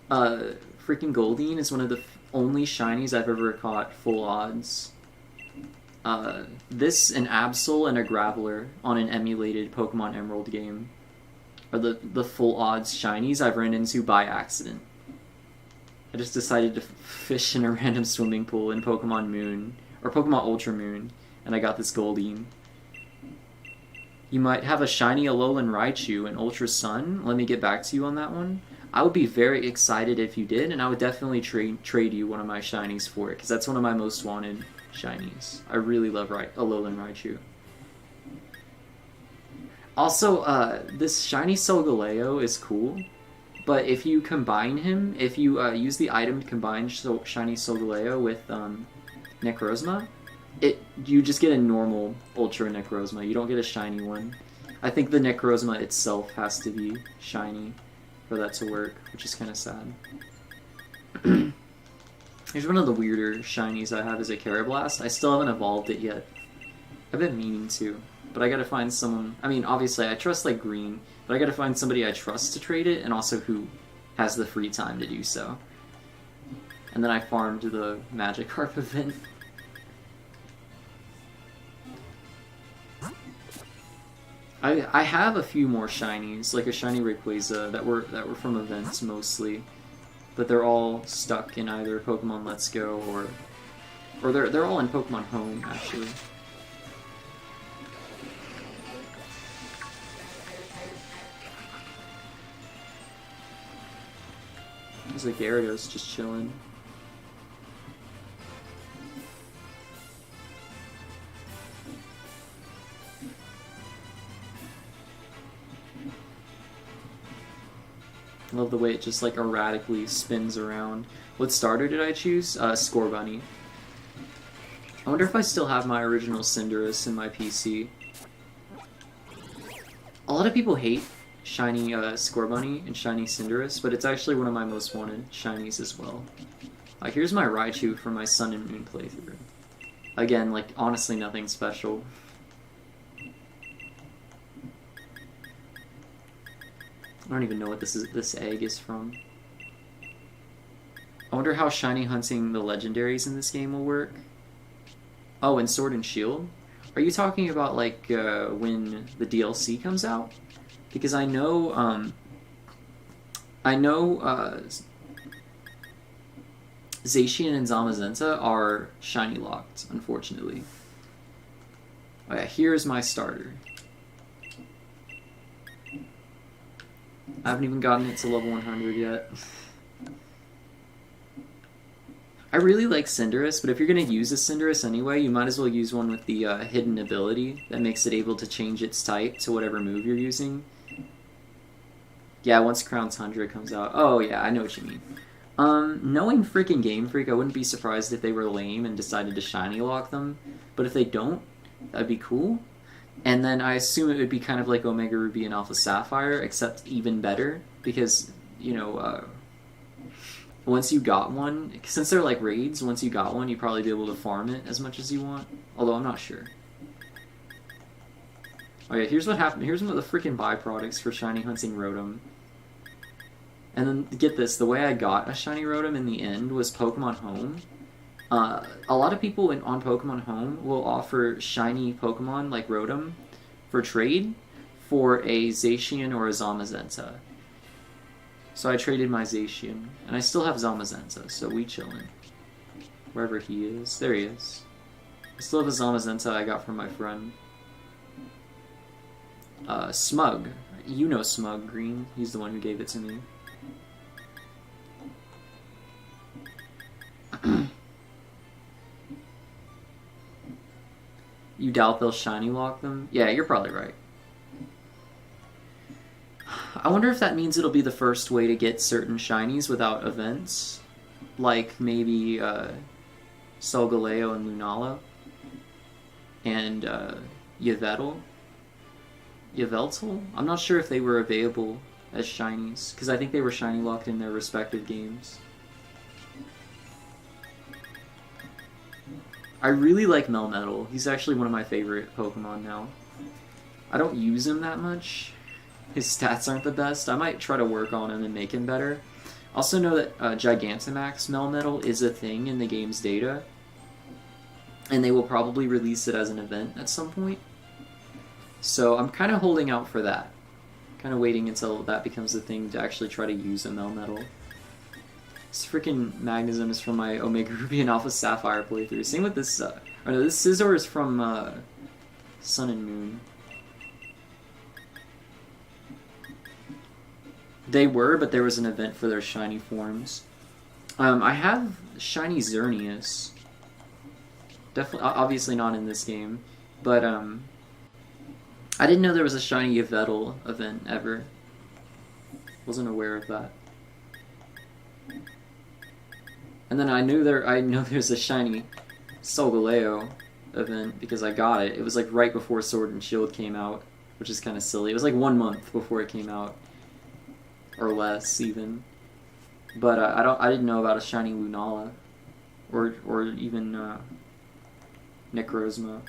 Speaker 1: freaking Goldeen is one of the only shinies I've ever caught full odds. This, an Absol, and a Graveler on an emulated Pokemon Emerald game are the full odds shinies I've ran into by accident. I just decided to fish in a random swimming pool in Pokemon Moon, or Pokemon Ultra Moon, and I got this Goldeen. You might have a shiny Alolan Raichu in Ultra Sun. Let me get back to you on that one. I would be very excited if you did, and I would definitely trade you one of my shinies for it, because that's one of my most wanted shinies. I really love Alolan Raichu. Also, this shiny Solgaleo is cool, but if you combine him, if you use the item to combine shiny Solgaleo with Necrozma, you just get a normal Ultra Necrozma. You don't get a shiny one. I think the Necrozma itself has to be shiny for that to work, which is kind of sad. Here's one of the weirder shinies I have is a Carablast. I still haven't evolved it yet. I've been meaning to, but I gotta find someone... I mean, obviously I trust like Green, but I gotta find somebody I trust to trade it, and also who has the free time to do so. And then I farmed the Magikarp event. I have a few more shinies, like a shiny Rayquaza that were from events mostly, but they're all stuck in either Pokemon Let's Go or they're all in Pokemon Home actually. There's a Gyarados just chilling. I love the way it just like erratically spins around. What starter did I choose? Scorbunny. I wonder if I still have my original Cinderace in my PC. A lot of people hate shiny Scorbunny and shiny Cinderace, but it's actually one of my most wanted shinies as well. Here's my Raichu from my Sun and Moon playthrough. Again, like honestly nothing special. I don't even know what this egg is from. I wonder how shiny hunting the legendaries in this game will work. Oh, and Sword and Shield? Are you talking about like when the DLC comes out? Because I know Zacian and Zamazenta are shiny locked, unfortunately. Oh yeah, here's my starter. I haven't even gotten it to level 100 yet. I really like Cinderace, but if you're going to use a Cinderace anyway, you might as well use one with the hidden ability that makes it able to change its type to whatever move you're using. Yeah, once Crown Tundra comes out. Oh yeah, I know what you mean. Knowing freaking Game Freak, I wouldn't be surprised if they were lame and decided to shiny lock them. But if they don't, that'd be cool. And then I assume it would be kind of like Omega Ruby and Alpha Sapphire, except even better, because, you know, once you got one, since they're like raids, once you got one, you'd probably be able to farm it as much as you want, although I'm not sure. Okay, here's what happened. Here's one of the freaking byproducts for shiny hunting Rotom. And then, get this, the way I got a shiny Rotom in the end was Pokemon Home. A lot of people on Pokemon Home will offer shiny Pokemon like Rotom for trade for a Zacian or a Zamazenta. So I traded my Zacian, and I still have Zamazenta, so we chillin'. Wherever he is. There he is. I still have a Zamazenta I got from my friend. Smug. You know Smug, Green. He's the one who gave it to me. You doubt they'll shiny lock them? Yeah, you're probably right. I wonder if that means it'll be the first way to get certain shinies without events. Like maybe Solgaleo and Lunala. And Yveltal? I'm not sure if they were available as shinies, because I think they were shiny locked in their respective games. I really like Melmetal. He's actually one of my favorite Pokemon now. I don't use him that much. His stats aren't the best. I might try to work on him and make him better. Also know that Gigantamax Melmetal is a thing in the game's data. And they will probably release it as an event at some point. So I'm kind of holding out for that. Kind of waiting until that becomes a thing to actually try to use a Melmetal. This freaking Magnezone is from my Omega Ruby and Alpha Sapphire playthrough. Same with this, or no, this Scizor is from Sun and Moon. They were, but there was an event for their shiny forms. I have shiny Xerneas. Definitely, obviously not in this game, but I didn't know there was a shiny Yveltal event ever. Wasn't aware of that. And then I know there's a shiny Solgaleo event because I got it. It was like right before Sword and Shield came out, which is kind of silly. It was like 1 month before it came out, or less even. But I didn't know about a shiny Lunala, or even Necrozma.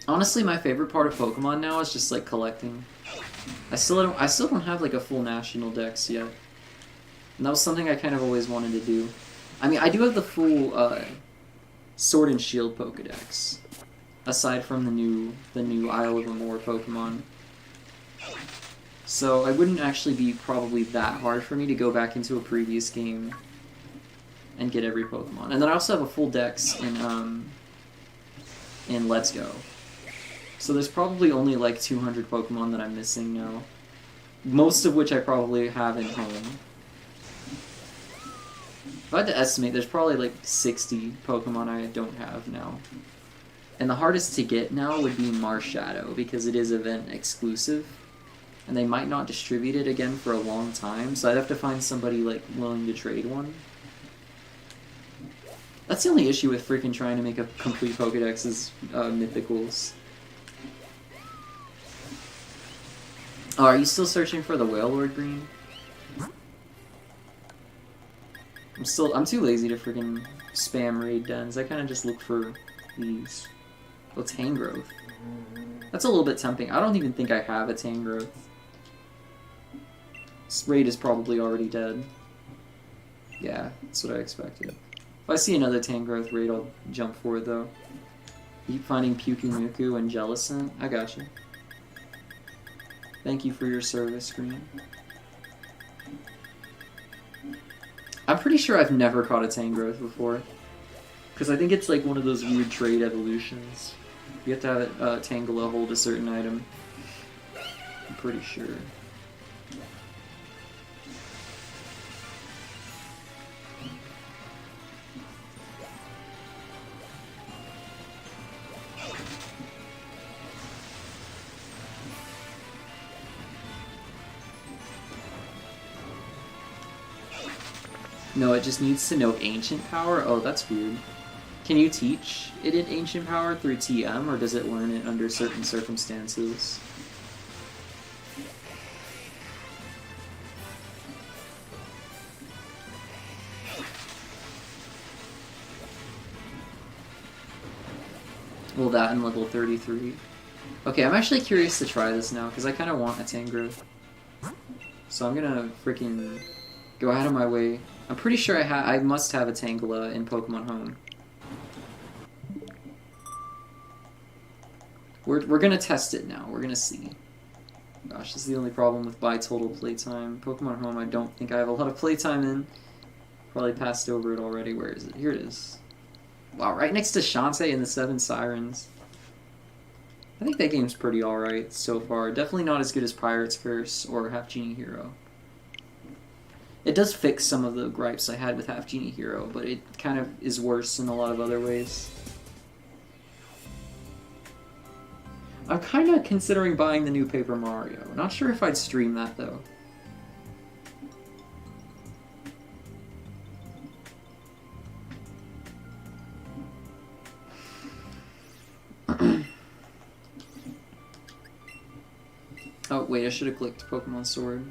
Speaker 1: Honestly, my favorite part of Pokemon now is just like collecting. I still don't have like a full national dex yet. And that was something I kind of always wanted to do. I mean, I do have the full Sword and Shield Pokedex, aside from the new Isle of Amor Pokemon. So it wouldn't actually be probably that hard for me to go back into a previous game and get every Pokemon. And then I also have a full dex in Let's Go. So there's probably only like 200 Pokemon that I'm missing now. Most of which I probably have in home. If I had to estimate, there's probably like 60 Pokemon I don't have now. And the hardest to get now would be Marshadow, because it is event exclusive. And they might not distribute it again for a long time, so I'd have to find somebody like willing to trade one. That's the only issue with freaking trying to make a complete Pokedex is Mythicals. Oh, are you still searching for the Wailord Green? I'm too lazy to freaking spam raid dens. I kind of just look for these. Oh, Tangrowth. That's a little bit tempting. I don't even think I have a Tangrowth. This raid is probably already dead. Yeah, that's what I expected. If I see another Tangrowth raid, I'll jump for it, though. Keep finding Pyukumuku and Jellicent. I got you. Thank you for your service, Green. I'm pretty sure I've never caught a Tangrowth before. Because I think it's like one of those weird trade evolutions. You have to have it, Tangela hold a certain item. I'm pretty sure. No, it just needs to know Ancient Power? Oh, that's weird. Can you teach it in Ancient Power through TM, or does it learn it under certain circumstances? Well, that in level 33. Okay, I'm actually curious to try this now, because I kind of want a Tangrowth. So I'm gonna freaking go out of my way. I'm pretty sure I must have a Tangela in Pokemon Home. We're gonna test it now. We're gonna see. Gosh, this is the only problem with bitotal playtime. Pokemon Home, I don't think I have a lot of playtime in. Probably passed over it already. Where is it? Here it is. Wow, right next to Shantae and the Seven Sirens. I think that game's pretty alright so far. Definitely not as good as Pirate's Curse or Half Genie Hero. It does fix some of the gripes I had with Half Genie Hero, but it kind of is worse in a lot of other ways. I'm kind of considering buying the new Paper Mario. Not sure if I'd stream that, though. Oh, wait, I should have clicked Pokemon Sword.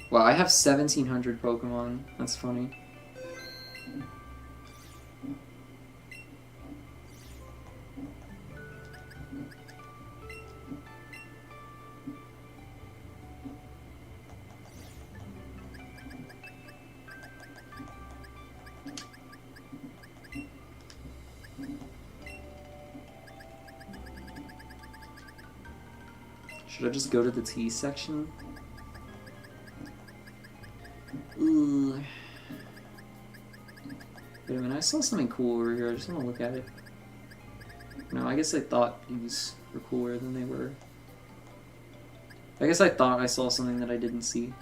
Speaker 1: Wow, I have 1,700 Pokemon. That's funny. Should I just go to the tea section? Ooh. Wait a minute, I saw something cool over here. I just want to look at it. No, I guess I thought these were cooler than they were. I guess I thought I saw something that I didn't see.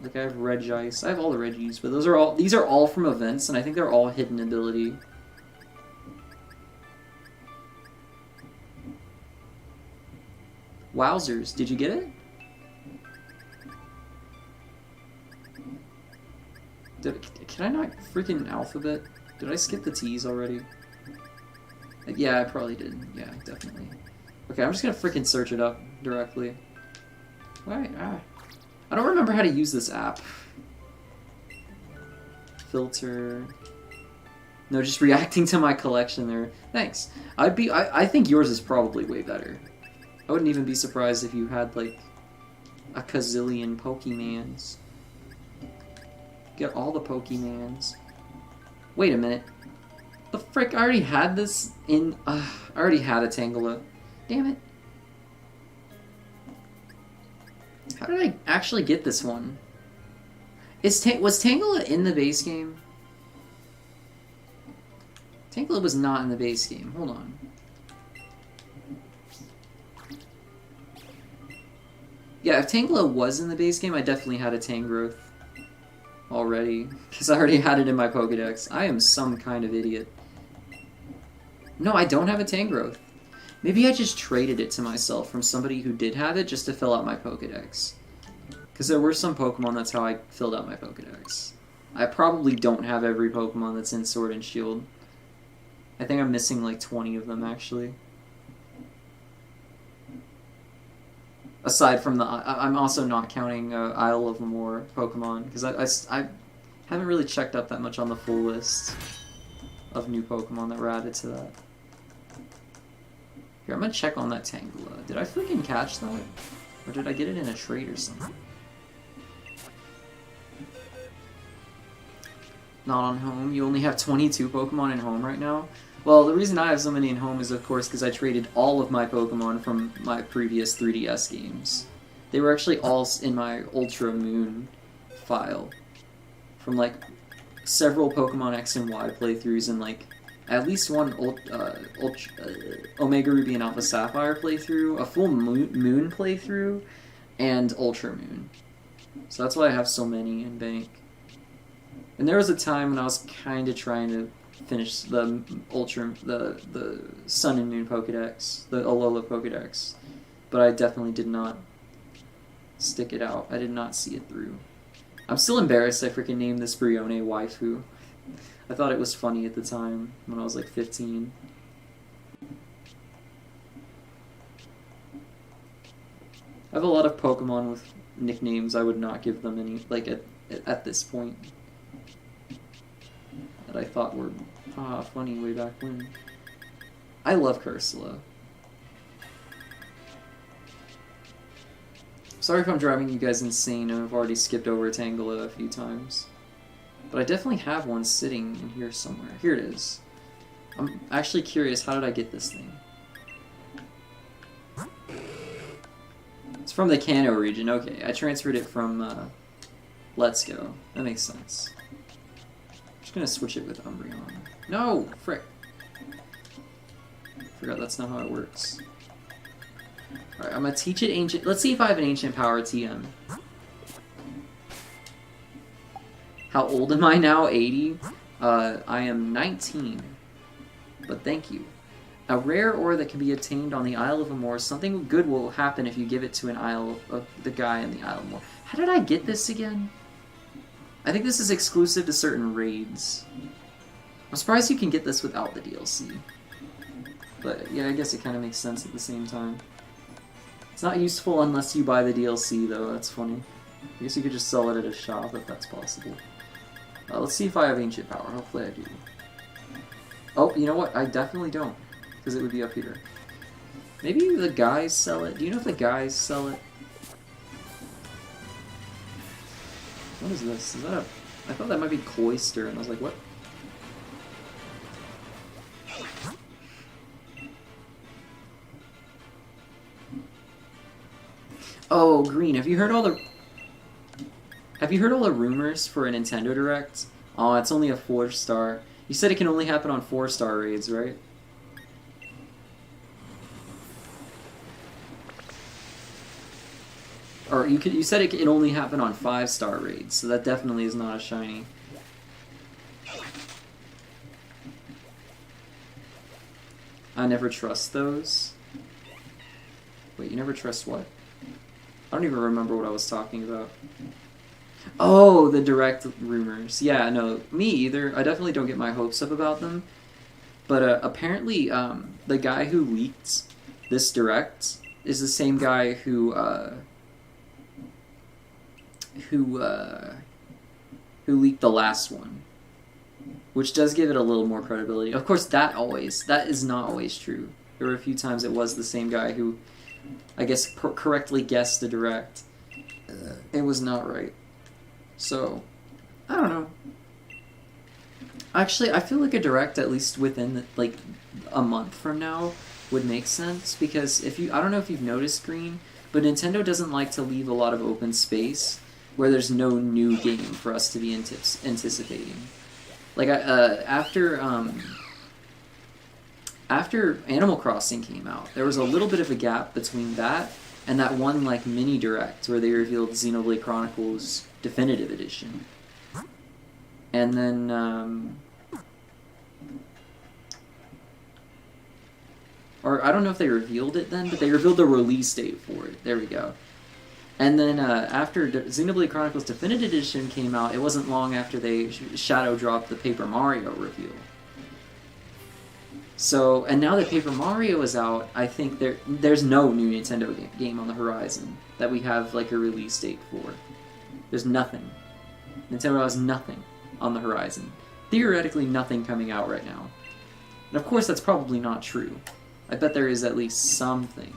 Speaker 1: Like I have Regice. I have all the Regis, but these are all from events, and I think they're all hidden ability. Wowzers, did you get it? Can I not freaking alphabet? Did I skip the T's already? Yeah, I probably did. Yeah, definitely. Okay, I'm just gonna freaking search it up directly. Why? I don't remember how to use this app. Filter. No, just reacting to my collection there. Thanks. I think yours is probably way better. I wouldn't even be surprised if you had like a gazillion Pokemans. Get all the Pokemans. Wait a minute. The frick, I already had this in... I already had a Tangela. Damn it. How did I actually get this one? Was Tangela in the base game? Tangela was not in the base game. Hold on. Yeah, if Tangela was in the base game, I definitely had a Tangrowth already. Because I already had it in my Pokedex. I am some kind of idiot. No, I don't have a Tangrowth. Maybe I just traded it to myself from somebody who did have it just to fill out my Pokedex. Because there were some Pokemon, that's how I filled out my Pokedex. I probably don't have every Pokemon that's in Sword and Shield. I think I'm missing like 20 of them, actually. Aside from the... I'm also not counting Isle of Amor Pokemon, because I haven't really checked up that much on the full list of new Pokemon that were added to that. Here, I'm gonna check on that Tangela. Did I freaking catch that? Or did I get it in a trade or something? Not on home. You only have 22 Pokemon in home right now? Well, the reason I have so many in home is, of course, because I traded all of my Pokemon from my previous 3DS games. They were actually all in my Ultra Moon file. From, like, several Pokemon X and Y playthroughs and, like, at least one Omega Ruby and Alpha Sapphire playthrough, a full Moon playthrough, and Ultra Moon. So that's why I have so many in bank. And there was a time when I was kind of trying to finish the the Sun and Moon Pokedex, the Alola Pokedex, but I definitely did not stick it out. I did not see it through. I'm still embarrassed I freaking named this Brione waifu. I thought it was funny at the time when I was like 15. I have a lot of Pokemon with nicknames I would not give them any, like at this point, that I thought were funny way back when. I love Cursula. Sorry if I'm driving you guys insane and I've already skipped over Tangela a few times. But I definitely have one sitting in here somewhere. Here it is. I'm actually curious, how did I get this thing? It's from the Kanto region, okay. I transferred it from Let's Go. That makes sense. I'm just gonna switch it with Umbreon. No! Frick! Forgot that's not how it works. Alright, I'm gonna teach it ancient... Let's see if I have an ancient power TM. How old am I now? 80? I am 19. But thank you. A rare ore that can be obtained on the Isle of Amor. Something good will happen if you give it to an Isle of the guy in the Isle of Amor. How did I get this again? I think this is exclusive to certain raids. I'm surprised you can get this without the DLC. But yeah, I guess it kind of makes sense at the same time. It's not useful unless you buy the DLC, though. That's funny. I guess you could just sell it at a shop if that's possible. Let's see if I have Ancient Power. Hopefully I do. Oh, you know what? I definitely don't. Because it would be up here. Maybe the guys sell it? Do you know if the guys sell it? What is this? Is that a... I thought that might be Cloyster, and I was like, what? Oh, green. Have you heard all the... Have you heard all the rumors for a Nintendo Direct? Oh, it's only a 4-star. You said it can only happen on 4-star raids, right? Or you said it can only happen on 5-star raids, so that definitely is not a shiny. I never trust those. Wait, you never trust what? I don't even remember what I was talking about. Oh, the direct rumors. Yeah, no, me either. I definitely don't get my hopes up about them. But apparently, the guy who leaked this direct is the same guy who leaked the last one, which does give it a little more credibility. Of course, that is not always true. There were a few times it was the same guy who, I guess, correctly guessed the direct. It was not right. So, I don't know. Actually, I feel like a direct, at least within like a month from now, would make sense, because I don't know if you've noticed, Green, but Nintendo doesn't like to leave a lot of open space where there's no new game for us to be anticipating. Like after Animal Crossing came out, there was a little bit of a gap between that and that one like mini direct where they revealed Xenoblade Chronicles Definitive Edition. And then or I don't know if they revealed it then, but they revealed the release date for it. There we go. And then after Xenoblade Chronicles Definitive Edition came out, it wasn't long after they shadow dropped the Paper Mario reveal. So, and now that Paper Mario is out, I think there's no new Nintendo game on the horizon that we have like a release date for. There's nothing. Nintendo has nothing on the horizon. Theoretically, nothing coming out right now. And of course, that's probably not true. I bet there is at least something.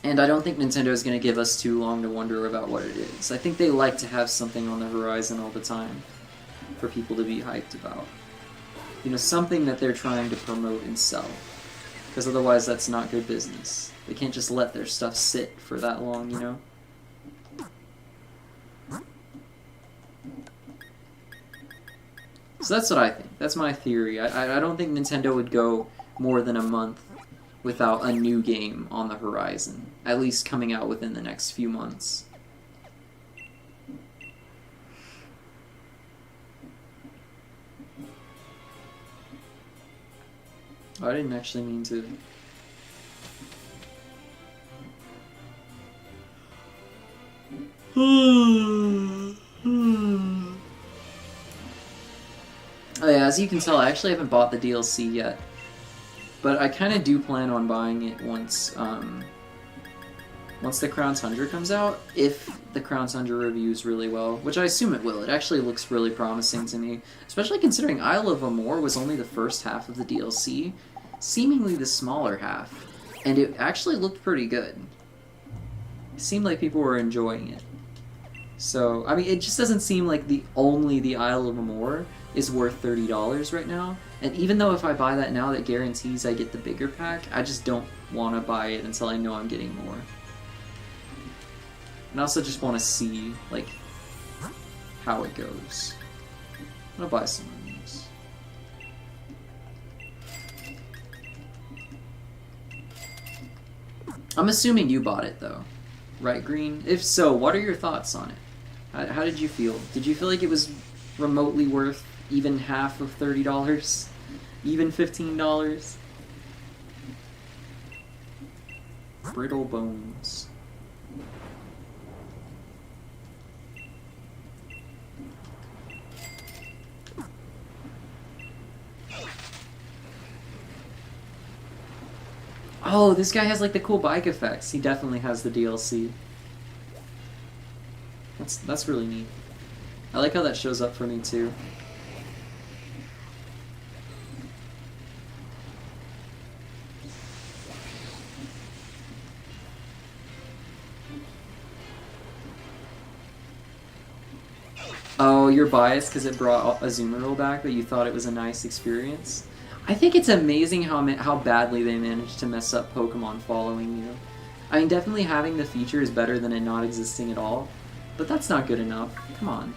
Speaker 1: And I don't think Nintendo is going to give us too long to wonder about what it is. I think they like to have something on the horizon all the time for people to be hyped about. You know, something that they're trying to promote and sell. Because otherwise that's not good business. They can't just let their stuff sit for that long, you know? So that's what I think. That's my theory. I don't think Nintendo would go more than a month without a new game on the horizon. At least coming out within the next few months. Oh, I didn't actually mean to... Oh yeah, as you can tell, I actually haven't bought the DLC yet. But I kind of do plan on buying it once the Crown Tundra comes out, if the Crown Tundra reviews really well, which I assume it will. It actually looks really promising to me, especially considering Isle of Amor was only the first half of the DLC, seemingly the smaller half, and it actually looked pretty good. It seemed like people were enjoying it. So, I mean, it just doesn't seem like the Isle of Amor is worth $30 right now. And even though if I buy that now, that guarantees I get the bigger pack, I just don't want to buy it until I know I'm getting more. And I also just want to see, like, how it goes. I'm gonna buy some of these. I'm assuming you bought it, though. Right, Green? If so, what are your thoughts on it? How did you feel? Did you feel like it was remotely worth even half of $30? Even $15? Brittle Bones. Oh, this guy has like the cool bike effects. He definitely has the DLC. That's really neat. I like how that shows up for me too. Oh, you're biased because it brought Azumarill back, but you thought it was a nice experience? I think it's amazing how badly they managed to mess up Pokemon following you. I mean, definitely having the feature is better than it not existing at all, But that's not good enough. Come on.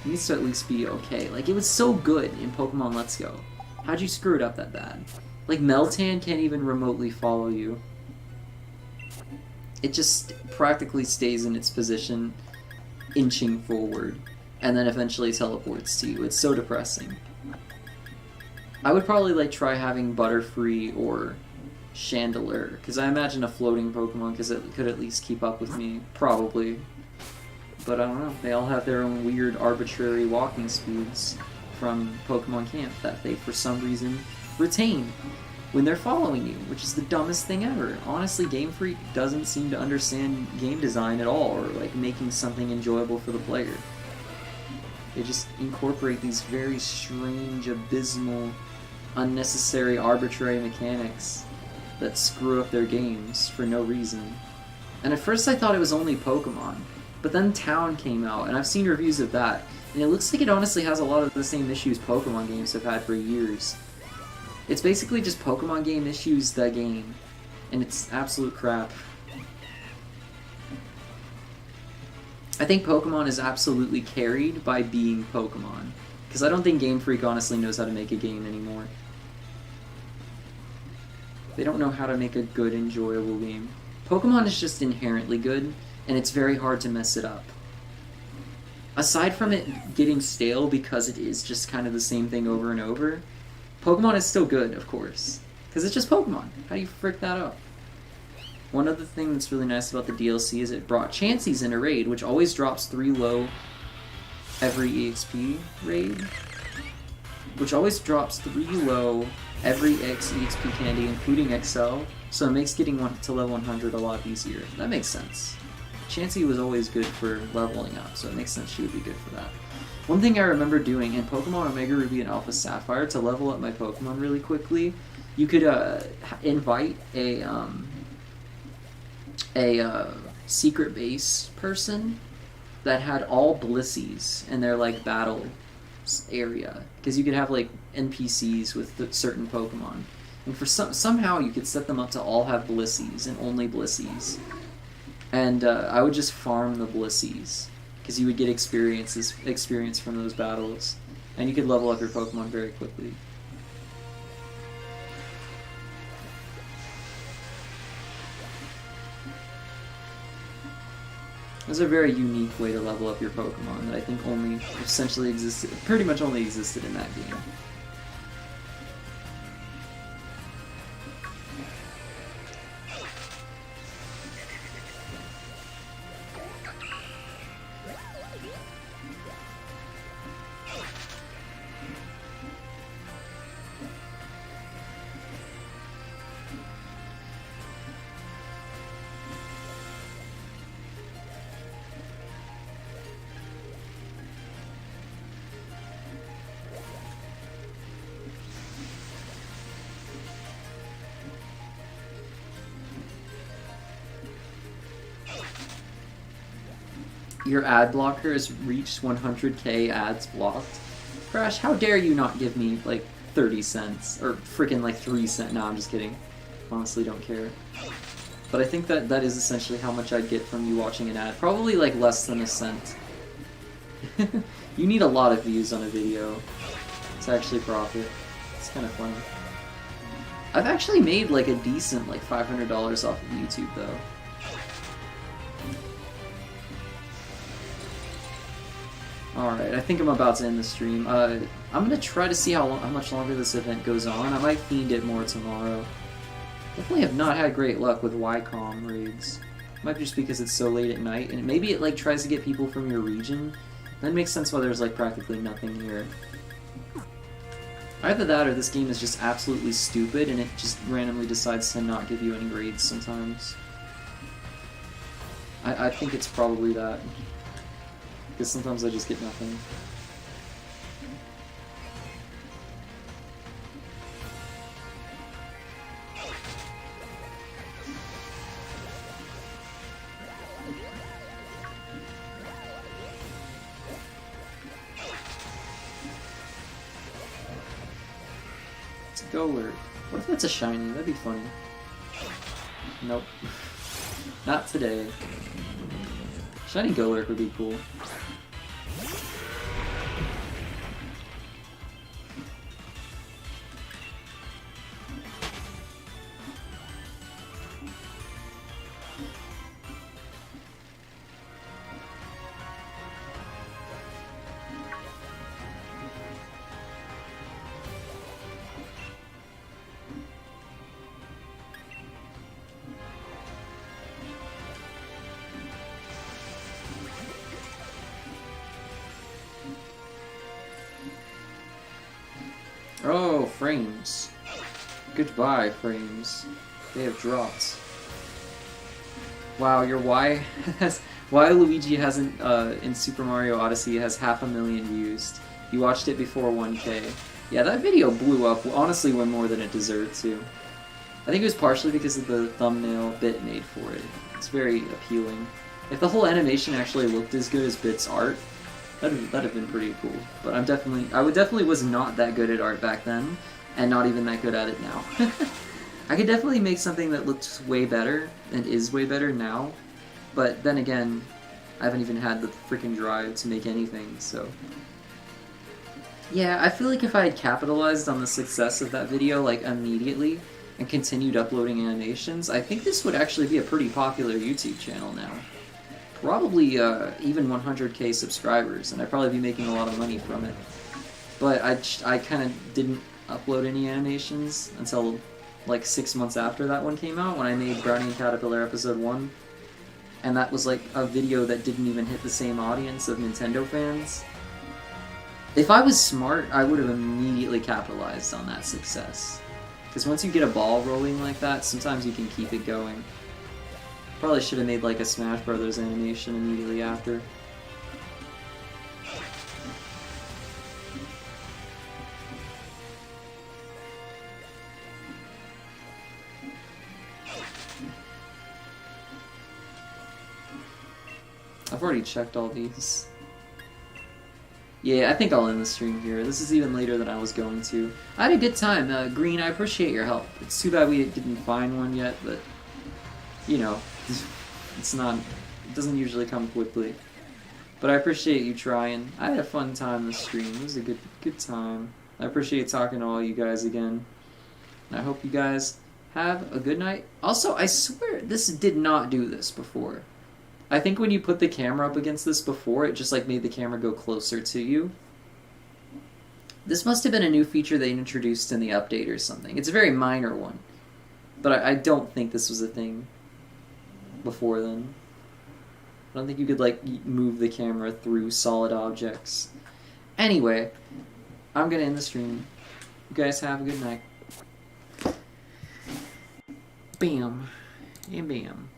Speaker 1: It needs to at least be okay. Like, it was so good in Pokemon Let's Go. How'd you screw it up that bad? Like, Meltan can't even remotely follow you. It just practically stays in its position, inching forward, and then eventually teleports to you. It's so depressing. I would probably, like, try having Butterfree or Chandelure, because I imagine a floating Pokemon because it could at least keep up with me. Probably. But I don't know. They all have their own weird, arbitrary walking speeds from Pokemon Camp that they, for some reason, retain when they're following you, which is the dumbest thing ever. Honestly, Game Freak doesn't seem to understand game design at all, or like making something enjoyable for the player. They just incorporate these very strange, abysmal, unnecessary, arbitrary mechanics that screw up their games for no reason. And at first I thought it was only Pokemon, but then Town came out, and I've seen reviews of that, and it looks like it honestly has a lot of the same issues Pokemon games have had for years. It's basically just Pokemon game issues the game, and it's absolute crap. I think Pokemon is absolutely carried by being Pokemon, because I don't think Game Freak honestly knows how to make a game anymore. They don't know how to make a good, enjoyable game. Pokemon is just inherently good, and it's very hard to mess it up. Aside from it getting stale because it is just kind of the same thing over and over, Pokemon is still good, of course. Because it's just Pokemon. How do you frick that up? One other thing that's really nice about the DLC is it brought Chansey's in a raid, which always drops 3 low every EXP raid. Which always drops 3 low every EXP candy, including XL, so it makes getting to level 100 a lot easier. That makes sense. Chansey was always good for leveling up, so it makes sense she would be good for that. One thing I remember doing in Pokemon Omega Ruby and Alpha Sapphire to level up my Pokemon really quickly, you could invite a secret base person that had all Blissies in their like battle area, because you could have like NPCs with certain Pokemon, and for somehow you could set them up to all have Blissies and only Blissies. And I would just farm the Blissies, because you would get experience from those battles, and you could level up your Pokemon very quickly. There's a very unique way to level up your Pokemon that I think only essentially existed, pretty much only existed in that game. Your ad blocker has reached 100k ads blocked. Crash, how dare you not give me, like, 30 cents? Or freaking, like, 3 cents. No, I'm just kidding. Honestly, don't care. But I think that is essentially how much I'd get from you watching an ad. Probably, like, less than a cent. You need a lot of views on a video to actually profit. It's kind of funny. I've actually made, like, a decent, like, $500 off of YouTube, though. Alright, I think I'm about to end the stream. I'm gonna try to see how much longer this event goes on. I might fiend it more tomorrow. Definitely have not had great luck with YCOM raids. Might be just because it's so late at night, and maybe it like tries to get people from your region. That makes sense why there's like practically nothing here. Either that or this game is just absolutely stupid and it just randomly decides to not give you any raids sometimes. I think it's probably that. Because sometimes I just get nothing. It's a Golurk. What if that's a shiny? That'd be funny. Nope. Not today. Shiny Golurk would be cool. Oh, frames. Goodbye, frames. They have dropped. Wow, your Y has... Why Luigi hasn't, in Super Mario Odyssey, has 500,000 views. You watched it before 1K. Yeah, that video blew up, honestly, way more than it deserved to. I think it was partially because of the thumbnail Bit made for it. It's very appealing. If the whole animation actually looked as good as Bit's art, that'd have been pretty cool. But I definitely was not that good at art back then, and not even that good at it now. I could definitely make something that looked way better, and is way better now, but then again, I haven't even had the freaking drive to make anything, so... Yeah, I feel like if I had capitalized on the success of that video, like, immediately, and continued uploading animations, I think this would actually be a pretty popular YouTube channel now. Probably even 100k subscribers, and I'd probably be making a lot of money from it. But I kind of didn't upload any animations until like 6 months after that one came out, when I made Brownie and Caterpillar Episode 1. And that was like a video that didn't even hit the same audience of Nintendo fans. If I was smart, I would have immediately capitalized on that success. Because once you get a ball rolling like that, sometimes you can keep it going. Probably should have made like a Smash Brothers animation immediately after. I've already checked all these. Yeah, I think I'll end the stream here. This is even later than I was going to. I had a good time. Green, I appreciate your help. It's too bad we didn't find one yet, but... You know, it's not... It doesn't usually come quickly. But I appreciate you trying. I had a fun time this stream. It was a good time. I appreciate talking to all you guys again. And I hope you guys have a good night. Also, I swear, this did not do this before. I think when you put the camera up against this before, it just like made the camera go closer to you. This must have been a new feature they introduced in the update or something. It's a very minor one. But I don't think this was a thing before then. I don't think you could like move the camera through solid objects. Anyway, I'm gonna end the stream. You guys have a good night. Bam. And bam.